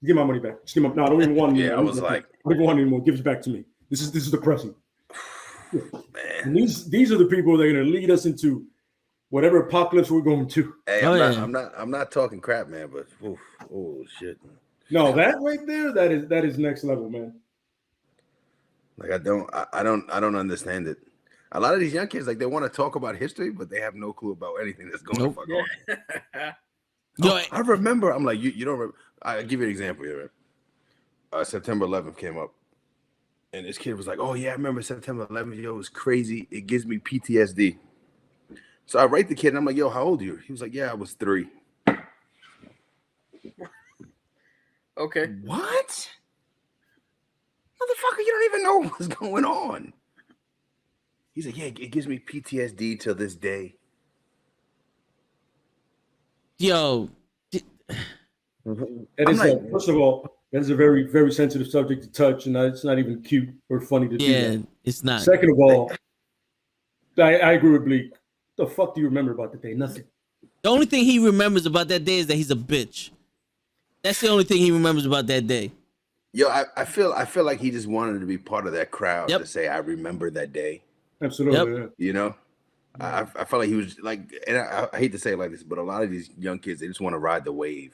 Give my money back. Just give my, no, I don't even want it. Yeah, I was like, I don't even want it anymore. Give it back to me. This is depressing. Man. And these are the people that are going to lead us into whatever apocalypse we're going to. Hey, I'm not talking crap, man, but oh shit. No, that right there, that is next level, man. Like I don't understand it. A lot of these young kids, like they want to talk about history, but they have no clue about anything that's going to fuck on. Yo, I remember. I'm like, you don't remember. I'll give you an example here. Right? September 11th came up, and this kid was like, "Oh yeah, I remember September 11th. Yo, it was crazy. It gives me PTSD." So I write the kid, and I'm like, "Yo, how old are you?" He was like, "Yeah, I was 3." Okay. What? Motherfucker, you don't even know what's going on. He's like, "Yeah, it gives me PTSD till this day." Yo. First of all, that is a very, very sensitive subject to touch, and it's not even cute or funny to do that. Yeah, it's not. Second of all, I agree with Bleak. What the fuck do you remember about the day? Nothing. The only thing he remembers about that day is that he's a bitch. That's the only thing he remembers about that day. Yo, I feel like he just wanted to be part of that crowd to say, "I remember that day." Absolutely. Yep. You know, I felt like he was like, and I hate to say it like this, but a lot of these young kids, they just want to ride the wave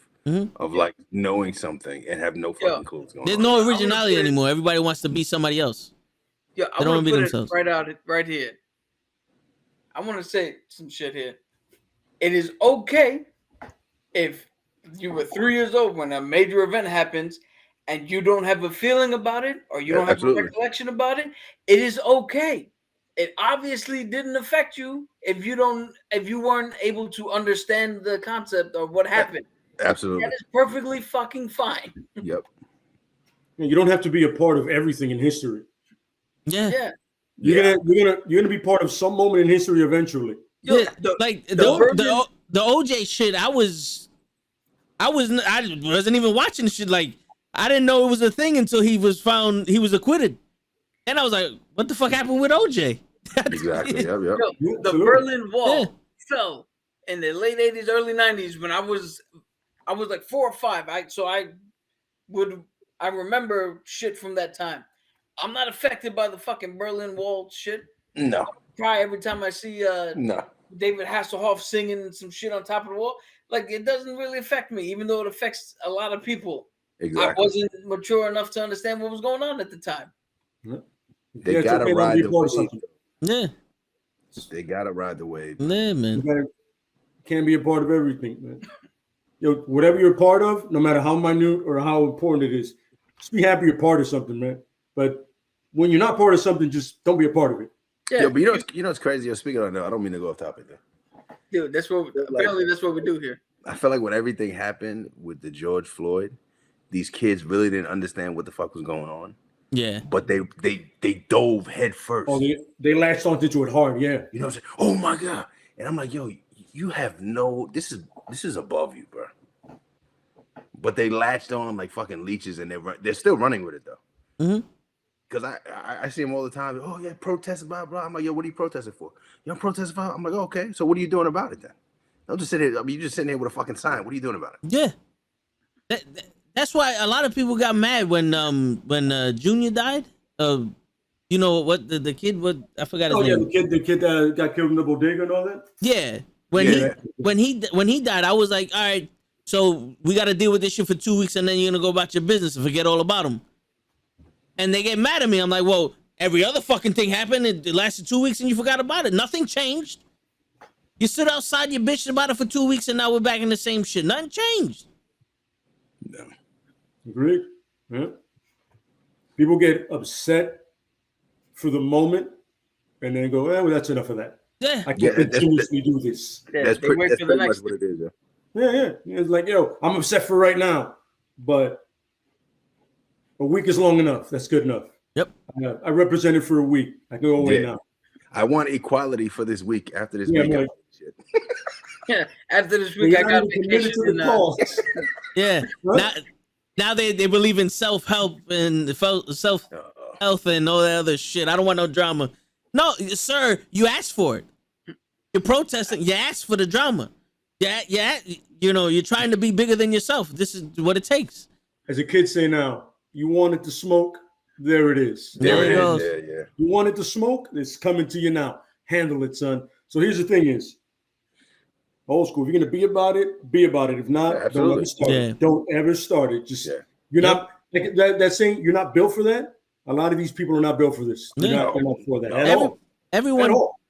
of like knowing something and have no fucking clue what's going on. There's no originality anymore. Everybody wants to be somebody else. Yeah, They I don't want to be put themselves. it right here. I want to say some shit here. It is okay if you were 3 years old when a major event happens and you don't have a feeling about it or you don't have a recollection about it. It is okay. It obviously didn't affect you if you weren't able to understand the concept of what happened. Absolutely. That is perfectly fucking fine. Yep. You don't have to be a part of everything in history. Yeah. You're gonna be part of some moment in history eventually. The OJ shit, I wasn't even watching shit. Like, I didn't know it was a thing until he was acquitted. And I was like, what the fuck happened with OJ? Exactly. Yep. The Berlin Wall fell in the late 80s, early 90s when I was like 4 or 5. I remember shit from that time. I'm not affected by the fucking Berlin Wall shit. No. Cry every time I see David Hasselhoff singing some shit on top of the wall. Like, it doesn't really affect me, even though it affects a lot of people. Exactly. I wasn't mature enough to understand what was going on at the time. They gotta ride the wave. Yeah. They gotta ride the wave. Yeah, man. You can't be a part of everything, man. Whatever you're a part of, no matter how minute or how important it is, just be happy you're part of something, man. But when you're not part of something, just don't be a part of it. Yeah, but you know what's crazy? Yo, speaking of that, I don't mean to go off topic there. Dude, that's what we do here. I feel like when everything happened with the George Floyd, these kids really didn't understand what the fuck was going on. Yeah. But they dove head first. Oh, they latched onto it hard, yeah. You know what I'm saying? Oh my God. And I'm like, yo, you have this is above you, bro. But they latched on like fucking leeches and they're still running with it though. Mm-hmm. Because I see them all the time. Oh yeah, protest, blah blah. I'm like, yo, what are you protesting for? You don't protest for? I'm like, oh, okay. So what are you doing about it then? Don't just sit here. I mean, you're just sitting here with a fucking sign. What are you doing about it? Yeah. That's why a lot of people got mad when Junior died. You know what the kid? What I forgot his name. Yeah, the kid that got killed in the bodega and all that. Yeah. When he died, I was like, all right. So we got to deal with this shit for 2 weeks, and then you're gonna go about your business and forget all about him. And they get mad at me. I'm like, well, every other fucking thing happened. It lasted 2 weeks, and you forgot about it. Nothing changed. You stood outside, you bitched about it for 2 weeks, and now we're back in the same shit. Nothing changed. No. Agreed. Yeah. People get upset for the moment, and then go, well, that's enough of that. Yeah. I can't continuously do this. Yeah, that's pretty much what it is. Yeah. It's like, yo, I'm upset for right now, but A week is long enough. That's good enough. Yep. I represented for a week. I can go away now. I want equality for this week. After this week, Mike. Yeah, after this week, I got vacation. To the cause. Yeah. Now they believe in self-help and self-health and all that other shit. I don't want no drama. No, sir, you asked for it. You're protesting. You asked for the drama. Yeah. You know, you're trying to be bigger than yourself. This is what it takes. As the kids say now, you wanted to smoke, there it is. There it is. Yeah. You wanted to smoke, it's coming to you now. Handle it, son. So here's the thing is, old school, if you're going to be about it, be about it. If not, don't ever start it. Don't ever start it. Just, you're not, like that saying, you're not built for that. A lot of these people are not built for this. They're not for that at all.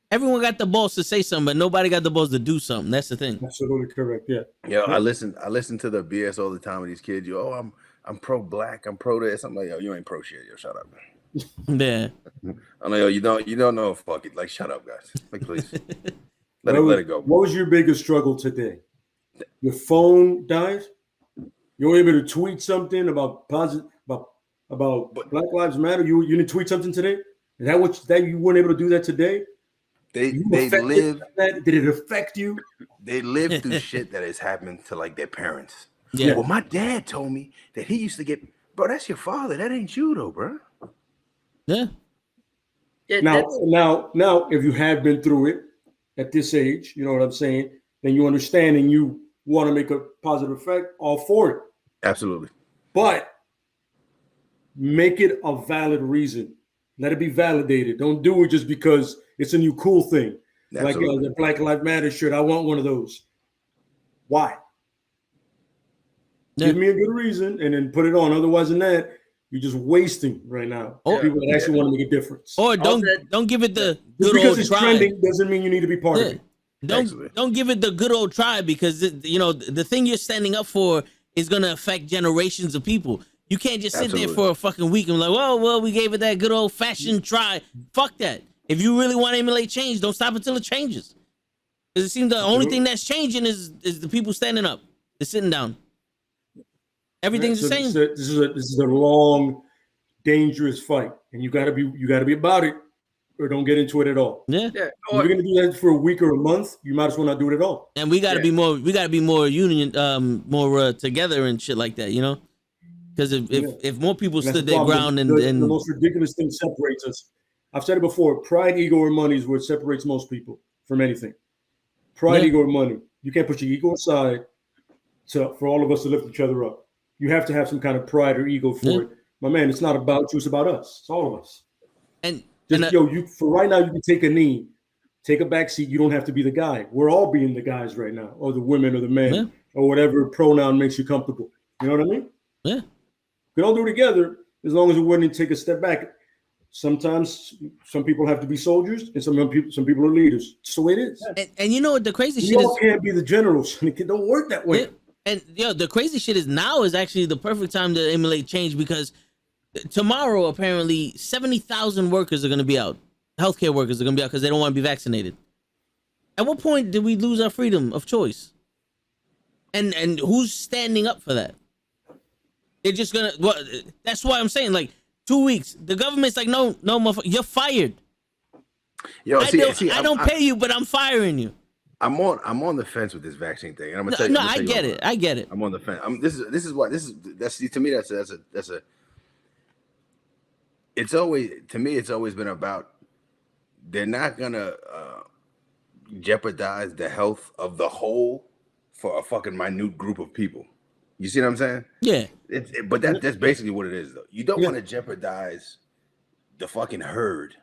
Everyone got the balls to say something, but nobody got the balls to do something. That's the thing. Absolutely correct. Yeah. Yo, I listen to the BS all the time with these kids. I'm pro-black. I'm pro this. I'm like, yo, you ain't pro shit. Yo, shut up. Yeah. I'm like, yo, you don't know. Fuck it. Like, shut up, guys. Like, please. Let it go. What was your biggest struggle today? Your phone died? You were able to tweet something about about Black Lives Matter? You didn't tweet something today? Is that you weren't able to do that today? They live. Did it affect you? They live through shit that has happened to like their parents. Yeah. Well, my dad told me that he used to get, bro. That's your father. That ain't you though, bro. Yeah. Now, if you have been through it at this age, you know what I'm saying, then you understand and you want to make a positive effect, all for it. Absolutely. But make it a valid reason. Let it be validated. Don't do it just because it's a new cool thing. Absolutely. Like the Black Lives Matter shirt. I want one of those. Why? Yeah. Give me a good reason and then put it on. Otherwise than that, you're just wasting right now. People that actually want to make a difference. Or don't give it the good because old it's try. Trending doesn't mean you need to be part of it. Don't give it the good old try because the thing you're standing up for is gonna affect generations of people. You can't just sit there for a fucking week and be like, well, we gave it that good old fashioned try. Fuck that. If you really want to emulate change, don't stop until it changes. Because it seems the only thing that's changing is the people standing up. They're sitting down. Everything's the same. This is a long, dangerous fight, and you gotta be about it, or don't get into it at all. Yeah. If you're gonna do that for a week or a month, you might as well not do it at all. And we gotta be more. We gotta be more union, more together and shit like that. You know, because if more people stood their ground and the most ridiculous thing separates us. I've said it before. Pride, ego, or money is what separates most people from anything. Pride, ego, or money. You can't put your ego aside for all of us to lift each other up. You have to have some kind of pride or ego for it. My man, it's not about you, it's about us. It's all of us. And for right now, you can take a knee, take a back seat. You don't have to be the guy. We're all being the guys right now, or the women, or the men, or whatever pronoun makes you comfortable. You know what I mean? Yeah. We all do it together as long as we're willing to take a step back. Sometimes some people have to be soldiers, and some people are leaders. It's the way it is. And you know what the crazy shit is? We all can't be the generals. It don't work that way. And the crazy shit is now is actually the perfect time to emulate change because tomorrow apparently 70,000 workers are going to be out. Healthcare workers are going to be out because they don't want to be vaccinated. At what point did we lose our freedom of choice? And who's standing up for that? They're just gonna. Well, that's why I'm saying like 2 weeks. The government's like, no, motherfucker, you're fired. Yo, I don't pay you, but I'm firing you. I'm on the fence with this vaccine thing, and I'm gonna tell you. No, I get it. I'm on the fence. To me that's a. It's always been about. They're not gonna jeopardize the health of the whole for a fucking minute group of people. You see what I'm saying? Yeah. But that's basically what it is, though. You don't want to jeopardize the fucking herd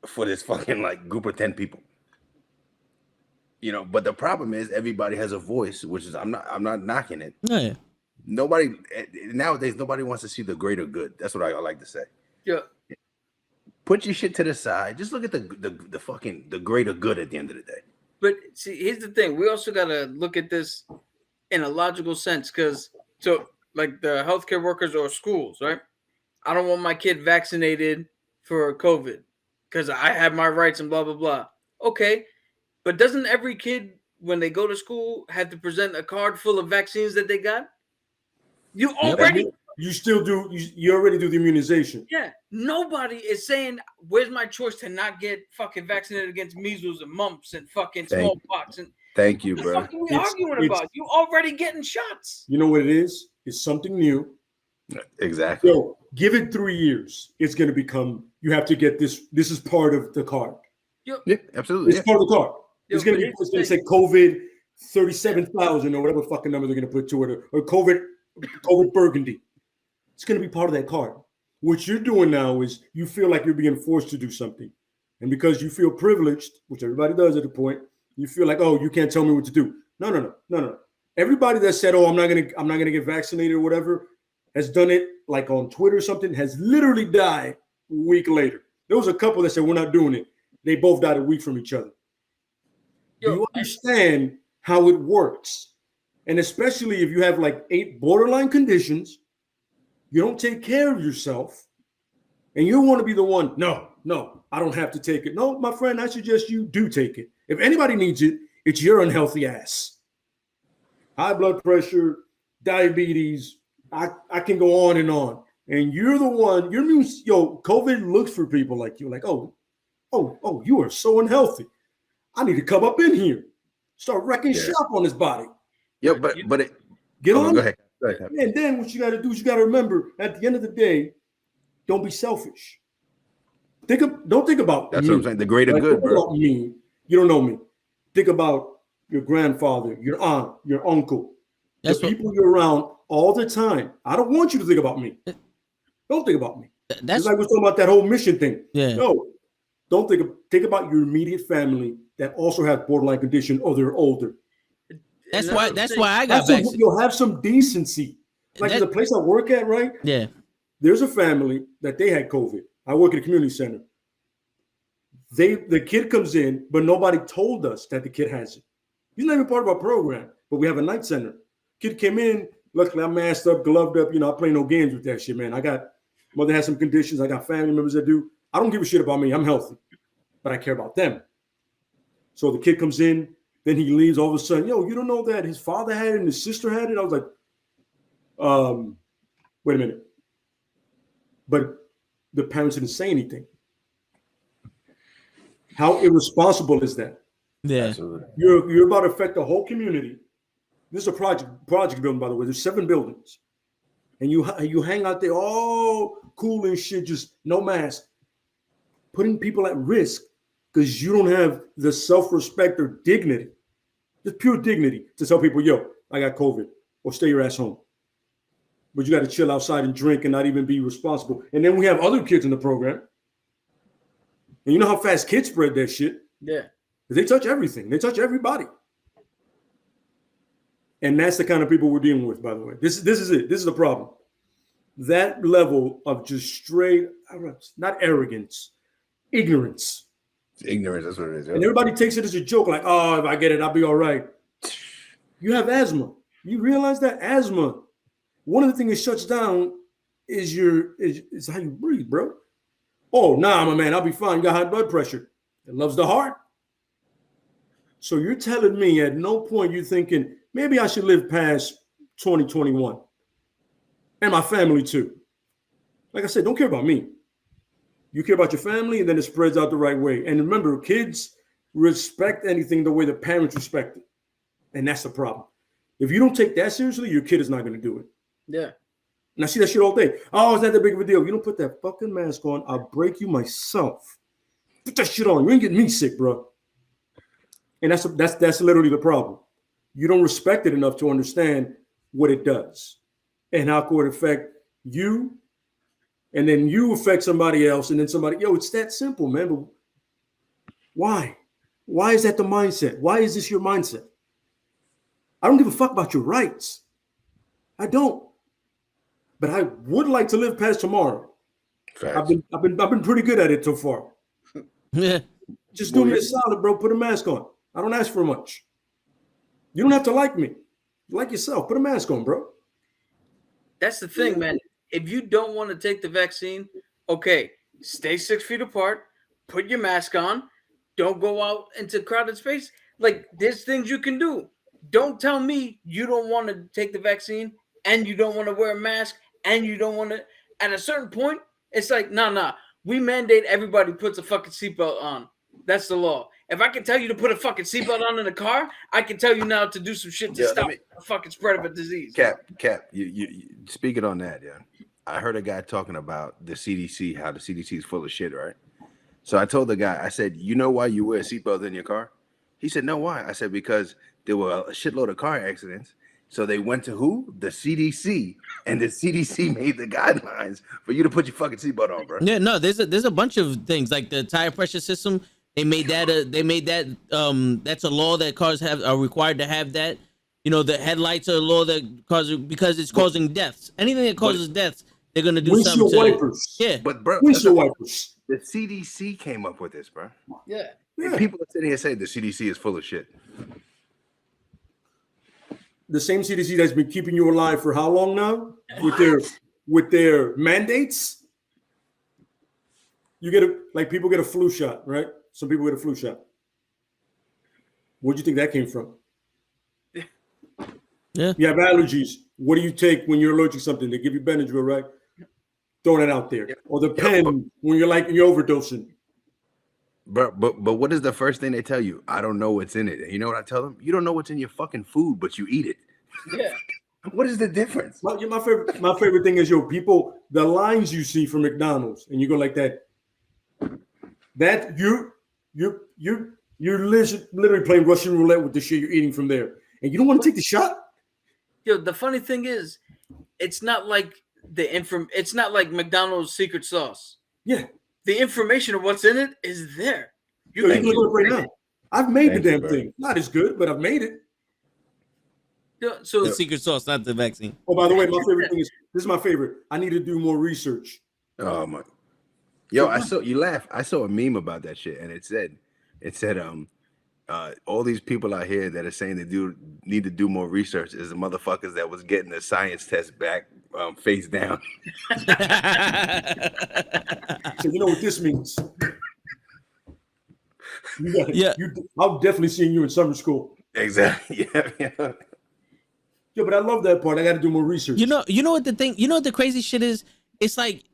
for this fucking like group of 10 people. You know, but the problem is everybody has a voice, which is I'm not knocking it. Yeah. Nowadays nobody wants to see the greater good. That's what I like to say. Yeah. Put your shit to the side. Just look at the fucking the greater good at the end of the day. But see, here's the thing. We also gotta look at this in a logical sense, because like the healthcare workers or schools, right? I don't want my kid vaccinated for COVID because I have my rights and blah blah blah. Okay. But doesn't every kid, when they go to school, have to present a card full of vaccines that they got? You already you still do. You already do the immunization. Yeah, nobody is saying, "Where's my choice to not get fucking vaccinated against measles and mumps and fucking smallpox?" And thank you, what bro. the fuck are we arguing about? You already getting shots. You know what it is? It's something new. Exactly. So give it 3 years. It's going to become. You have to get this. This is part of the card. Yeah, absolutely. It's part of the card. It's going to say COVID 37,000 or whatever fucking number they're going to put to it, or COVID burgundy. It's going to be part of that card. What you're doing now is you feel like you're being forced to do something, and because you feel privileged, which everybody does at a point, you feel like, oh, you can't tell me what to do. No. Everybody that said, oh, I'm not gonna get vaccinated or whatever, has done it like on Twitter or something, has literally died a week later. There was a couple that said we're not doing it. They both died a week from each other. Do you understand how it works? And especially if you have like 8 borderline conditions, you don't take care of yourself, and you want to be the one. No, I don't have to take it. No, my friend, I suggest you do take it. If anybody needs it, it's your unhealthy ass. High blood pressure, diabetes. I can go on. And you're the one. COVID looks for people like you. Like, oh, you are so unhealthy. I need to come up in here, start wrecking shop on his body. Yeah, but get on. Go ahead. And then what you got to do is you got to remember, at the end of the day, don't be selfish. Don't think about that's me. what I'm saying. The greater good, bro. About me. You don't know me. Think about your grandfather, your aunt, your uncle, the people you're around all the time. I don't want you to think about me. Don't think about me. That's like we're talking about that whole mission thing. Yeah. No, don't think about your immediate family that also have borderline condition or they're older. That's why I got vaccinated. You'll have some decency. Like the place I work at, right? Yeah. There's a family that they had COVID. I work at a community center. The kid comes in, but nobody told us that the kid has it. He's not even part of our program, but we have a night center. Kid came in. Luckily, I'm masked up, gloved up. I play no games with that shit, man. Mother has some conditions. I got family members that do. I don't give a shit about me. I'm healthy, but I care about them. So the kid comes in, then he leaves. All of a sudden, you don't know that his father had it and his sister had it. I was like, wait a minute. But the parents didn't say anything. How irresponsible is that? Yeah. Absolutely. You're about to affect the whole community. This is a project building, by the way. There's 7 buildings. And you hang out there all cool and shit, just no mask. Putting people at risk because you don't have the self-respect or dignity, just pure dignity to tell people, I got COVID, or stay your ass home. But you got to chill outside and drink and not even be responsible. And then we have other kids in the program. And you know how fast kids spread that shit? Yeah. They touch everything. They touch everybody. And that's the kind of people we're dealing with, by the way. This is it. This is the problem. That level of just straight, not arrogance, ignorance. Ignorance, that's what it is. And everybody takes it as a joke, like, oh, if I get it, I'll be all right. You have asthma. You realize that asthma, one of the things it shuts down is how you breathe, bro. Oh, nah, my man, I'll be fine. You got high blood pressure. It loves the heart. So you're telling me at no point you're thinking, maybe I should live past 2021. And my family too. Like I said, don't care about me. You care about your family, and then it spreads out the right way. And remember, kids respect anything the way the parents respect it. And that's the problem. If you don't take that seriously, your kid is not going to do it. Yeah. And I see that shit all day. Oh, it's not that big of a deal. You don't put that fucking mask on, I'll break you myself. Put that shit on. You ain't getting me sick, bro. And that's literally the problem. You don't respect it enough to understand what it does and how could it affect you, and then you affect somebody else, and then somebody. It's that simple, man. But why? Why is that the mindset? Why is this your mindset? I don't give a fuck about your rights. I don't. But I would like to live past tomorrow. Facts. I've been pretty good at it so far. Yeah. Just do me a solid, bro. Put a mask on. I don't ask for much. You don't have to like me. Like yourself. Put a mask on, bro. That's the thing, man. If you don't want to take the vaccine, okay, stay 6 feet apart. Put your mask on. Don't go out into crowded space. Like, there's things you can do. Don't tell me you don't want to take the vaccine and you don't want to wear a mask and you don't want to. At a certain point, it's like, nah. We mandate everybody puts a fucking seatbelt on. That's the law. If I can tell you to put a fucking seatbelt on in the car, I can tell you now to do some shit to stop the fucking spread of a disease. Cap, you speaking on that, yeah. I heard a guy talking about the CDC, how the CDC is full of shit, right? So I told the guy, I said, you know why you wear a seatbelt in your car? He said, no, why? I said, because there were a shitload of car accidents. So they went to who? The CDC, and the CDC made the guidelines for you to put your fucking seatbelt on, bro. Yeah, no, there's a bunch of things like the tire pressure system. They made that that's a law that cars are required to have that. You know, the headlights are a law that because it's causing deaths. Anything that causes deaths, they're gonna do something to wipers. Yeah, but bro, windshield wipers. The CDC came up with this, bro. Yeah. And people are sitting here saying the CDC is full of shit. The same CDC that's been keeping you alive for how long now? With their mandates? You get people get a flu shot, right? Some people get a flu shot. Where do you think that came from? Yeah. You have allergies. What do you take when you're allergic to something? They give you Benadryl, right? Throwing it out there. Or the pen when you're overdosing. But what is the first thing they tell you? I don't know what's in it. And you know what I tell them? You don't know what's in your fucking food, but you eat it. Yeah. What is the difference? My favorite thing is the lines you see from McDonald's, and you go like that. That you're literally playing Russian roulette with the shit you're eating from there, and you don't want to take the shot. Yo, the funny thing is, it's not like it's not like McDonald's secret sauce. Yeah. The information of what's in it is there. You can look it right now. I've made the damn thing. Not as good, but I've made it. Yeah, so the secret sauce, not the vaccine. Oh, by the way, my favorite thing is this is my favorite. I need to do more research. Oh my. Yo, you laugh. I saw a meme about that shit, and it said, all these people out here that are saying they need to do more research is the motherfuckers that was getting the science test back face down. So you know what this means? I'm definitely seeing you in summer school. Exactly. Yeah. Yeah, but I love that part. I got to do more research. You know what the crazy shit is? It's like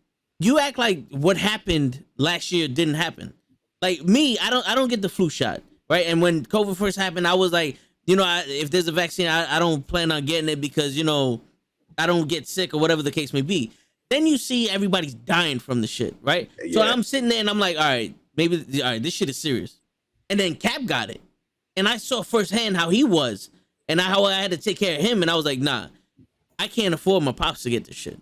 you act like what happened last year didn't happen. Like me, I don't get the flu shot, right? And when COVID first happened, I was like, if there's a vaccine, I don't plan on getting it because I don't get sick or whatever the case may be. Then you see everybody's dying from the shit, right? Yeah. So I'm sitting there and I'm like, all right, this shit is serious. And then Cap got it, and I saw firsthand how he was. And how I had to take care of him. And I was like, nah, I can't afford my pops to get this shit.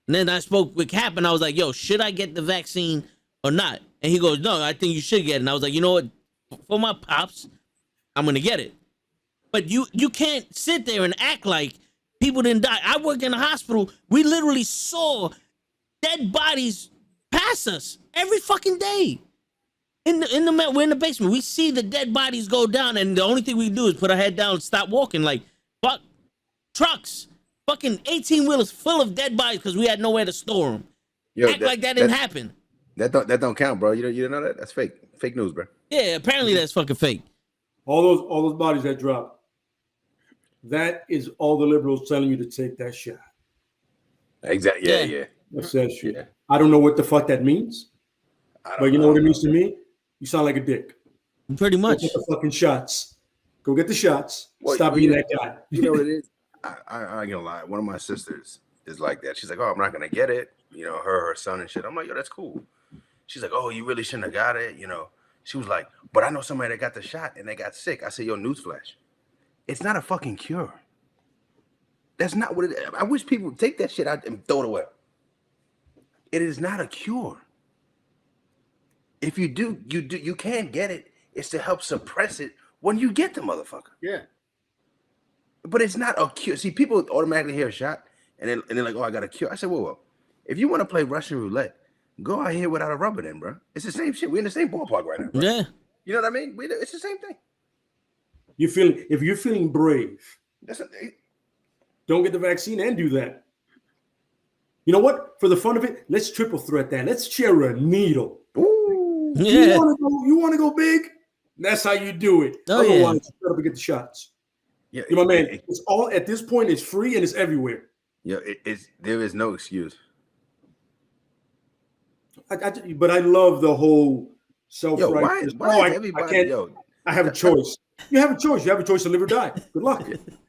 And then I spoke with Cap and I was like, yo, should I get the vaccine or not? And he goes, no, I think you should get it. And I was like, you know what? For my pops, I'm going to get it. But you can't sit there and act like people didn't die. I work in a hospital. We literally saw dead bodies pass us every fucking day. We're in the basement. We see the dead bodies go down, and the only thing we do is put our head down and stop walking. Like, fuck, trucks, fucking 18-wheelers full of dead bodies because we had nowhere to store them. Act like that didn't happen. That don't count, bro. You don't know that? That's fake news, bro. Yeah, apparently that's fucking fake. All those bodies that drop. That is all the liberals telling you to take that shot. Exactly. Yeah. That's that shit. Yeah. I don't know what the fuck that means, but you know what it means to me. You sound like a dick. Pretty much. Go get the fucking shots. Go get the shots. Stop being that guy. You know what it is? I ain't gonna lie. One of my sisters is like that. She's like, oh, I'm not gonna get it. Her son and shit. I'm like, yo, that's cool. She's like, oh, you really shouldn't have got it. She was like, but I know somebody that got the shot and they got sick. I said, yo, newsflash. It's not a fucking cure. That's not what it is. I wish people would take that shit out and throw it away. It is not a cure. If you do, you can't get it. It's to help suppress it when you get the motherfucker. Yeah. But it's not a cure. See, people automatically hear a shot and they're like, oh, I got a cure. I said, whoa. If you want to play Russian roulette, go out here without a rubber then, bro. It's the same shit. We're in the same ballpark right now. Bro. Yeah. You know what I mean? It's the same thing. If you're feeling brave, don't get the vaccine and do that. You know what? For the fun of it, let's triple threat that. Let's share a needle. Ooh. Yeah. You want to go big? That's how you do it. Otherwise, you better get the shots. Yeah, my man. It's all at this point. It's free and it's everywhere. Yeah, there is no excuse. But I love the whole self-righteous. Why is everybody? I have a choice. You have a choice. You have a choice to live or die. Good luck.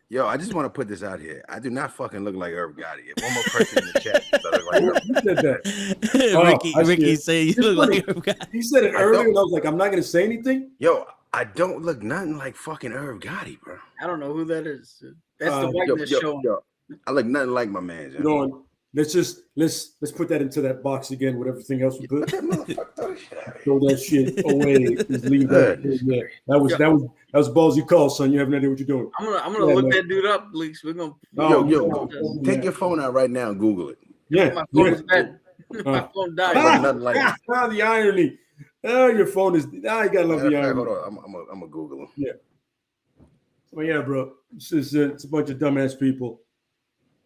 Yo, I just want to put this out here. I do not fucking look like Irv Gotti. If one more person in the chat look like Irv. You said that. Ricky said you look like Irv Gotti. He said it earlier, and I was like, I'm not going to say anything. Yo, I don't look nothing like fucking Irv Gotti, bro. I don't know who that is. That's the whiteness showing. Yo, I look nothing like my man. You know, let's put that into that box again with everything else we put. Throw that shit away. Just leave that. That was ballsy call, son. You have no idea what you're doing. I'm gonna look that dude up, Leaks. We're gonna take your phone out right now and Google it. Yeah, my phone is dead. My phone died. Nothing like it. The irony. Oh, your phone is. You gotta love the irony. Hold on, I'm gonna Google him. Yeah. Well, yeah, bro. It's a bunch of dumbass people.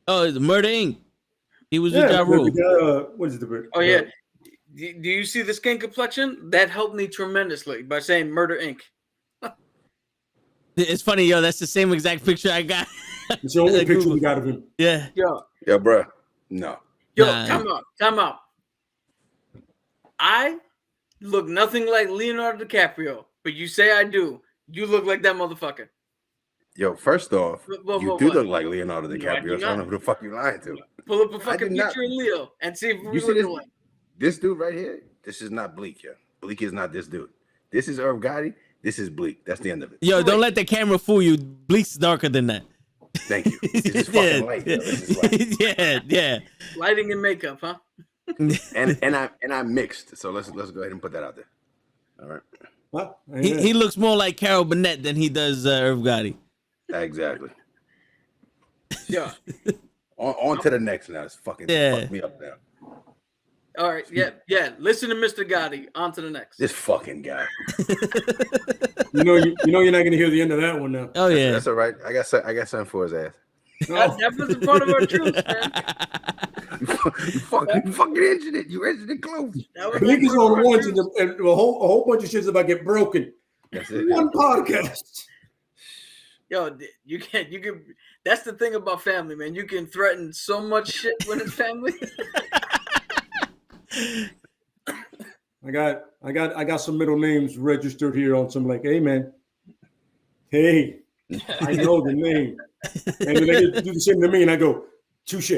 Oh, it's Murder Inc. He was with Ja Rule. What is the? Oh yeah. Do you see the skin complexion? That helped me tremendously by saying Murder Inc. It's funny, yo. That's the same exact picture I got. It's the only picture we got of him. Yeah. Yeah, bro. No. Yo, time out. I look nothing like Leonardo DiCaprio, but you say I do. You look like that motherfucker. Yo, first off, you do look like Leonardo DiCaprio. So I don't know who the fuck you lying to. Pull up a fucking picture of Leo and see if you see this dude right here. This is not Bleak, yo. Bleak is not this dude. This is Irv Gotti. This is Bleak. That's the end of it. Yo, don't let the camera fool you. Bleak's darker than that. Thank you. This is fucking light. Yeah. Lighting and makeup, huh? and I'm mixed. So let's go ahead and put that out there. All right. What? He looks more like Carol Burnett than he does Irv Gotti. Exactly. Yeah. On to the next now. It's fucking fuck me up now. All right, yeah. Listen to Mr. Gotti. On to the next. This fucking guy. you know you're not gonna hear the end of that one now. Oh yeah, that's all right. I got something for his ass. That was a part of our truth, man. you fucking injured it. You injured it close. Bleak is on ones and a whole bunch of shit's about to get broken. That's it. One podcast. Yo, you can. That's the thing about family, man. You can threaten so much shit when it's family. I got some middle names registered here on some like, hey man, hey, I know the name, and then they do the same to me, and I go, touche,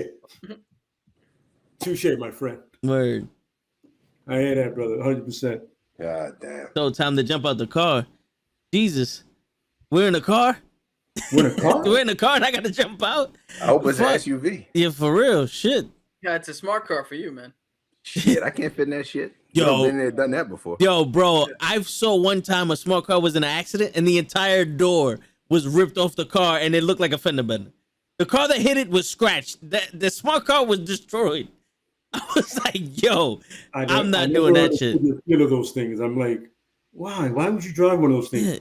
my friend. Word. I hear that, brother, 100%. God damn. So time to jump out the car. Jesus, we're in a car. We're in a car. We're in a car, and I got to jump out. I hope it's an SUV. Yeah, for real. Shit. Yeah, it's a smart car for you, man. Shit, I can't fit in that shit. Yo, been there, done that before. Yo, bro, I saw one time a smart car was in an accident, and the entire door was ripped off the car, and it looked like a fender bender. The car that hit it was scratched. The smart car was destroyed. I was like, yo, I'm not doing that shit. The feel of those things. I'm like, why? Why would you drive one of those things? Yeah.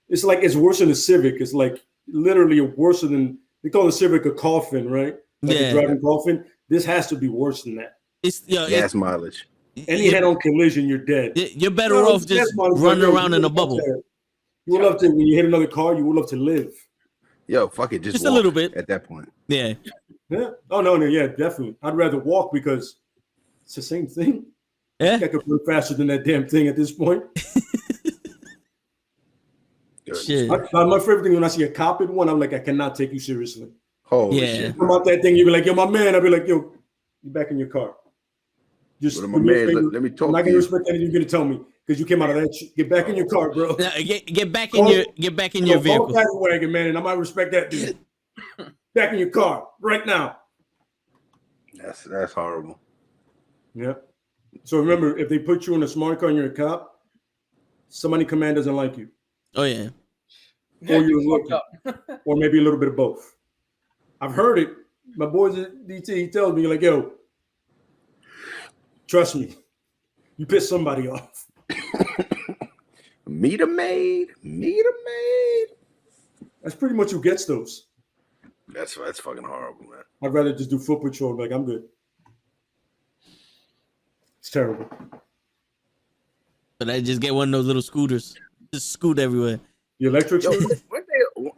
It's like it's worse than a Civic. It's like literally worse than, they call a Civic a coffin, right? Like a driving coffin. This has to be worse than that. It's gas mileage. Any head-on collision, you're dead. You're better off just running around in a bubble. You would love to, when you hit another car, you would love to live. Yo, fuck it, just a little bit at that point. Yeah. Oh no, yeah, definitely. I'd rather walk because it's the same thing. Yeah. I could run faster than that damn thing at this point. Shit. My favorite thing when I see a cop in one, I'm like, I cannot take you seriously. Holy shit. Come out that thing, you be like, yo, my man. I'll be like, yo, you back in your car. Just my man, let me talk. I'm not gonna respect anything you're gonna tell me because you came out of that shit. Get back in your car, bro. Get back in your vehicle. Call wagon, man, and I might respect that dude. Back in your car right now. That's horrible. Yeah. So remember, if they put you in a smart car and you're a cop, somebody command doesn't like you. Oh yeah. Or you're looking, or maybe a little bit of both. I've heard it. My boys at DT, he tells me like, yo, trust me, you piss somebody off. Meet a maid. That's pretty much who gets those. That's fucking horrible, man. I'd rather just do foot patrol. Like, I'm good. It's terrible. But I just get one of those little scooters. Just scoot everywhere. The electric scooter?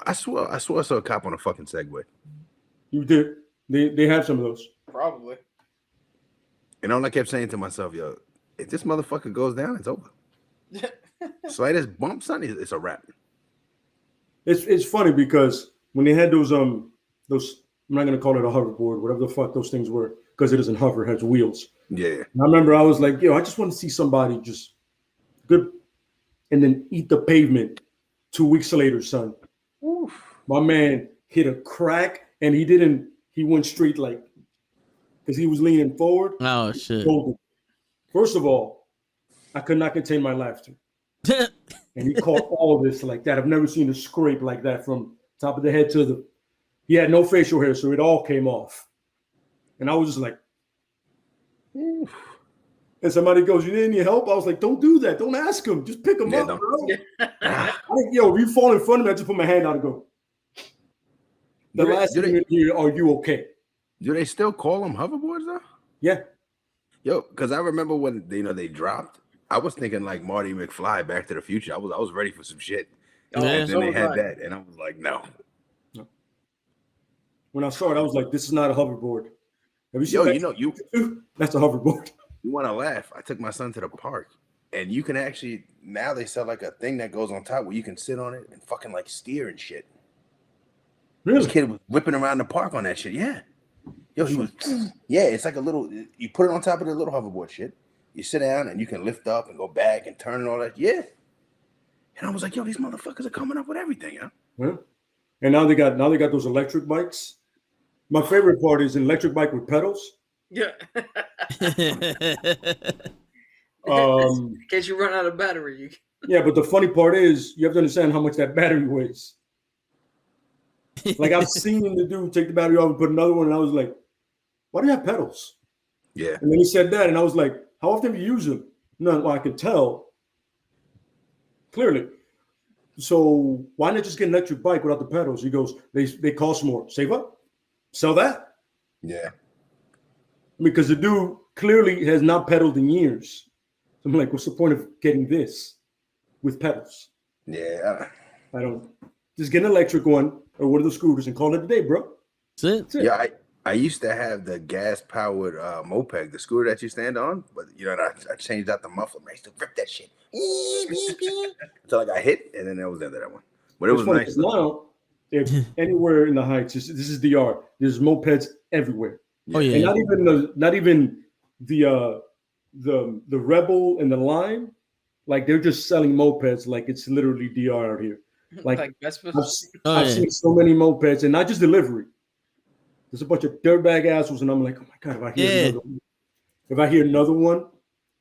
I swear I saw a cop on a fucking Segway. You did? They have some of those. Probably. And all I kept saying to myself, yo, if this motherfucker goes down, it's over. Slightest bump, son, it's a wrap. It's funny because when they had those I'm not gonna call it a hoverboard, whatever the fuck those things were, because it doesn't hover, it has wheels. Yeah. And I remember I was like, yo, I just want to see somebody just good and then eat the pavement 2 weeks later, son. Oof. My man hit a crack and he went straight like because he was leaning forward. Oh shit. First of all, I could not contain my laughter. And he caught all of this like that. I've never seen a scrape like that from top of the head to the. He had no facial hair, so it all came off. And I was just like, oof. And somebody goes, "You need any help?" I was like, "Don't do that. Don't ask him. Just pick him up, bro." Yo, if you fall in front of me, I just put my hand out and go. The last thing you hear, "Are you okay?" Do they still call them hoverboards though? Yeah. Yo, because I remember when they dropped. I was thinking like Marty McFly, Back to the Future. I was ready for some shit. Oh, and then they had that, and I was like, no. When I saw it, I was like, "This is not a hoverboard." Have you seen that's a hoverboard. You want to laugh? I took my son to the park, and you can actually now they sell like a thing that goes on top where you can sit on it and fucking like steer and shit. Really? This kid was whipping around the park on that shit. Yeah. Yo, he was. Yeah, it's like a little. You put it on top of the little hoverboard shit. You sit down and you can lift up and go back and turn and all that. Yeah. And I was like, yo, these motherfuckers are coming up with everything, huh? Yeah. And now they got those electric bikes. My favorite part is an electric bike with pedals. Yeah. In case you run out of battery. Yeah, but the funny part is you have to understand how much that battery weighs. Like I've seen the dude take the battery off and put another one, and I was like, why do you have pedals? Yeah. And then he said that, and I was like, how often do you use them? No, well, I could tell clearly. So why not just get an electric bike without the pedals? He goes, they cost more. Save up, sell that. Yeah. Because the dude clearly has not pedaled in years. So I'm like, what's the point of getting this with pedals? Yeah. I don't. Just get an electric one or one of the scooters and call it a day, bro. That's it. Yeah, I used to have the gas-powered moped, the scooter that you stand on, but I changed out the muffler. I used to rip that shit until I got hit, and then that was the end of that one. But it was nice. Now, if anywhere in the Heights, this is DR. There's mopeds everywhere. Oh yeah. And not even the Rebel and the Lime, like they're just selling mopeds like it's literally DR out here. Like I've seen so many mopeds, and not just delivery. There's a bunch of dirtbag assholes, and I'm like, oh my god, if I hear another one,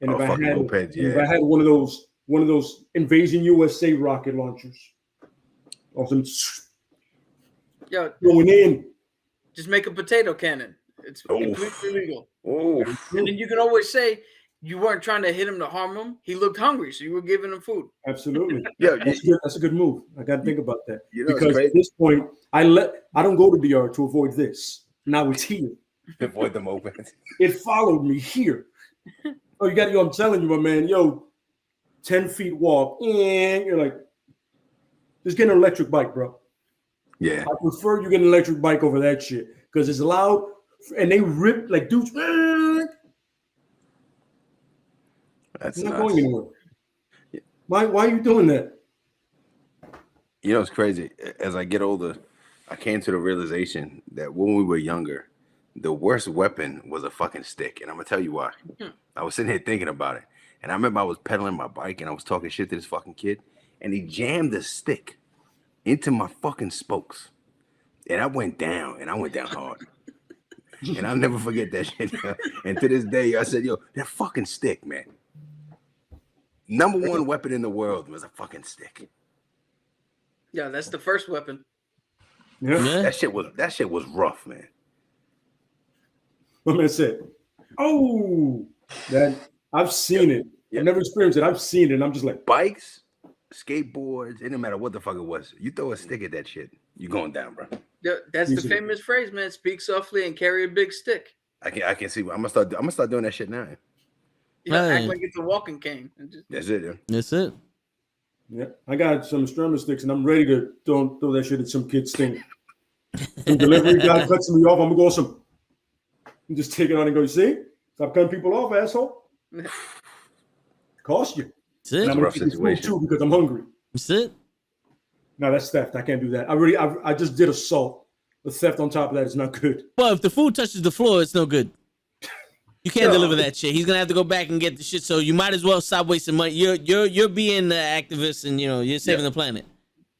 and if I had one of those Invasion USA rocket launchers, awesome, going in, just make a potato cannon. It's completely legal. Oh, and then you can always say you weren't trying to hit him to harm him. He looked hungry, so you were giving him food. Absolutely. Yeah, that's a good move. I got to think about that because at this point, I don't go to DR to avoid this. Now it's here. Avoid the moped. It followed me here. Oh, I'm telling you, my man. Yo, 10 feet walk, and you're like, just get an electric bike, bro. Yeah. I prefer you get an electric bike over that shit because it's loud and they rip like dudes. That's not going anywhere. Yeah. Why are you doing that? You know, it's crazy. As I get older, I came to the realization that when we were younger, the worst weapon was a fucking stick. And I'm going to tell you why. I was sitting here thinking about it. And I remember I was pedaling my bike and I was talking shit to this fucking kid. And he jammed the stick into my fucking spokes. And I went down hard. And I'll never forget that shit. And to this day, I said, yo, that fucking stick, man. Number one weapon in the world was a fucking stick. Yeah, that's the first weapon. Yeah. That shit was rough, man. What man said? Oh, that I've seen it. I've never experienced it. I've seen it. And I'm just like bikes, skateboards. It didn't matter what the fuck it was. You throw a stick at that shit, you're going down, bro. Yeah, that's the famous phrase, man. Speak softly and carry a big stick. I can see. I'm gonna start doing that shit now. Yeah, act like it's a walking cane. That's it. Yeah. That's it. Yeah, I got some Sturman sticks, and I'm ready to throw that shit at some kid's thing. Some delivery guy cuts me off. I'm gonna go some. I'm just taking on and go. You see, stop cutting people off, asshole. Cost you. That's it. And I'm a gonna rough take this food situation. too because I'm hungry. That's it. No, that's theft. I can't do that. I just did assault. The theft on top of that is not good. Well, if the food touches the floor, it's no good. You can't deliver that shit. He's gonna have to go back and get the shit. So you might as well stop wasting money. You're being the activist, and you're saving the planet.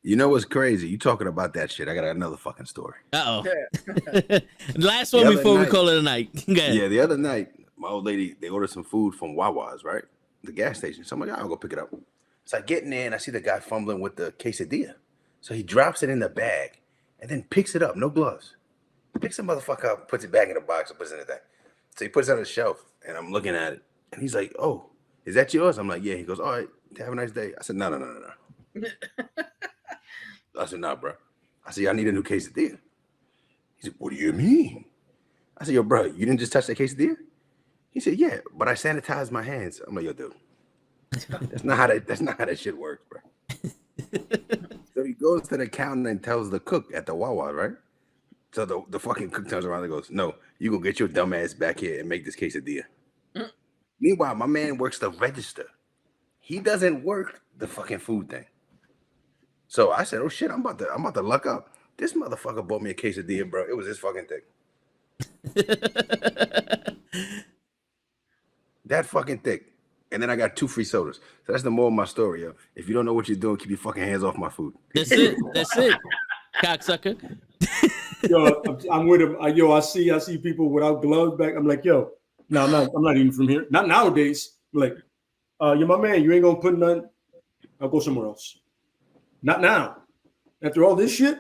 You know what's crazy? You talking about that shit? I got another fucking story. Uh oh. Last one before we call it a night. Yeah, the other night, my old lady, they ordered some food from Wawa's, right? The gas station. So I'm like, I'll go pick it up. So I get in there and I see the guy fumbling with the quesadilla. So he drops it in the bag and then picks it up, no gloves. Picks the motherfucker up, puts it back in the box, and puts it in the thing. So he puts it on the shelf, and I'm looking at it, and he's like, "Oh, is that yours?" I'm like, "Yeah." He goes, "All right, have a nice day." I said, "No." I said, "Nah, bro." I said, "I need a new quesadilla." He said, "What do you mean?" I said, "Yo, bro, you didn't just touch that quesadilla?" He said, "Yeah, but I sanitized my hands." I'm like, "Yo, dude, that's not how that shit works, bro." So he goes to the counter and tells the cook at the Wawa, right? So the fucking cook turns around and goes, "No, you go get your dumb ass back here and make this quesadilla." Meanwhile, my man works the register. He doesn't work the fucking food thing. So I said, "Oh shit, I'm about to luck up." This motherfucker bought me a quesadilla, bro. It was this fucking thick. That fucking thick. And then I got 2 free sodas. So that's the moral of my story, yo. If you don't know what you're doing, keep your fucking hands off my food. That's it. That's it. Cocksucker. Yo, I'm with him. Yo, I see people without gloves back. I'm like, yo, no, I'm not eating from here. Not nowadays. I'm like, you're my man. You ain't gonna put none. I'll go somewhere else. Not now. After all this shit.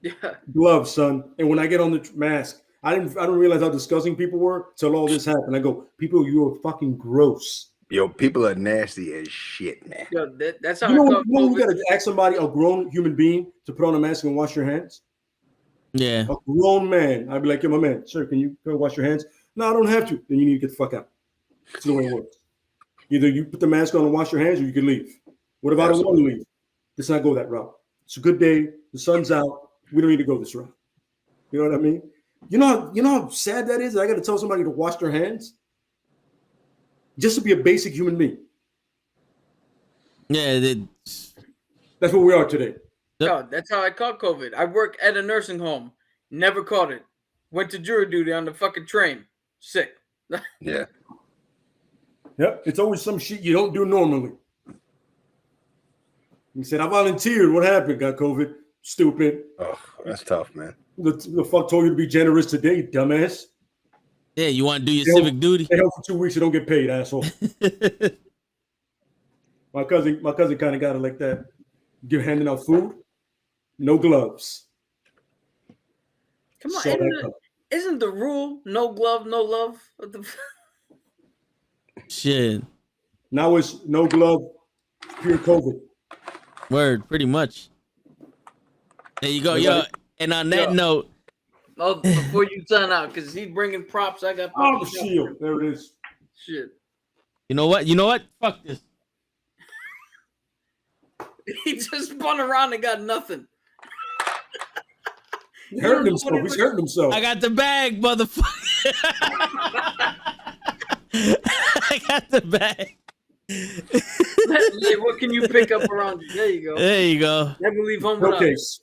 Yeah. Gloves, son. And when I get on the mask, I didn't realize how disgusting people were till all this happened. I go, people, you are fucking gross. Yo, people are nasty as shit, man. Yo, that's how You know, I you gotta ask somebody, a grown human being, to put on a mask and wash your hands. Yeah. A grown man. I'd be like, yo, my man, sir, can you go wash your hands? No, I don't have to. Then you need to get the fuck out. That's the way it works. Either you put the mask on and wash your hands, or you can leave. What if I don't want to leave? Let's not go that route. It's a good day. The sun's out. We don't need to go this route. You know what I mean? You know how sad that is? I got to tell somebody to wash their hands just to be a basic human being. Yeah. That's what we are today. Yo, that's how I caught COVID. I work at a nursing home. Never caught it. Went to jury duty on the fucking train. Sick. Yeah. Yep. It's always some shit you don't do normally. He said, I volunteered. What happened? Got COVID. Stupid. Oh, that's tough, man. The fuck told you to be generous today, dumbass. Yeah, you want to do your civic duty? Stay home for 2 weeks, you don't get paid, asshole. My cousin kind of got it like that. Handing out food, no gloves. Come on, isn't the rule no glove, no love? What the Shit. Now it's no glove, pure COVID. Word, pretty much. There you go, yo. And on that note, before you sign out, because he's bringing props. I got the shield. There it is. Shit. You know what? Fuck this. He just spun around and got nothing. He's hurting himself. He's hurting himself. I got the bag, motherfucker. I got the bag. Hey, what can you pick up around you? There you go. There you go. Never leave home Pill without. case.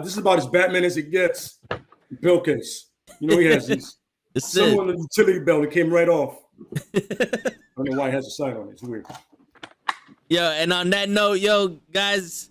This is about as Batman as it gets. Pill case. You know he has these. Someone in the utility belt, it came right off. I don't know why it has a sign on it. It's weird. Yo, and on that note, yo, guys,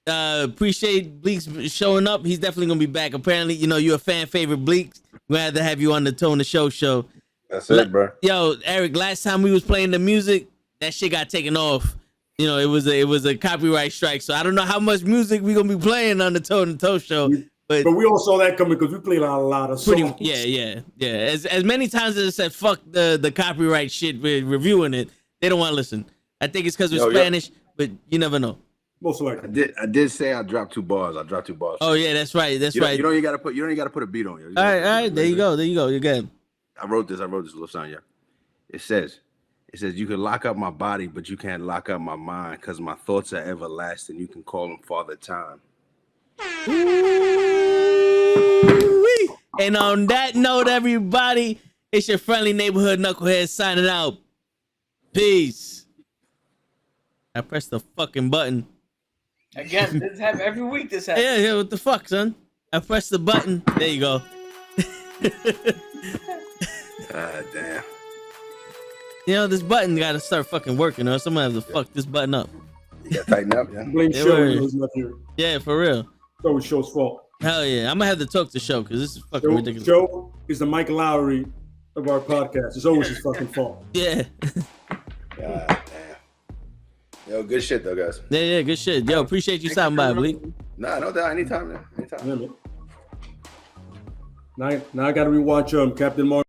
appreciate Bleak's showing up. He's definitely gonna be back. Apparently, you're a fan favorite, Bleak. Glad to have you on the Tone the Show. That's it, bro. Yo, Eric, last time we was playing the music, that shit got taken off. It was a copyright strike. So I don't know how much music we gonna be playing on the Tone Show. But we all saw that coming because we played a lot of songs. Yeah. As many times as I said, fuck the copyright shit with reviewing it, they don't want to listen. I think it's because we're Spanish, but you never know. Most likely. I did say I dropped 2 bars. Oh yeah, that's right. Right. You don't even gotta put a beat on you. All right. There you go. You're good. I wrote this little song, yeah. It says, you can lock up my body, but you can't lock up my mind, because my thoughts are everlasting. You can call them Father Time. Ooh-wee. And on that note, everybody, it's your friendly neighborhood knucklehead signing out. Peace. I pressed the fucking button. Again, this happens every week. This happens. Yeah, what the fuck, son? I pressed the button. There you go. God damn. You know, this button got to start fucking working, or someone have to fuck this button up. You gotta tighten up, yeah. Blame Yeah, Show word. when he's not here. Yeah, for real. It's always Show's fault. Hell yeah. I'm going to have to talk to Show because this is fucking ridiculous. Joe is the Mike Lowry of our podcast. It's always his fucking fault. Yeah. God damn. Yo, good shit though, guys. Yeah, good shit. Yo, appreciate you stopping by, Bleak. Nah, no doubt. Anytime, man. Anytime. Yeah, man. Now I got to rewatch Captain Marvel.